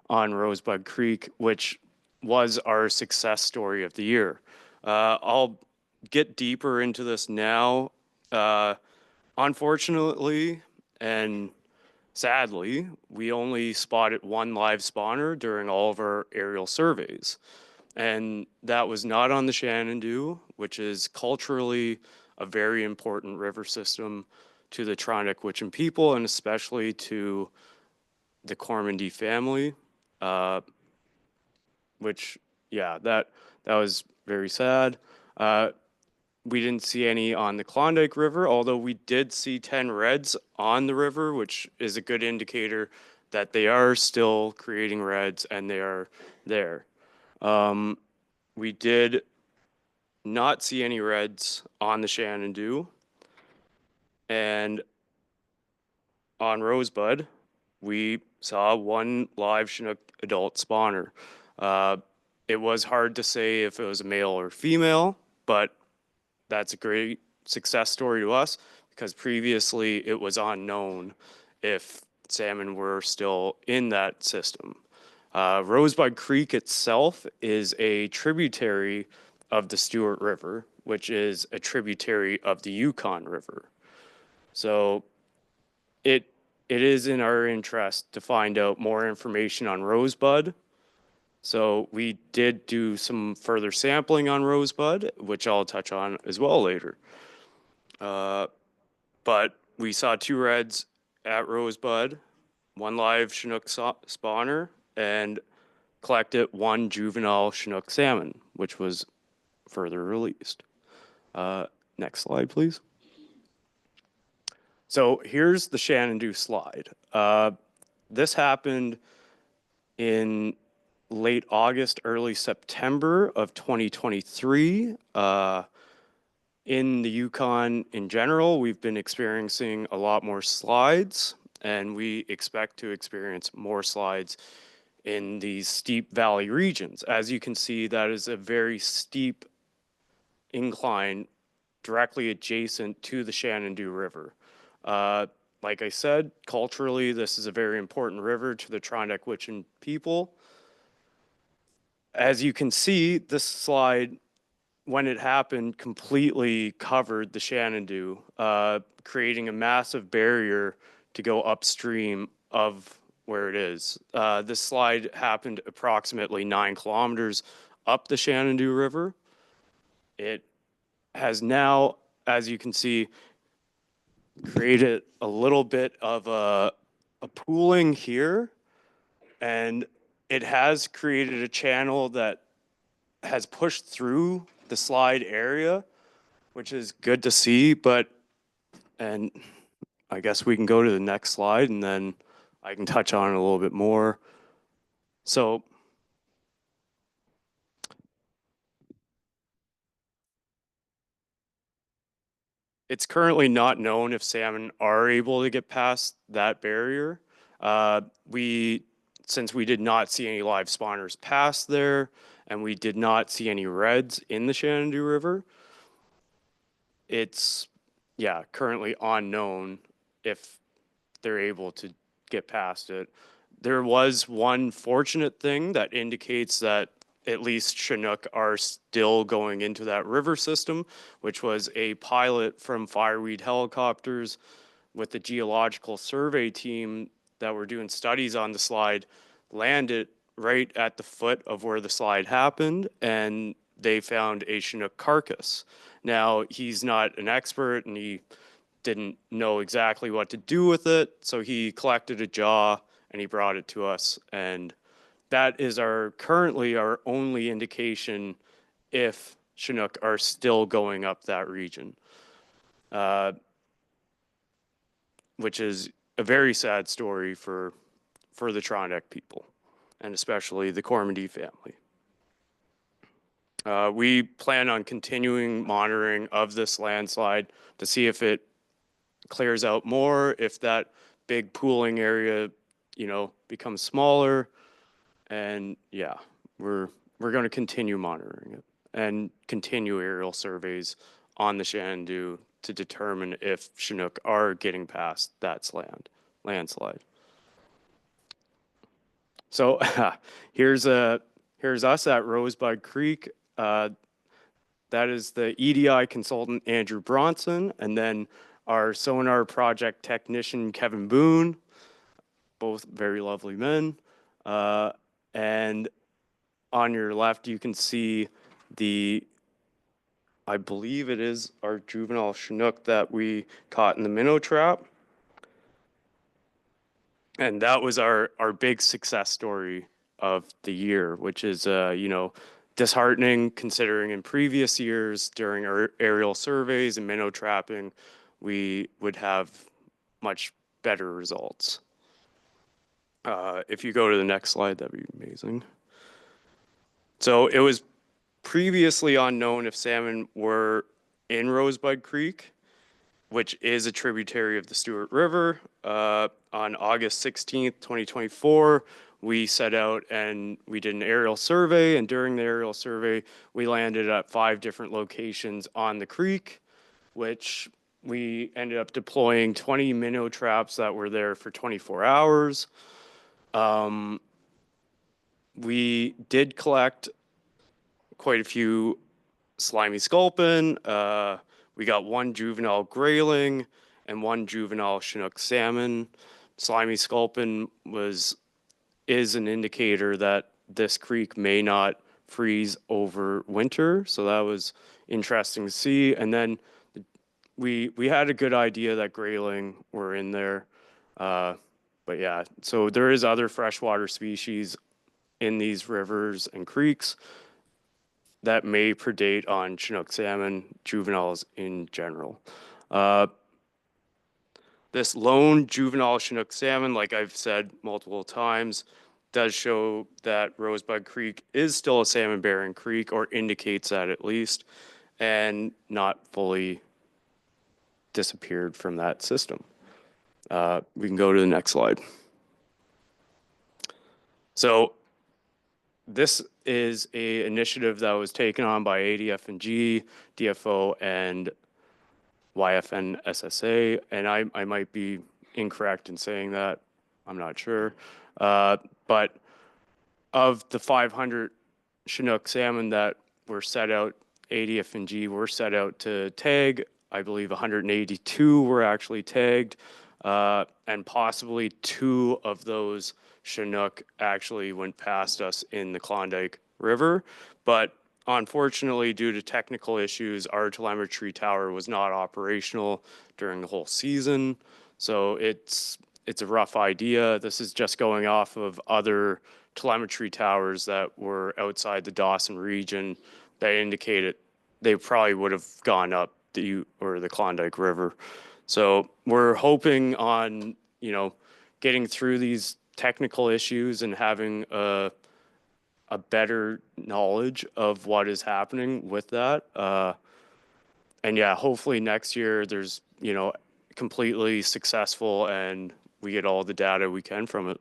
on Rosebud Creek, which was our success story of the year. I'll get deeper into this now. Unfortunately, and sadly, we only spotted 1 live spawner during all of our aerial surveys. And that was not on the Shenandoah, which is culturally a very important river system to the Tronic Witchin people, and especially to the Cormandy family, which, yeah, that was very sad. We didn't see any on the Klondike River, although we did see 10 reds on the river, which is a good indicator that they are still creating reds and they are there. We did not see any reds on the Shenandoah. And on Rosebud, we saw 1 live Chinook adult spawner. It was hard to say if it was a male or female, but that's a great success story to us because previously it was unknown if salmon were still in that system. Rosebud Creek itself is a tributary of the Stewart River, which is a tributary of the Yukon River. So it is in our interest to find out more information on Rosebud. So we did do some further sampling on Rosebud, which I'll touch on as well later. But we saw 2 reds at Rosebud, 1 live Chinook spawner, and collected 1 juvenile Chinook salmon, which was further released. Next slide, please. So here's the Shenandoah slide. This happened in late August, early September of 2023. In the Yukon in general, we've been experiencing a lot more slides, and we expect to experience more slides in these steep valley regions. As you can see, that is a very steep incline directly adjacent to the Shenandoah River. Like I said, culturally, this is a very important river to the Trondequitchin people. As you can see, this slide, when it happened, completely covered the Shenandoah, creating a massive barrier to go upstream of where it is. This slide happened approximately 9 kilometers up the Shenandoah River. It has now, as you can see, created a little bit of a pooling here, and it has created a channel that has pushed through the slide area, which is good to see. And I guess we can go to the next slide and then I can touch on it a little bit more. So it's currently not known if salmon are able to get past that barrier. Since we did not see any live spawners pass there, and we did not see any reds in the Shenandoah River, it's, yeah, currently unknown if they're able to get past it. There was one fortunate thing that indicates that at least Chinook are still going into that river system, which was a pilot from Fireweed Helicopters with the geological survey team that were doing studies on the slide, landed right at the foot of where the slide happened, and they found a Chinook carcass. Now, he's not an expert, and he didn't know exactly what to do with it, so he collected a jaw and he brought it to us, and that is currently our only indication if Chinook are still going up that region, which is a very sad story for the Trondeck people, and especially the Cormody family. We plan on continuing monitoring of this landslide to see if it clears out more, if that big pooling area, becomes smaller. And yeah, we're going to continue monitoring it and continue aerial surveys on the Shenandoah to determine if Chinook are getting past that landslide. So here's us at Rosebud Creek. That is the EDI consultant, Andrew Bronson, and then our sonar project technician, Kevin Boone, both very lovely men. And on your left, you can see I believe it is our juvenile Chinook that we caught in the minnow trap. And that was our big success story of the year, which is, disheartening considering in previous years during our aerial surveys and minnow trapping, we would have much better results. If you go to the next slide, that'd be amazing. So it was previously unknown if salmon were in Rosebud Creek, which is a tributary of the Stewart River. On August 16th, 2024, we set out and we did an aerial survey, and during the aerial survey, we landed at 5 different locations on the creek, which we ended up deploying 20 minnow traps that were there for 24 hours. We did collect quite a few slimy sculpin. We got one juvenile grayling and one juvenile Chinook salmon. Slimy sculpin is an indicator that this creek may not freeze over winter, so that was interesting to see. And then we had a good idea that grayling were in there, but yeah. So there is other freshwater species in these rivers and creeks that may predate on Chinook salmon juveniles in general. This lone juvenile Chinook salmon, like I've said multiple times, does show that Rosebud Creek is still a salmon bearing creek, or indicates that at least, and not fully disappeared from that system. We can go to the next slide. So this is a initiative that was taken on by ADF&G, DFO, and YFN SSA, and I might be incorrect in saying that. I'm not sure. But of the 500 Chinook salmon that were set out, ADF&G were set out to tag. I believe 182 were actually tagged, and possibly 2 of those Chinook actually went past us in the Klondike River. But unfortunately, due to technical issues, our telemetry tower was not operational during the whole season. So it's a rough idea. This is just going off of other telemetry towers that were outside the Dawson region that indicated they probably would have gone up the Klondike River. So we're hoping on, getting through these technical issues and having a better knowledge of what is happening with that. And yeah, hopefully next year there's, completely successful and we get all the data we can from it.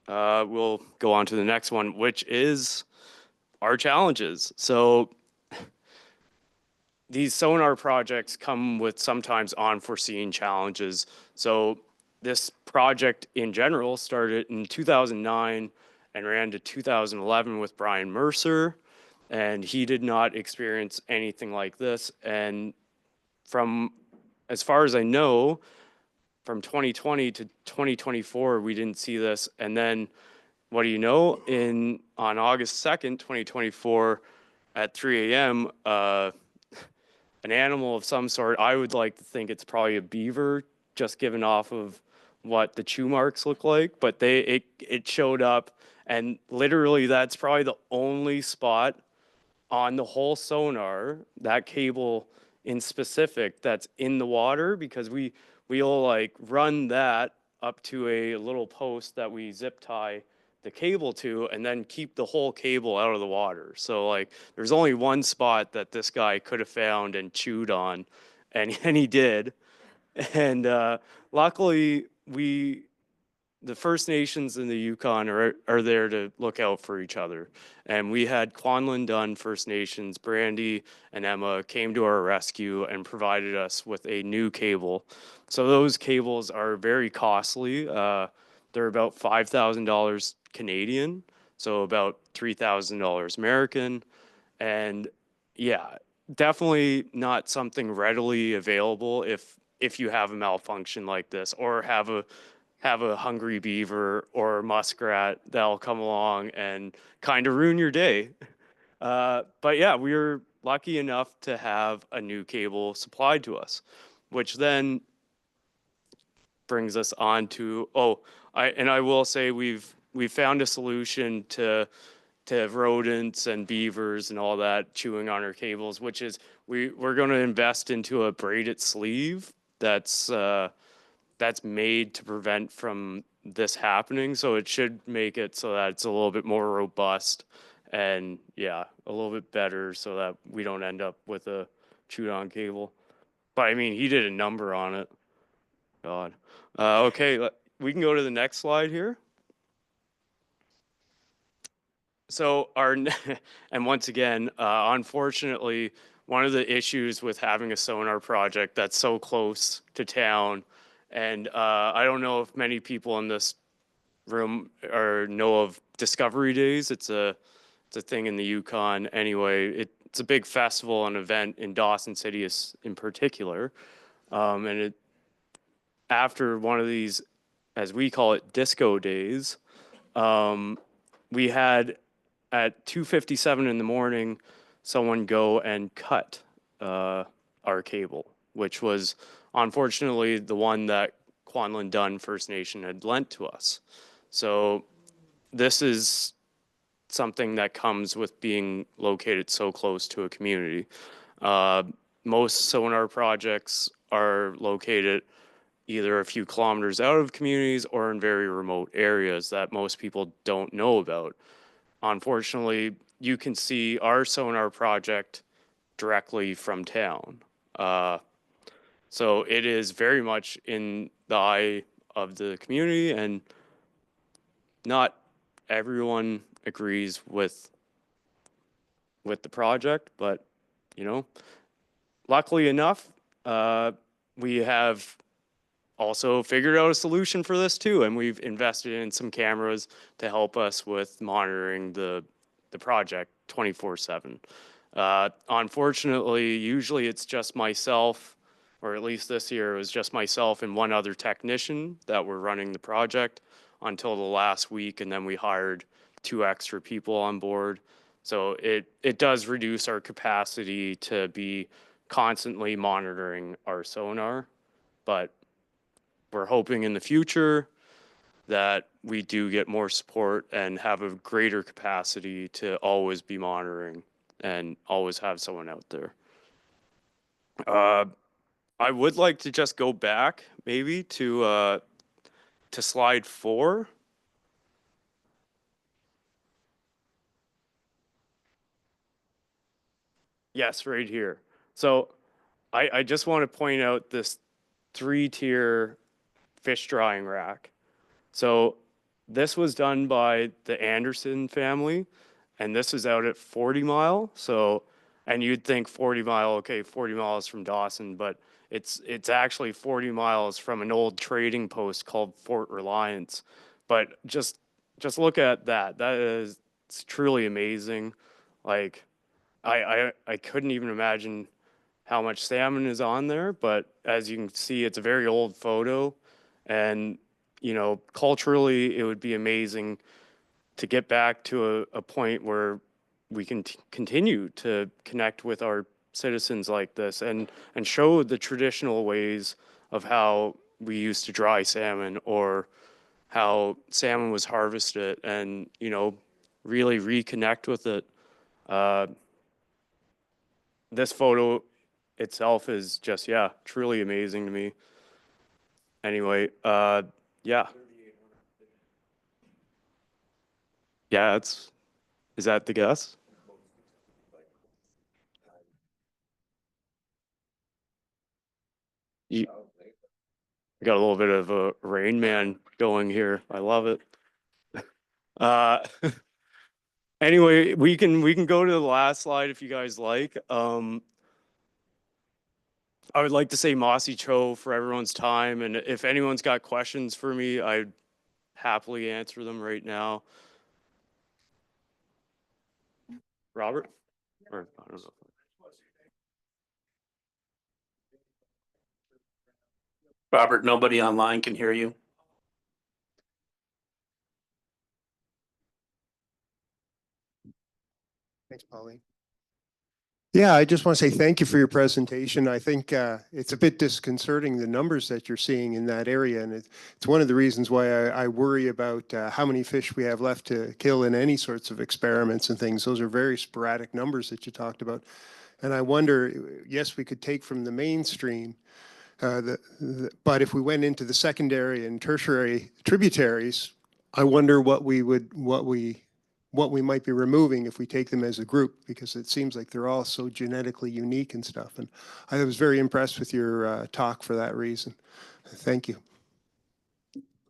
We'll go on to the next one, which is our challenges. So these sonar projects come with sometimes unforeseen challenges. So this project in general started in 2009 and ran to 2011 with Brian Mercer, and he did not experience anything like this. And from, as far as I know, from 2020 to 2024, we didn't see this. And then what do you know? On August 2nd, 2024, at 3 a.m., an animal of some sort, I would like to think it's probably a beaver, just given off of what the chew marks look like, but it showed up, and literally that's probably the only spot on the whole sonar, that cable in specific, that's in the water, because we'll like run that up to a little post that we zip tie the cable to, and then keep the whole cable out of the water. So like there's only one spot that this guy could have found and chewed on, and he did. And luckily the First Nations in the Yukon are there to look out for each other. And we had Kwanlin Dunn First Nations, Brandy and Emma came to our rescue and provided us with a new cable. So those cables are very costly. They're about $5,000 Canadian, so about $3,000 American. And yeah, definitely not something readily available if you have a malfunction like this, or have a hungry beaver or muskrat that'll come along and kind of ruin your day. But yeah, we were lucky enough to have a new cable supplied to us, which then brings us on to, I will say we've found a solution to rodents and beavers and all that chewing on our cables, which is we're going to invest into a braided sleeve that's made to prevent from this happening. So it should make it so that it's a little bit more robust and yeah, a little bit better, so that we don't end up with a chewed on cable. But I mean, he did a number on it. God. Okay, we can go to the next slide here. So and once again, unfortunately, one of the issues with having a sonar project that's so close to town, and I don't know if many people in this room or know of Discovery Days. It's a thing in the Yukon. Anyway, it's a big festival and event in Dawson City in particular, and after one of these, as we call it, disco days, we had at 2:57 in the morning, someone go and cut our cable, which was unfortunately the one that Kwanlin Dun First Nation had lent to us. So this is something that comes with being located so close to a community. Most sonar projects are located either a few kilometers out of communities or in very remote areas that most people don't know about. Unfortunately, you can see our sonar project directly from town. So it is very much in the eye of the community, and not everyone agrees with the project, but you know, luckily enough, we have also figured out a solution for this too, and we've invested in some cameras to help us with monitoring the project 24/7. Unfortunately, usually it's just myself, or at least this year it was just myself and one other technician that were running the project until the last week, and then we hired 2 extra people on board. So it does reduce our capacity to be constantly monitoring our sonar, but we're hoping in the future that we do get more support and have a greater capacity to always be monitoring and always have someone out there. I would like to just go back maybe to slide 4. Yes, right here. So I just want to point out this 3-tier fish drying rack. So this was done by the Anderson family, and this is out at 40 Mile. So, and you'd think 40 Mile, okay, 40 miles from Dawson, but it's actually 40 miles from an old trading post called Fort Reliance. But just look at that. That is, it's truly amazing. Like I couldn't even imagine how much salmon is on there, but as you can see, it's a very old photo, and you know, culturally, it would be amazing to get back to a point where we can continue to connect with our citizens like this and show the traditional ways of how we used to dry salmon or how salmon was harvested, and you know, really reconnect with it. This photo itself is just, yeah, truly amazing to me. Anyway, yeah. Yeah, is that the guess? You got a little bit of a Rain Man going here. I love it. Uh, anyway, we can go to the last slide if you guys like. I would like to say Mossy Cho for everyone's time, and if anyone's got questions for me, I'd happily answer them right now. Robert? Or I don't know. Robert, nobody online can hear you. Thanks, Pauline. Yeah, I just want to say thank you for your presentation. I think it's a bit disconcerting, the numbers that you're seeing in that area. And it's one of the reasons why I worry about how many fish we have left to kill in any sorts of experiments and things. Those are very sporadic numbers that you talked about. And I wonder, yes, we could take from the mainstream, but if we went into the secondary and tertiary tributaries, I wonder what we might be removing if we take them as a group, because it seems like they're all so genetically unique and stuff. And I was very impressed with your talk for that reason. Thank you.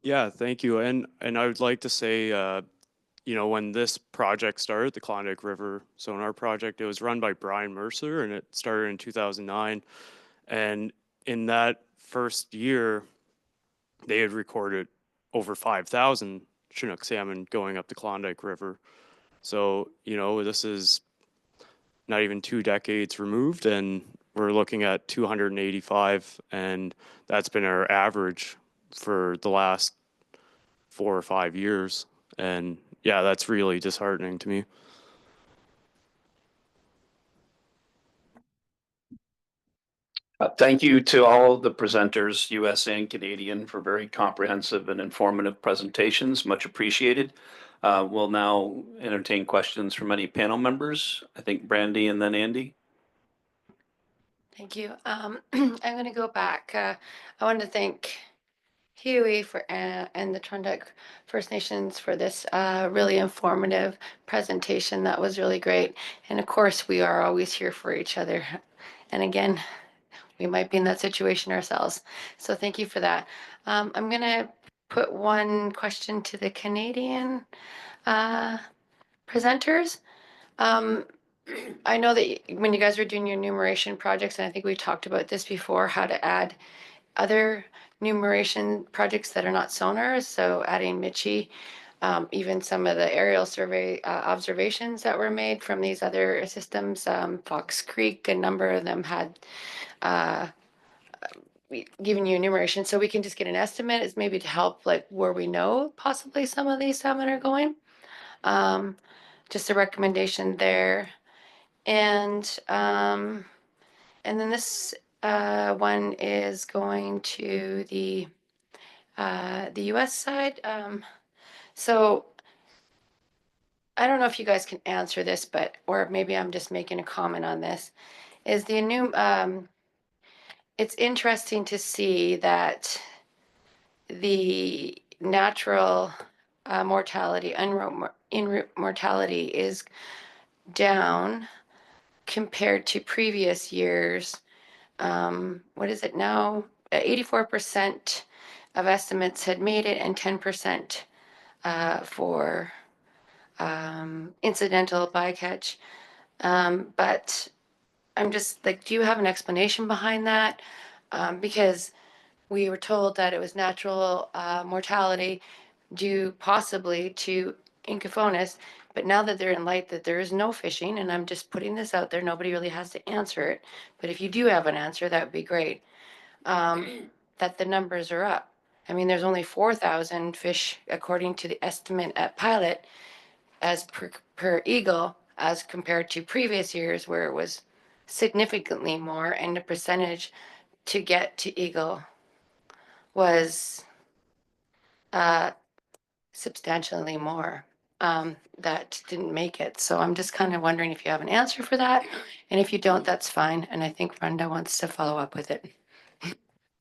Yeah, thank you. And I would like to say, you know, when this project started, the Klondike River Sonar Project, it was run by Brian Mercer, and it started in 2009. And in that first year, they had recorded over 5,000 Chinook salmon going up the Klondike River. So, you know, this is not even 2 decades removed, and we're looking at 285, and that's been our average for the last 4 or 5 years. And yeah, that's really disheartening to me. Thank you to all the presenters, US and Canadian, for very comprehensive and informative presentations. Much appreciated. We'll now entertain questions from any panel members. I think Brandy and then Andy. Thank you. I'm going to go back. I want to thank Huey and the Klondike First Nations for this really informative presentation. That was really great. And of course, we are always here for each other. And again, we might be in that situation ourselves. So thank you for that. I'm going to put one question to the Canadian presenters. I know that when you guys were doing your numeration projects, and I think we talked about this before, how to add other numeration projects that are not sonars. So adding Michi, even some of the aerial survey observations that were made from these other systems, Fox Creek, a number of them had given you enumeration. So we can just get an estimate. It's maybe to help like where we know possibly some of these salmon are going. Just a recommendation there. And then this one is going to the U.S. side. So I don't know if you guys can answer this, but or maybe I'm just making a comment on this. Is the new it's interesting to see that the natural mortality, en route mortality is down compared to previous years. What is it now? 84% of estimates had made it, and 10% for incidental bycatch. But I'm just like, do you have an explanation behind that? Because we were told that it was natural mortality due possibly to Incophonus, but now that they're in light that there is no fishing, and I'm just putting this out there, nobody really has to answer it, but if you do have an answer, that would be great, that the numbers are up. I mean, there's only 4,000 fish according to the estimate at pilot as per eagle, as compared to previous years where it was significantly more, and the percentage to get to eagle was substantially more that didn't make it. So I'm just kind of wondering if you have an answer for that. And if you don't, that's fine. And I think Brenda wants to follow up with it.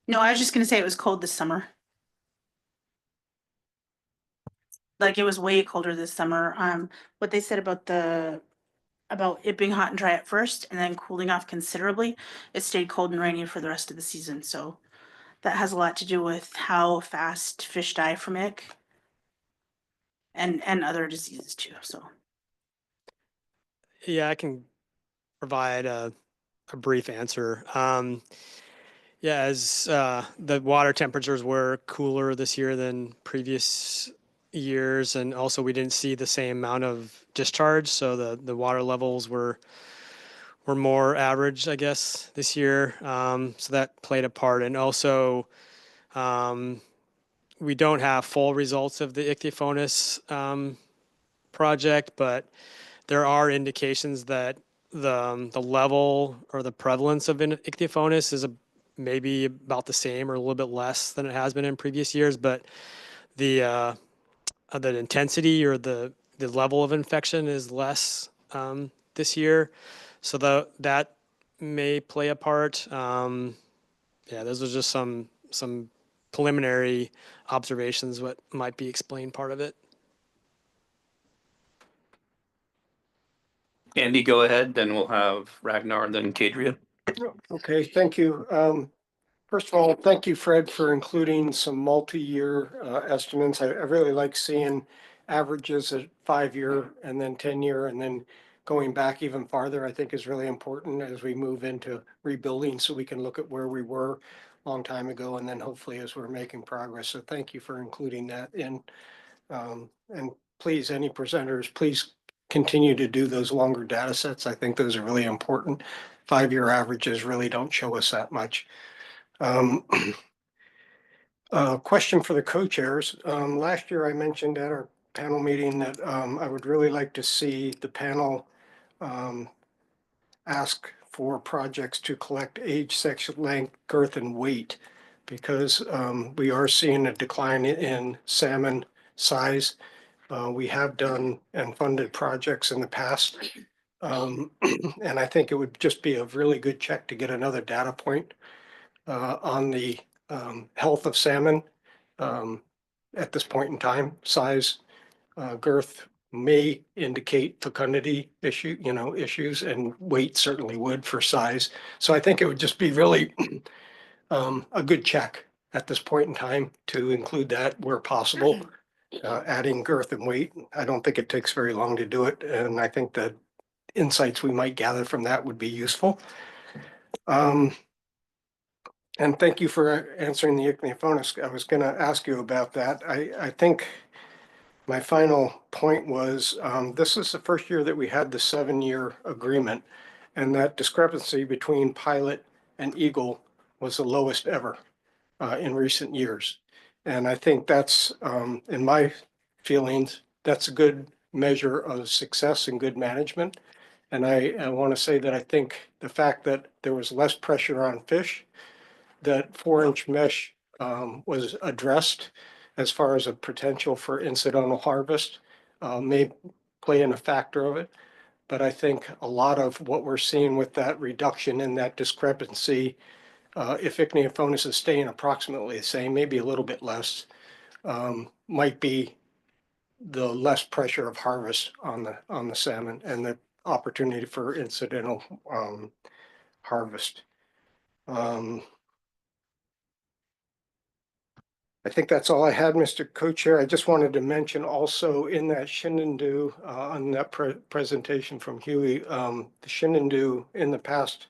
No, I was just gonna say it was cold this summer. Like it was way colder this summer. What they said about it being hot and dry at first and then cooling off considerably, it stayed cold and rainy for the rest of the season. So that has a lot to do with how fast fish die from ick and other diseases too. So Yeah, I can provide a brief answer. Yeah, as the water temperatures were cooler this year than previous years, and also we didn't see the same amount of discharge, so the water levels were more average, I guess, this year. So that played a part, and also we don't have full results of the Ichthyophonus project, but there are indications that the level or the prevalence of Ichthyophonus is maybe about the same or a little bit less than it has been in previous years, but the intensity or the level of infection is less this year, so that may play a part. Yeah, those are just some preliminary observations what might be explained part of it. Andy, go ahead, then we'll have Ragnar and then Kadria. Okay, thank you. First of all, thank you, Fred, for including some multi-year estimates. I really like seeing averages at 5-year and then 10-year and then going back even farther, I think is really important as we move into rebuilding so we can look at where we were a long time ago and then hopefully as we're making progress. So thank you for including that in. And please, any presenters, please continue to do those longer data sets. I think those are really important. 5-year averages really don't show us that much. Question for the co-chairs. Last year I mentioned at our panel meeting that I would really like to see the panel ask for projects to collect age, sex, length, girth, and weight because we are seeing a decline in salmon size. We have done and funded projects in the past. And I think it would just be a really good check to get another data point on the health of salmon at this point in time. Size, girth may indicate fecundity issues, and weight certainly would for size. So I think it would just be really a good check at this point in time to include that where possible. Adding girth and weight, I don't think it takes very long to do it, and I think the insights we might gather from that would be useful. And thank you for answering the ichthyophonus. I was going to ask you about that. I think my final point was this is the first year that we had the 7-year agreement, and that discrepancy between pilot and Eagle was the lowest ever in recent years. And I think that's, in my feelings, that's a good measure of success and good management. And I want to say that I think the fact that there was less pressure on fish, that 4-inch mesh was addressed as far as a potential for incidental harvest may play in a factor of it. But I think a lot of what we're seeing with that reduction in that discrepancy, if ichthyophonus is staying approximately the same, maybe a little bit less, might be the less pressure of harvest on the salmon and the opportunity for incidental harvest. I think that's all I had, Mr. Co-Chair. I just wanted to mention also in that Shenandoah, on that presentation from Huey, the Shenandoah in the past,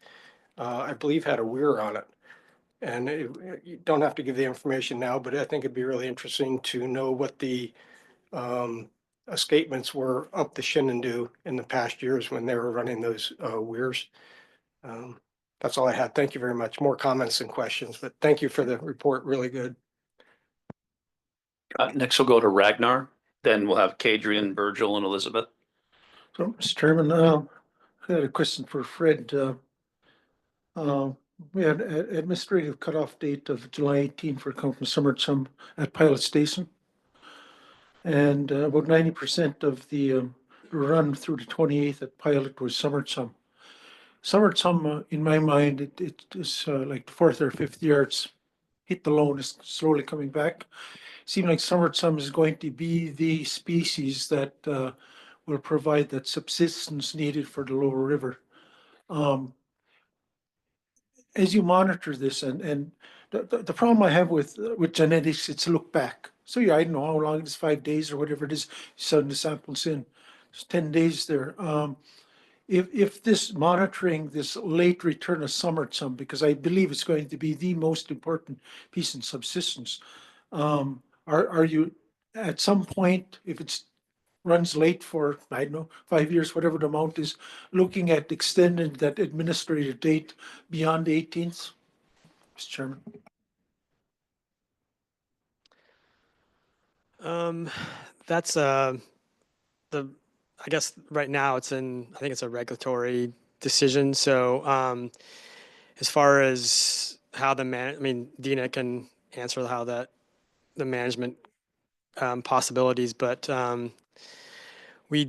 I believe had a weir on it. And you don't have to give the information now, but I think it'd be really interesting to know what the escapements were up the Shenandoah in the past years when they were running those weirs. That's all I had. Thank you very much. More comments and questions, but thank you for the report. Really good. Next, we'll go to Ragnar. Then we'll have Kadrian, Virgil, and Elizabeth. So, Mr. Chairman, I had a question for Fred. We had an administrative cutoff date of July 18 for come from summer chum at Pilot Station. And about 90% of the run through the 28th at Pilot was summer chum. Summer chum, in my mind, it is like the 4th or 5th yards hit the low and is slowly coming back. Seems like summer chum is going to be the species that will provide that subsistence needed for the lower river. As you monitor this, and the problem I have with genetics, it's look back. So yeah, I don't know how long it is, 5 days or whatever it is, you send the samples in. It's 10 days there. If this monitoring this late return of summer chum, because I believe it's going to be the most important piece in subsistence, are you at some point, if it's runs late for, I don't know, 5 years, whatever the amount is, looking at extending that administrative date beyond the 18th, Mr. Chairman? That's I guess right now I think it's a regulatory decision. So as far as how Dina can answer how the management possibilities, but we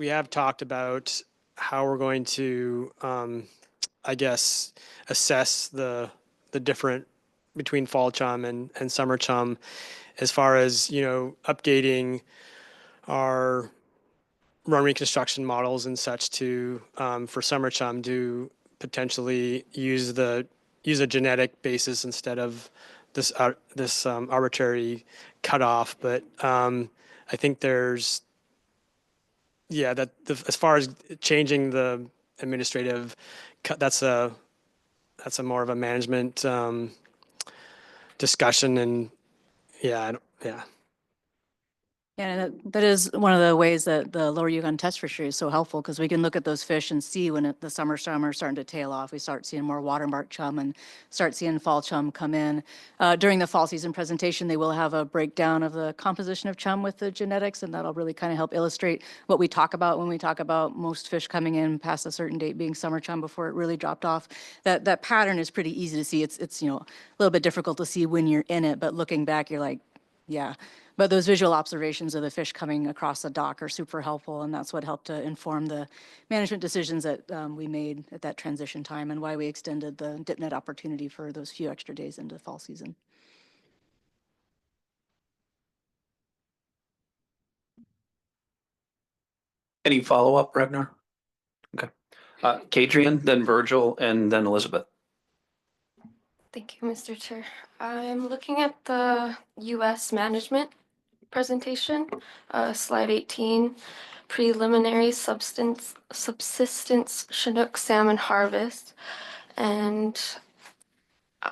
have talked about how we're going to, I guess, assess the different between fall chum and summer chum, as far as, updating our run reconstruction models and such to, for summer chum, to potentially use a genetic basis instead of this arbitrary cutoff, but I think there's that as far as changing the administrative, that's a more of a management discussion, and yeah. Yeah, and that is one of the ways that the Lower Yukon Test Fishery is so helpful, because we can look at those fish and see when the summer are starting to tail off. We start seeing more watermark chum and start seeing fall chum come in. During the fall season presentation, they will have a breakdown of the composition of chum with the genetics, and that'll really kind of help illustrate what we talk about when we talk about most fish coming in past a certain date being summer chum before it really dropped off. That pattern is pretty easy to see. It's a little bit difficult to see when you're in it, but looking back, you're like, yeah. But those visual observations of the fish coming across the dock are super helpful, and that's what helped to inform the management decisions that we made at that transition time, and why we extended the dip net opportunity for those few extra days into fall season. Any follow-up, Ragnar? Okay. Kadrian, then Virgil, and then Elizabeth. Thank you, Mr. Chair. I'm looking at the U.S. management presentation, slide 18, preliminary subsistence Chinook salmon harvest. And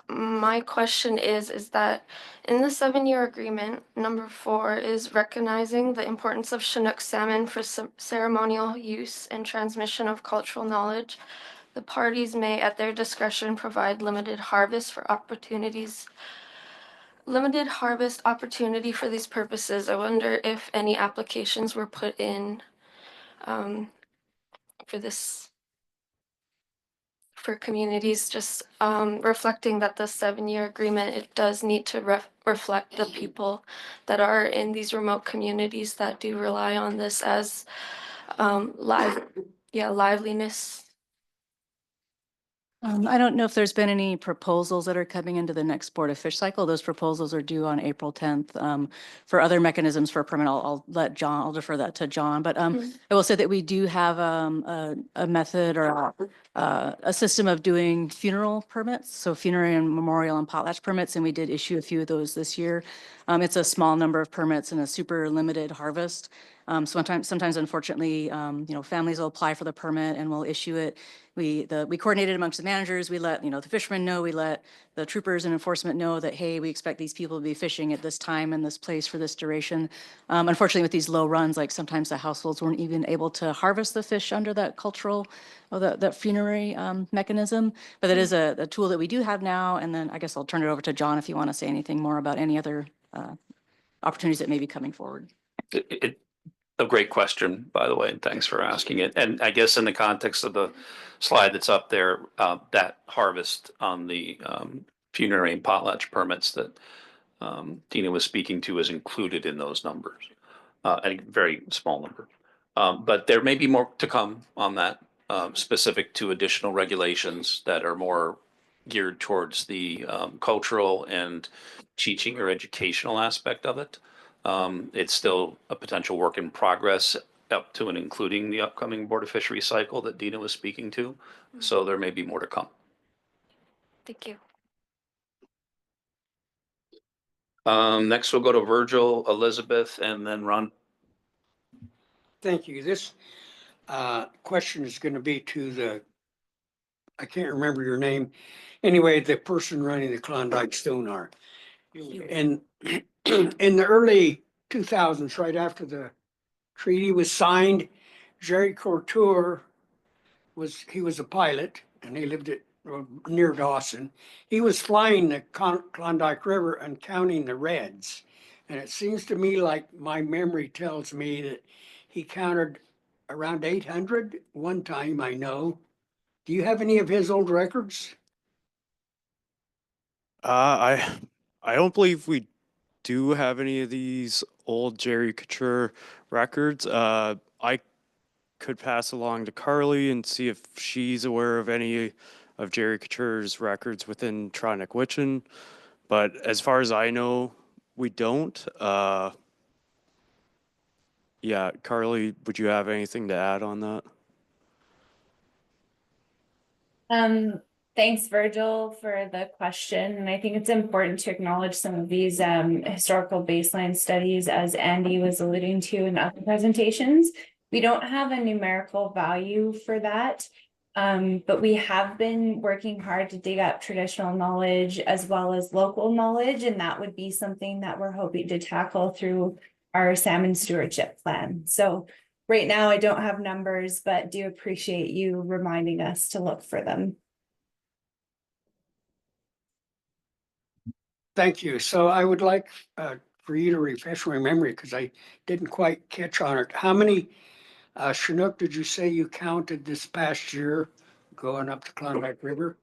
my question is that in the 7-year agreement, number 4 is recognizing the importance of Chinook salmon for ceremonial use and transmission of cultural knowledge. The parties may, at their discretion, provide limited harvest opportunity for these purposes. I wonder if any applications were put in for communities, just reflecting that the 7-year agreement, it does need to reflect the people that are in these remote communities that do rely on this as liveliness. I don't know if there's been any proposals that are coming into the next Board of Fish cycle. Those proposals are due on April 10th. For other mechanisms for permit, I'll defer that to John. But I will say that we do have a method or a system of doing funeral permits, so funerary and memorial and potlatch permits, and we did issue a few of those this year. It's a small number of permits and a super limited harvest. Sometimes, unfortunately, families will apply for the permit and we'll issue it. We coordinated amongst the managers. We let the fishermen know. We let the troopers and enforcement know that, hey, we expect these people to be fishing at this time and this place for this duration. Unfortunately, with these low runs, like sometimes the households weren't even able to harvest the fish under that cultural or that funerary mechanism. But that is a tool that we do have now. And then I guess I'll turn it over to John if you want to say anything more about any other opportunities that may be coming forward. A great question, by the way, and thanks for asking it. And I guess in the context of the slide that's up there, that harvest on the funerary and potlatch permits that Dina was speaking to is included in those numbers, a very small number. But there may be more to come on that, specific to additional regulations that are more geared towards the cultural and teaching or educational aspect of it. It's still a potential work in progress up to and including the upcoming Board of Fisheries cycle that Dina was speaking to. So there may be more to come. Thank you. Next, we'll go to Virgil, Elizabeth, and then Ron. Thank you. This question is going to be to I can't remember your name. Anyway, the person running the Klondike Stoneheart. And in the early 2000s, right after the treaty was signed, Jerry Couture was a pilot, and he lived near Dawson. He was flying the Klondike River and counting the reds. And it seems to me like my memory tells me that he counted around 800 one time, I know. Do you have any of his old records? I don't believe we do have any of these old Jerry Couture records. I could pass along to Carly and see if she's aware of any of Jerry Couture's records within Tronic-Witchin. But as far as I know, we don't. Yeah, Carly, would you have anything to add on that? Thanks, Virgil, for the question. And I think it's important to acknowledge some of these historical baseline studies, as Andy was alluding to in other presentations. We don't have a numerical value for that, but we have been working hard to dig up traditional knowledge as well as local knowledge, and that would be something that we're hoping to tackle through our salmon stewardship plan. So right now, I don't have numbers, but do appreciate you reminding us to look for them. Thank you. So I would like for you to refresh my memory because I didn't quite catch on it. How many Chinook did you say you counted this past year going up the Klondike River?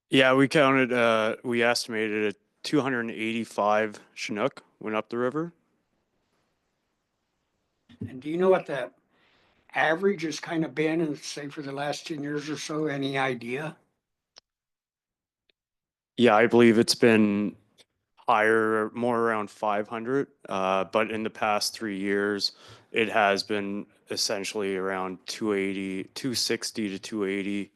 Yeah, we counted, we estimated 285 Chinook went up the river. And do you know what the average has kind of been in, say, for the last 10 years or so? Any idea? Yeah, I believe it's been higher, more around 500. But in the past 3 years, it has been essentially around 280, 260 to 280.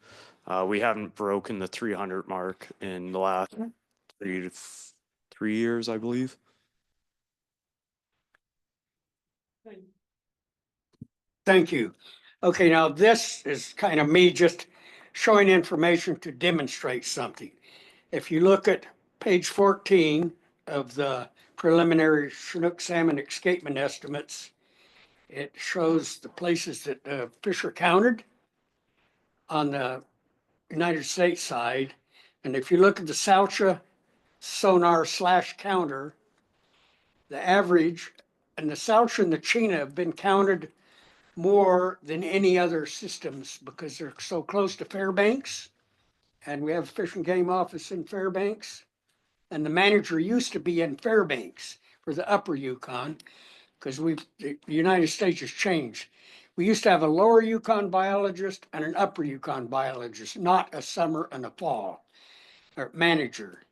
We haven't broken the 300 mark in the last 3 years, I believe. Thank you. Okay, now this is kind of me just showing information to demonstrate something. If you look at page 14 of the preliminary Chinook salmon escapement estimates, it shows the places that fish are counted on the United States side. And if you look at the Salcha sonar / counter, the average, and the Salcha and the Chena have been counted more than any other systems because they're so close to Fairbanks. And we have a fish and game office in Fairbanks. And the manager used to be in Fairbanks for the upper Yukon because the United States has changed. We used to have a lower Yukon biologist and an upper Yukon biologist, not a summer and a fall or manager.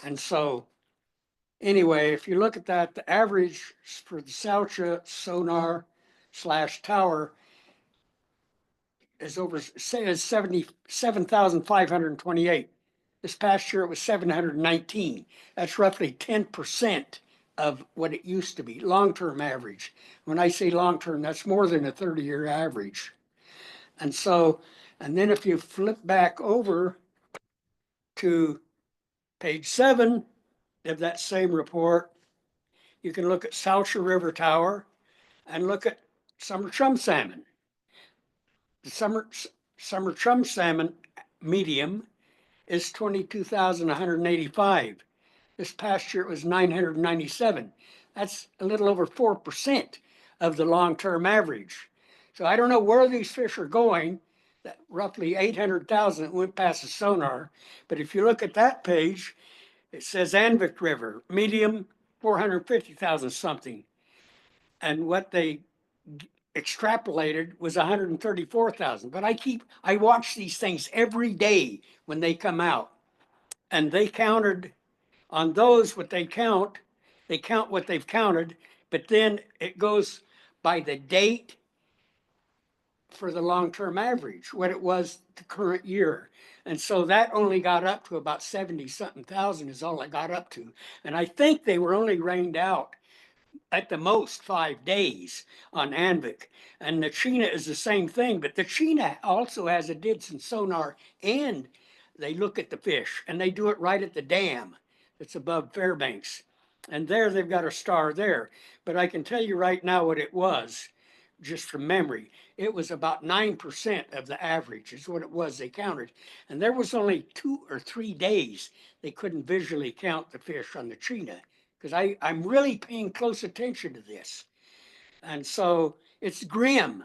And so anyway, if you look at that, the average for the Salcha sonar / tower is over, say, is 77,528. This past year, it was 719. That's roughly 10% of what it used to be, long-term average. When I say long-term, that's more than a 30-year average. And so, and then if you flip back over to page 7 of that same report, you can look at Salcha River Tower and look at summer chum salmon. The summer chum salmon medium is 22,185. This past year it was 997. That's a little over 4% of the long-term average. So I don't know where these fish are going, that roughly 800,000 that went past the sonar. But if you look at that page, it says Anvik River, medium 450,000 something. And what they extrapolated was 134,000. But I watch these things every day when they come out. And they counted on those, what they count what they've counted, but then it goes by the date for the long-term average, what it was the current year. And so that only got up to about 70-something thousand is all it got up to. And I think they were only rained out at the most 5 days on Anvik. And the Chena is the same thing, but the Chena also has a Didson sonar, and they look at the fish, and they do it right at the dam that's above Fairbanks. And there they've got a star there. But I can tell you right now what it was, just from memory. It was about 9% of the average is what it was they counted. And there was only 2 or 3 days they couldn't visually count the fish on the Chena, because I'm really paying close attention to this. And so it's grim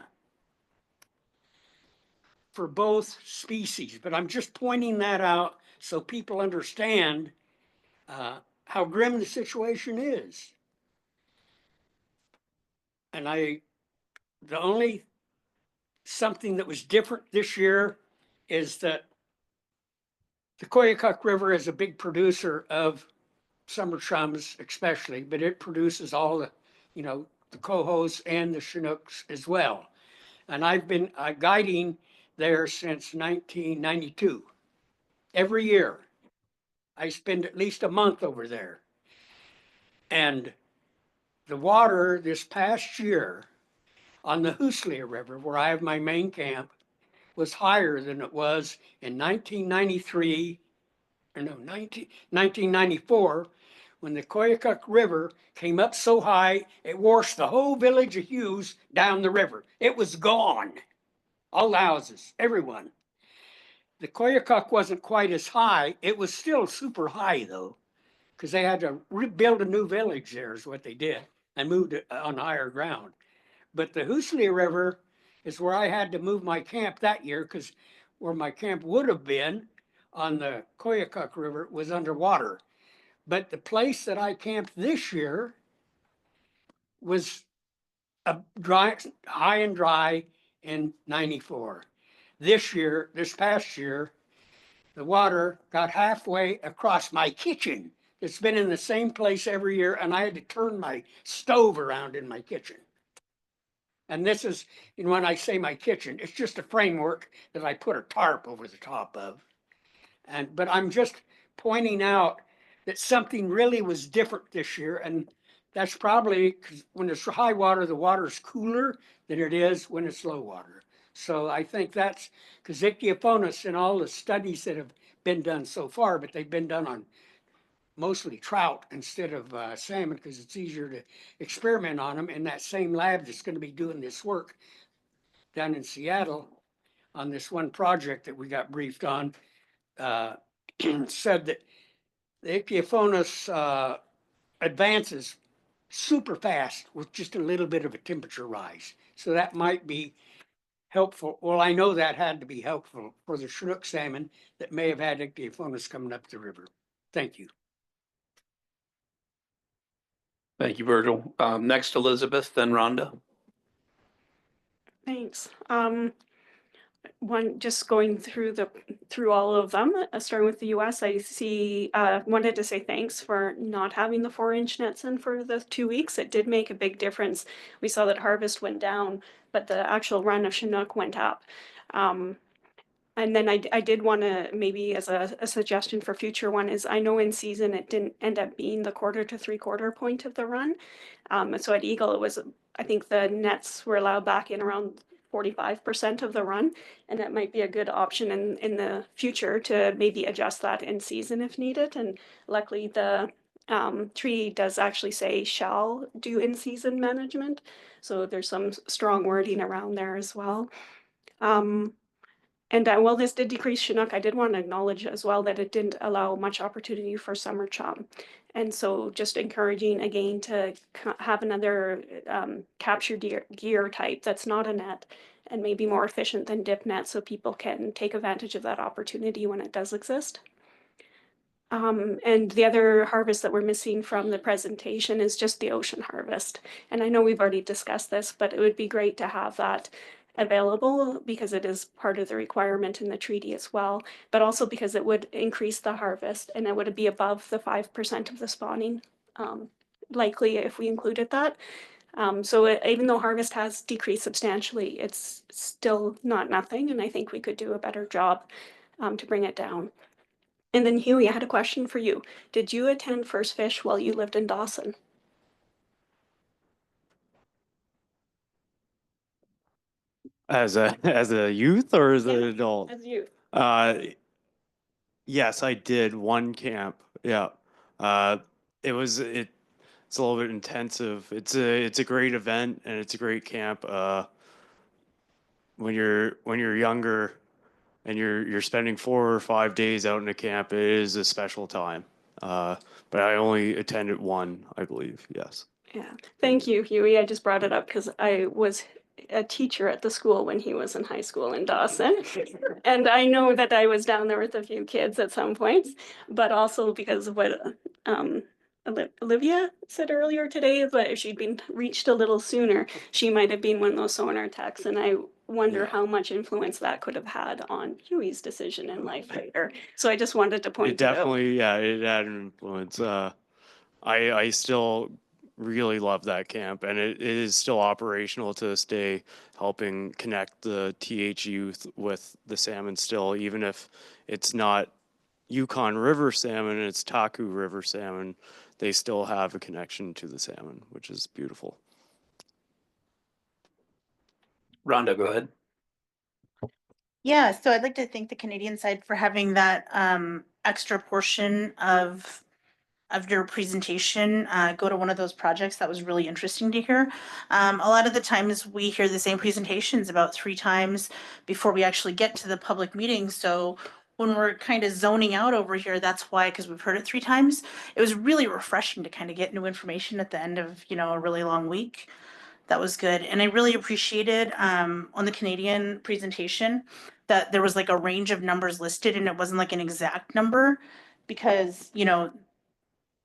for both species, but I'm just pointing that out so people understand how grim the situation is. And the only something that was different this year is that the Koyukuk River is a big producer of summer chums especially, but it produces all the, the cohos and the Chinooks as well. And I've been guiding there since 1992. every year. I spend at least a month over there. And the water this past year on the Hooslia River, where I have my main camp, was higher than it was in 1993, or no, 1994, when the Koyukuk River came up so high, it washed the whole village of Hughes down the river. It was gone. All the houses, everyone. The Koyukuk wasn't quite as high. It was still super high though, because they had to rebuild a new village there is what they did and moved it on higher ground. But the Hooslia River is where I had to move my camp that year because where my camp would have been on the Koyukuk River was underwater. But the place that I camped this year was a dry, high and dry in 94. This past year, the water got halfway across my kitchen. It's been in the same place every year, and I had to turn my stove around in my kitchen. And this is, and when I say my kitchen, it's just a framework that I put a tarp over the top of. But I'm just pointing out that something really was different this year, and that's probably because when it's high water, the water's cooler than it is when it's low water. So I think that's because ichthyophonus and all the studies that have been done so far, but they've been done on mostly trout instead of salmon because it's easier to experiment on them. In that same lab that's going to be doing this work down in Seattle on this one project that we got briefed on, said that the ichthyophonus advances super fast with just a little bit of a temperature rise. So that might be helpful. Well, I know that had to be helpful for the Chinook salmon that may have had ichthyophonus coming up the river. Thank you. Thank you, Virgil. Next, Elizabeth, then Rhonda. Thanks. One just going through all of them, starting with the US, I see wanted to say thanks for not having the 4-inch nets in for the 2 weeks. It did make a big difference. We saw that harvest went down, but the actual run of Chinook went up. And then I did want to maybe as a suggestion for future one is I know in season it didn't end up being the 1/4 to 3/4 point of the run. So at Eagle it was, I think the nets were allowed back in around 45% of the run, and that might be a good option in the future to maybe adjust that in season if needed. And luckily the treaty does actually say shall do in season management, so there's some strong wording around there as well. And while this did decrease Chinook, I did want to acknowledge as well that it didn't allow much opportunity for summer chum. And so just encouraging again to have another capture gear type that's not a net and maybe more efficient than dip net so people can take advantage of that opportunity when it does exist. And the other harvest that we're missing from the presentation is just the ocean harvest. And I know we've already discussed this, but it would be great to have that available because it is part of the requirement in the treaty as well, but also because it would increase the harvest and it would be above the 5% of the spawning, likely if we included that. Even though harvest has decreased substantially, it's still not nothing, and I think we could do a better job to bring it down. And then Huey, I had a question for you. Did you attend First Fish while you lived in Dawson? As a youth or as an adult? As a youth. Yes, I did one camp. Yeah. It's a little bit intensive. It's a great event and it's a great camp. When you're younger and you're spending 4 or 5 days out in a camp, it is a special time. But I only attended one, I believe. Yes. Yeah, thank you, Huey. I just brought it up because I was a teacher at the school when he was in high school in Dawson. And I know that I was down there with a few kids at some points, but also because of what Olivia said earlier today, but if she'd been reached a little sooner, she might have been one of those sonar techs. And I wonder how much influence that could have had on Huey's decision in life later. So I just wanted to point It definitely, yeah, it had an influence. I still really love that camp, and it is still operational to this day, helping connect the TH youth with the salmon still, even if it's not Yukon River salmon and it's Taku River salmon, they still have a connection to the salmon, which is beautiful. Rhonda, go ahead. Yeah, so I'd like to thank the Canadian side for having that extra portion of your presentation go to one of those projects. That was really interesting to hear. A lot of the times we hear the same presentations about 3 times before we actually get to the public meeting. So when we're kind of zoning out over here, that's why, because we've heard it 3 times. It was really refreshing to kind of get new information at the end of, you know, a really long week. That was good. And I really appreciated on the Canadian presentation that there was like a range of numbers listed and it wasn't like an exact number because, you know,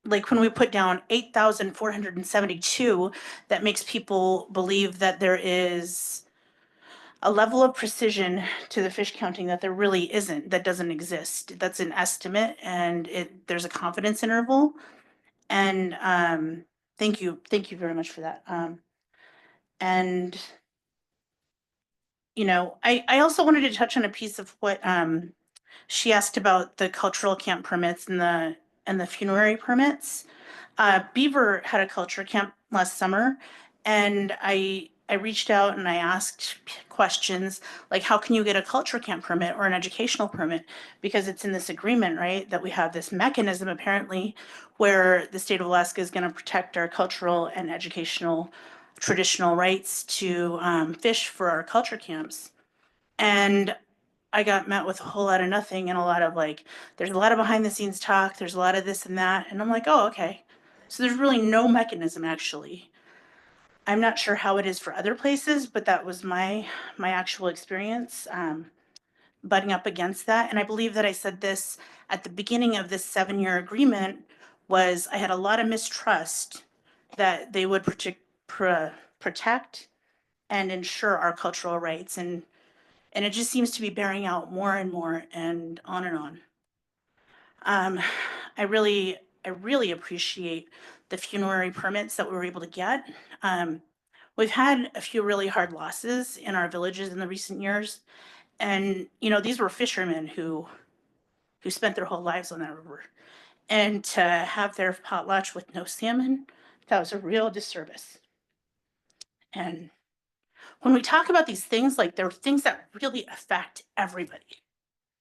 like when we put down 8,472, that makes people believe that there is a level of precision to the fish counting that there really isn't, that doesn't exist. That's an estimate and there's a confidence interval. And thank you very much for that. And you know, I also wanted to touch on a piece of what she asked about the cultural camp permits and the funerary permits. Beaver had a culture camp last summer, and I reached out and I asked questions like, how can you get a culture camp permit or an educational permit? Because it's in this agreement, right? That we have this mechanism apparently where the state of Alaska is going to protect our cultural and educational traditional rights to fish for our culture camps. And I got met with a whole lot of nothing and a lot of like, there's a lot of behind the scenes talk, there's a lot of this and that. And I'm like, oh, okay. So there's really no mechanism actually. I'm not sure how it is for other places, but that was my actual experience butting up against that. And I believe that I said this at the beginning of this 7-year agreement was I had a lot of mistrust that they would protect and ensure our cultural rights. And it just seems to be bearing out more and more and on and on. I really appreciate the funerary permits that we were able to get. We've had a few really hard losses in our villages in the recent years. And, you know, these were fishermen who spent their whole lives on that river. And to have their potlatch with no salmon, that was a real disservice. And when we talk about these things, like there are things that really affect everybody.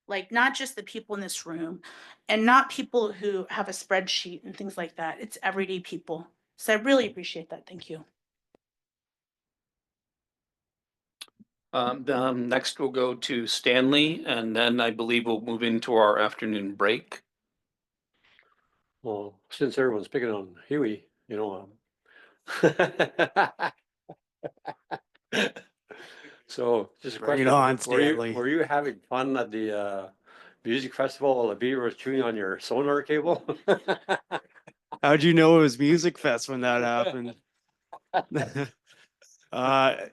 Like not just the people in this room and not people who have a spreadsheet and things like that. It's everyday people. So I really appreciate that. Thank you. Next we'll go to Stanley and then I believe we'll move into our afternoon break. Well, since everyone's picking on Huey, you know, so just a Bring it question. on, Stanley. Were you having fun at the music festival while the beaver was chewing on your sonar cable? How'd you know it was Music Fest when that happened?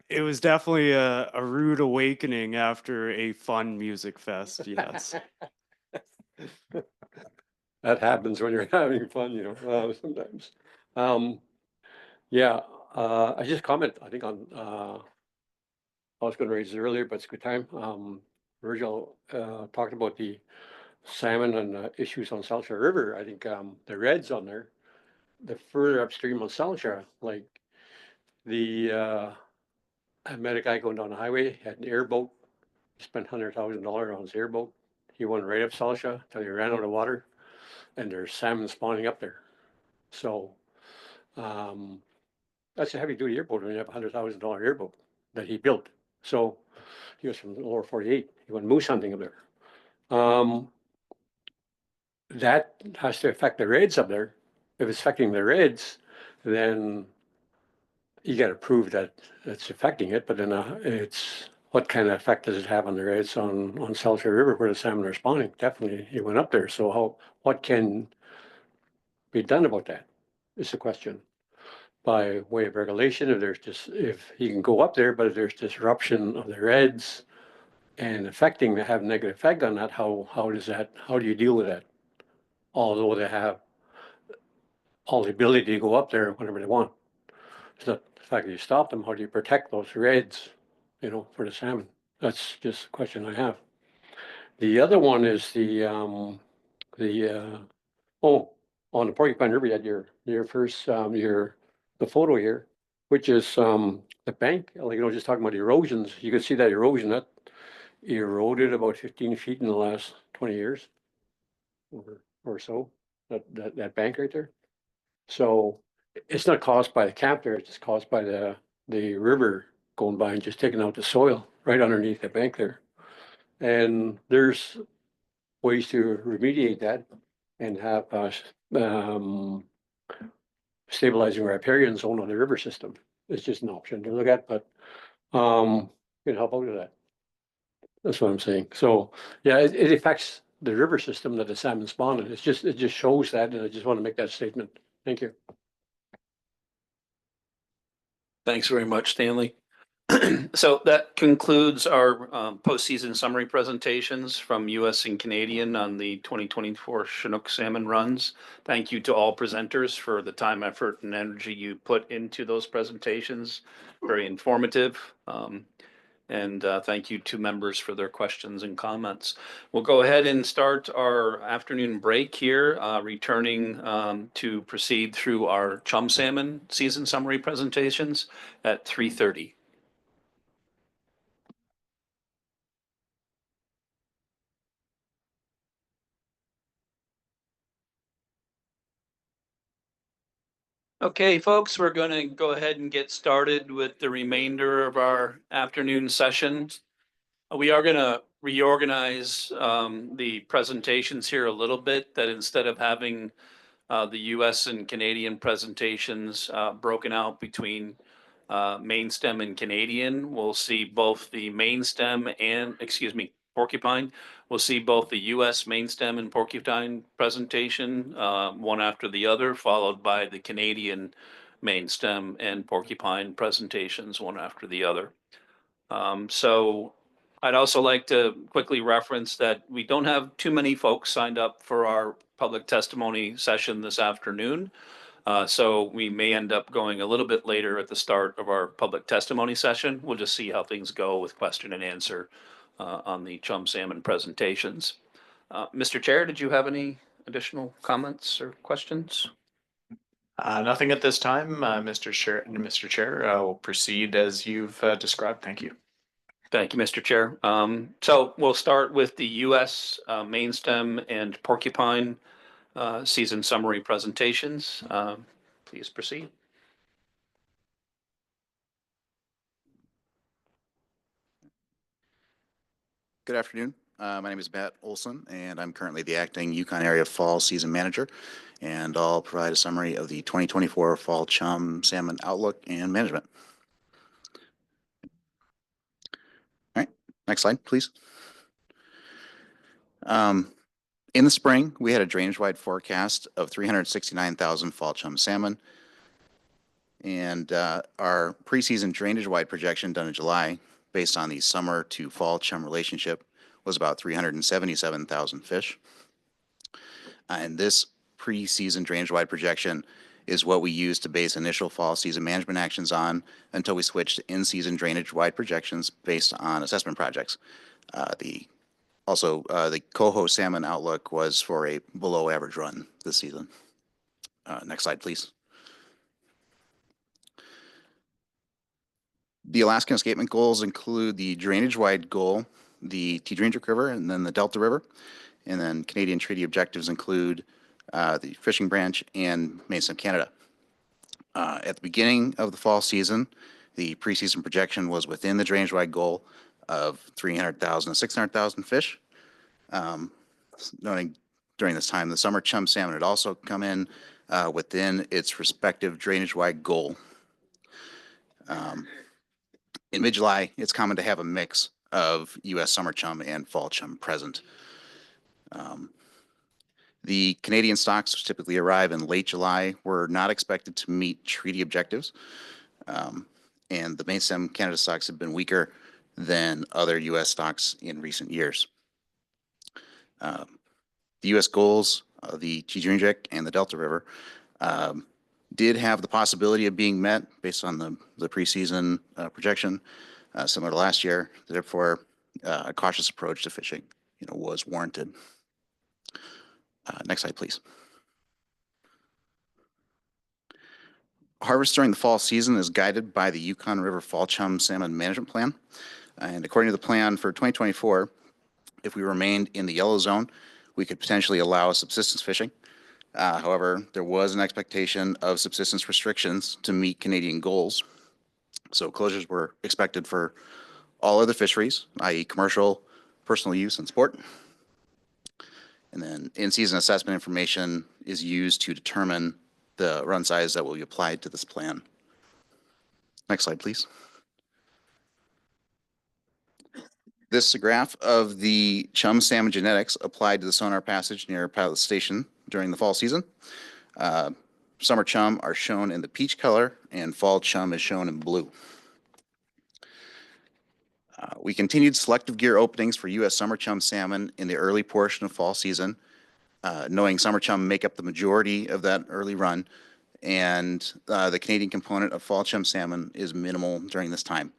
It was definitely a rude awakening after a fun music fest, yes. That happens when you're having fun, you know, sometimes. Yeah, I just comment, I think on, I was gonna raise it earlier, but it's a good time. Virgil talked about the salmon and issues on South Shore River. I think the reds on there, the further upstream on South Shore, like the I met a guy going down the highway, had an airboat, spent $100,000 on his airboat. He went right up South Shore till he ran out of water, and there's salmon spawning up there. So that's a heavy duty airboat when you have a $100,000 airboat that he built. So he was from the lower 48. He went moose hunting up there. That has to affect the reds up there. If it's affecting the reds, then you got to prove that it's affecting it. But then it's what kind of effect does it have on the reds on South Shore River where the salmon are spawning? Definitely, he went up there. So what can be done about that is the question. By way of regulation, if he can go up there, but if there's disruption of the reds and have negative effect on that, how do you deal with that? Although they have all the ability to go up there whenever they want. It's not the fact that you stop them, how do you protect those reds, you know, for the salmon? That's just a question I have. The other one is the on the Porcupine River, you had your first, the photo here, which is, the bank, like, just talking about erosions, you can see that erosion, that eroded about 15 feet in the last 20 years or so, that bank right there. So it's not caused by the camp there, it's just caused by the river going by and just taking out the soil right underneath the bank there. And there's ways to remediate that and have stabilizing riparian zone on the river system. It's just an option to look at, but can help out with that. That's what I'm saying. So yeah, it affects the river system that the salmon spawn in. It just shows that, and I just want to make that statement. Thank you. Thanks very much, Stanley. So that concludes our postseason summary presentations from U.S. and Canadian on the 2024 Chinook salmon runs. Thank you to all presenters for the time, effort, and energy you put into those presentations. Very informative. And thank you to members for their questions and comments. We'll go ahead and start our afternoon break here, returning to proceed through our chum salmon season summary presentations at 3:30. Okay, folks, we're going to go ahead and get started with the remainder of our afternoon session. We are going to reorganize the presentations here a little bit, that instead of having the US and Canadian presentations broken out between main stem and Canadian, we'll see both the main stem and, porcupine. We'll see both the US main stem and porcupine presentation, one after the other, followed by the Canadian main stem and porcupine presentations, one after the other. So I'd also like to quickly reference that we don't have too many folks signed up for our public testimony session this afternoon. So we may end up going a little bit later at the start of our public testimony session. We'll just see how things go with question and answer on the chum salmon presentations. Mr. Chair, did you have any additional comments or questions? Nothing at this time, Mr. Chair. We'll proceed as you've described. Thank you. Thank you, Mr. Chair. So we'll start with the U.S. Main stem and porcupine season summary presentations. Please proceed. Good afternoon. My name is Matt Olson, and I'm currently the acting Yukon area fall season manager. And I'll provide a summary of the 2024 fall chum salmon outlook and management. All right, next slide, please. In the spring, we had a drainage-wide forecast of 369,000 fall chum salmon. And our preseason drainage-wide projection done in July, based on the summer to fall chum relationship, was about 377,000 fish. And this preseason drainage-wide projection is what we use to base initial fall season management actions on until we switch to in-season drainage-wide projections based on assessment projects. The coho salmon outlook was for a below average run this season. Next slide, please. The Alaskan escapement goals include the drainage-wide goal, the T-Drindrick River, and then the Delta River. And then Canadian treaty objectives include the fishing branch and Main Canada. At the beginning of the fall season, the preseason projection was within the drainage-wide goal of 300,000 to 600,000 fish. Noting during this time, the summer chum salmon had also come in within its respective drainage-wide goal. In mid-July, it's common to have a mix of U.S. summer chum and fall chum present. The Canadian stocks, which typically arrive in late July, were not expected to meet treaty objectives. And the main stem Canada stocks have been weaker than other U.S. stocks in recent years. The U.S. goals, the T-Drindrick and the Delta River, did have the possibility of being met based on the preseason projection, similar to last year. Therefore, a cautious approach to fishing, was warranted. Next slide, please. Harvest during the fall season is guided by the Yukon River Fall Chum Salmon Management Plan. And according to the plan for 2024, if we remained in the yellow zone, we could potentially allow subsistence fishing. However, there was an expectation of subsistence restrictions to meet Canadian goals. So closures were expected for all other fisheries, i.e. commercial, personal use, and sport. And then in-season assessment information is used to determine the run size that will be applied to this plan. Next slide, please. This is a graph of the chum salmon genetics applied to the sonar passage near Pilot Station during the fall season. Summer chum are shown in the peach color and fall chum is shown in blue. We continued selective gear openings for U.S. summer chum salmon in the early portion of fall season, knowing summer chum make up the majority of that early run, and the Canadian component of fall chum salmon is minimal during this time.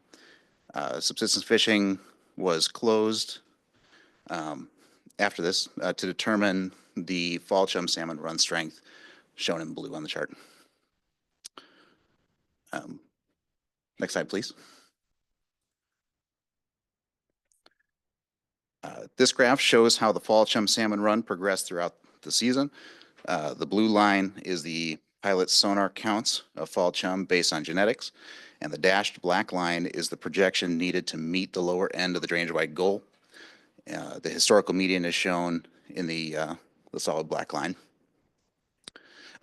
Subsistence fishing was closed after this to determine the fall chum salmon run strength, shown in blue on the chart. Next slide, please. This graph shows how the fall chum salmon run progressed throughout the season. The blue line is the pilot sonar counts of fall chum based on genetics, and the dashed black line is the projection needed to meet the lower end of the drainage-wide goal. The historical median is shown in the solid black line.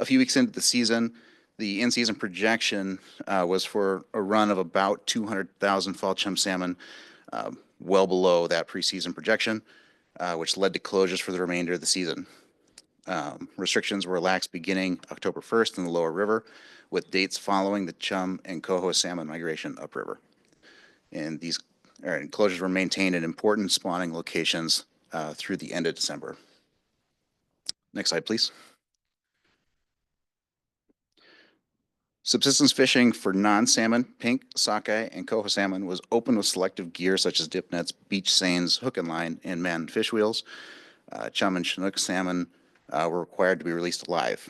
A few weeks into the season, the in-season projection was for a run of about 200,000 fall chum salmon, well below that preseason projection, which led to closures for the remainder of the season. Restrictions were relaxed beginning October 1st in the lower river, with dates following the chum and coho salmon migration upriver. And these closures were maintained in important spawning locations through the end of December. Next slide, please. Subsistence fishing for non-salmon, pink, sockeye, and coho salmon was open with selective gear such as dip nets, beach seines, hook and line, and manned fish wheels. Chum and Chinook salmon were required to be released alive.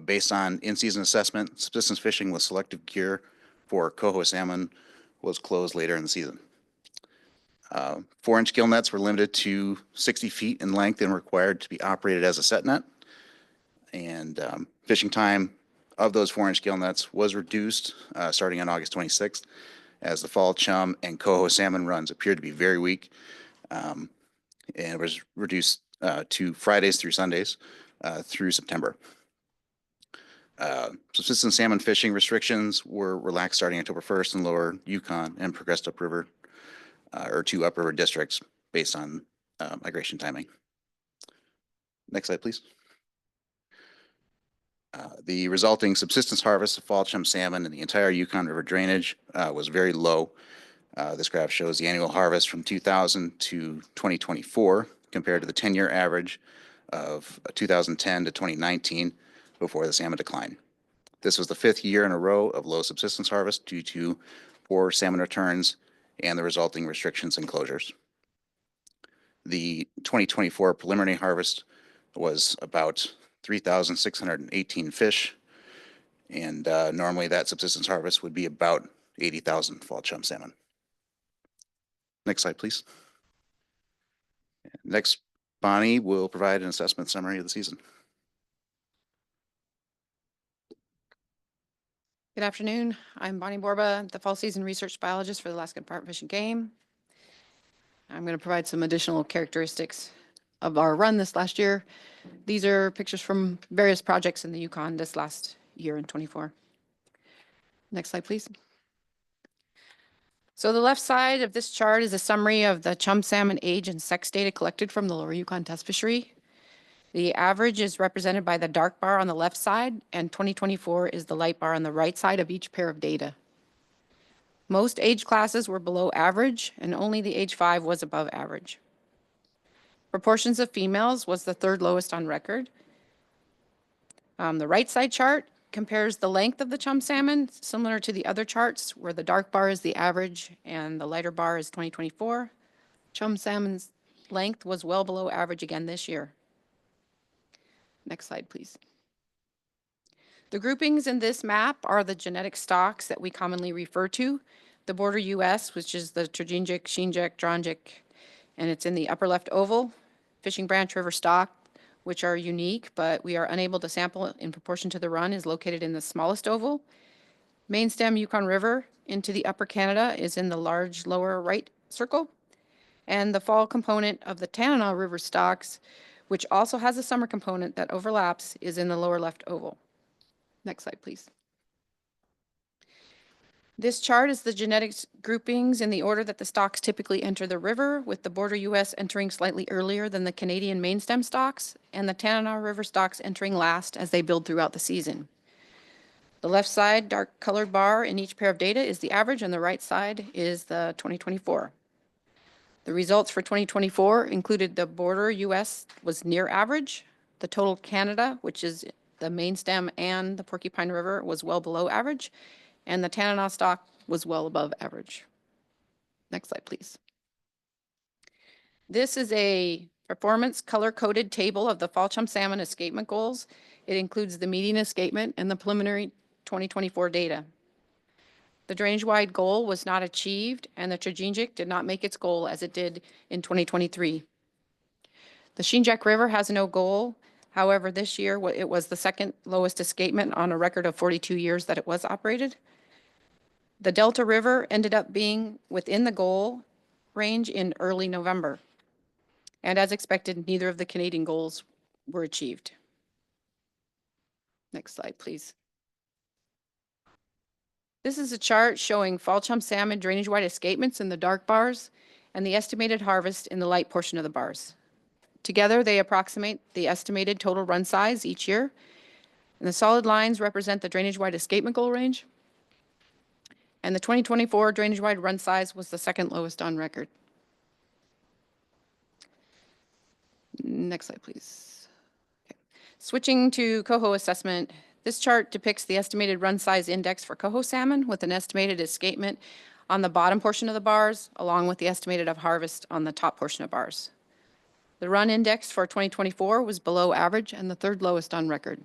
Based on in-season assessment, subsistence fishing with selective gear for coho salmon was closed later in the season. 4-inch gill nets were limited to 60 feet in length and required to be operated as a set net. And fishing time of those 4-inch gill nets was reduced starting on August 26th, as the fall chum and coho salmon runs appeared to be very weak, and it was reduced to Fridays through Sundays through September. Subsistence salmon fishing restrictions were relaxed starting October 1st in lower Yukon and progressed upriver or to upriver districts based on migration timing. Next slide, please. The resulting subsistence harvest of fall chum salmon in the entire Yukon River drainage was very low. This graph shows the annual harvest from 2000 to 2024 compared to the 10-year average of 2010 to 2019 before the salmon decline. This was the 5th year in a row of low subsistence harvest due to poor salmon returns and the resulting restrictions and closures. The 2024 preliminary harvest was about 3,618 fish, and normally that subsistence harvest would be about 80,000 fall chum salmon. Next slide, please. Next, Bonnie will provide an assessment summary of the season. Good afternoon. I'm Bonnie Borba, the fall season research biologist for the Alaska Department of Fish and Game. I'm going to provide some additional characteristics of our run this last year. These are pictures from various projects in the Yukon this last year in 24. Next slide, please. So the left side of this chart is a summary of the chum salmon age and sex data collected from the Lower Yukon test fishery. The average is represented by the dark bar on the left side, and 2024 is the light bar on the right side of each pair of data. Most age classes were below average, and only the age 5 was above average. Proportions of females was the 3rd lowest on record. The right side chart compares the length of the chum salmon, similar to the other charts, where the dark bar is the average and the lighter bar is 2024. Chum salmon's length was well below average again this year. Next slide, please. The groupings in this map are the genetic stocks that we commonly refer to. The border US, which is the Trojingic, Shingic, Drongic, and it's in the upper left oval. Fishing Branch River stock, which are unique, but we are unable to sample in proportion to the run, is located in the smallest oval. Main stem Yukon River into the upper Canada is in the large lower right circle. And the fall component of the Tanana River stocks, which also has a summer component that overlaps, is in the lower left oval. Next slide, please. This chart is the genetics groupings in the order that the stocks typically enter the river, with the border US entering slightly earlier than the Canadian main stem stocks, and the Tanana River stocks entering last as they build throughout the season. The left side dark colored bar in each pair of data is the average, and the right side is the 2024. The results for 2024 included the border US was near average. The total Canada, which is the main stem and the Porcupine River, was well below average, and the Tanana stock was well above average. Next slide, please. This is a performance color-coded table of the fall chum salmon escapement goals. It includes the median escapement and the preliminary 2024 data. The drainage-wide goal was not achieved, and the Trojingic did not make its goal as it did in 2023. The Shingic River has no goal. However, this year it was the second lowest escapement on a record of 42 years that it was operated. The Delta River ended up being within the goal range in early November. And as expected, neither of the Canadian goals were achieved. Next slide, please. This is a chart showing fall chum salmon drainage-wide escapements in the dark bars and the estimated harvest in the light portion of the bars. Together, they approximate the estimated total run size each year. And the solid lines represent the drainage-wide escapement goal range. And the 2024 drainage-wide run size was the second lowest on record. Next slide, please. Okay. Switching to coho assessment, this chart depicts the estimated run size index for coho salmon with an estimated escapement on the bottom portion of the bars, along with the estimated of harvest on the top portion of bars. The run index for 2024 was below average and the third lowest on record.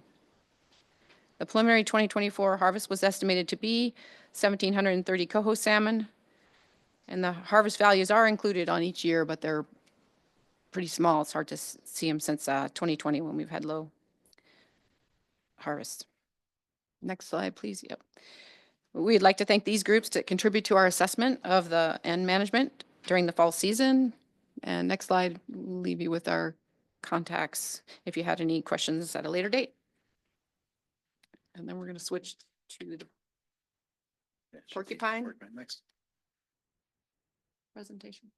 The preliminary 2024 harvest was estimated to be 1,730 coho salmon, and the harvest values are included on each year, but they're pretty small. It's hard to see them since 2020 when we've had low harvest. Next slide, please. Yep. We'd like to thank these groups that contribute to our assessment of the end management during the fall season. And next slide, we'll leave you with our contacts if you had any questions at a later date. And then we're going to switch to the porcupine next presentation.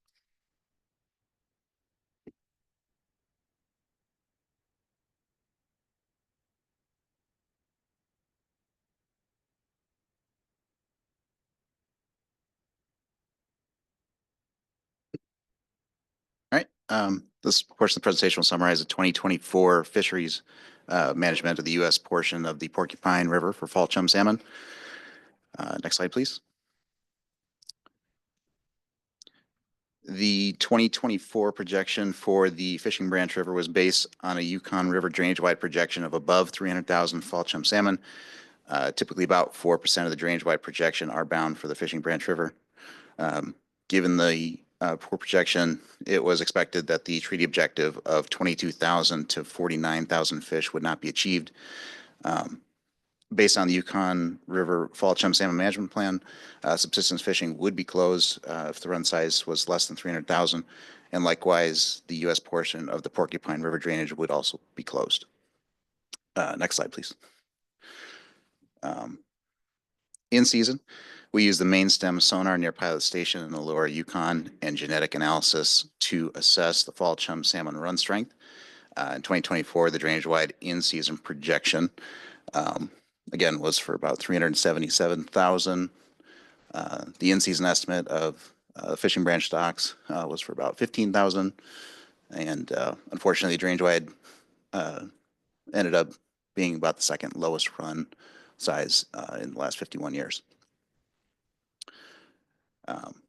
All right. This portion of the presentation will summarize the 2024 fisheries management of the U.S. portion of the Porcupine River for fall chum salmon. Next slide, please. The 2024 projection for the Fishing Branch River was based on a Yukon River drainage-wide projection of above 300,000 fall chum salmon. Typically about 4% of the drainage-wide projection are bound for the Fishing Branch River. Given the poor projection, it was expected that the treaty objective of 22,000 to 49,000 fish would not be achieved. Based on the Yukon River Fall Chum Salmon Management Plan, subsistence fishing would be closed if the run size was less than 300,000. And likewise, the U.S. portion of the Porcupine River drainage would also be closed. Next slide, please. In season, we use the main stem sonar near Pilot Station in the lower Yukon and genetic analysis to assess the fall chum salmon run strength. In 2024, the drainage-wide in-season projection again was for about 377,000. The in-season estimate of Fishing Branch stocks was for about 15,000, and unfortunately, the drainage-wide ended up being about the second lowest run size in the last 51 years.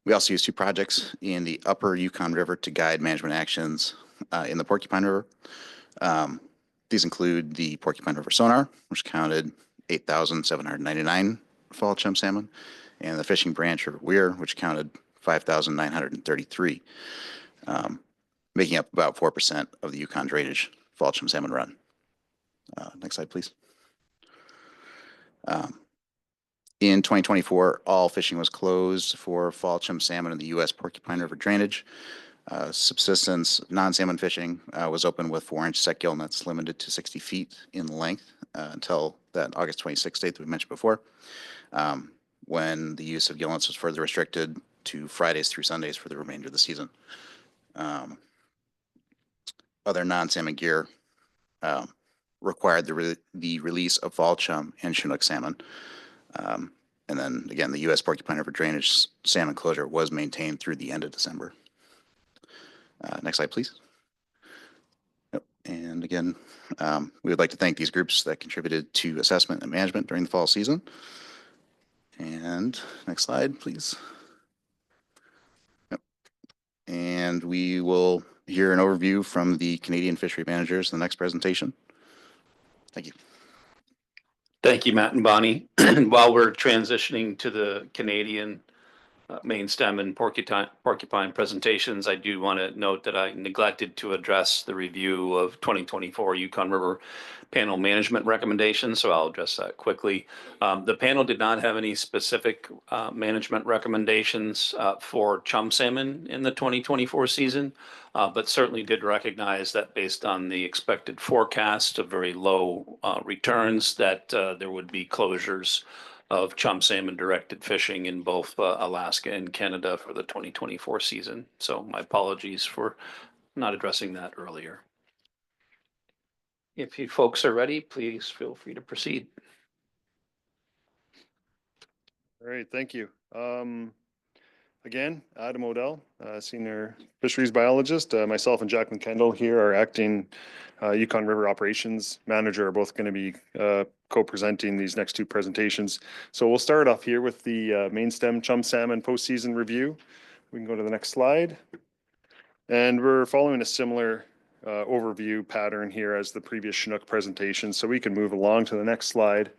We also use two projects in the upper Yukon River to guide management actions in the Porcupine River. These include the Porcupine River Sonar, which counted 8,799 fall chum salmon, and the Fishing Branch River Weir, which counted 5,933, making up about 4% of the Yukon drainage fall chum salmon run. Next slide, please. In 2024, all fishing was closed for fall chum salmon in the U.S. Porcupine River drainage. Subsistence non-salmon fishing was open with 4-inch set gill nets limited to 60 feet in length until that August 26th date that we mentioned before, when the use of gill nets was further restricted to Fridays through Sundays for the remainder of the season. Other non-salmon gear required the release of fall chum and Chinook salmon. And then again, the U.S. Porcupine River drainage salmon closure was maintained through the end of December. Next slide, please. Yep. And again, we would like to thank these groups that contributed to assessment and management during the fall season. And next slide, please. Yep. And we will hear an overview from the Canadian fishery managers in the next presentation. Thank you. Thank you, Matt and Bonnie. While we're transitioning to the Canadian main stem and porcupine presentations, I do want to note that I neglected to address the review of 2024 Yukon River Panel management recommendations, so I'll address that quickly. The panel did not have any specific management recommendations for chum salmon in the 2024 season, but certainly did recognize that based on the expected forecast of very low returns, that there would be closures of chum salmon directed fishing in both Alaska and Canada for the 2024 season. So my apologies for not addressing that earlier. If you folks are ready, please feel free to proceed. All right, thank you. Again, Adam Odell, Senior Fisheries Biologist. Myself and Jacqueline Kendall here, our acting Yukon River Operations Manager, are both going to be co-presenting these next two presentations. So we'll start off here with the main stem chum salmon postseason review. We can go to the next slide. And we're following a similar overview pattern here as the previous Chinook presentation, so we can move along to the next slide.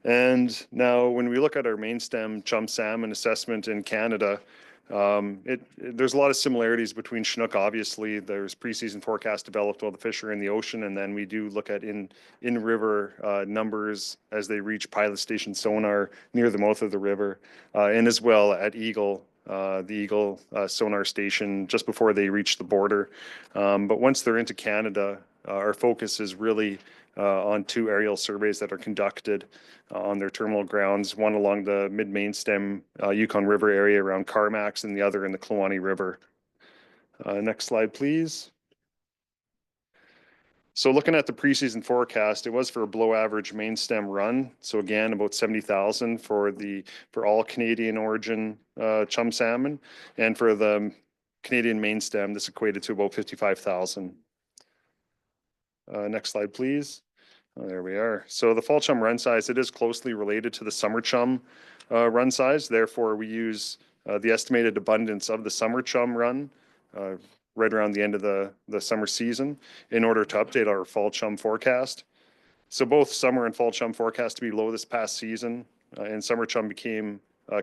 And now when we look at our main stem chum salmon assessment in Canada, there's a lot of similarities between Chinook. Obviously, there's preseason forecast developed while the fish are in the ocean, and then we do look at in-river numbers as they reach pilot station sonar near the mouth of the river, and as well at Eagle, the Eagle sonar station just before they reach the border. But once they're into Canada, our focus is really on two aerial surveys that are conducted on their terminal grounds, one along the mid-main stem Yukon River area around Carmacks and the other in the Kluane River. Next slide, please. So looking at the preseason forecast, it was for a below average main stem run. So again, about 70,000 for all Canadian origin chum salmon, and for the Canadian main stem, this equated to about 55,000. Next slide, please. Oh, there we are. So the fall chum run size, it is closely related to the summer chum run size. Therefore, we use the estimated abundance of the summer chum run right around the end of the summer season in order to update our fall chum forecast. So both summer and fall chum forecast to be low this past season, and summer chum came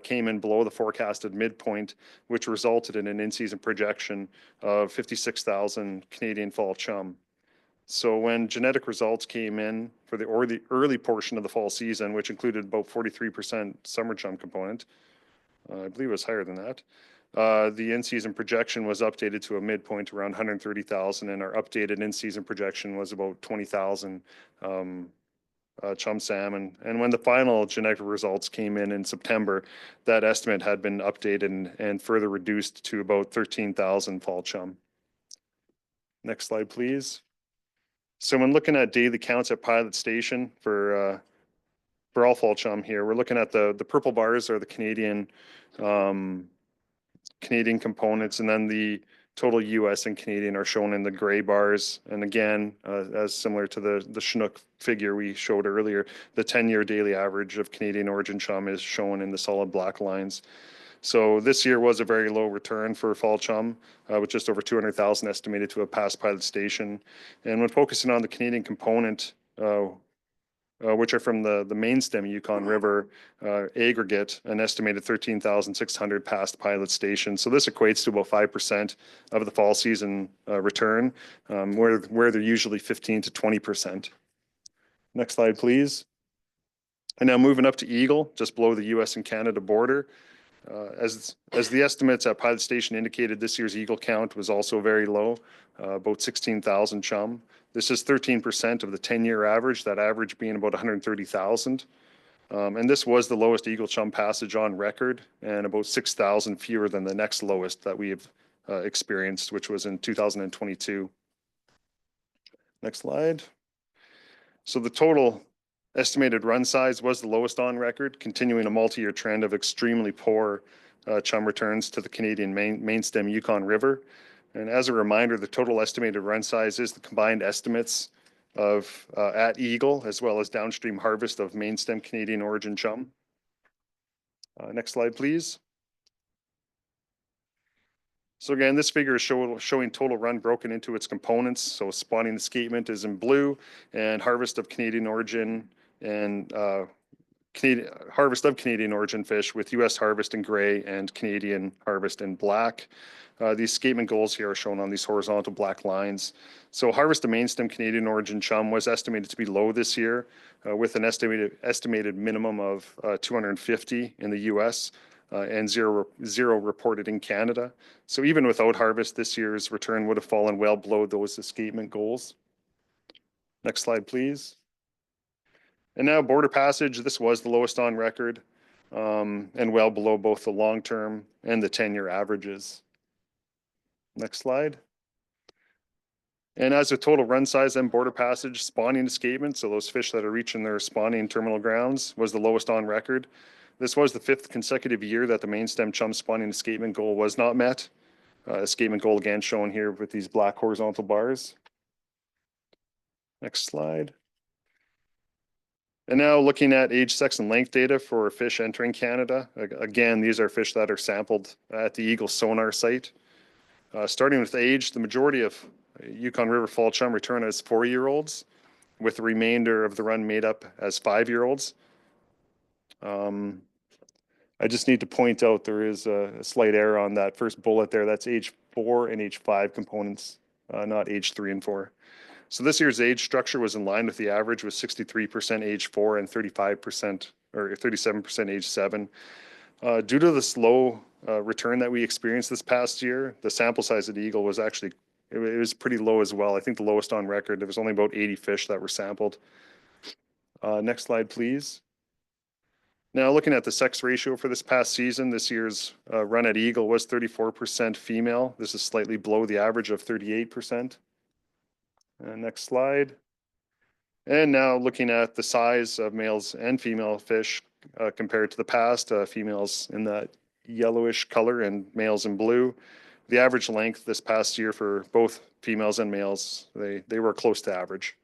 in below the forecasted midpoint, which resulted in an in-season projection of 56,000 Canadian fall chum. So when genetic results came in for the early portion of the fall season, which included about 43% summer chum component, I believe it was higher than that, the in-season projection was updated to a midpoint around 130,000, and our updated in-season projection was about 20,000 chum salmon. And when the final genetic results came in September, that estimate had been updated and further reduced to about 13,000 fall chum. Next slide, please. So when looking at daily counts at pilot station for all fall chum here, we're looking at the purple bars are the Canadian components, and then the total US and Canadian are shown in the gray bars. And again, as similar to the Chinook figure we showed earlier, the 10-year daily average of Canadian origin chum is shown in the solid black lines. So this year was a very low return for fall chum, with just over 200,000 estimated to have passed pilot station. And when focusing on the Canadian component, which are from the main stem Yukon River aggregate, an estimated 13,600 past pilot station. So this equates to about 5% of the fall season return, where they're usually 15 to 20%. Next slide, please. And now moving up to Eagle, just below the US and Canada border. As the estimates at pilot station indicated, this year's eagle count was also very low, about 16,000 chum. This is 13% of the 10-year average, that average being about 130,000. And this was the lowest eagle chum passage on record, and about 6,000 fewer than the next lowest that we have experienced, which was in 2022. Next slide. So the total estimated run size was the lowest on record, continuing a multi-year trend of extremely poor chum returns to the Canadian main stem Yukon River. And as a reminder, the total estimated run size is the combined estimates of at Eagle as well as downstream harvest of main stem Canadian origin chum. Next slide, please. So again, this figure is showing total run broken into its components. So spawning escapement is in blue, and harvest of Canadian origin and harvest of Canadian origin fish with U.S. harvest in gray and Canadian harvest in black. The escapement goals here are shown on these horizontal black lines. So harvest of main stem Canadian origin chum was estimated to be low this year, with an estimated minimum of 250 in the U.S. And zero reported in Canada. So even without harvest, this year's return would have fallen well below those escapement goals. Next slide, please. And now border passage, this was the lowest on record, and well below both the long-term and the 10-year averages. Next slide. And as a total run size and border passage, spawning escapement, so those fish that are reaching their spawning terminal grounds, was the lowest on record. This was the 5th consecutive year that the main stem chum spawning escapement goal was not met. Escapement goal again shown here with these black horizontal bars. Next slide. And now looking at age, sex, and length data for fish entering Canada. Again, these are fish that are sampled at the Eagle sonar site. Starting with age, the majority of Yukon River fall chum return as 4-year-olds, with the remainder of the run made up as 5-year-olds. I just need to point out there is a slight error on that first bullet there. That's age 4 and age 5 components, not age 3 and 4. So this year's age structure was in line with the average, with 63% age 4 and 35% or 37% age 7. Due to the slow return that we experienced this past year, the sample size at Eagle was actually, it was pretty low as well. I think the lowest on record, there was only about 80 fish that were sampled. Next slide, please. Now looking at the sex ratio for this past season, this year's run at Eagle was 34% female. This is slightly below the average of 38%. Next slide. And now looking at the size of males and female fish compared to the past, females in that yellowish color and males in blue. The average length this past year for both females and males, they were close to average,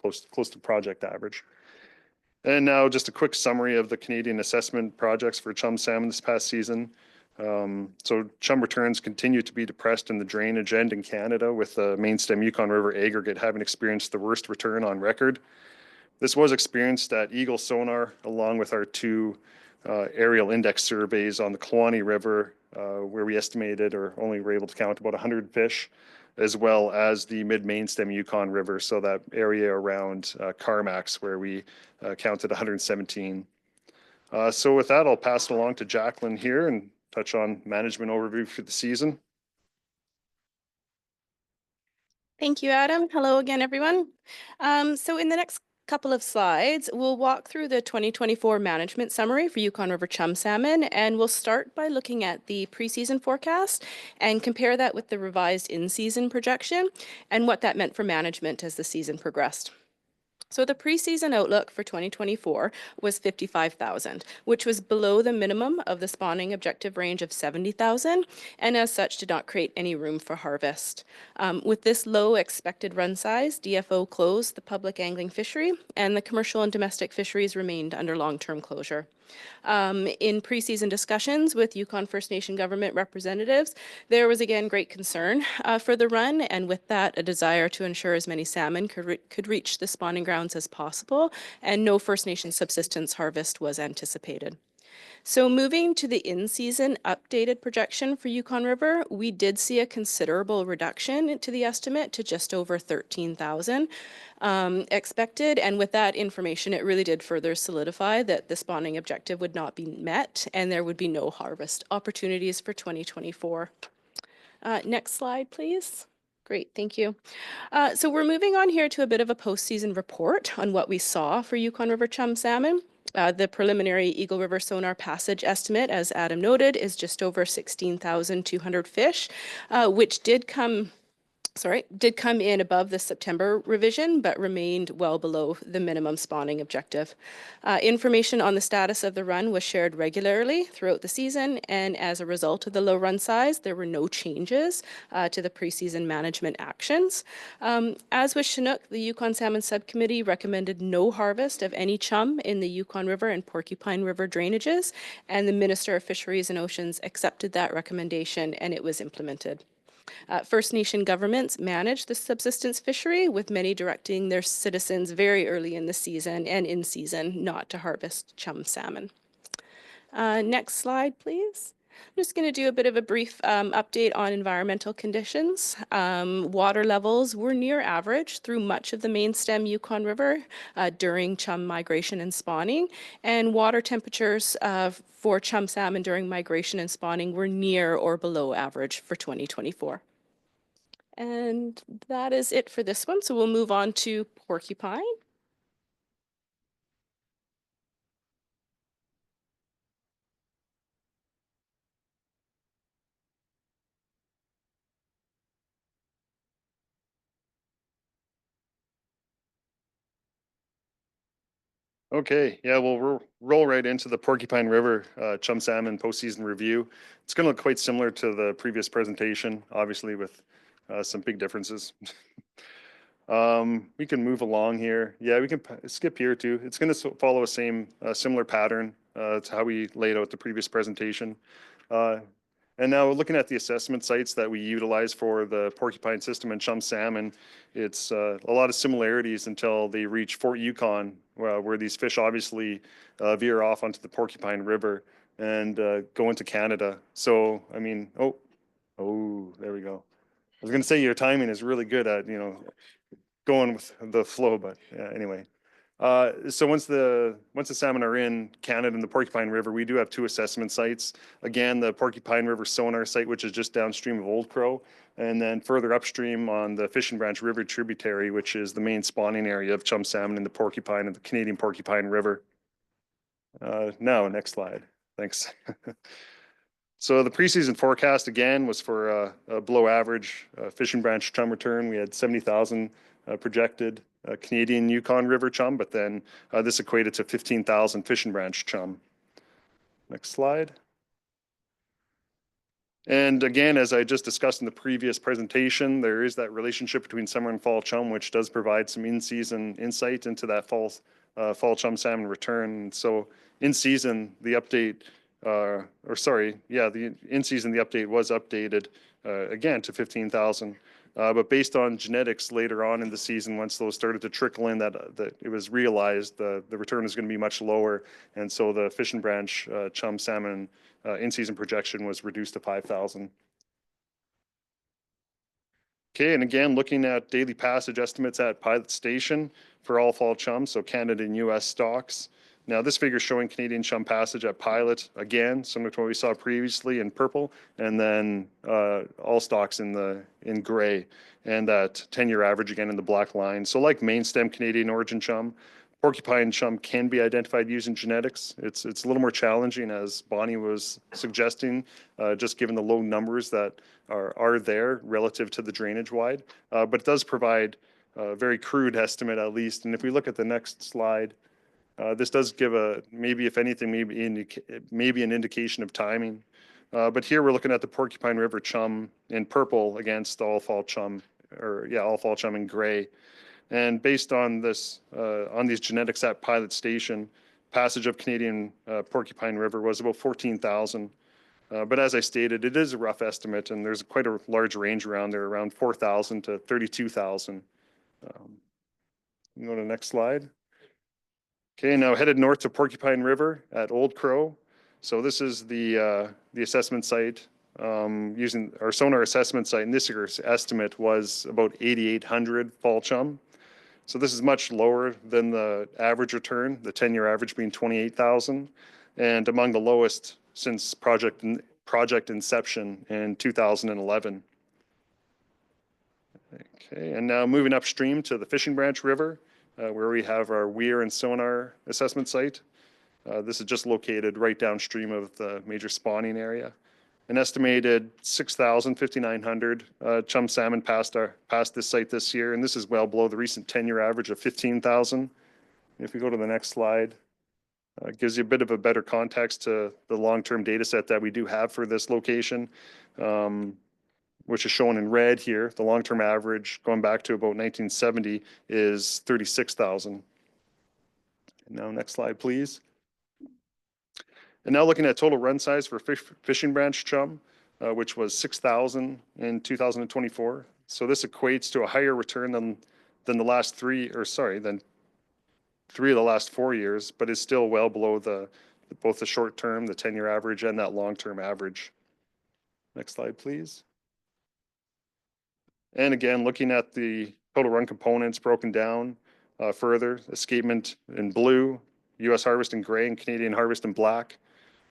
close to project average. And now just a quick summary of the Canadian assessment projects for chum salmon this past season. So chum returns continue to be depressed in the drainage end in Canada, with the main stem Yukon River aggregate having experienced the worst return on record. This was experienced at Eagle sonar, along with our 2 aerial index surveys on the Kluane River, where we estimated or only were able to count about 100 fish, as well as the mid-main stem Yukon River, so that area around Carmax, where we counted 117. So with that, I'll pass it along to Jacqueline here and touch on management overview for the season. Thank you, Adam. Hello again, everyone. So in the next couple of slides, we'll walk through the 2024 management summary for Yukon River chum salmon, and we'll start by looking at the preseason forecast and compare that with the revised in-season projection and what that meant for management as the season progressed. So the preseason outlook for 2024 was 55,000, which was below the minimum of the spawning objective range of 70,000, and as such did not create any room for harvest. With this low expected run size, DFO closed the public angling fishery, and the commercial and domestic fisheries remained under long-term closure. In preseason discussions with Yukon First Nation government representatives, there was again great concern for the run, and with that, a desire to ensure as many salmon could reach the spawning grounds as possible, and no First Nation subsistence harvest was anticipated. So moving to the in-season updated projection for Yukon River, we did see a considerable reduction to the estimate to just over 13,000 expected. And with that information, it really did further solidify that the spawning objective would not be met and there would be no harvest opportunities for 2024. Next slide, please. Great, thank you. So we're moving on here to a bit of a postseason report on what we saw for Yukon River chum salmon. The preliminary Eagle River sonar passage estimate, as Adam noted, is just over 16,200 fish, which did come in above the September revision, but remained well below the minimum spawning objective. Information on the status of the run was shared regularly throughout the season, and as a result of the low run size, there were no changes to the preseason management actions. As with Chinook, the Yukon Salmon Subcommittee recommended no harvest of any chum in the Yukon River and Porcupine River drainages, and the Minister of Fisheries and Oceans accepted that recommendation, and it was implemented. First Nation governments manage the subsistence fishery, with many directing their citizens very early in the season and in season not to harvest chum salmon. Next slide, please. I'm just going to do a bit of a brief update on environmental conditions. Water levels were near average through much of the main stem Yukon River during chum migration and spawning, and water temperatures for chum salmon during migration and spawning were near or below average for 2024. And that is it for this one, so we'll move on to porcupine. Okay, yeah, we'll roll right into the Porcupine River chum salmon postseason review. It's going to look quite similar to the previous presentation, obviously with some big differences. We can move along here. Yeah, we can skip here too. It's going to follow a similar pattern to how we laid out the previous presentation. And now looking at the assessment sites that we utilize for the porcupine system and chum salmon, it's a lot of similarities until they reach Fort Yukon, where these fish obviously veer off onto the Porcupine River and go into Canada. So, I mean, oh, there we go. I was going to say your timing is really good at, going with the flow, but yeah, anyway. So once the salmon are in Canada and the Porcupine River, we do have two assessment sites. Again, the Porcupine River sonar site, which is just downstream of Old Crow, and then further upstream on the Fishing Branch River tributary, which is the main spawning area of chum salmon in the Porcupine and the Canadian Porcupine River. Now, next slide. Thanks. So the preseason forecast again was for a below average Fishing Branch chum return. We had 70,000 projected Canadian Yukon River chum, but then this equated to 15,000 Fishing Branch chum. Next slide. And again, as I just discussed in the previous presentation, there is that relationship between summer and fall chum, which does provide some in-season insight into that fall chum salmon return. So in season, the update, the in season, the update was updated again to 15,000. But based on genetics later on in the season, once those started to trickle in, that it was realized the return is going to be much lower, and so the Fishing Branch chum salmon in-season projection was reduced to 5,000. Okay, and again, looking at daily passage estimates at Pilot Station for all fall chum, so Canada and U.S. stocks. Now, this figure is showing Canadian chum passage at Pilot, again, similar to what we saw previously in purple, and then all stocks in gray, and that 10-year average again in the black line. So like main stem Canadian origin chum, porcupine chum can be identified using genetics. It's a little more challenging, as Bonnie was suggesting, just given the low numbers that are there relative to the drainage wide, but it does provide a very crude estimate at least. And if we look at the next slide, this does give maybe an indication of timing. But here we're looking at the Porcupine River chum in purple against all fall chum in gray. And based on this, on these genetics at Pilot Station, passage of Canadian Porcupine River was about 14,000. But as I stated, it is a rough estimate, and there's quite a large range around there, around 4,000 to 32,000. Go to the next slide. Okay, now headed north to Porcupine River at Old Crow. So this is the assessment site using our sonar assessment site, and this year's estimate was about 8,800 fall chum. So this is much lower than the average return, the 10-year average being 28,000, and among the lowest since project inception in 2011. Okay, and now moving upstream to the Fishing Branch River, where we have our weir and sonar assessment site. This is just located right downstream of the major spawning area. An estimated 5,900 chum salmon passed this site this year, and this is well below the recent 10-year average of 15,000. If we go to the next slide, it gives you a bit of a better context to the long-term data set that we do have for this location, which is shown in red here. The long-term average going back to about 1970 is 36,000. Now, next slide, please. And now looking at total run size for Fishing Branch chum, which was 6,000 in 2024. So this equates to a higher return than the last three of the last 4 years, but is still well below both the short term, the 10-year average, and that long-term average. Next slide, please. And again, looking at the total run components broken down further, escapement in blue, U.S. harvest in gray, and Canadian harvest in black.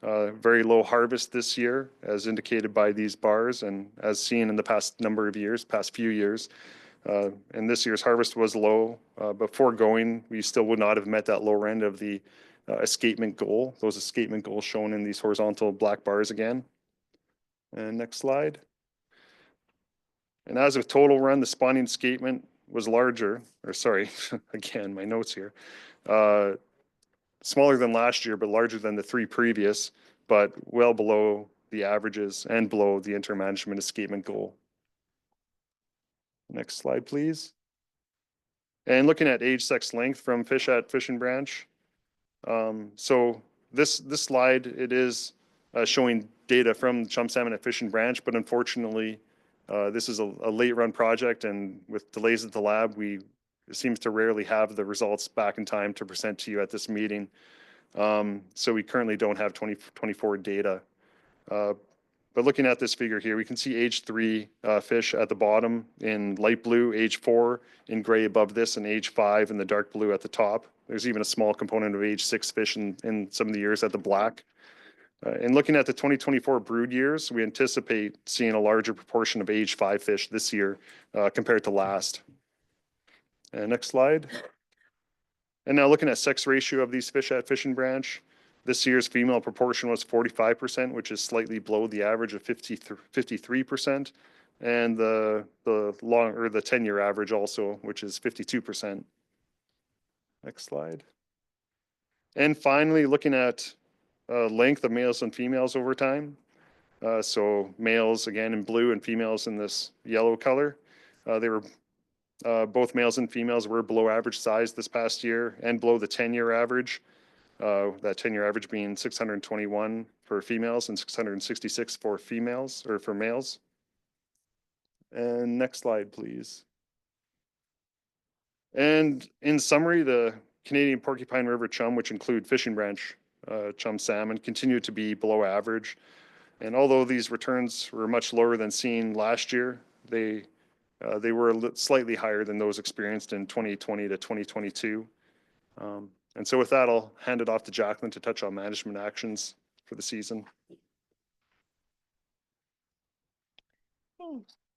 Very low harvest this year, as indicated by these bars, and as seen in the past few years. And this year's harvest was low. Before going, we still would not have met that lower end of the escapement goal. Those escapement goals shown in these horizontal black bars again. And next slide. And as of total run, the spawning escapement was larger, or sorry, again, my notes here. Smaller than last year, but larger than the three previous, but well below the averages and below the intermanagement escapement goal. Next slide, please. And looking at age, sex, length from fish at Fishing Branch. So this slide, it is showing data from chum salmon at Fishing Branch, but unfortunately, this is a late run project, and with delays at the lab, it seems to rarely have the results back in time to present to you at this meeting. So we currently don't have 2024 data. But looking at this figure here, we can see age 3 fish at the bottom in light blue, age 4 in gray above this, and age 5 in the dark blue at the top. There's even a small component of age 6 fish in some of the years at the black. And looking at the 2024 brood years, we anticipate seeing a larger proportion of age 5 fish this year compared to last. And next slide. And now looking at sex ratio of these fish at Fishing Branch, this year's female proportion was 45%, which is slightly below the average of 53%, and the 10-year average also, which is 52%. Next slide. And finally, looking at length of males and females over time. So males again in blue and females in this yellow color. They were both males and females were below average size this past year and below the 10-year average. That 10-year average being 621 for females and 666 for females or for males. And next slide, please. And in summary, the Canadian Porcupine River chum, which include Fishing Branch chum salmon, continue to be below average. And although these returns were much lower than seen last year, they were slightly higher than those experienced in 2020 to 2022. And so with that, I'll hand it off to Jacqueline to touch on management actions for the season.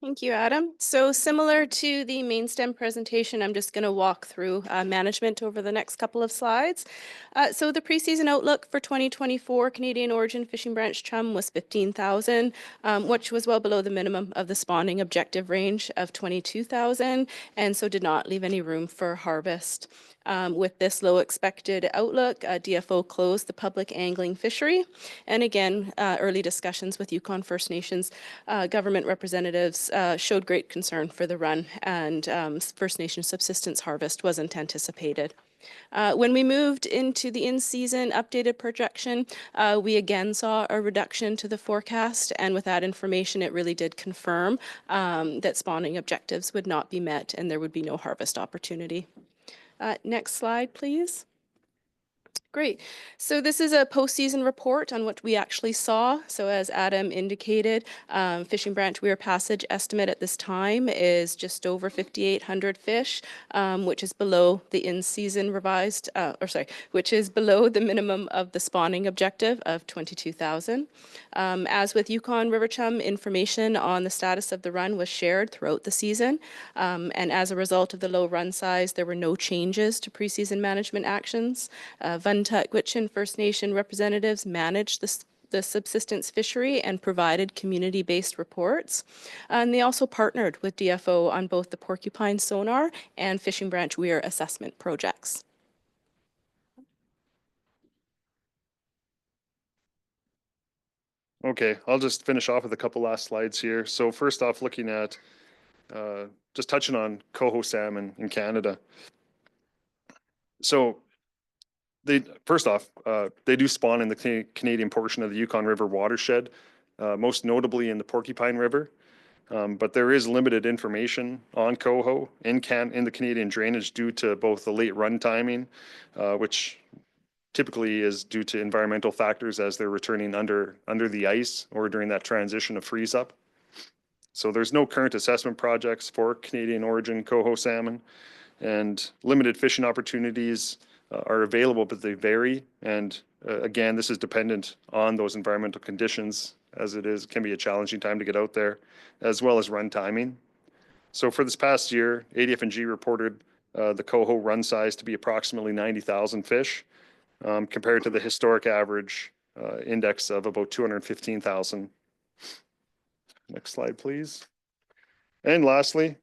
Thank you, Adam. So similar to the main stem presentation, I'm just going to walk through management over the next couple of slides. So the preseason outlook for 2024 Canadian origin Fishing Branch chum was 15,000, which was well below the minimum of the spawning objective range of 22,000, and so did not leave any room for harvest. With this low expected outlook, DFO closed the public angling fishery. And again, early discussions with Yukon First Nations government representatives showed great concern for the run, and First Nation subsistence harvest wasn't anticipated. When we moved into the in-season updated projection, we again saw a reduction to the forecast, and with that information, it really did confirm that spawning objectives would not be met and there would be no harvest opportunity. Next slide, please. Great. So this is a postseason report on what we actually saw. So as Adam indicated, Fishing Branch Weir Passage estimate at this time is just over 5,800 fish, which is below the in-season revised, which is below the minimum of the spawning objective of 22,000. As with Yukon River Chum, information on the status of the run was shared throughout the season. And as a result of the low run size, there were no changes to preseason management actions. Vuntut-Gwitchin First Nation representatives managed the subsistence fishery and provided community-based reports. And they also partnered with DFO on both the porcupine sonar and Fishing Branch Weir assessment projects. Okay, I'll just finish off with a couple last slides here. So first off, looking at, just touching on coho salmon in Canada. So first off, they do spawn in the Canadian portion of the Yukon River watershed, most notably in the Porcupine River. But there is limited information on coho in the Canadian drainage due to both the late run timing, which typically is due to environmental factors as they're returning under the ice or during that transition of freeze up. So there's no current assessment projects for Canadian origin coho salmon, and limited fishing opportunities are available, but they vary. And again, this is dependent on those environmental conditions, as it can be a challenging time to get out there, as well as run timing. So for this past year, ADF&G reported the coho run size to be approximately 90,000 fish, compared to the historic average index of about 215,000. Next slide, please. And lastly,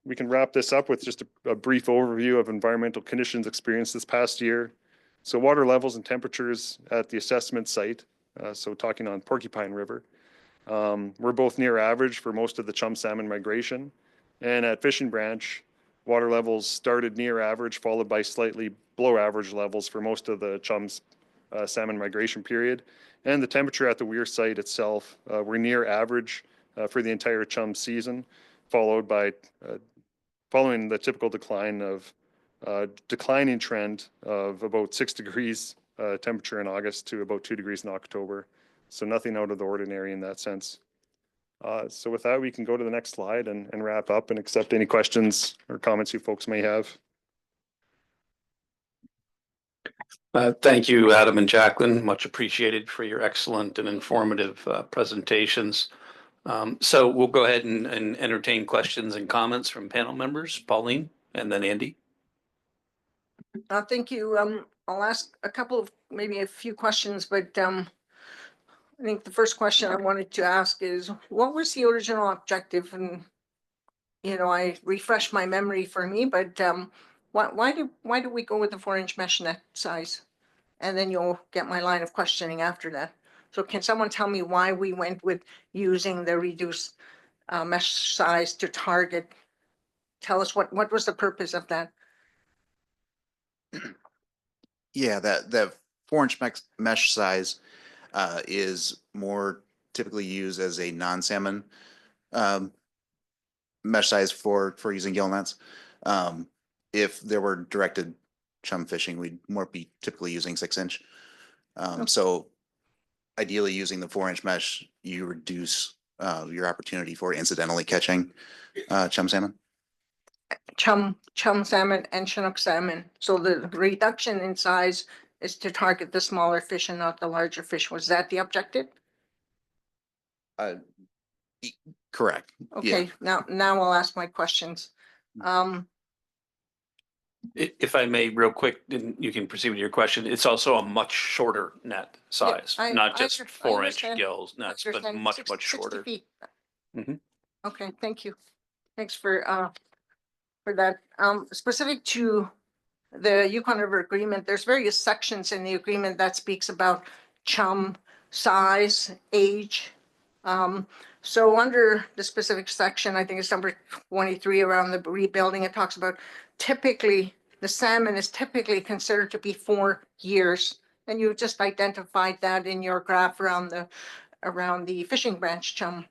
we can wrap this up with just a brief overview of environmental conditions experienced this past year. So water levels and temperatures at the assessment site, so talking on Porcupine River, were both near average for most of the chum salmon migration. And at Fishing Branch, water levels started near average, followed by slightly below average levels for most of the chum's salmon migration period. And the temperature at the Weir site itself were near average for the entire chum season, following the typical declining trend of about 6 degrees temperature in August to about 2 degrees in October. So nothing out of the ordinary in that sense. So with that, we can go to the next slide and wrap up and accept any questions or comments you folks may have. Thank you, Adam and Jacqueline. Much appreciated for your excellent and informative presentations. So we'll go ahead and entertain questions and comments from panel members. Pauline and then Andy. Thank you. I'll ask maybe a few questions, but I think the first question I wanted to ask is, what was the original objective? And, I refresh my memory for me, but why do we go with the 4-inch mesh net size? And then you'll get my line of questioning after that. So can someone tell me why we went with using the reduced mesh size to target? Tell us what was the purpose of that? Yeah, that 4-inch mesh size is more typically used as a non-salmon mesh size for using gill nets. If there were directed chum fishing, we'd more be typically using 6-inch. So ideally using the 4-inch mesh, you reduce your opportunity for incidentally catching chum salmon. Chum salmon and Chinook salmon. So the reduction in size is to target the smaller fish and not the larger fish. Was that the objective? Correct. Okay, yeah. now I'll ask my questions. If I may, real quick, then you can proceed with your question. It's also a much shorter net size, not just 4-inch gills nets, but much shorter. 60 feet. Mhm. Okay, thank you. Thanks for that. Specific to the Yukon River Agreement, there's various sections in the agreement that speaks about chum size, age. So under the specific section, I think it's number 23 around the rebuilding, it talks about typically the salmon is typically considered to be 4 years. And you just identified that in your graph around the fishing branch chum.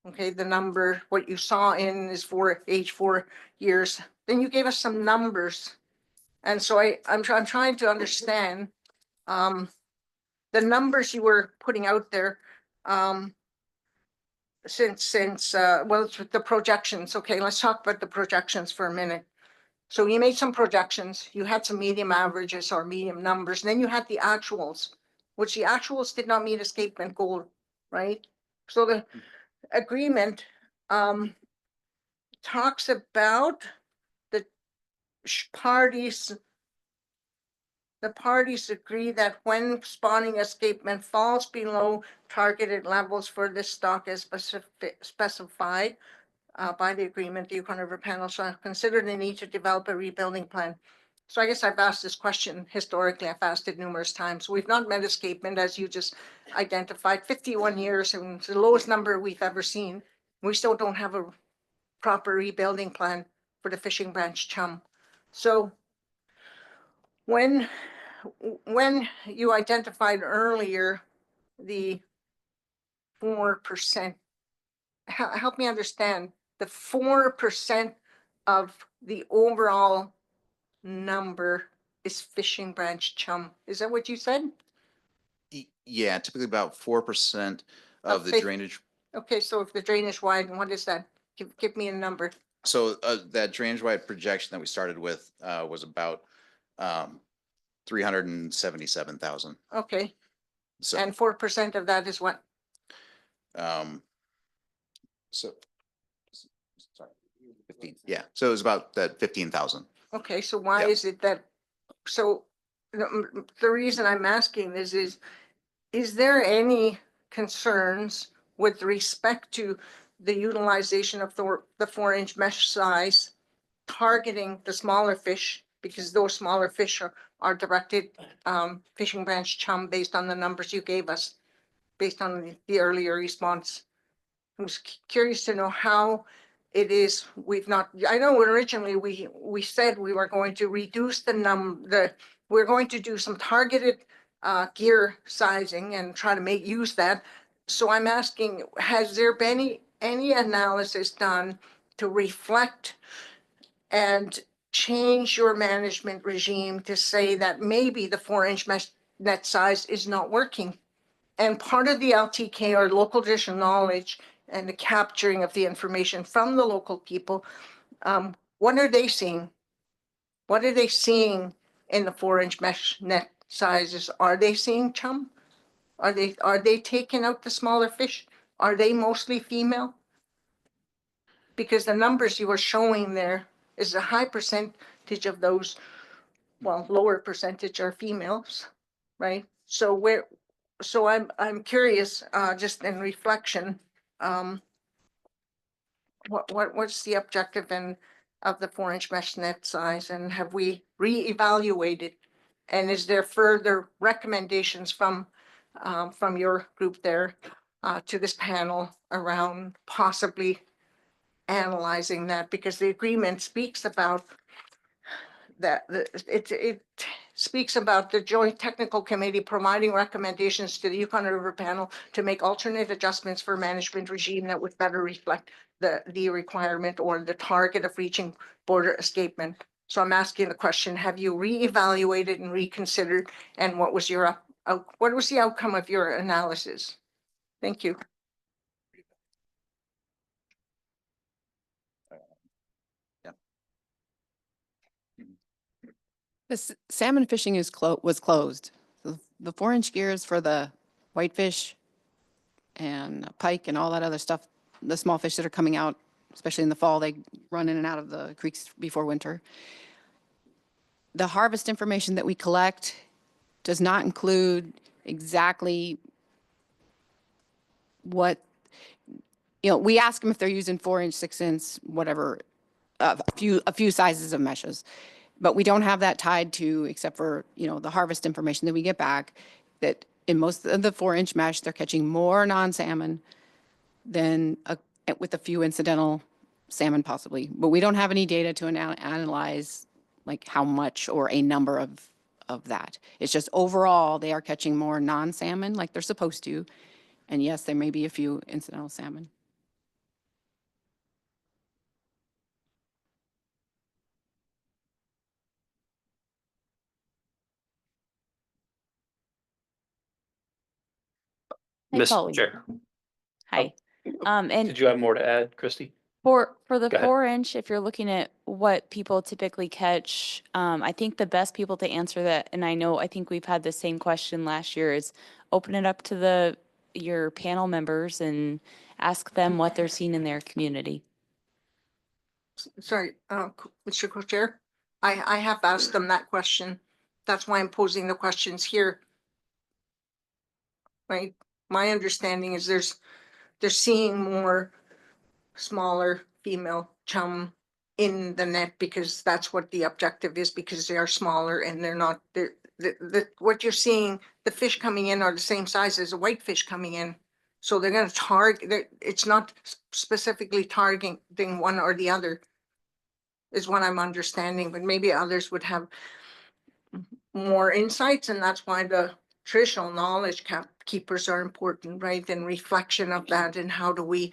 Okay, the number, what you saw in is for age 4 years. Then you gave us some numbers. And so I'm trying to understand the numbers you were putting out there since well, it's the projections. Okay, let's talk about the projections for a minute. So you made some projections, you had some medium averages or medium numbers, and then you had the actuals, which the actuals did not meet escapement goal, right? So the agreement talks about the parties agree that when spawning escapement falls below targeted levels for this stock as specified by the agreement, the Yukon River Panel shall consider the need to develop a rebuilding plan. So I guess I've asked this question historically. I've asked it numerous times. We've not met escapement, as you just identified, 51 years, and it's the lowest number we've ever seen. We still don't have a proper rebuilding plan for the fishing branch chum. So when you identified earlier the 4%, help me understand, the 4% of the overall number is fishing branch chum. Is that what you said? Yeah, typically about 4% of the Okay. drainage. Okay, so if the drainage wide, what is that? Give me a number. So that drainage wide projection that we started with was about 377,000. Okay, So and 4% of that is what? So sorry, 15. Yeah, so it was about that 15,000. Okay, so why Yep. is it that, so the reason I'm asking this is there any concerns with respect to the utilization of the 4-inch mesh size targeting the smaller fish, because those smaller fish are directed fishing branch chum based on the numbers you gave us, based on the earlier response? I was curious to know how it is we've not, I know originally we said we were going to reduce we're going to do some targeted gear sizing and try to use that. So I'm asking, has there been any analysis done to reflect and change your management regime to say that maybe the 4-inch mesh net size is not working? And part of the LTK or local traditional knowledge and the capturing of the information from the local people, what are they seeing? What are they seeing in the 4-inch mesh net sizes? Are they seeing chum? Are they taking out the smaller fish? Are they mostly female? Because the numbers you were showing there is a high percentage of those, well, lower percentage are females, right? So I'm curious, just in reflection, what's the objective of the 4-inch mesh net size, and have we reevaluated? And is there further recommendations from your group there to this panel around possibly analyzing that? Because the agreement speaks about that, it speaks about the Joint Technical Committee providing recommendations to the Yukon River Panel to make alternate adjustments for management regime that would better reflect the requirement or the target of reaching border escapement. So I'm asking the question, have you reevaluated and reconsidered, and what was the outcome of your analysis? Thank you. The salmon fishing was closed. The 4-inch gears for the whitefish and pike and all that other stuff, the small fish that are coming out, especially in the fall, they run in and out of the creeks before winter. The harvest information that we collect does not include exactly what, we ask them if they're using 4-inch, 6-inch, whatever, a few sizes of meshes. But we don't have that tied to, except for, the harvest information that we get back, that in most of the 4-inch mesh, they're catching more non-salmon than with a few incidental salmon possibly. But we don't have any data to analyze like how much or a number of that. It's just overall, they are catching more non-salmon like they're supposed to. And yes, there may be a few incidental salmon. Mr. Chair, Hi. And did you have more to add, Christy? for the Go ahead. 4-inch, if you're looking at what people typically catch, I think the best people to answer that, and I think we've had the same question last year, is open it up to your panel members and ask them what they're seeing in their community. Sorry, Mr. Co-Chair, I have asked them that question. That's why I'm posing the questions here. Right, my understanding is they're seeing more smaller female chum in the net because that's what the objective is, because they are smaller and they're not, what you're seeing, the fish coming in are the same size as a whitefish coming in. So they're going to target, it's not specifically targeting one or the other, is what I'm understanding, but maybe others would have more insights, and that's why the traditional knowledge keepers are important, right? And reflection of that, and how do we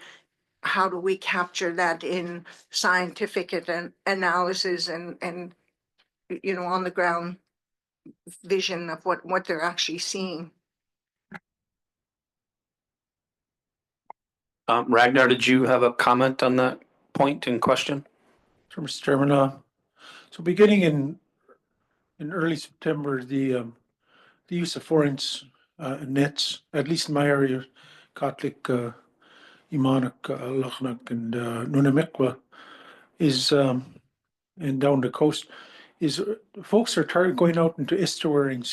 capture that in scientific analysis and you know, on the ground vision of what they're actually seeing. Ragnar, did you have a comment on that point in question? Sure, Mr. Chairman, so beginning in early September, the use of 4-inch nets, at least in my area, Kotlik, Imanak, Luchnak, and Nunamikwa, is and down the coast, is folks are going out into estuarine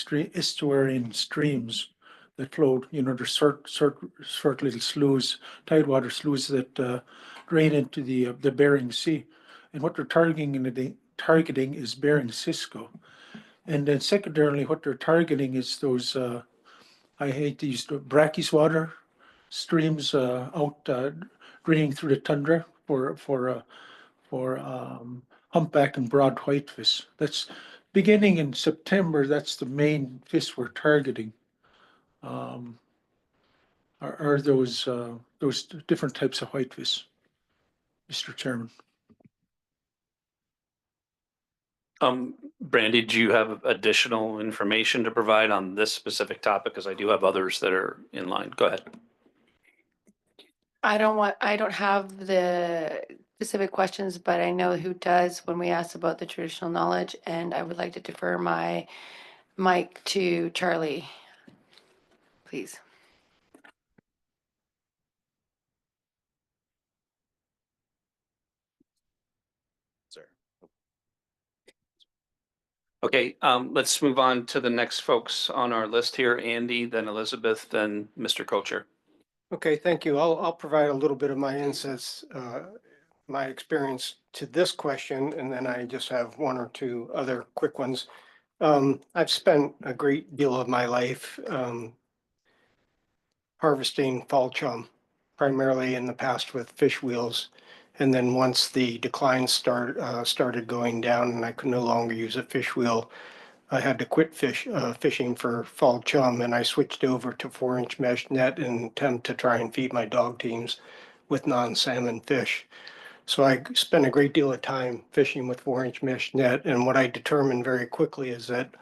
streams that flow. You know, there's short little sloughs, tidewater sloughs that drain into the Bering Sea, and what they're targeting is Bering Cisco, and then secondarily, what they're targeting is those I hate to use the brackish water streams out draining through the tundra for humpback and broad whitefish. That's beginning in September. That's the main fish we're targeting. Are those different types of whitefish, Mr. Chairman? Brandy, do you have additional information to provide on this specific topic? Because I do have others that are in line. Go ahead. I don't have the specific questions, but I know who does when we ask about the traditional knowledge, and I would like to defer my mic to Charlie, please. Okay, let's move on to the next folks on our list here. Andy, then Elizabeth, then Mr. Kocher. Okay, thank you. I'll provide a little bit of my insights, my experience to this question, and then I just have one or two other quick ones. I've spent a great deal of my life harvesting fall chum, primarily in the past with fish wheels. And then once the decline started going down and I could no longer use a fish wheel, I had to quit fishing for fall chum, and I switched over to 4-inch mesh net in an attempt to try and feed my dog teams with non-salmon fish. So I spent a great deal of time fishing with 4-inch mesh net, and what I determined very quickly is that,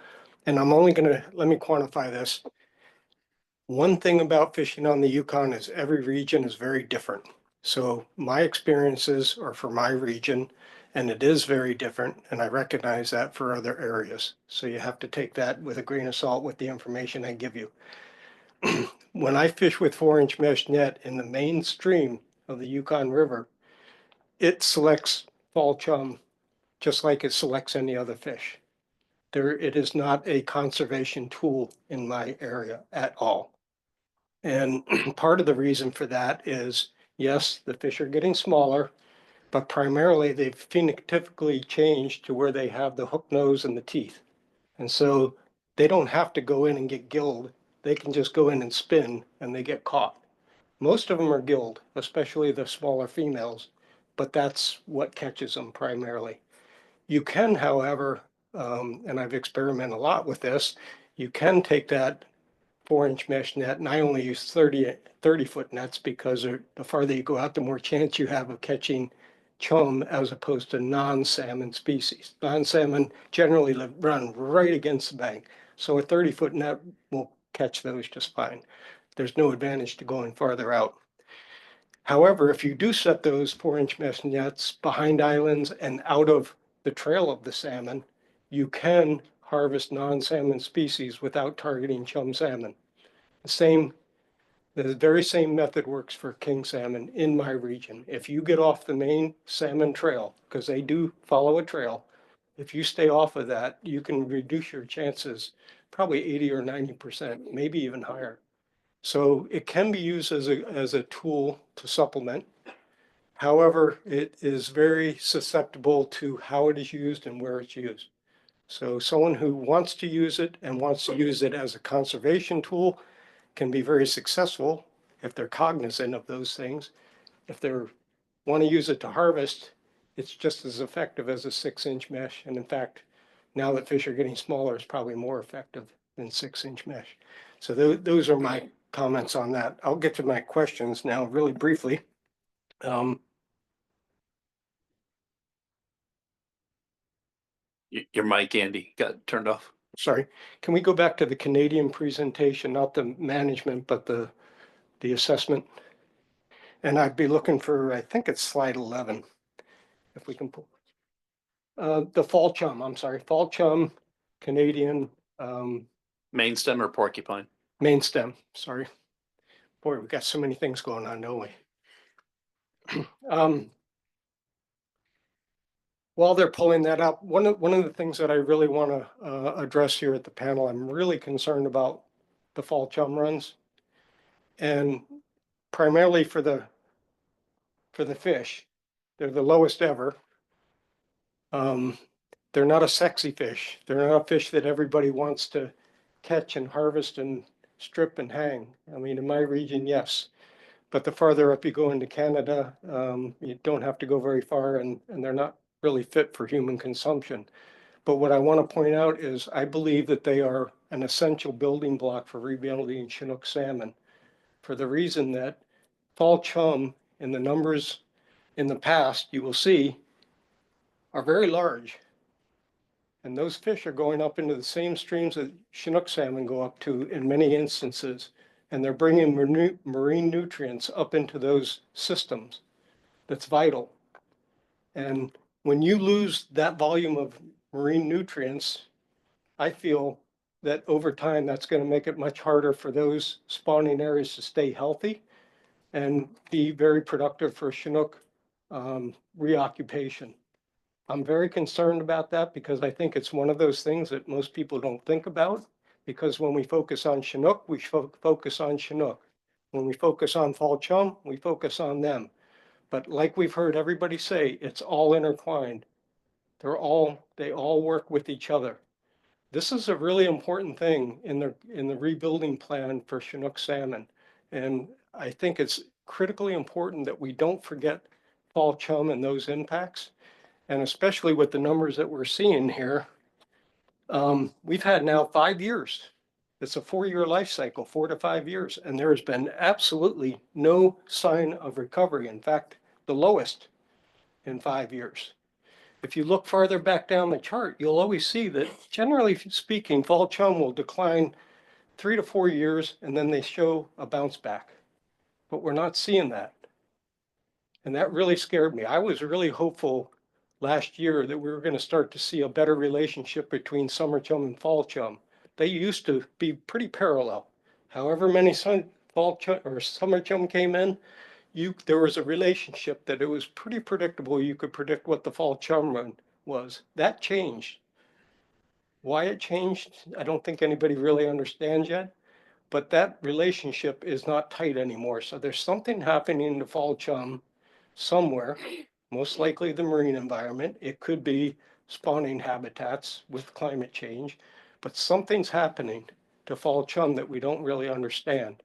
and I'm only going to, let me quantify this. One thing about fishing on the Yukon is every region is very different. So my experiences are for my region, and it is very different, and I recognize that for other areas. So you have to take that with a grain of salt with the information I give you. When I fish with 4-inch mesh net in the main stream of the Yukon River, it selects fall chum just like it selects any other fish. It is not a conservation tool in my area at all. And part of the reason for that is, yes, the fish are getting smaller, but primarily they've phenotypically changed to where they have the hook nose and the teeth. And so they don't have to go in and get gilled. They can just go in and spin and they get caught. Most of them are gilled, especially the smaller females, but that's what catches them primarily. You can, however, and I've experimented a lot with this, you can take that 4-inch mesh net, and I only use 30-foot nets because the farther you go out, the more chance you have of catching chum as opposed to non-salmon species. Non-salmon generally run right against the bank. So a 30-foot net will catch those just fine. There's no advantage to going farther out. However, if you do set those 4-inch mesh nets behind islands and out of the trail of the salmon, you can harvest non-salmon species without targeting chum salmon. The very same method works for king salmon in my region. If you get off the main salmon trail, because they do follow a trail, if you stay off of that, you can reduce your chances probably 80 or 90%, maybe even higher. So it can be used as a tool to supplement. However, it is very susceptible to how it is used and where it's used. So someone who wants to use it and wants to use it as a conservation tool can be very successful if they're cognizant of those things. If they want to use it to harvest, it's just as effective as a 6-inch mesh. And in fact, now that fish are getting smaller, it's probably more effective than 6-inch mesh. So those are my comments on that. I'll get to my questions now really briefly. Your mic, Andy, got turned off. Sorry, can we go back to the Canadian presentation, not the management, but the assessment? And I'd be looking for, I think it's slide 11, if we can pull. The fall chum, I'm sorry, fall chum, Canadian. Main stem or porcupine? Main stem, sorry. Boy, we've got so many things going on, don't we? While they're pulling that up, one of the things that I really want to address here at the panel, I'm really concerned about the fall chum runs, and primarily for the fish. They're the lowest ever. They're not a sexy fish. They're not a fish that everybody wants to catch and harvest and strip and hang. I mean, in my region, yes. But the farther up you go into Canada, you don't have to go very far, and they're not really fit for human consumption. But what I want to point out is I believe that they are an essential building block for rebuilding Chinook salmon, for the reason that fall chum, in the numbers in the past, you will see, are very large. And those fish are going up into the same streams that Chinook salmon go up to in many instances. And they're bringing marine nutrients up into those systems. That's vital. And when you lose that volume of marine nutrients, I feel that over time, that's going to make it much harder for those spawning areas to stay healthy and be very productive for Chinook reoccupation. I'm very concerned about that because I think it's one of those things that most people don't think about, because when we focus on Chinook, we focus on Chinook. When we focus on fall chum, we focus on them. But like we've heard everybody say, it's all intertwined. They all work with each other. This is a really important thing in the rebuilding plan for Chinook salmon. And I think it's critically important that we don't forget fall chum and those impacts. And especially with the numbers that we're seeing here, we've had now 5 years. It's a 4-year life cycle, 4 to 5 years, and there has been absolutely no sign of recovery. In fact, the lowest in 5 years. If you look farther back down the chart, you'll always see that, generally speaking, fall chum will decline 3 to 4 years, and then they show a bounce back. But we're not seeing that. And that really scared me. I was really hopeful last year that we were going to start to see a better relationship between summer chum and fall chum. They used to be pretty parallel. However many fall chum or summer chum came in, there was a relationship that it was pretty predictable. You could predict what the fall chum run was. That changed. Why it changed, I don't think anybody really understands yet, but that relationship is not tight anymore. So there's something happening in the fall chum somewhere, most likely the marine environment. It could be spawning habitats with climate change, but something's happening to fall chum that we don't really understand.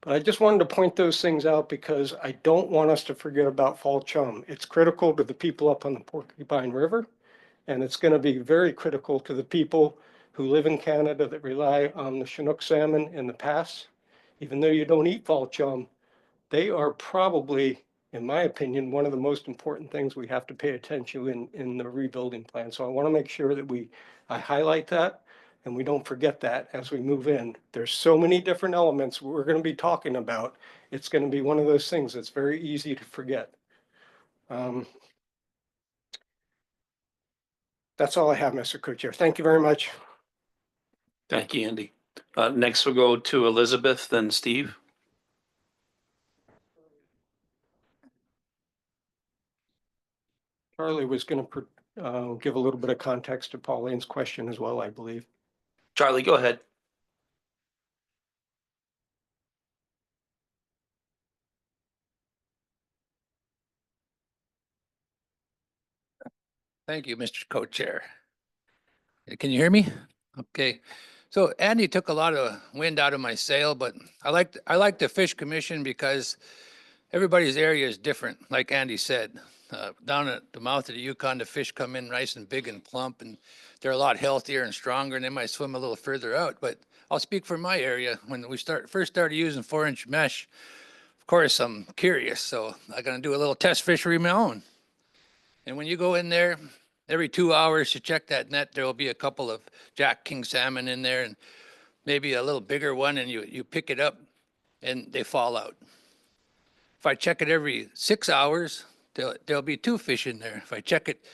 But I just wanted to point those things out because I don't want us to forget about fall chum. It's critical to the people up on the Porcupine River. And it's going to be very critical to the people who live in Canada that rely on the Chinook salmon in the past. Even though you don't eat fall chum, they are probably, in my opinion, one of the most important things we have to pay attention in the rebuilding plan. So I want to make sure that I highlight that and we don't forget that as we move in. There's so many different elements we're going to be talking about. It's going to be one of those things that's very easy to forget. That's all I have, Mr. Co-Chair. Thank you very much. Thank you, Andy. Next we'll go to Elizabeth, then Steve. Charlie was going to give a little bit of context to Pauline's question as well, I believe. Charlie, go ahead. Thank you, Mr. Co-Chair. Can you hear me? Okay. So Andy took a lot of wind out of my sail, but I like the Fish Commission because everybody's area is different, like Andy said. Down at the mouth of the Yukon, the fish come in nice and big and plump, and they're a lot healthier and stronger, and they might swim a little further out. But I'll speak for my area. When we first started using 4-inch mesh, of course, I'm curious, so I'm going to do a little test fishery of my own. And when you go in there, every 2 hours you check that net, there will be a couple of Jack King salmon in there and maybe a little bigger one, and you pick it up and they fall out. If I check it every 6 hours, there'll be 2 fish in there. If I check it,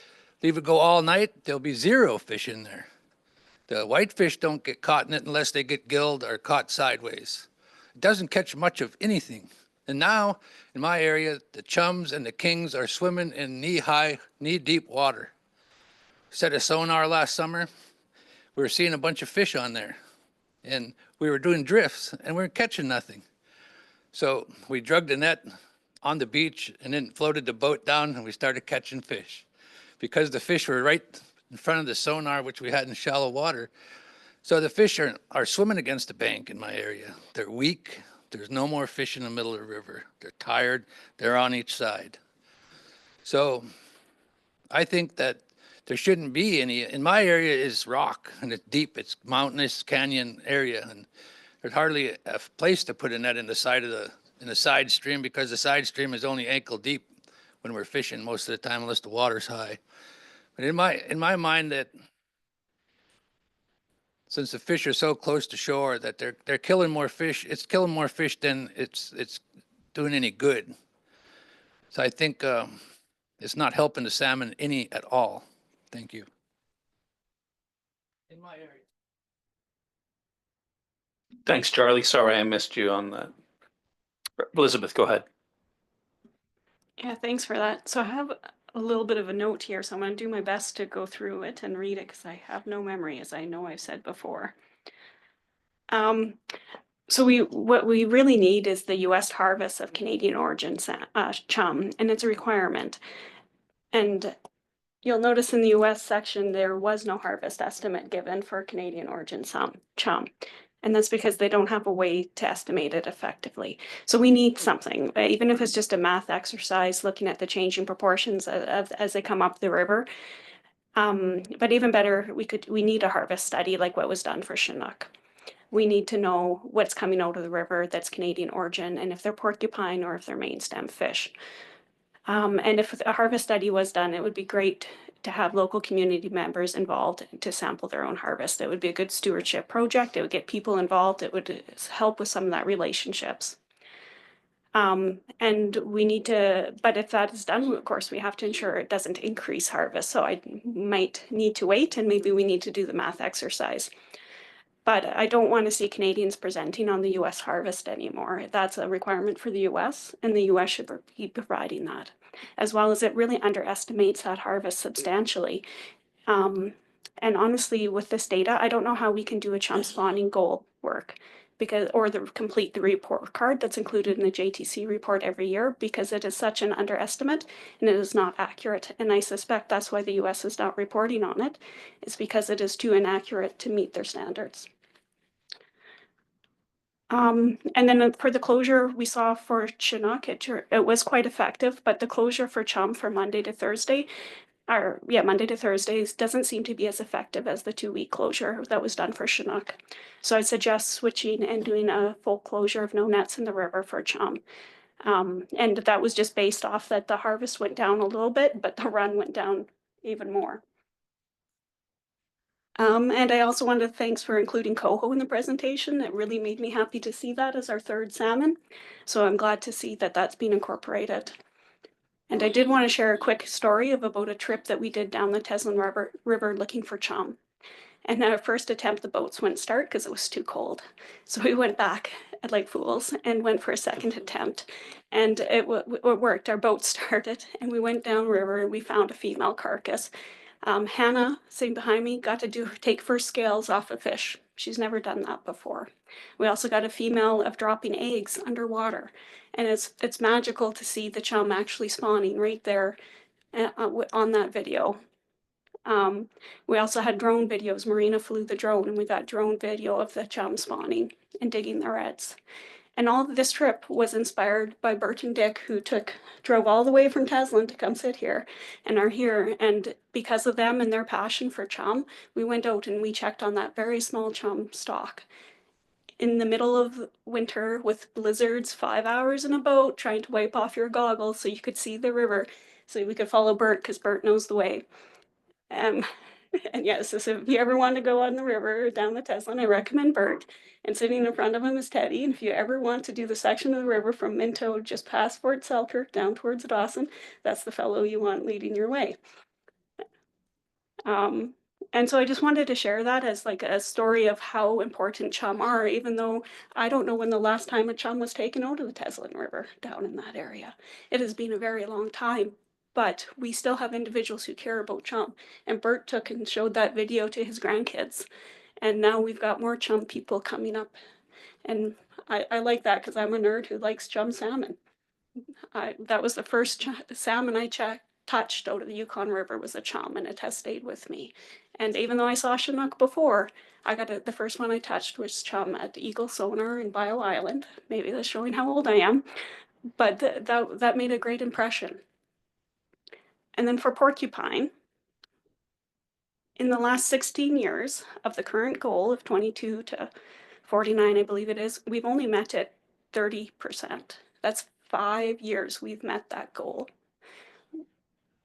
leave it go all night, there'll be 0 fish in there. The whitefish don't get caught in it unless they get gilled or caught sideways. It doesn't catch much of anything. And now, in my area, the chums and the kings are swimming in knee-high, knee-deep water. Set a sonar last summer. We were seeing a bunch of fish on there. And we were doing drifts, and we were catching nothing. So we drugged the net on the beach and then floated the boat down, and we started catching fish. Because the fish were right in front of the sonar, which we had in shallow water. So the fish are swimming against the bank in my area. They're weak. There's no more fish in the middle of the river. They're tired. They're on each side. So I think that there shouldn't be any. In my area is rock, and it's deep. It's mountainous canyon area, and there's hardly a place to put a net in the side stream, because the side stream is only ankle deep when we're fishing most of the time, unless the water's high. But in my mind, that since the fish are so close to shore, that they're killing more fish. It's killing more fish than it's doing any good. So I think it's not helping the salmon any at all. Thank you. In my area. Thanks, Charlie. Sorry I missed you on that. Elizabeth, go ahead. Yeah, thanks for that. So I have a little bit of a note here, so I'm going to do my best to go through it and read it because I have no memory, as I know I've said before. So what we really need is the U.S. harvest of Canadian origin chum, and it's a requirement. And you'll notice in the U.S. section there was no harvest estimate given for Canadian origin chum. And that's because they don't have a way to estimate it effectively. So we need something, even if it's just a math exercise, looking at the changing proportions as they come up the river. But even better, we need a harvest study like what was done for Chinook. We need to know what's coming out of the river that's Canadian origin, and if they're porcupine or if they're main stem fish. And if a harvest study was done, it would be great to have local community members involved to sample their own harvest. It would be a good stewardship project. It would get people involved. It would help with some of that relationships. And we need to, but if that is done, of course, we have to ensure it doesn't increase harvest. So I might need to wait, and maybe we need to do the math exercise. But I don't want to see Canadians presenting on the U.S. harvest anymore. That's a requirement for the U.S., and the U.S. should be providing that, as well as it really underestimates that harvest substantially. And honestly, with this data, I don't know how we can do a chum spawning goal work, or complete the report card that's included in the JTC report every year, because it is such an underestimate and it is not accurate. And I suspect that's why the U.S. is not reporting on it. It's because it is too inaccurate to meet their standards. And then for the closure we saw for Chinook, it was quite effective, but the closure for chum for Monday to Thursday Monday to Thursdays doesn't seem to be as effective as the 2-week closure that was done for Chinook. So I suggest switching and doing a full closure of no nets in the river for chum. And that was just based off that the harvest went down a little bit, but the run went down even more. And I also wanted to thanks for including coho in the presentation. It really made me happy to see that as our third salmon. So I'm glad to see that that's been incorporated. And I did want to share a quick story about a trip that we did down the Teslin River looking for chum. And at our first attempt, the boats wouldn't start because it was too cold. So we went back like fools and went for a second attempt. And it worked. Our boat started and we went downriver and we found a female carcass. Hannah, sitting behind me, got to take first scales off a fish. She's never done that before. We also got a female of dropping eggs underwater. And it's magical to see the chum actually spawning right there on that video. We also had drone videos. Marina flew the drone and we got drone video of the chum spawning and digging their heads. And all of this trip was inspired by Bert and Dick, who drove all the way from Teslin to come sit here and are here. And because of them and their passion for chum, we went out and we checked on that very small chum stock. In the middle of winter with blizzards, 5 hours in a boat, trying to wipe off your goggles so you could see the river, so we could follow Bert because Bert knows the way. And yes, so if you ever want to go on the river down the Teslin, I recommend Bert. And sitting in front of him is Teddy. And if you ever want to do the section of the river from Minto just past Fort Selkirk down towards Dawson, that's the fellow you want leading your way. And so I just wanted to share that as like a story of how important chum are, even though I don't know when the last time a chum was taken out of the Teslin River down in that area. It has been a very long time, but we still have individuals who care about chum. And Bert took and showed that video to his grandkids. And now we've got more chum people coming up. And I like that because I'm a nerd who likes chum salmon. That was the first salmon I touched out of the Yukon River was a chum, and it has stayed with me. And even though I saw Chinook before, the first one I touched was chum at Eagle Sonar in Bio Island. Maybe that's showing how old I am, but that made a great impression. And then for porcupine, in the last 16 years of the current goal of 22 to 49, I believe it is, we've only met it 30%. That's 5 years we've met that goal.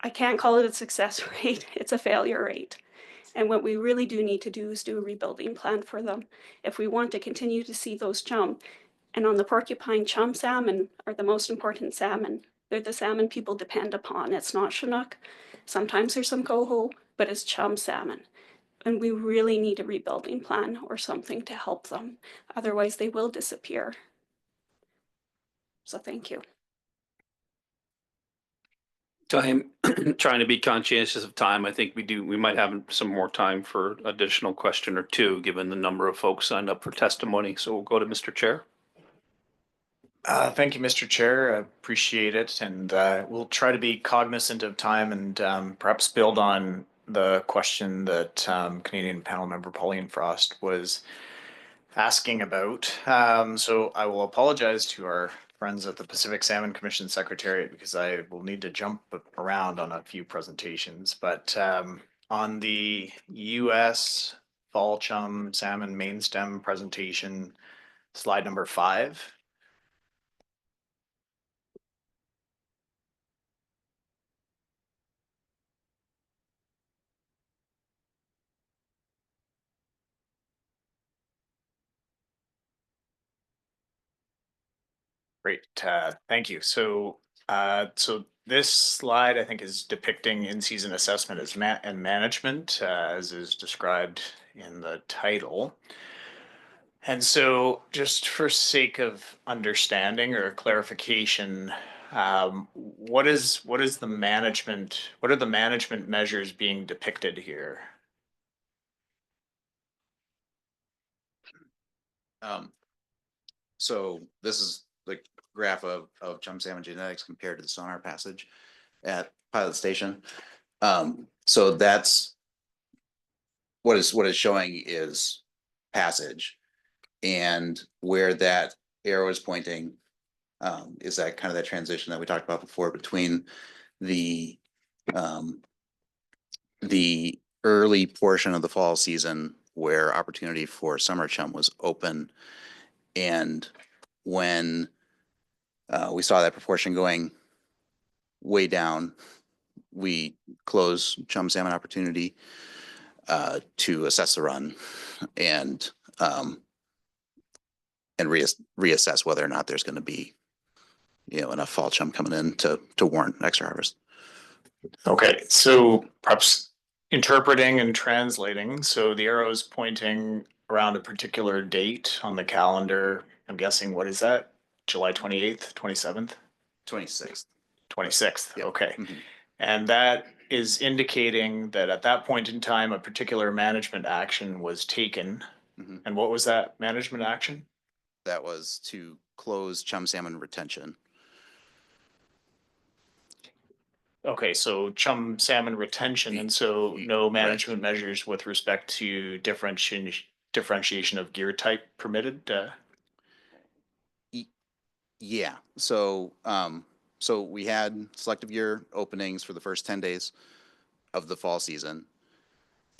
I can't call it a success rate, it's a failure rate. And what we really do need to do is do a rebuilding plan for them. If we want to continue to see those chum, and on the porcupine, chum salmon are the most important salmon. They're the salmon people depend upon. It's not Chinook. Sometimes there's some coho, but it's chum salmon. And we really need a rebuilding plan or something to help them. Otherwise, they will disappear. So thank you. Time, trying to be conscientious of time. I think we might have some more time for additional question or two, given the number of folks signed up for testimony. So we'll go to Mr. Chair. Thank you, Mr. Chair. I appreciate it. And we'll try to be cognizant of time and perhaps build on the question that Canadian panel member Pauline Frost was asking about. So I will apologize to our friends at the Pacific Salmon Commission Secretariat because I will need to jump around on a few presentations. But on the U.S. fall chum salmon main stem presentation, slide number 5. Great, thank you. So this slide, I think, is depicting in-season assessment and management, as is described in the title. And so just for sake of understanding or clarification, what are the management measures being depicted here? So this is the graph of chum salmon genetics compared to the sonar passage at Pilot Station. So that's what is showing is passage, and where that arrow is pointing is that kind of that transition that we talked about before between the the early portion of the fall season where opportunity for summer chum was open. And when we saw that proportion going way down, we closed chum salmon opportunity to assess the run and reassess whether or not there's going to be, enough fall chum coming in to warrant extra harvest. Okay, so perhaps interpreting and translating. So the arrow is pointing around a particular date on the calendar. I'm guessing, what is that? July 28th, 27th? 26th. 26th, Yep. okay. Mhm. And that is indicating that at that point in time, a particular management action was taken. Mhm. And what was that management action? That was to close chum salmon retention. Okay, so chum salmon retention, and so no management measures with respect to differentiation of gear type permitted? Yeah, so so we had selective year openings for the first 10 days of the fall season,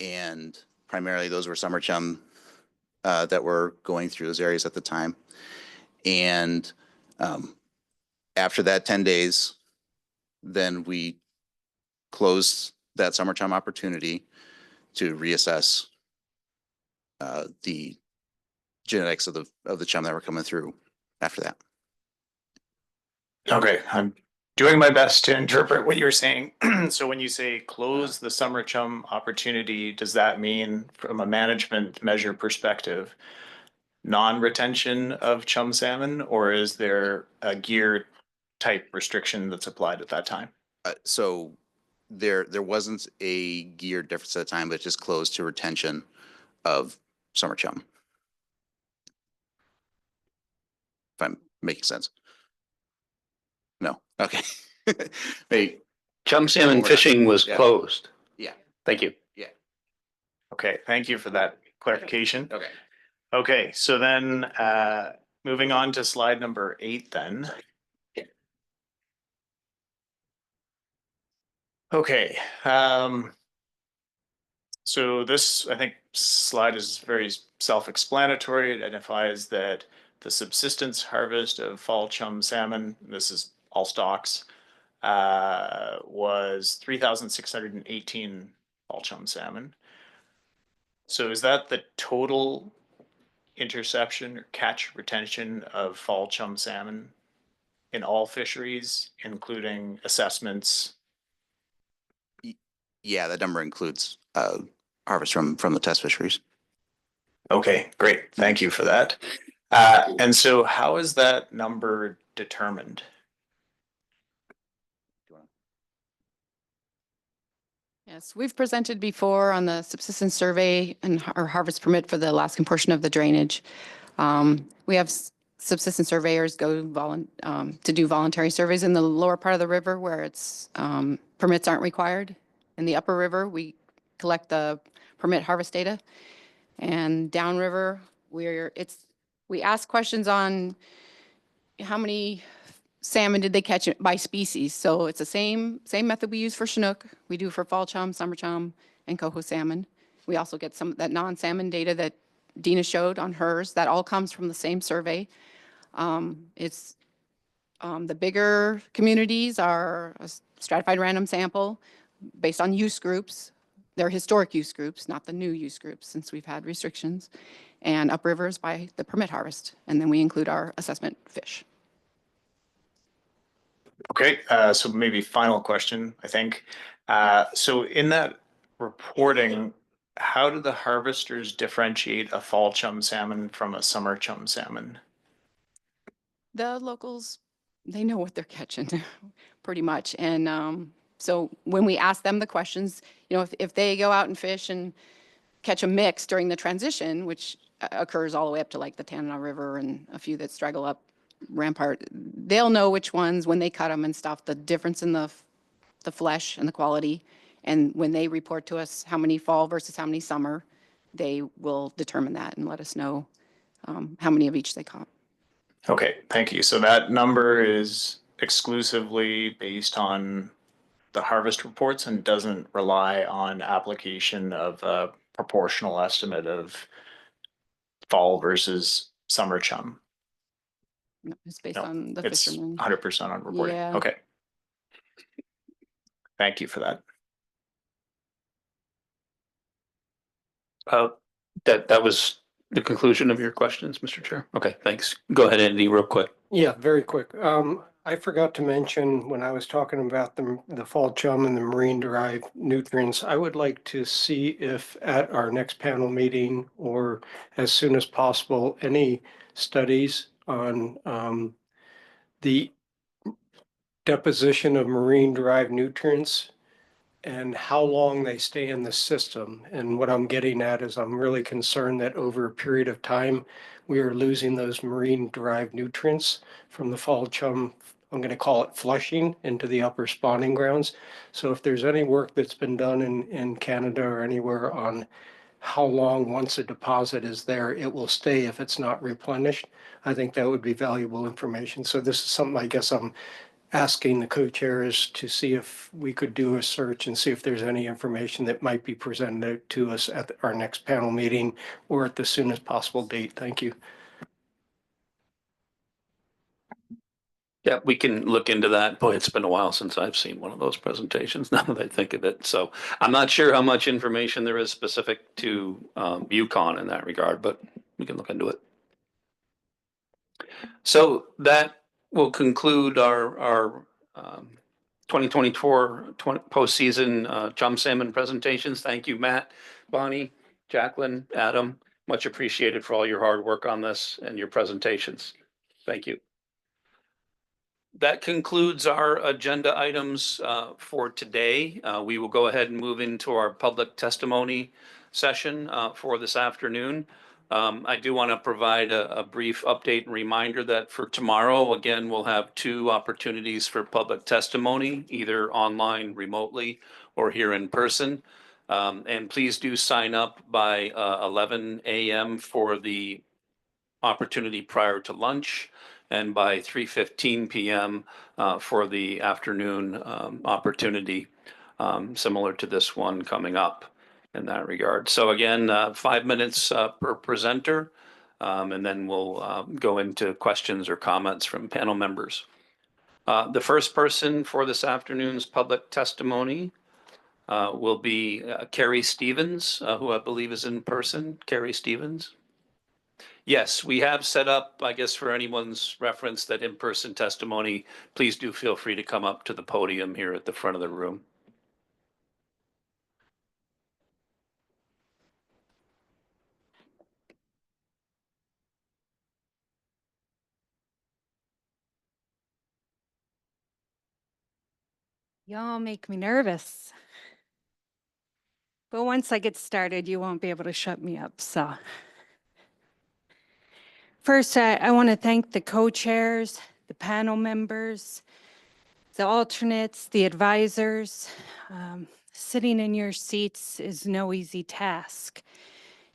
and primarily those were summer chum that were going through those areas at the time. And after that 10 days, then we closed that summer chum opportunity to reassess the genetics of the chum that were coming through after that. Okay, I'm doing my best to interpret what you're saying. So when you say close the summer chum opportunity, does that mean from a management measure perspective, non-retention of chum salmon, or is there a gear type restriction that's applied at that time? So there wasn't a gear difference at the time, but it just closed to retention of summer chum. If I'm making sense. No. Okay. Hey, Chum salmon fishing was Yeah. closed. Yeah. Thank you. Yeah. Okay, thank you for that clarification. Okay. Okay, so then moving on to slide number 8 then. Okay, so this, I think, slide is very self-explanatory. It identifies that the subsistence harvest of fall chum salmon, this is all stocks, was 3,618 fall chum salmon. So is that the total interception or catch retention of fall chum salmon in all fisheries, including assessments? Yeah, that number includes harvest from the test fisheries. Okay, great. Thank you for that. And so how is that number determined? Yes, we've presented before on the subsistence survey and our harvest permit for the Alaskan portion of the drainage. We have subsistence surveyors go to do voluntary surveys in the lower part of the river where it's permits aren't required. In the upper river, we collect the permit harvest data, and downriver, we ask questions on how many salmon did they catch by species. So it's the same method we use for Chinook, we do for fall chum, summer chum, and coho salmon. We also get some of that non-salmon data that Dina showed on hers. That all comes from the same survey. It's the bigger communities are a stratified random sample based on use groups. They're historic use groups, not the new use groups since we've had restrictions. And uprivers by the permit harvest. And then we include our assessment fish. Okay, so maybe final question, I think. So in that reporting, how do the harvesters differentiate a fall chum salmon from a summer chum salmon? The locals, they know what they're catching pretty much. And so when we ask them the questions, if they go out and fish and catch a mix during the transition, which occurs all the way up to like the Tanana River and a few that straggle up Rampart, they'll know which ones, when they cut them and stuff, the difference in the flesh and the quality. And when they report to us how many fall versus how many summer, they will determine that and let us know how many of each they caught. Okay, thank you. So that number is exclusively based on the harvest reports and doesn't rely on application of a proportional estimate of fall versus summer chum. It's based No, on the it's fishermen. 100% on reporting. Yeah. Okay. Thank you for that. That was the conclusion of your questions, Mr. Chair. Okay, thanks. Go ahead, Andy, real quick. Yeah, very quick. I forgot to mention when I was talking about the fall chum and the marine derived nutrients, I would like to see if at our next panel meeting or as soon as possible, any studies on the deposition of marine derived nutrients and how long they stay in the system. And what I'm getting at is I'm really concerned that over a period of time, we are losing those marine derived nutrients from the fall chum. I'm going to call it flushing into the upper spawning grounds. So if there's any work that's been done in Canada or anywhere on how long, once a deposit is there, it will stay if it's not replenished, I think that would be valuable information. So this is something I guess I'm asking the co-chairs to see if we could do a search and see if there's any information that might be presented to us at our next panel meeting or at the soonest possible date. Thank you. Yeah, we can look into that. Boy, it's been a while since I've seen one of those presentations now that I think of it. So I'm not sure how much information there is specific to Yukon in that regard, but we can look into it. So that will conclude our 2024 postseason chum salmon presentations. Thank you, Matt, Bonnie, Jacqueline, Adam. Much appreciated for all your hard work on this and your presentations. Thank you. That concludes our agenda items for today. We will go ahead and move into our public testimony session for this afternoon. I do want to provide a brief update and reminder that for tomorrow, again, we'll have 2 opportunities for public testimony, either online remotely or here in person. And please do sign up by 11 a.m. for the opportunity prior to lunch and by 3:15 p.m. For the afternoon opportunity, similar to this one coming up in that regard. So again, 5 minutes per presenter, and then we'll go into questions or comments from panel members. The first person for this afternoon's public testimony will be Carrie Stevens, who I believe is in person. Carrie Stevens. Yes, we have set up, I guess for anyone's reference, that in-person testimony, please do feel free to come up to the podium here at the front of the room. Y'all make me nervous. But once I get started, you won't be able to shut me up, so. First, I want to thank the co-chairs, the panel members, the alternates, the advisors. Sitting in your seats is no easy task.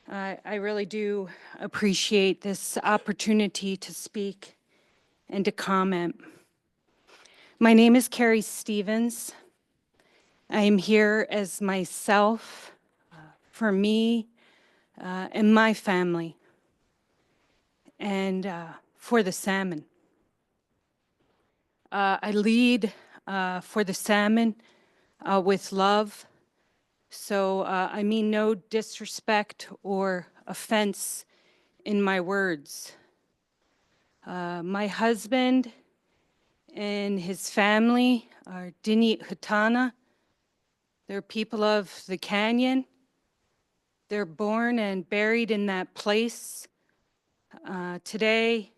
I really do appreciate this opportunity to speak and to comment. My name is Carrie Stevens. I am here as myself, for me and my family, and for the salmon. I lead for the salmon with love, so I mean no disrespect or offense in my words. My husband and his family are Dinit Hutana. They're people of the canyon. They're born and buried in that place. Today,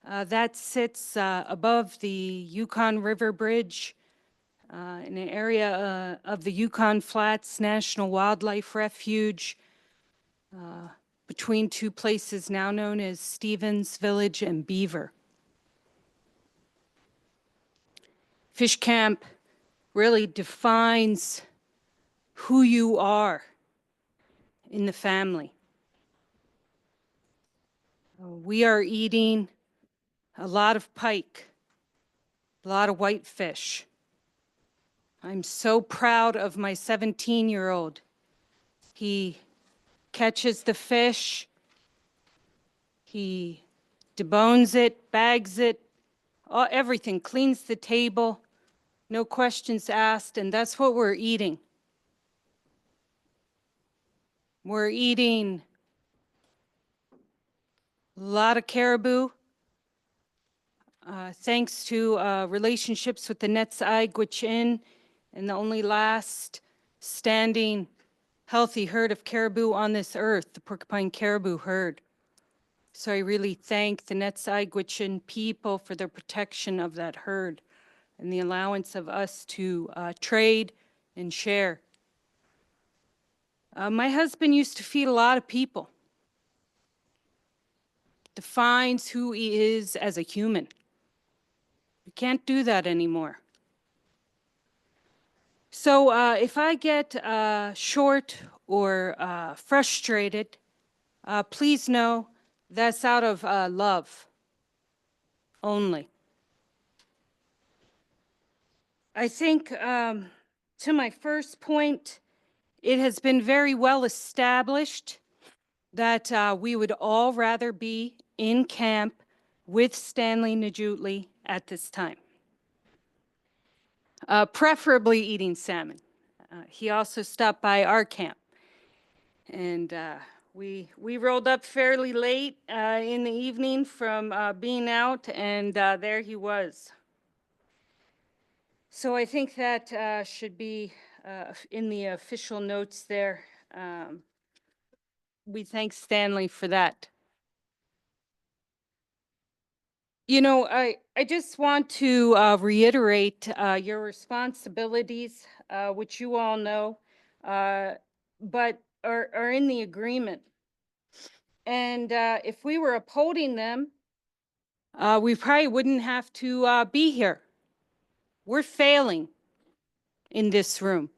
that sits above the Yukon River Bridge in an area of the Yukon Flats National Wildlife Refuge between 2 places now known as Stevens Village and Beaver. Fish Camp really defines who you are in the family. We are eating a lot of pike, a lot of whitefish, I'm so proud of my 17-year-old. He catches the fish, he debones it, bags it, everything, cleans the table, no questions asked, and that's what we're eating. We're eating a lot of caribou, thanks to relationships with the Netsai Gwich'in and the only last standing healthy herd of caribou on this earth, the porcupine caribou herd. So I really thank the Netsai Gwich'in people for their protection of that herd and the allowance of us to trade and share. My husband used to feed a lot of people. Defines who he is as a human. We can't do that anymore. So if I get short or frustrated, please know that's out of love only. I think to my first point, it has been very well established that we would all rather be in camp with Stanley Najutli at this time. Preferably eating salmon. He also stopped by our camp. And we rolled up fairly late in the evening from being out, and there he was. So I think that should be in the official notes there. We thank Stanley for that. You know, I just want to reiterate your responsibilities, which you all know, but are in the agreement. And if we were upholding them, we probably wouldn't have to be here. We're failing in this room.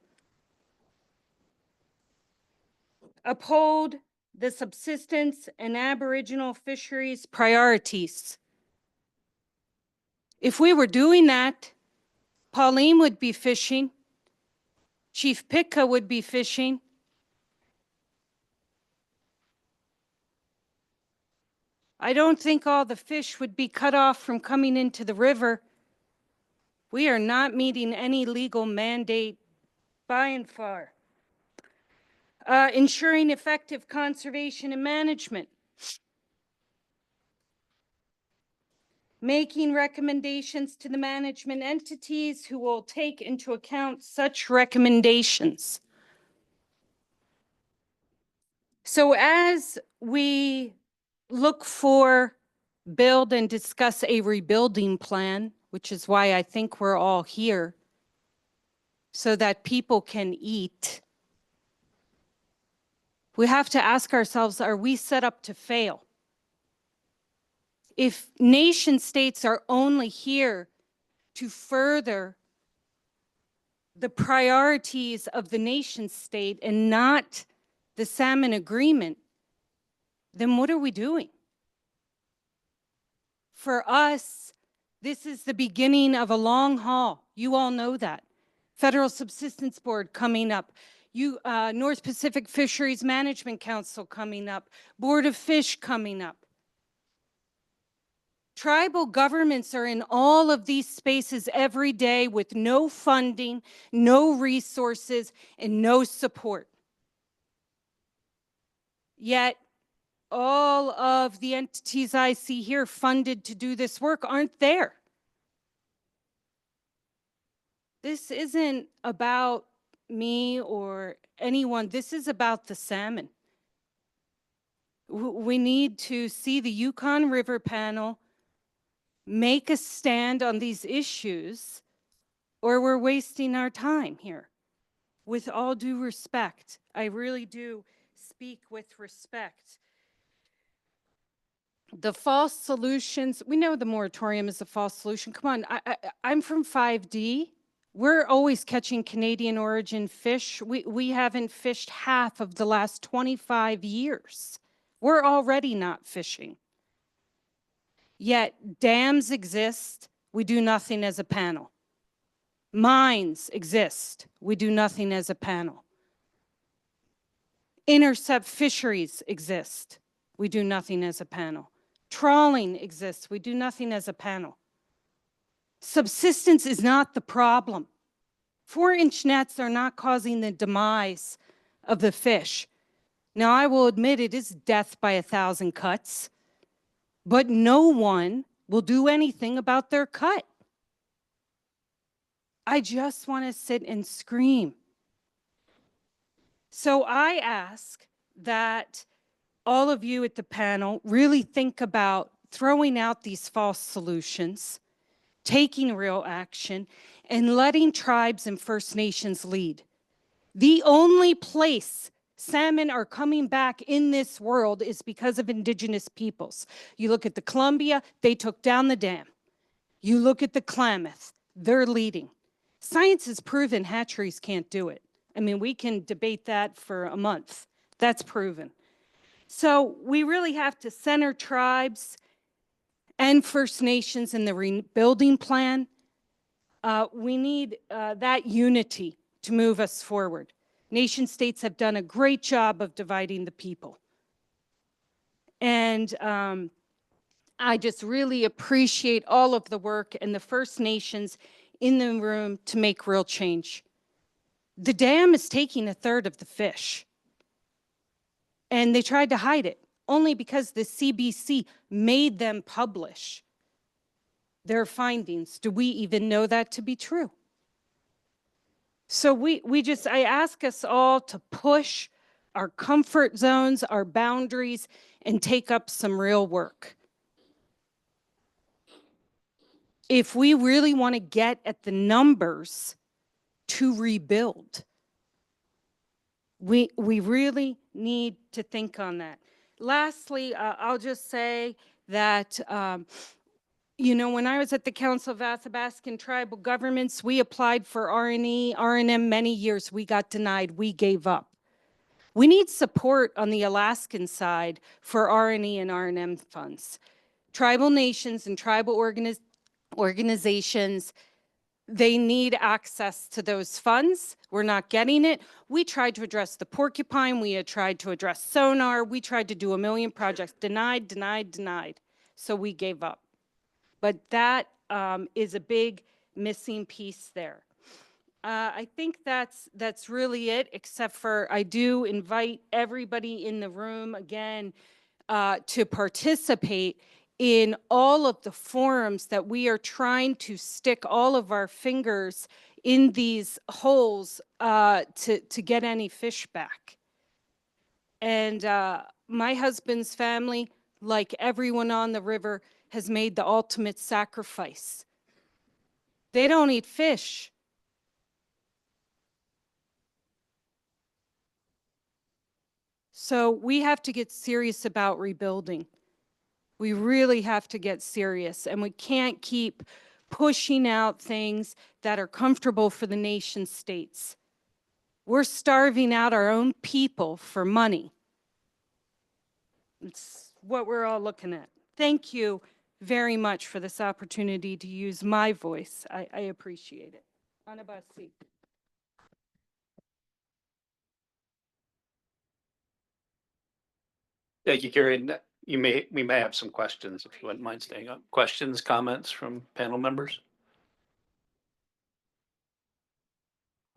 Uphold the subsistence and Aboriginal fisheries priorities. If we were doing that, Pauline would be fishing, Chief Pitka would be fishing, I don't think all the fish would be cut off from coming into the river. We are not meeting any legal mandate by and far. Ensuring effective conservation and management. Making recommendations to the management entities who will take into account such recommendations. So as we look for, build and discuss a rebuilding plan, which is why I think we're all here, so that people can eat, we have to ask ourselves, are we set up to fail? If nation states are only here to further the priorities of the nation state and not the salmon agreement, then what are we doing? For us, this is the beginning of a long haul. You all know that. Federal Subsistence Board coming up. North Pacific Fisheries Management Council coming up. Board of Fish coming up. Tribal governments are in all of these spaces every day with no funding, no resources, and no support. Yet, all of the entities I see here funded to do this work aren't there. This isn't about me or anyone. This is about the salmon. We need to see the Yukon River Panel make a stand on these issues, or we're wasting our time here. With all due respect, I really do speak with respect. The false solutions, we know the moratorium is a false solution. Come on, I'm from 5D. We're always catching Canadian origin fish. We haven't fished half of the last 25 years. We're already not fishing. Yet dams exist, we do nothing as a panel. Mines exist. We do nothing as a panel. Intercept fisheries exist. We do nothing as a panel. Trawling exists. We do nothing as a panel. Subsistence is not the problem. 4-inch nets are not causing the demise of the fish. Now, I will admit it is death by 1,000 cuts, but no one will do anything about their cut. I just want to sit and scream. So I ask that all of you at the panel really think about throwing out these false solutions, taking real action, and letting tribes and First Nations lead. The only place salmon are coming back in this world is because of Indigenous peoples. You look at the Columbia, they took down the dam. You look at the Klamath, they're leading. Science has proven hatcheries can't do it. I mean, we can debate that for a month. That's proven. So we really have to center tribes and First Nations in the rebuilding plan. We need that unity to move us forward. Nation states have done a great job of dividing the people. And I just really appreciate all of the work and the First Nations in the room to make real change. The dam is taking 1/3 of the fish. And they tried to hide it only because the CBC made them publish their findings. Do we even know that to be true? So I ask us all to push our comfort zones, our boundaries, and take up some real work. If we really want to get at the numbers to rebuild, we really need to think on that. Lastly, I'll just say that you know, when I was at the Council of Athabascan Tribal Governments, we applied for R&E, R&M many years. We got denied. We gave up. We need support on the Alaskan side for R&E and R&M funds. Tribal nations and tribal organizations, they need access to those funds. We're not getting it. We tried to address the porcupine. We had tried to address sonar. We tried to do a million projects. Denied, denied, denied. So we gave up. But that is a big missing piece there. I think that's really it, except for I do invite everybody in the room again to participate in all of the forums that we are trying to stick all of our fingers in these holes to get any fish back. And my husband's family, like everyone on the river, has made the ultimate sacrifice. They don't eat fish. So we have to get serious about rebuilding. We really have to get serious, and we can't keep pushing out things that are comfortable for the nation states. We're starving out our own people for money. It's what we're all looking at. Thank you very much for this opportunity to use my voice. I appreciate it. Anabasi. Thank you, Carrie. And we may have some questions if you wouldn't mind staying up. Questions, comments from panel members?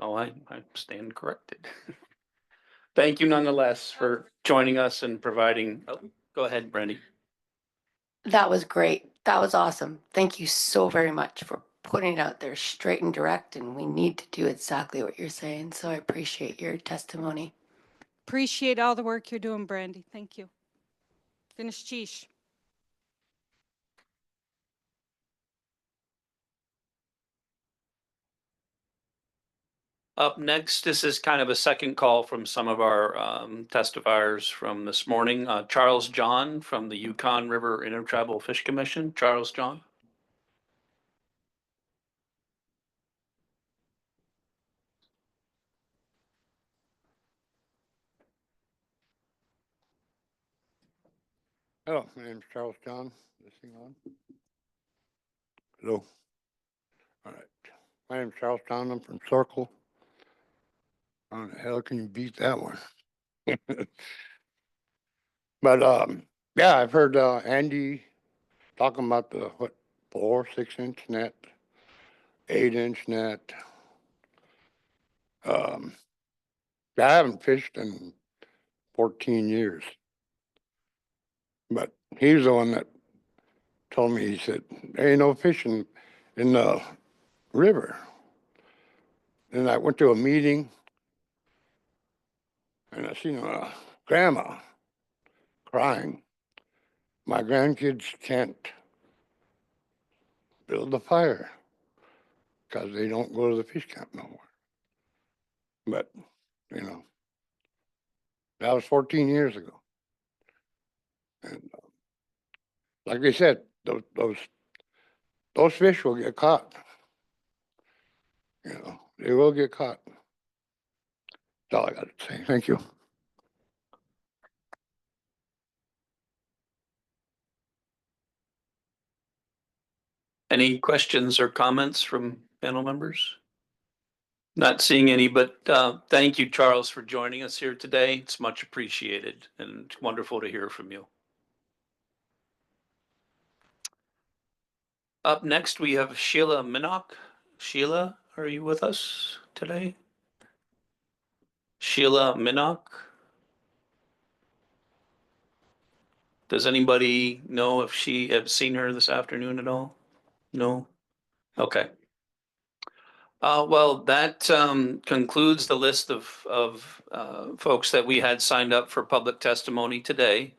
Oh, I stand corrected. Thank you nonetheless for joining us and providing. Oh, go ahead, Brandy. That was great. That was awesome. Thank you so very much for putting it out there straight and direct. And we need to do exactly what you're saying. So I appreciate your testimony. Appreciate all the work you're doing, Brandy. Thank you. Finish cheesh. Up next, this is kind of a second call from some of our testifiers from this morning. Charles John from the Yukon River Intertribal Fish Commission. Charles John. Hello, my name is Charles John. This thing on? Hello. All right. My name's Charles Town. I'm from Circle. How the hell can you beat that one? But yeah, I've heard Andy talking about the what 4-6 inch net, 8 inch net. Um, I haven't fished in 14 years, but he's the one that told me. He said there ain't no fishing in the river. And I went to a meeting, and I seen a grandma crying. My grandkids can't build a fire because they don't go to the fish camp no more. But, you know, that was 14 years ago. And like I said, those fish will get caught. You know, they will get caught. That's all I got to say. Thank you. Any questions or comments from panel members? Not seeing any, but thank you, Charles, for joining us here today. It's much appreciated and wonderful to hear from you. Up next, we have Sheila Minnock. Sheila, are you with us today? Sheila Minnock? Does anybody know if she have seen her this afternoon at all? No? Okay. Well, that concludes the list of folks that we had signed up for public testimony today.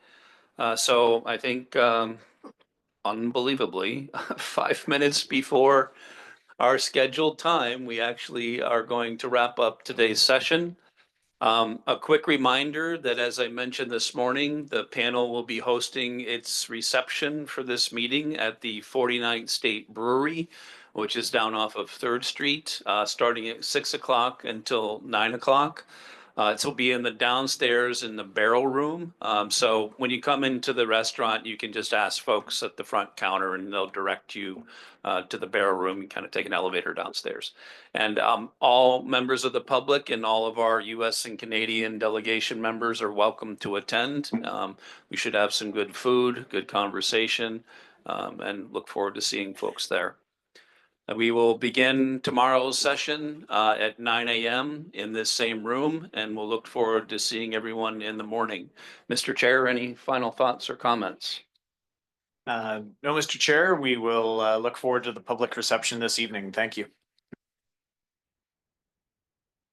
So I think unbelievably, 5 minutes before our scheduled time, we actually are going to wrap up today's session. A quick reminder that, as I mentioned this morning, the panel will be hosting its reception for this meeting at the 49th State Brewery, which is down off of 3rd Street, starting at 6 o'clock until 9 o'clock. It will be in the downstairs in the barrel room. So when you come into the restaurant, you can just ask folks at the front counter and they'll direct you to the barrel room and kind of take an elevator downstairs. And all members of the public and all of our US and Canadian delegation members are welcome to attend. We should have some good food, good conversation, and look forward to seeing folks there. We will begin tomorrow's session at 9 a.m. in this same room, and we'll look forward to seeing everyone in the morning. Mr. Chair, any final thoughts or comments? No, Mr. Chair, we will look forward to the public reception this evening. Thank you.